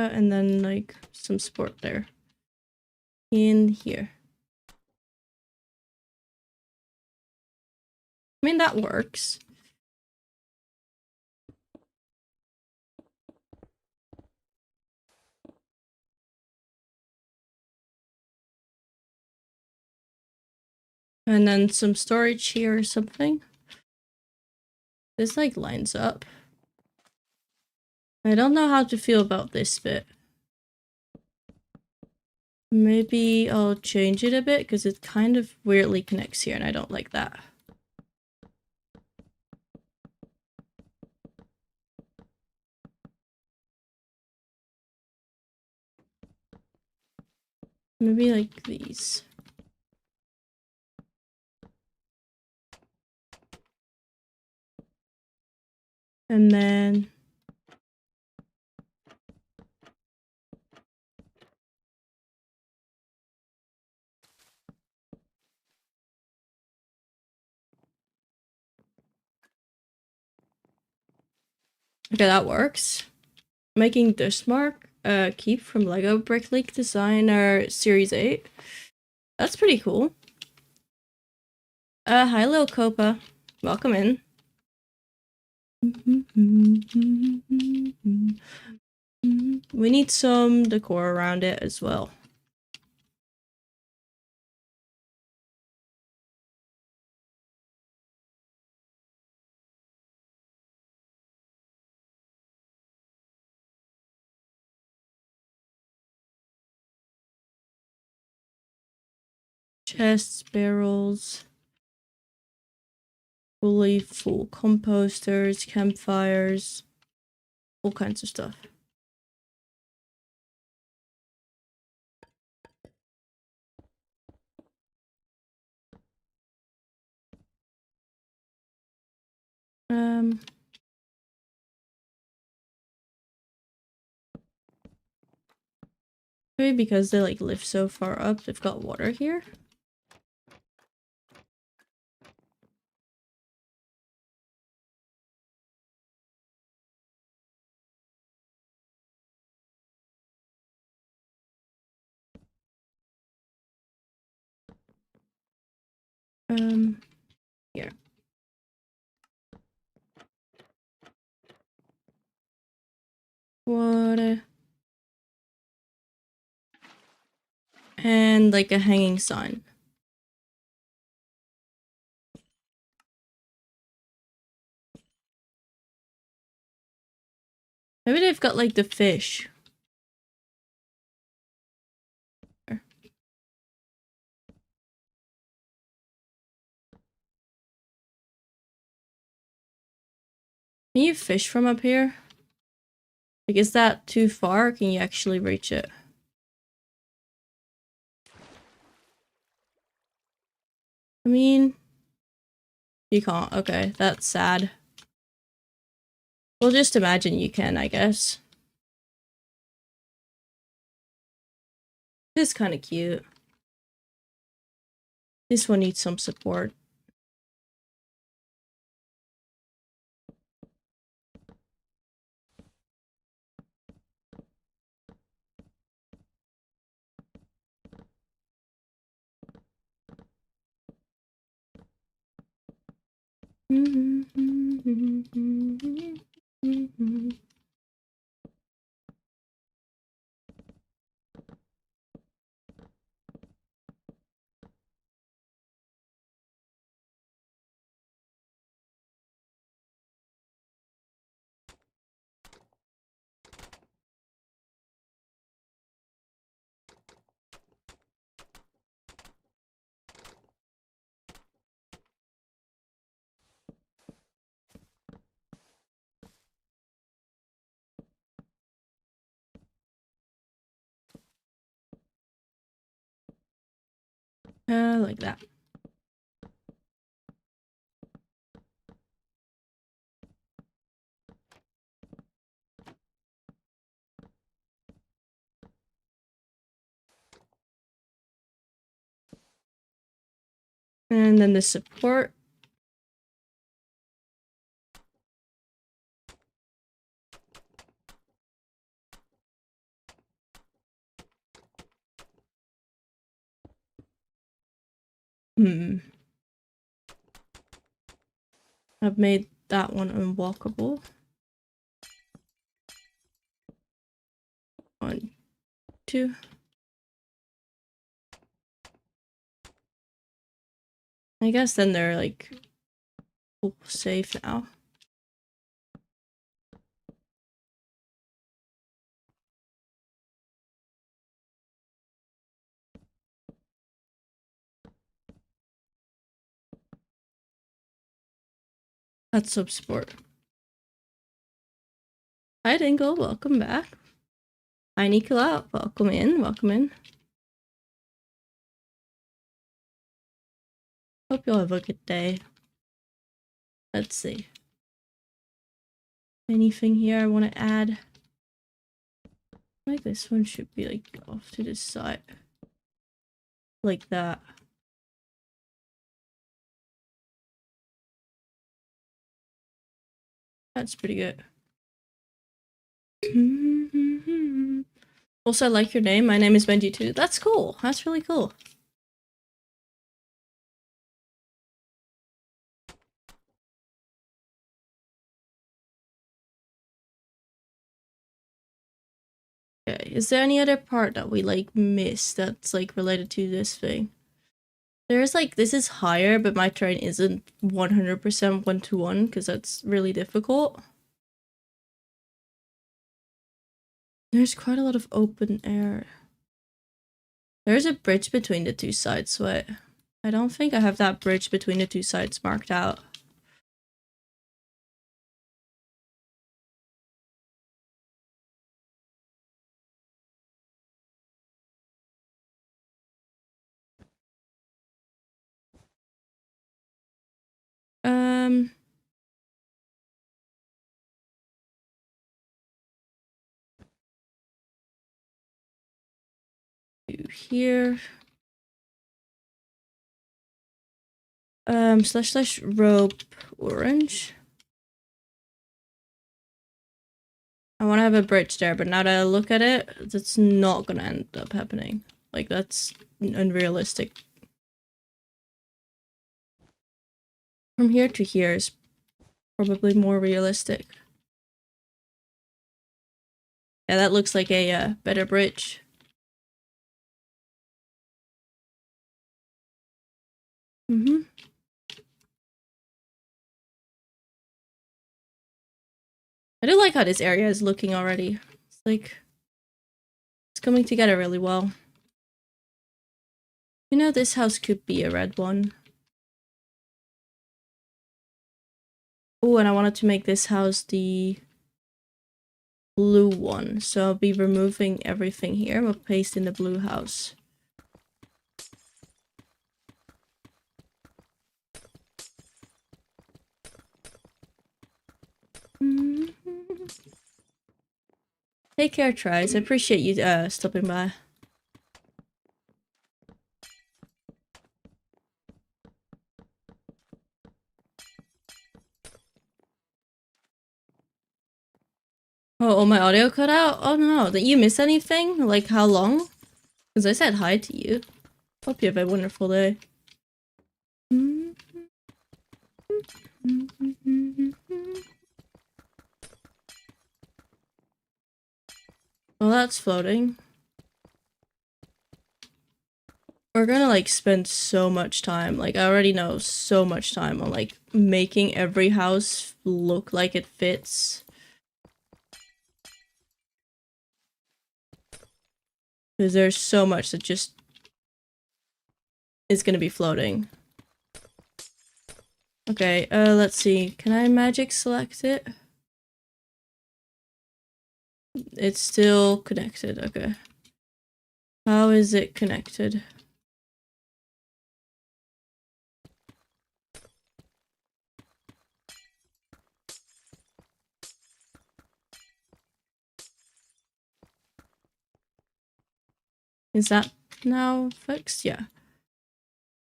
And then like some sport there. In here. I mean, that works. And then some storage here or something. This like lines up. I don't know how to feel about this bit. Maybe I'll change it a bit because it kind of weirdly connects here and I don't like that. Maybe like these. And then okay, that works. Making this mark, keep from Lego Brick League Designer Series 8. That's pretty cool. Hi Lil Copa. Welcome in. We need some decor around it as well. Chests, barrels, fully full composters, campfires, all kinds of stuff. Maybe because they like live so far up, they've got water here. Here. Water. And like a hanging sign. Maybe they've got like the fish. Can you fish from up here? Like, is that too far? Or can you actually reach it? I mean, you can't. Okay, that's sad. Well, just imagine you can, I guess. This is kind of cute. This one needs some support. Like that. And then the support. I've made that one unwalkable. 1, 2. I guess then they're like safe now. That's sub sport. Hi Dingle, welcome back. Hi Nicola, welcome in, welcome in. Hope you'll have a good day. Let's see. anything here I want to add. Like this one should be like off to the side. Like that. That's pretty good. Also, I like your name. My name is Benji too. That's cool. That's really cool. Okay, is there any other part that we like missed that's like related to this thing? There's like, this is higher, but my terrain isn't 100% one-to-one because that's really difficult. There's quite a lot of open air. There's a bridge between the two sides, so I don't think I have that bridge between the two sides marked out. Here. Slash rope orange. I want to have a bridge there, but now that I look at it, that's not gonna end up happening. Like, that's unrealistic. From here to here is probably more realistic. Yeah, that looks like a better bridge. I do like how this area is looking already. It's like, it's coming together really well. You know, this house could be a red one. Oh, and I wanted to make this house the blue one. So I'll be removing everything here. We'll paste in the blue house. Take care, Tries. I appreciate you stopping by. Oh, my audio cut out? Oh no, did you miss anything? Like how long? Because I said hi to you. Hope you have a wonderful day. Well, that's floating. We're gonna like spend so much time, like I already know so much time on like making every house look like it fits. Because there's so much that just is gonna be floating. Okay, let's see. Can I magic select it? It's still connected, okay. How is it connected? Is that now fixed? Yeah.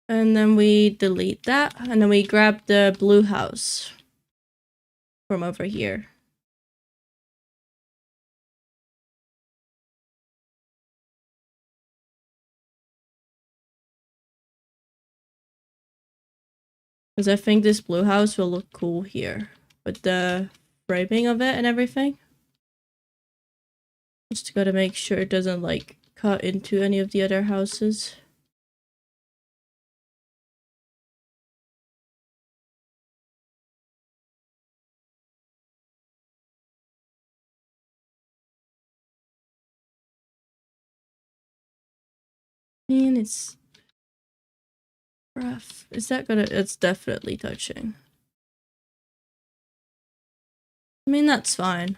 And then we delete that, and then we grab the blue house from over here. Because I think this blue house will look cool here with the framing of it and everything. Just gotta make sure it doesn't like cut into any of the other houses. And it's rough. Is that gonna? It's definitely touching. I mean, that's fine.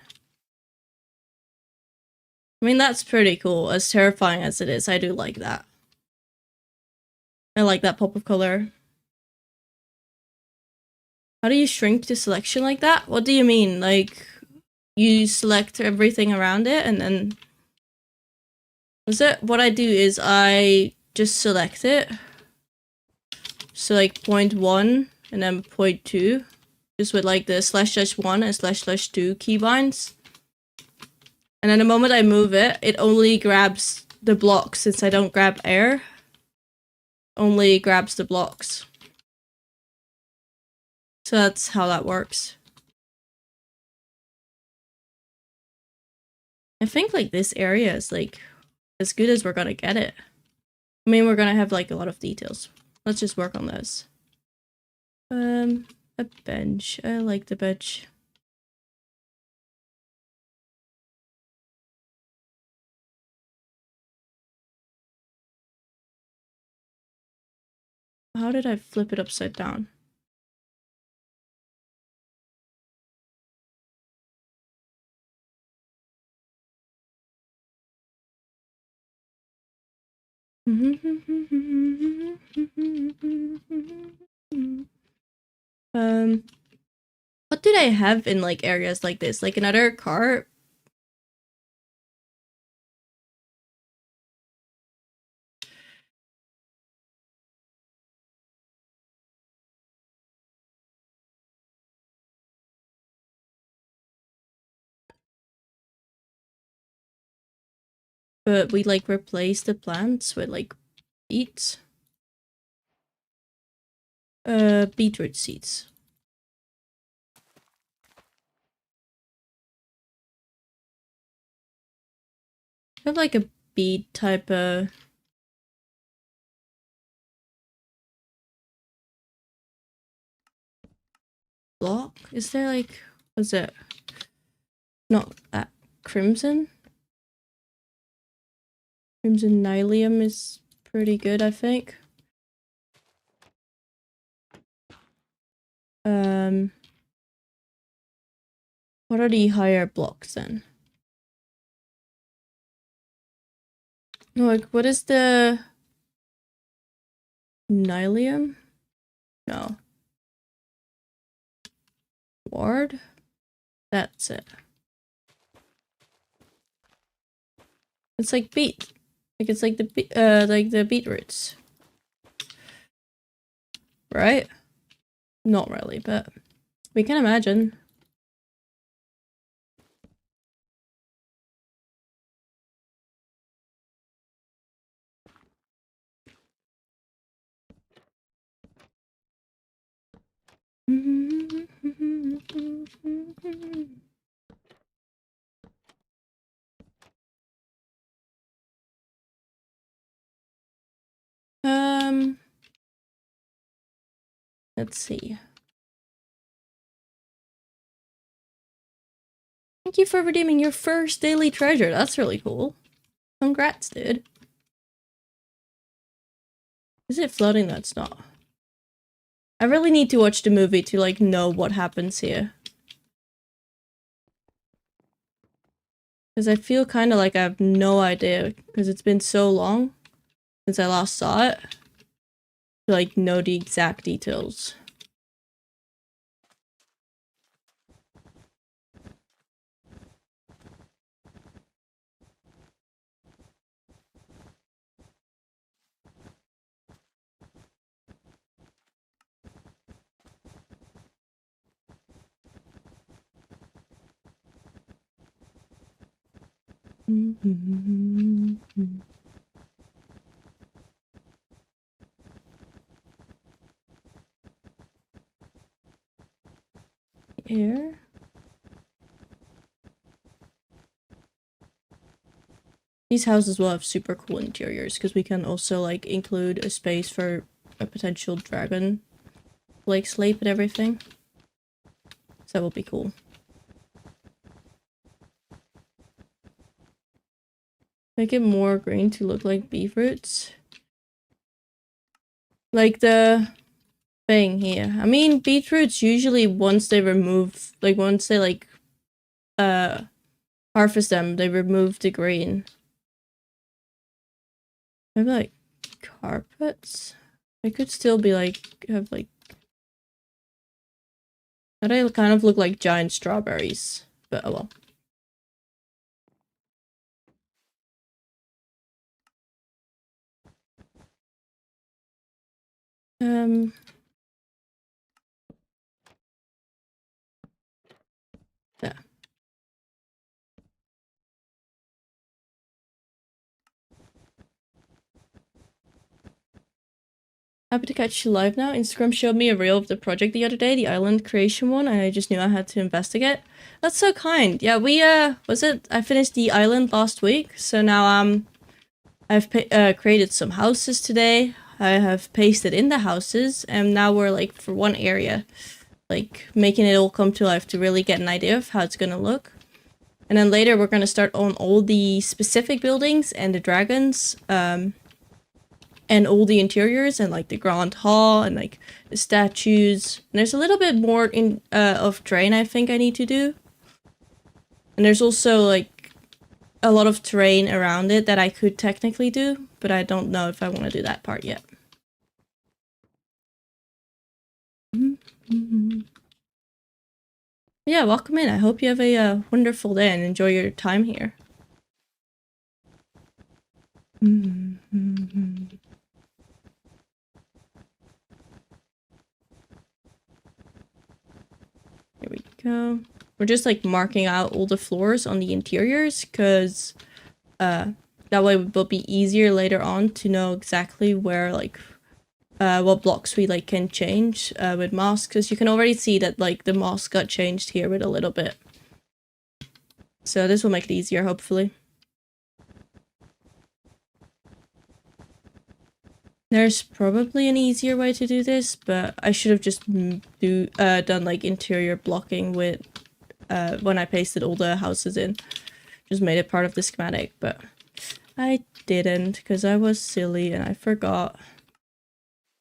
I mean, that's pretty cool. As terrifying as it is, I do like that. I like that pop of color. How do you shrink the selection like that? What do you mean? Like, you select everything around it, and then what I do is I just select it. So like 0.1 and then 0.2, just with like the /1 and /2 keybinds. And then the moment I move it, it only grabs the blocks. Since I don't grab air, only grabs the blocks. So that's how that works. I think like this area is like as good as we're gonna get it. I mean, we're gonna have like a lot of details. Let's just work on this. A bench. I like the bench. How did I flip it upside down? What do they have in like areas like this? Like another car? But we like replace the plants with like beets. Beetroot seeds. I have like a beet type of block. Is there like, what's it? Not that crimson. Crimson Nylium is pretty good, I think. What are the higher blocks then? No, like, what is the Nylium? No. Ward? That's it. It's like beet. Like it's like the beetroots. Right? Not really, but we can imagine. Let's see. Thank you for redeeming your first daily treasure. That's really cool. Congrats, dude. Is it floating? That's not. I really need to watch the movie to like know what happens here. Because I feel kind of like I have no idea because it's been so long since I last saw it to like know the exact details. Air. These houses will have super cool interiors because we can also like include a space for a potential dragon like sleep and everything. So that will be cool. Make it more green to look like beef roots. Like the thing here. I mean, beetroots usually once they like harvest them, they remove the green. Maybe like carpets. They could still be like have like. They kind of look like giant strawberries, but oh well. Yeah. Happy to catch you live now. Instagram showed me a reel of the project the other day, the island creation one, and I just knew I had to investigate. That's so kind. Yeah, we I finished the island last week, so now I've created some houses today. I have pasted in the houses, and now we're like for one area, like making it all come to life to really get an idea of how it's gonna look. And then later we're gonna start on all the specific buildings and the dragons, and all the interiors and like the grand hall and like the statues. And there's a little bit more in of terrain I think I need to do. And there's also like a lot of terrain around it that I could technically do, but I don't know if I want to do that part yet. Yeah, welcome in. I hope you have a wonderful day and enjoy your time here. Here we go. We're just like marking out all the floors on the interiors because that way it will be easier later on to know exactly where like what blocks we like can change with masks, because you can already see that like the mask got changed here with a little bit. So this will make it easier, hopefully. There's probably an easier way to do this, but I should have just done like interior blocking with when I pasted all the houses in. Just made it part of the schematic, but I didn't because I was silly and I forgot.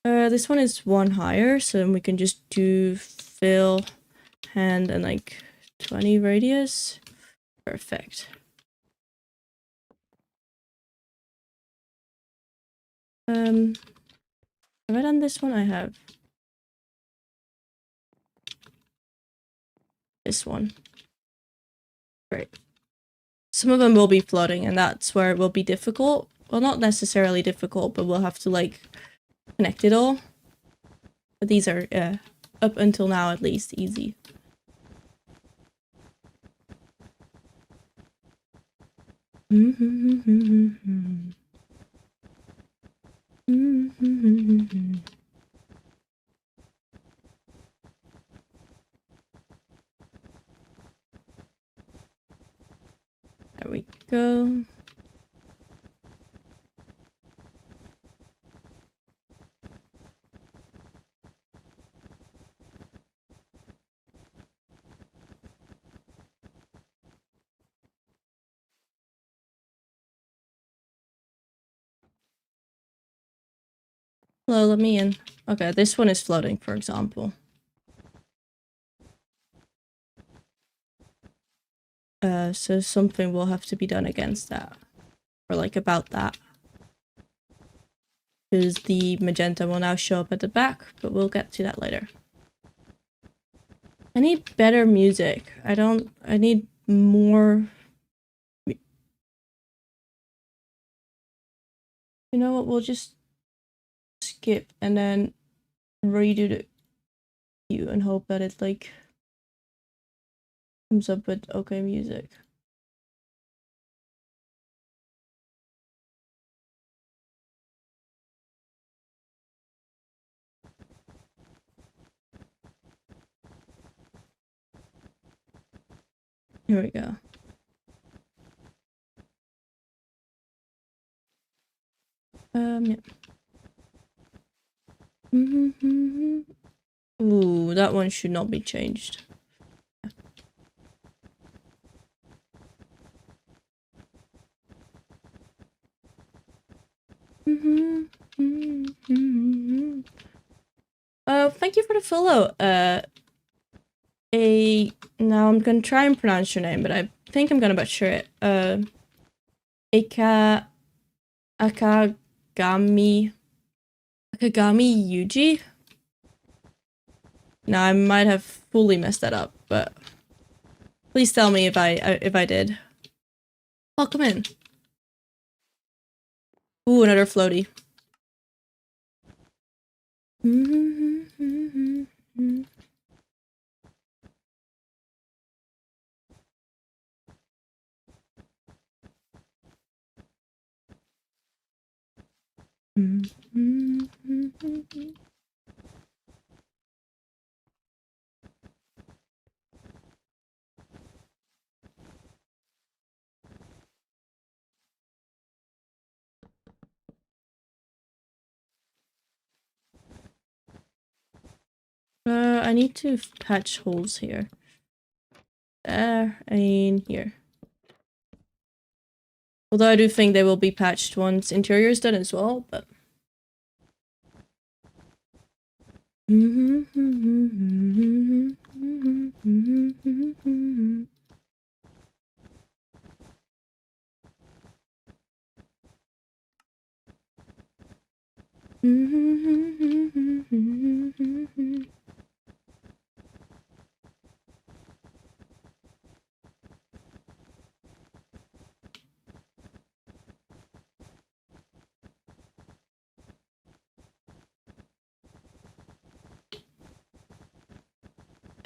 This one is one higher, so then we can just do fill, hand, and like 20 radius. Perfect. Have I done this one? I have. This one. Great. Some of them will be floating, and that's where it will be difficult. Well, not necessarily difficult, but we'll have to like connect it all. But these are, up until now at least, easy. There we go. Hello, let me in. Okay, this one is floating, for example. So something will have to be done against that. Or like about that. Because the magenta will now show up at the back, but we'll get to that later. I need better music. I need more. You know what, we'll just skip and then redo the view and hope that it like comes up with okay music. Here we go. Yeah. Ooh, that one should not be changed. Thank you for the follow. Now I'm gonna try and pronounce your name, but I think I'm gonna butcher it. Akagami Yuji? Now I might have fully messed that up, but please tell me if I did. Welcome in. Ooh, another floaty. I need to patch holes here. There and here. Although I do think they will be patched once interior is done as well, but...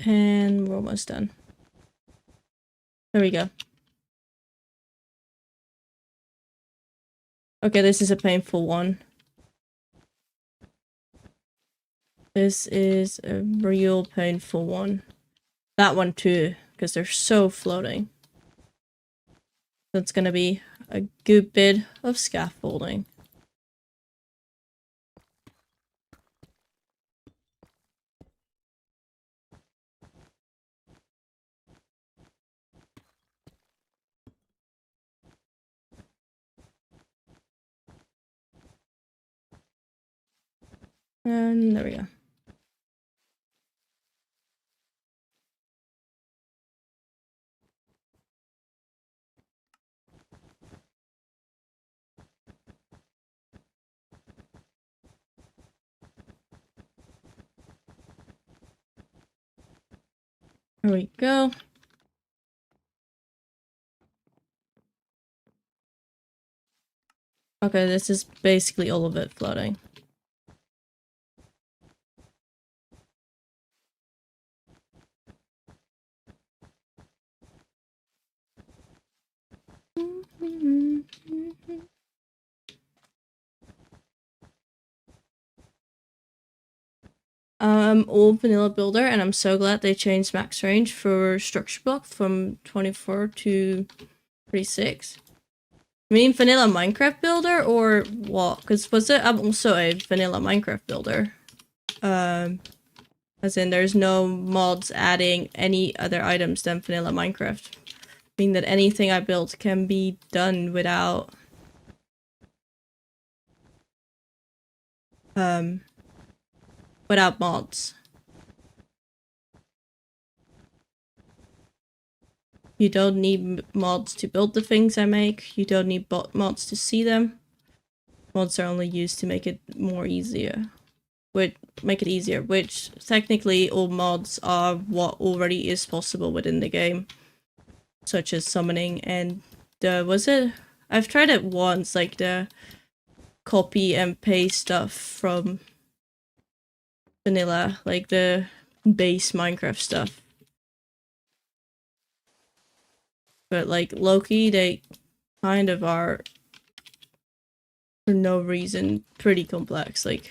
And we're almost done. There we go. Okay, this is a painful one. This is a real painful one. That one too, because they're so floating. That's gonna be a good bit of scaffolding. And there we go. There we go. Okay, this is basically all of it floating. Old vanilla builder, and I'm so glad they changed max range for structure block from 24 to 36. I mean vanilla Minecraft builder or what? Because I'm also a vanilla Minecraft builder. As in there's no mods adding any other items than vanilla Minecraft. Meaning that anything I built can be done without without mods. You don't need mods to build the things I make. You don't need mods to see them. Mods are only used to make it more easier. Which technically all mods are what already is possible within the game. Such as summoning and I've tried it once, like the copy and paste stuff from vanilla, like the base Minecraft stuff. But like Loki, they kind of are, for no reason, pretty complex. Like,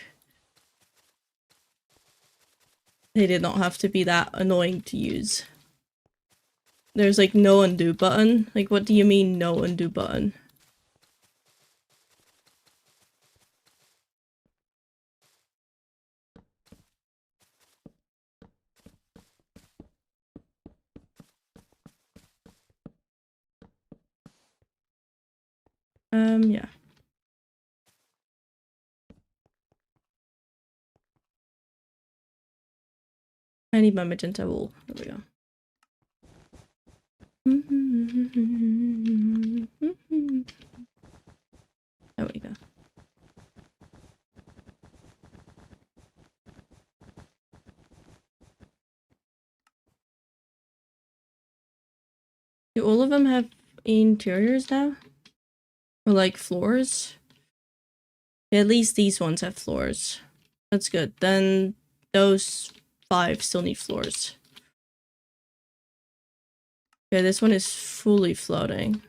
they did not have to be that annoying to use. There's like no undo button. Like, what do you mean no undo button? Yeah. I need my magenta wool. There we go. There we go. Do all of them have interiors now? Or like floors? At least these ones have floors. That's good. Then those 5 still need floors. Okay, this one is fully floating.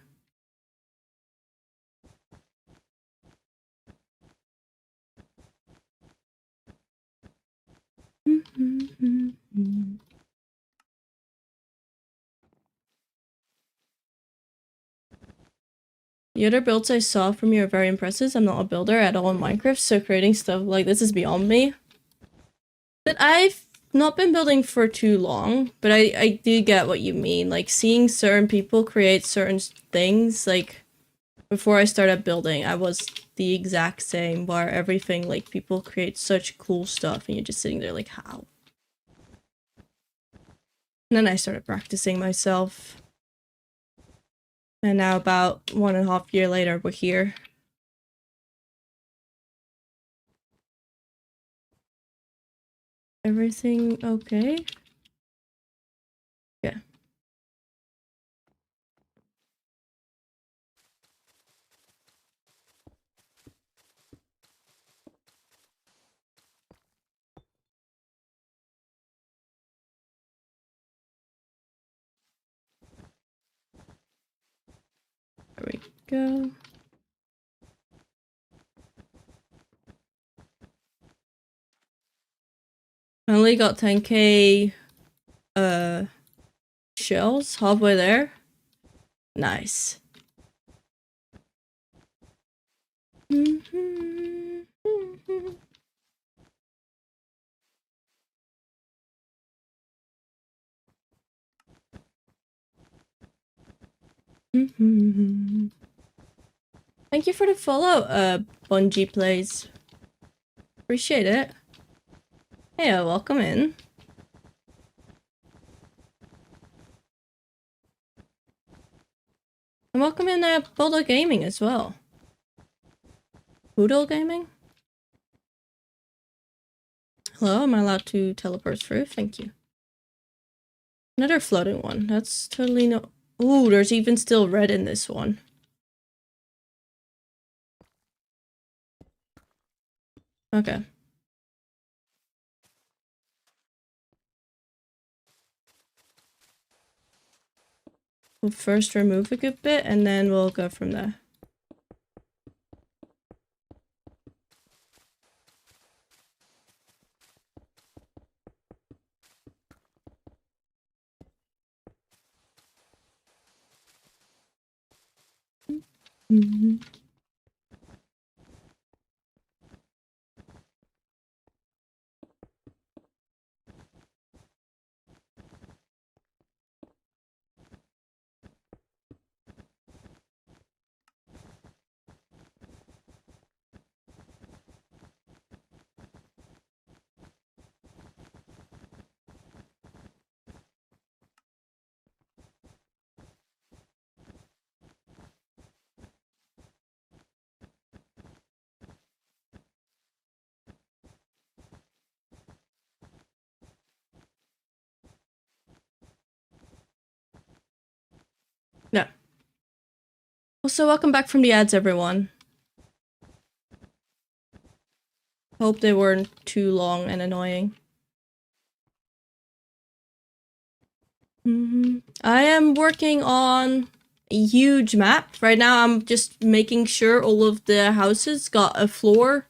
The other builds I saw from you are very impressive. I'm not a builder at all in Minecraft, so creating stuff like this is beyond me. But I've not been building for too long, but I do get what you mean. Like, seeing certain people create certain things, like, before I started building, I was the exact same, where everything, like, people create such cool stuff, and you're just sitting there like, how? And then I started practicing myself. And now about 1.5 years later, we're here. Everything okay? Yeah. There we go. I only got 10k shells halfway there. Nice. Thank you for the follow, Bungie Plays. Appreciate it. Hey, welcome in. And welcome in Bulldog Gaming as well. Poodle Gaming? Hello, am I allowed to teleport through? Thank you. Another floating one. That's totally no- Ooh, there's even still red in this one. Okay. We'll first remove a good bit, and then we'll go from there. Mm-hmm. No. Also, welcome back from the ads, everyone. Hope they weren't too long and annoying. I am working on a huge map. Right now, I'm just making sure all of the houses got a floor.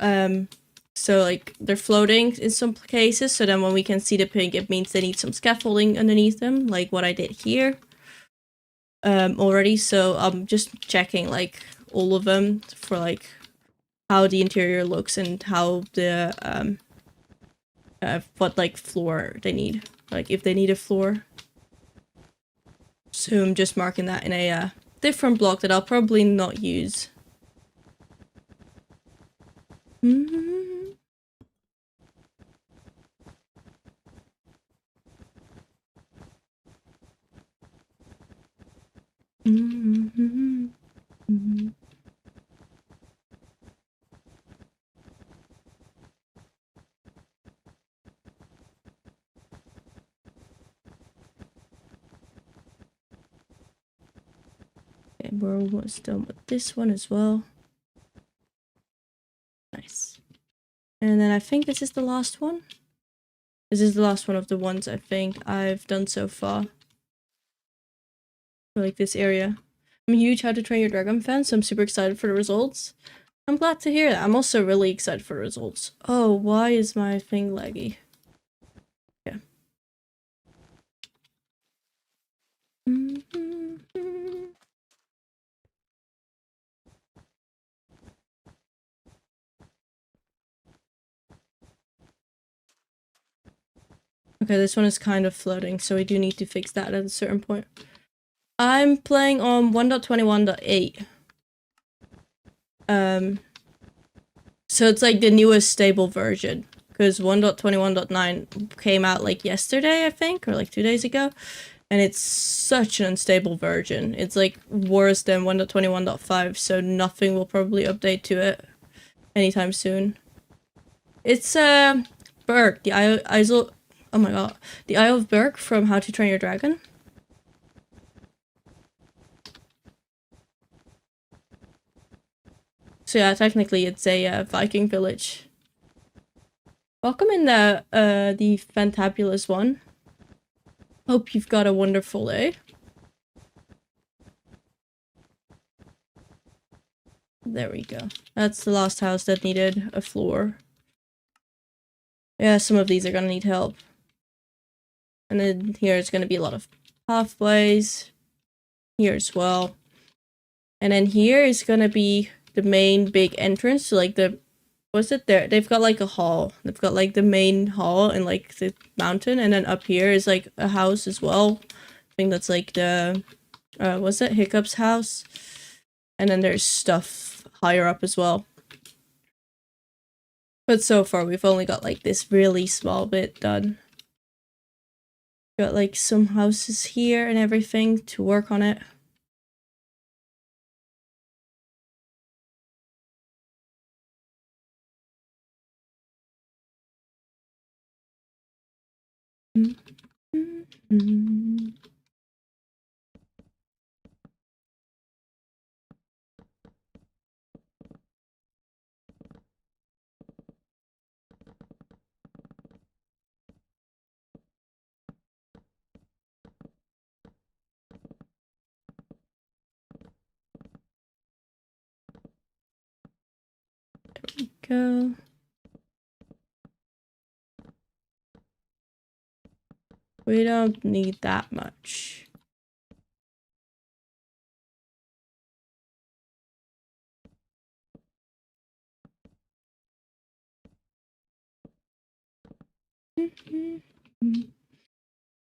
So, like, they're floating in some cases, so then when we can see the pink, it means they need some scaffolding underneath them, like what I did here. Already, so I'm just checking, like, all of them for, like, how the interior looks and how the, what, like, floor they need. Like, if they need a floor. So I'm just marking that in a different block that I'll probably not use. Okay, we're almost done with this one as well. Nice. And And then I think this is the last one. This is the last one of the ones I think I've done so far. For, like, this area. I'm a huge How to Train Your Dragon fan, so I'm super excited for the results. I'm glad to hear that. I'm also really excited for the results. Oh, why is my thing laggy? Yeah. Okay, this one is kind of floating, so we do need to fix that at a certain point. I'm playing on 1.21.8. So it's like the newest stable version, because 1.21.9 came out like yesterday, I think, or like 2 days ago, and it's such an unstable version. It's like worse than 1.21.5, so nothing will probably update to it anytime soon. It's Berk, the oh my god, the Isle of Berk from How to Train Your Dragon. So yeah, technically it's a Viking village. Welcome in the fantabulous one. Hope you've got a wonderful day. There we go. That's the last house that needed a floor. Yeah, some of these are gonna need help. And then here it's gonna be a lot of pathways. Here as well. And then here is gonna be the main big entrance to like the, what's it there? They've got like a hall. They've got like the main hall and like the mountain, and then up here is like a house as well. I think that's like the what's it? Hiccup's house. And then there's stuff higher up as well. But so far we've only got like this really small bit done. Got like some houses here and everything to work on it. Go. We don't need that much.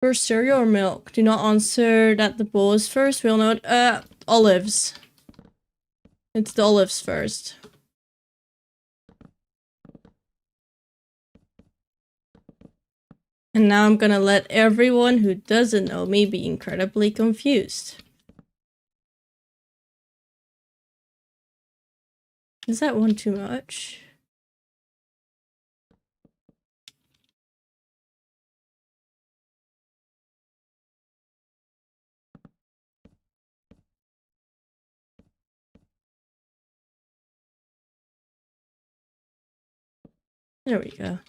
For cereal or milk? Do not answer that the bowl is first. We'll know it. Olives. It's the olives first. And now I'm gonna let everyone who doesn't know me be incredibly confused. Is that one too much? There we go.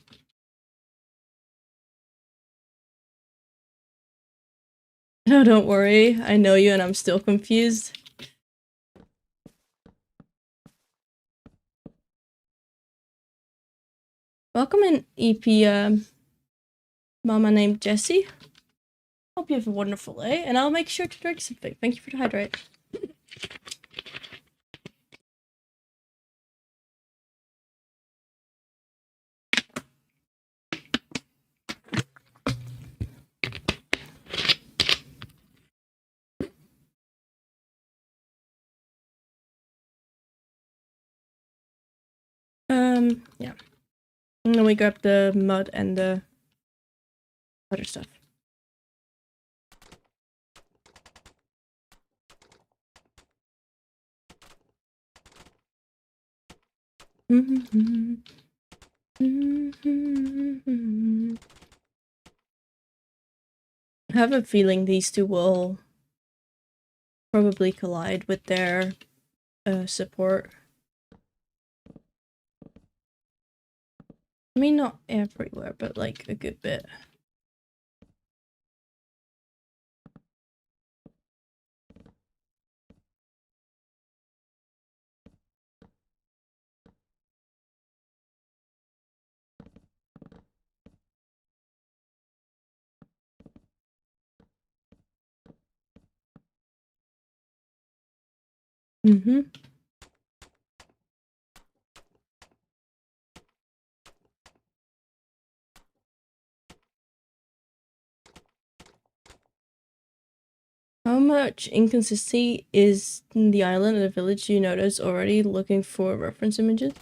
No, don't worry. I know you and I'm still confused. Welcome in, EP mama named Jessie. Hope you have a wonderful day, and I'll make sure to drink something. Thank you for the hydrate. Yeah. And then we grab the mud and the other stuff. I have a feeling these two will probably collide with their support. I mean, not everywhere, but like a good bit. Mm-hmm. How much inconsistency is in the island and the village you notice already looking for reference images?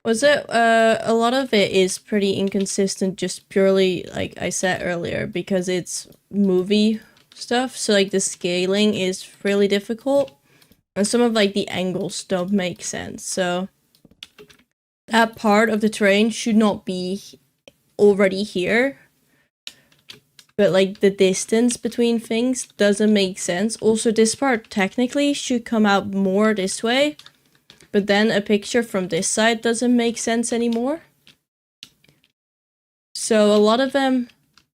Was it, a lot of it is pretty inconsistent just purely, like I said earlier, because it's movie stuff, so like the scaling is really difficult, and some of like the angles don't make sense, so that part of the terrain should not be already here. But like the distance between things doesn't make sense. Also, this part technically should come out more this way, but then a picture from this side doesn't make sense anymore. So a lot of them,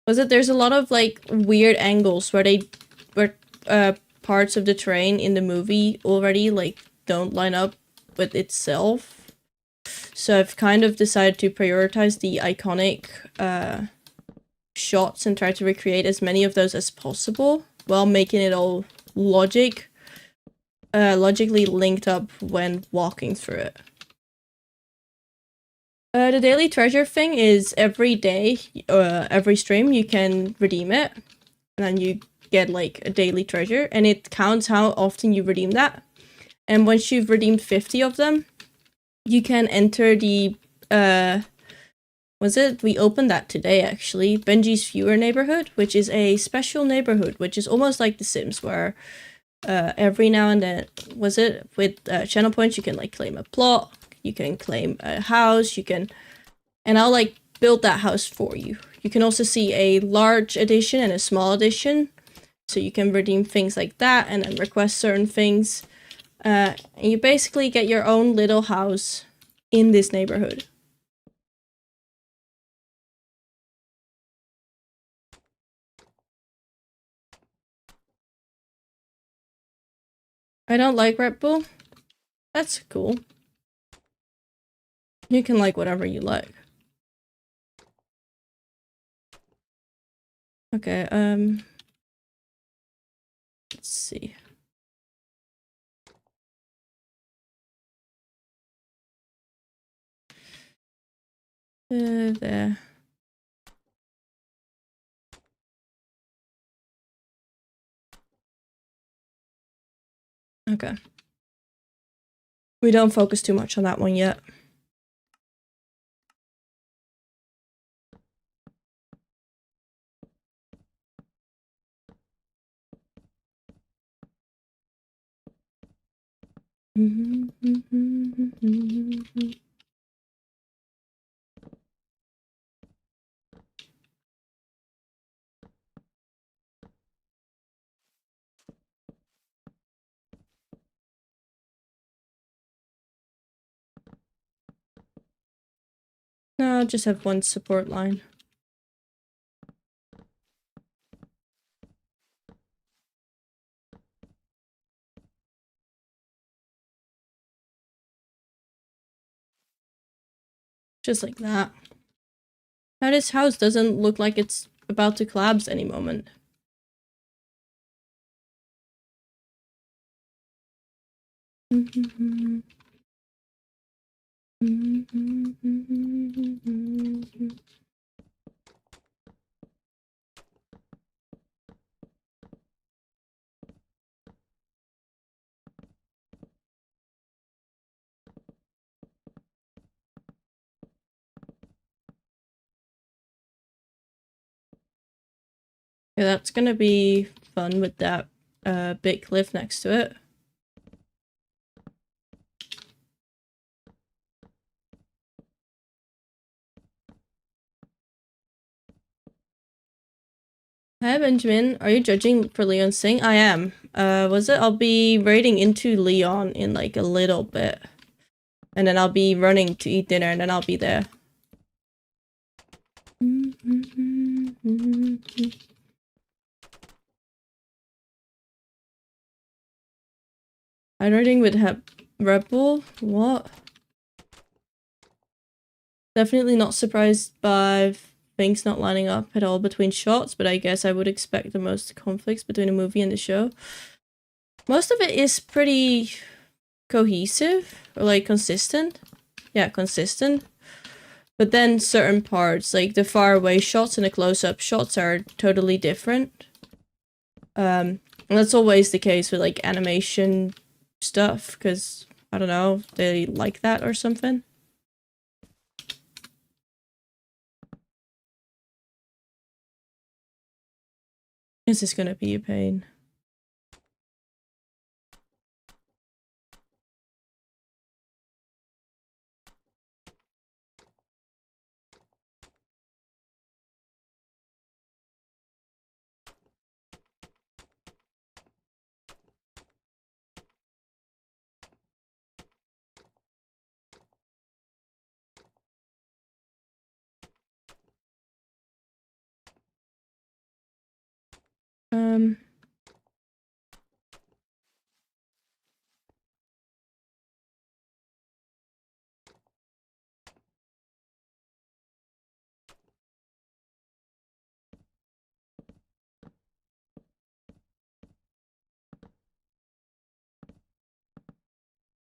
there's a lot of like weird angles where parts of the terrain in the movie already like don't line up with itself. So I've kind of decided to prioritize the iconic shots and try to recreate as many of those as possible while making it all logically linked up when walking through it. The daily treasure thing is every day, every stream you can redeem it, and then you get like a daily treasure, and it counts how often you redeem that. And once you've redeemed 50 of them, you can enter the we opened that today actually, Benji's Viewer neighborhood, which is a special neighborhood, which is almost like The Sims, where every now and then, with channel points, you can like claim a plot, you can claim a house, and I'll like build that house for you. You can also see a large edition and a small edition, so you can redeem things like that and then request certain things. And you basically get your own little house in this neighborhood. I don't like Red Bull. That's cool. You can like whatever you like. Okay, let's see. There. Okay. We don't focus too much on that one yet. No, I'll just have one support line. Just like that. Now this house doesn't look like it's about to collapse any moment. Yeah, that's gonna be fun with that big cliff next to it. Hi Benjamin, are you judging for Leon's sing? I am. I'll be raiding into Leon in like a little bit. And then I'll be running to eat dinner and then I'll be there. Hydrating with Red Bull? What? Definitely not surprised by things not lining up at all between shots, but I guess I would expect the most conflicts between a movie and the show. Most of it is pretty cohesive, or like consistent. Yeah, consistent. But then certain parts, like the far away shots and the close-up shots, are totally different. And that's always the case with like animation stuff, because I don't know, they like that or something. This is gonna be a pain.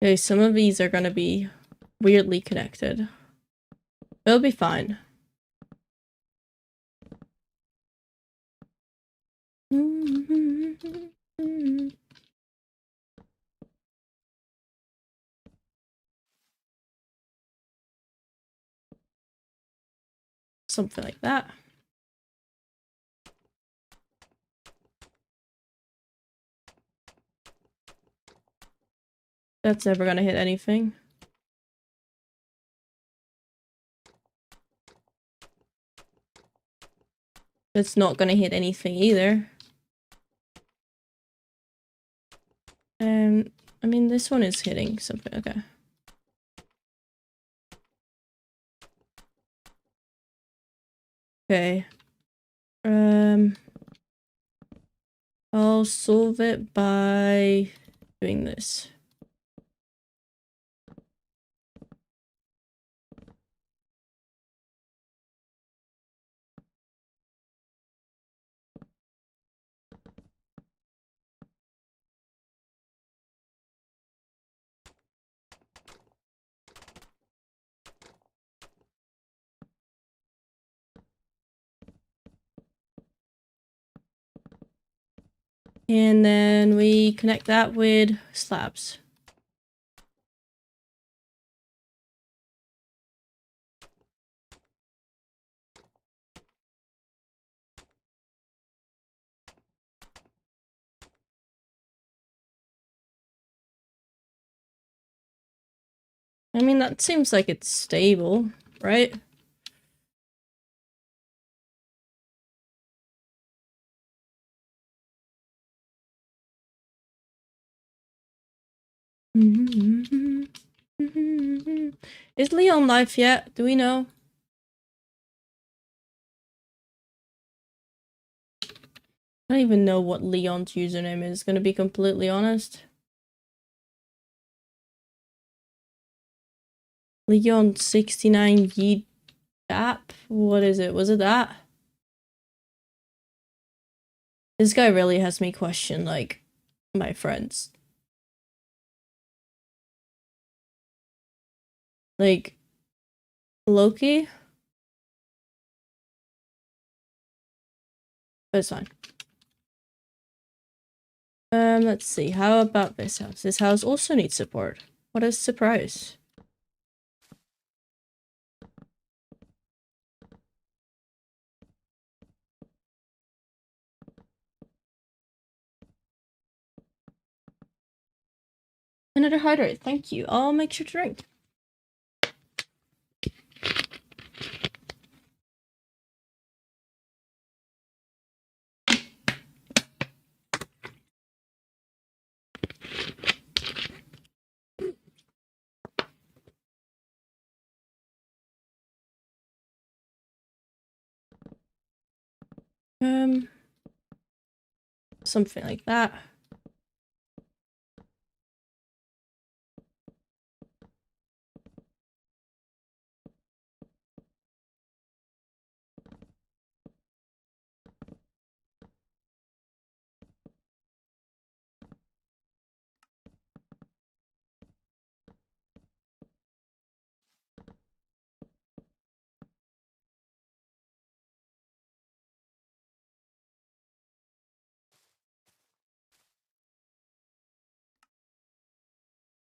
Okay, some of these are gonna be weirdly connected. It'll be fine. Something like that. That's never gonna hit anything. That's not gonna hit anything either. I mean, this one is hitting something. Okay. Okay. I'll solve it by doing this. And then we connect that with slabs. I mean, that seems like it's stable, right? Is Leon live yet? Do we know? I don't even know what Leon's username is, gonna be completely honest. Leon 69 Yeet app? What is it? Was it that? This guy really has me question, like, my friends. Like, Loki? But it's fine. Let's see. How about this house? This house also needs support. What a surprise. Another hydrate. Thank you. I'll make sure to drink. Something like that.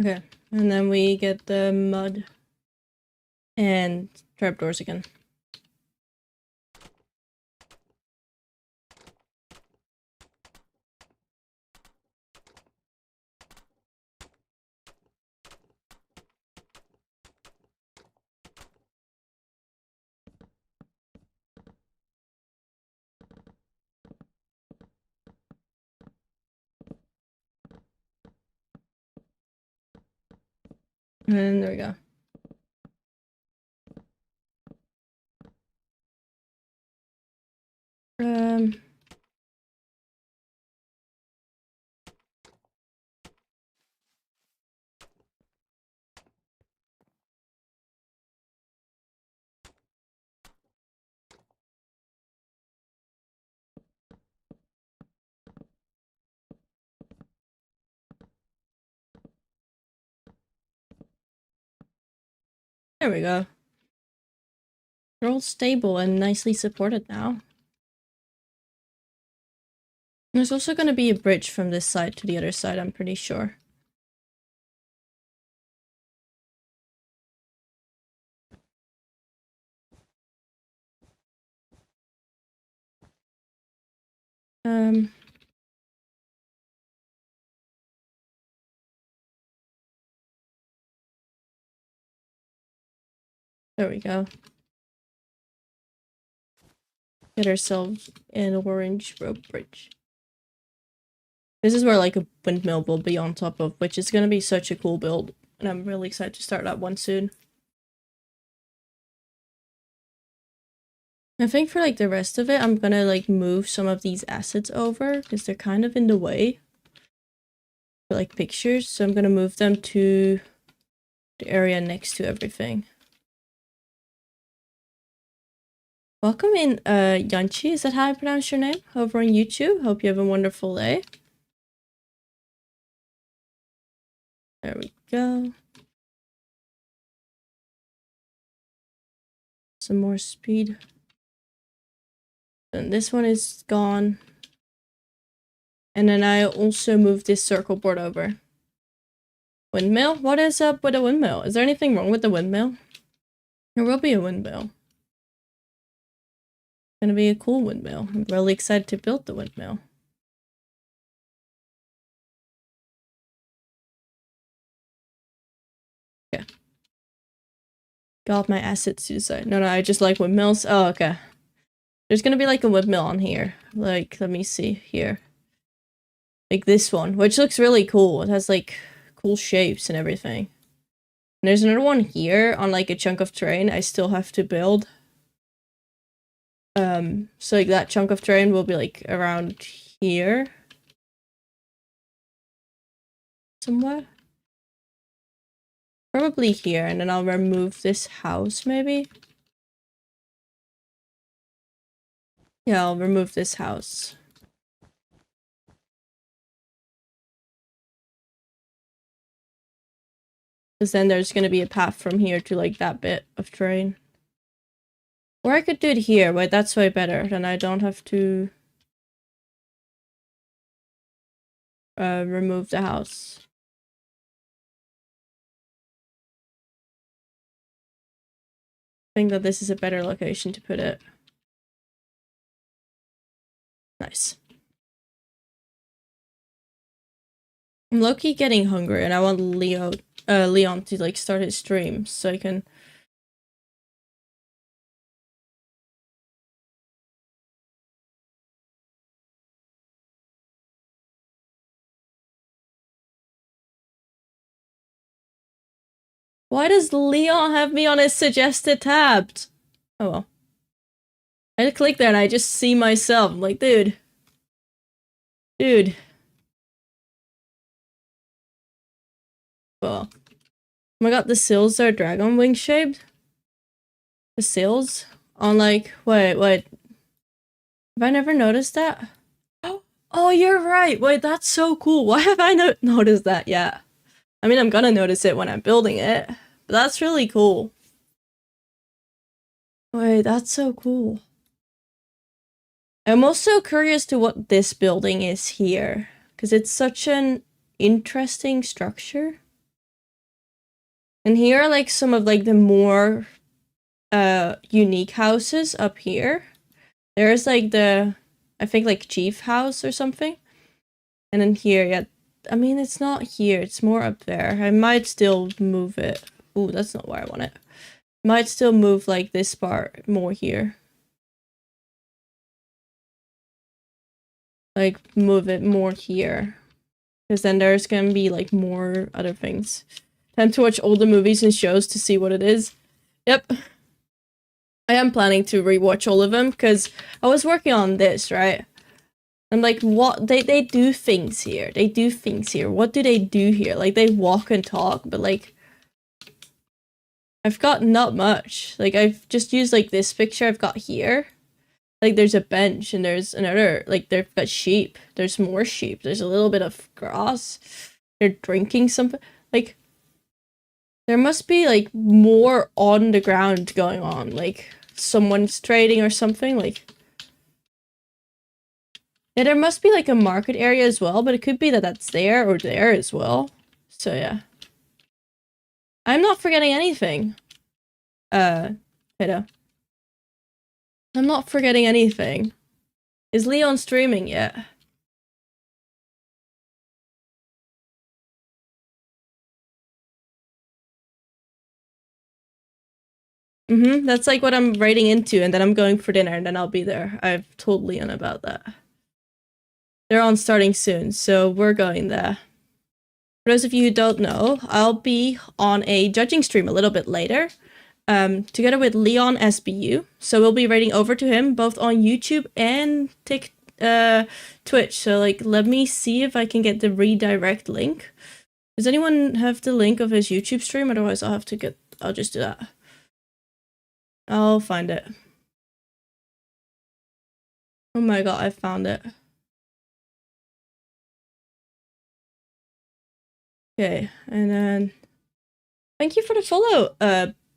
Okay, and then we get the mud and trapdoors again. And there we go. There we go. They're all stable and nicely supported now. There's also going to be a bridge from this side to the other side, I'm pretty sure. There we go. Get ourselves an orange rope bridge. This is where like a windmill will be on top of, which is going to be such a cool build. And I'm really excited to start that one soon. I think for like the rest of it, I'm gonna like move some of these assets over because they're kind of in the way for like pictures. So I'm gonna move them to the area next to everything. Welcome in, Yanchi. Is that how I pronounce your name? Over on YouTube. Hope you have a wonderful day. There we go. Some more speed. And this one is gone. And then I also moved this circle board over. Windmill? What is up with a windmill? Is there anything wrong with the windmill? There will be a windmill. It's gonna be a cool windmill. I'm really excited to build the windmill. Okay. Got my assets to the side. No, I just like windmills. Oh, okay. There's gonna be like a windmill on here. Like, let me see here. Like this one, which looks really cool. It has like cool shapes and everything. And there's another one here on like a chunk of terrain I still have to build. So like that chunk of terrain will be like around here. Somewhere. Probably here, and then I'll remove this house maybe. Yeah, I'll remove this house. Because then there's gonna be a path from here to like that bit of terrain. Or I could do it here, but that's way better. Then I don't have to remove the house. I think that this is a better location to put it. Nice. I'm low-key getting hungry and I want Leon to like start his stream so I can. Why does Leon have me on his suggested tabs? Oh well. I click there and I just see myself. I'm like, dude. Well, oh my god, the sills are dragon wing shaped. The sills on like, wait. Have I never noticed that? Oh, you're right. Wait, that's so cool. Why have I not noticed that yet? I mean, I'm gonna notice it when I'm building it, but that's really cool. Wait, that's so cool. I'm also curious to what this building is here, because it's such an interesting structure. And here are like some of like the more unique houses up here. There's like the, I think like chief house or something. And then here, yeah, I mean, it's not here, it's more up there. I might still move it. Ooh, that's not where I want it. Might still move like this part more here. Like move it more here. Because then there's gonna be like more other things. Time to watch older movies and shows to see what it is. Yep. I am planning to rewatch all of them because I was working on this, right? I'm like, what? They do things here. They do things here. What do they do here? Like, they walk and talk, but like, I've got not much. Like, I've just used like this picture I've got here. Like, there's a bench and there's another, like, they've got sheep. There's more sheep. There's a little bit of grass. They're drinking something. Like, there must be like more on the ground going on. Like, someone's trading or something. Like, yeah, there must be like a market area as well, but it could be that that's there or there as well. So yeah, I'm not forgetting anything. Peter, I'm not forgetting anything. Is Leon streaming yet? That's like what I'm writing into, and then I'm going for dinner, and then I'll be there. I've told Leon about that. They're on starting soon, so we're going there. For those of you who don't know, I'll be on a judging stream a little bit later, together with Leon SBU. So we'll be writing over to him, both on YouTube and Twitch. So like, let me see if I can get the redirect link. Does anyone have the link of his YouTube stream? Otherwise, I'll just do that. I'll find it. Oh my god, I found it. Okay, and then thank you for the follow,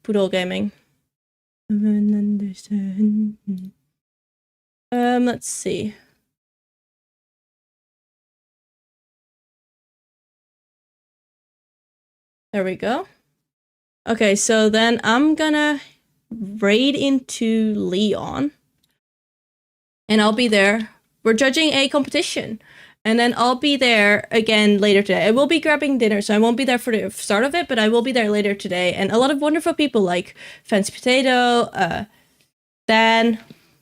Poodle Gaming. Let's see. There we go. Okay, so then I'm gonna raid into Leon. And I'll be there. We're judging a competition. And then I'll be there again later today. I will be grabbing dinner, so I won't be there for the start of it, but I will be there later today. And a lot of wonderful people like Fancy Potato, Dan,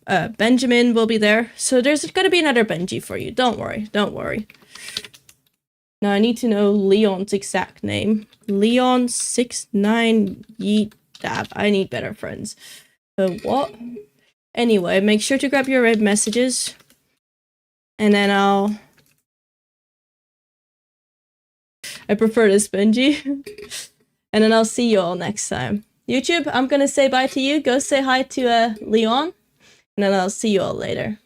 Benjamin will be there. So there's gonna be another Benji for you. Don't worry. Don't worry. Now I need to know Leon's exact name. Leon69 Yeet Dab. I need better friends. So what? Anyway, make sure to grab your red messages. And then I prefer this Benji. And then I'll see you all next time. YouTube, I'm gonna say bye to you. Go say hi to Leon. And then I'll see you all later.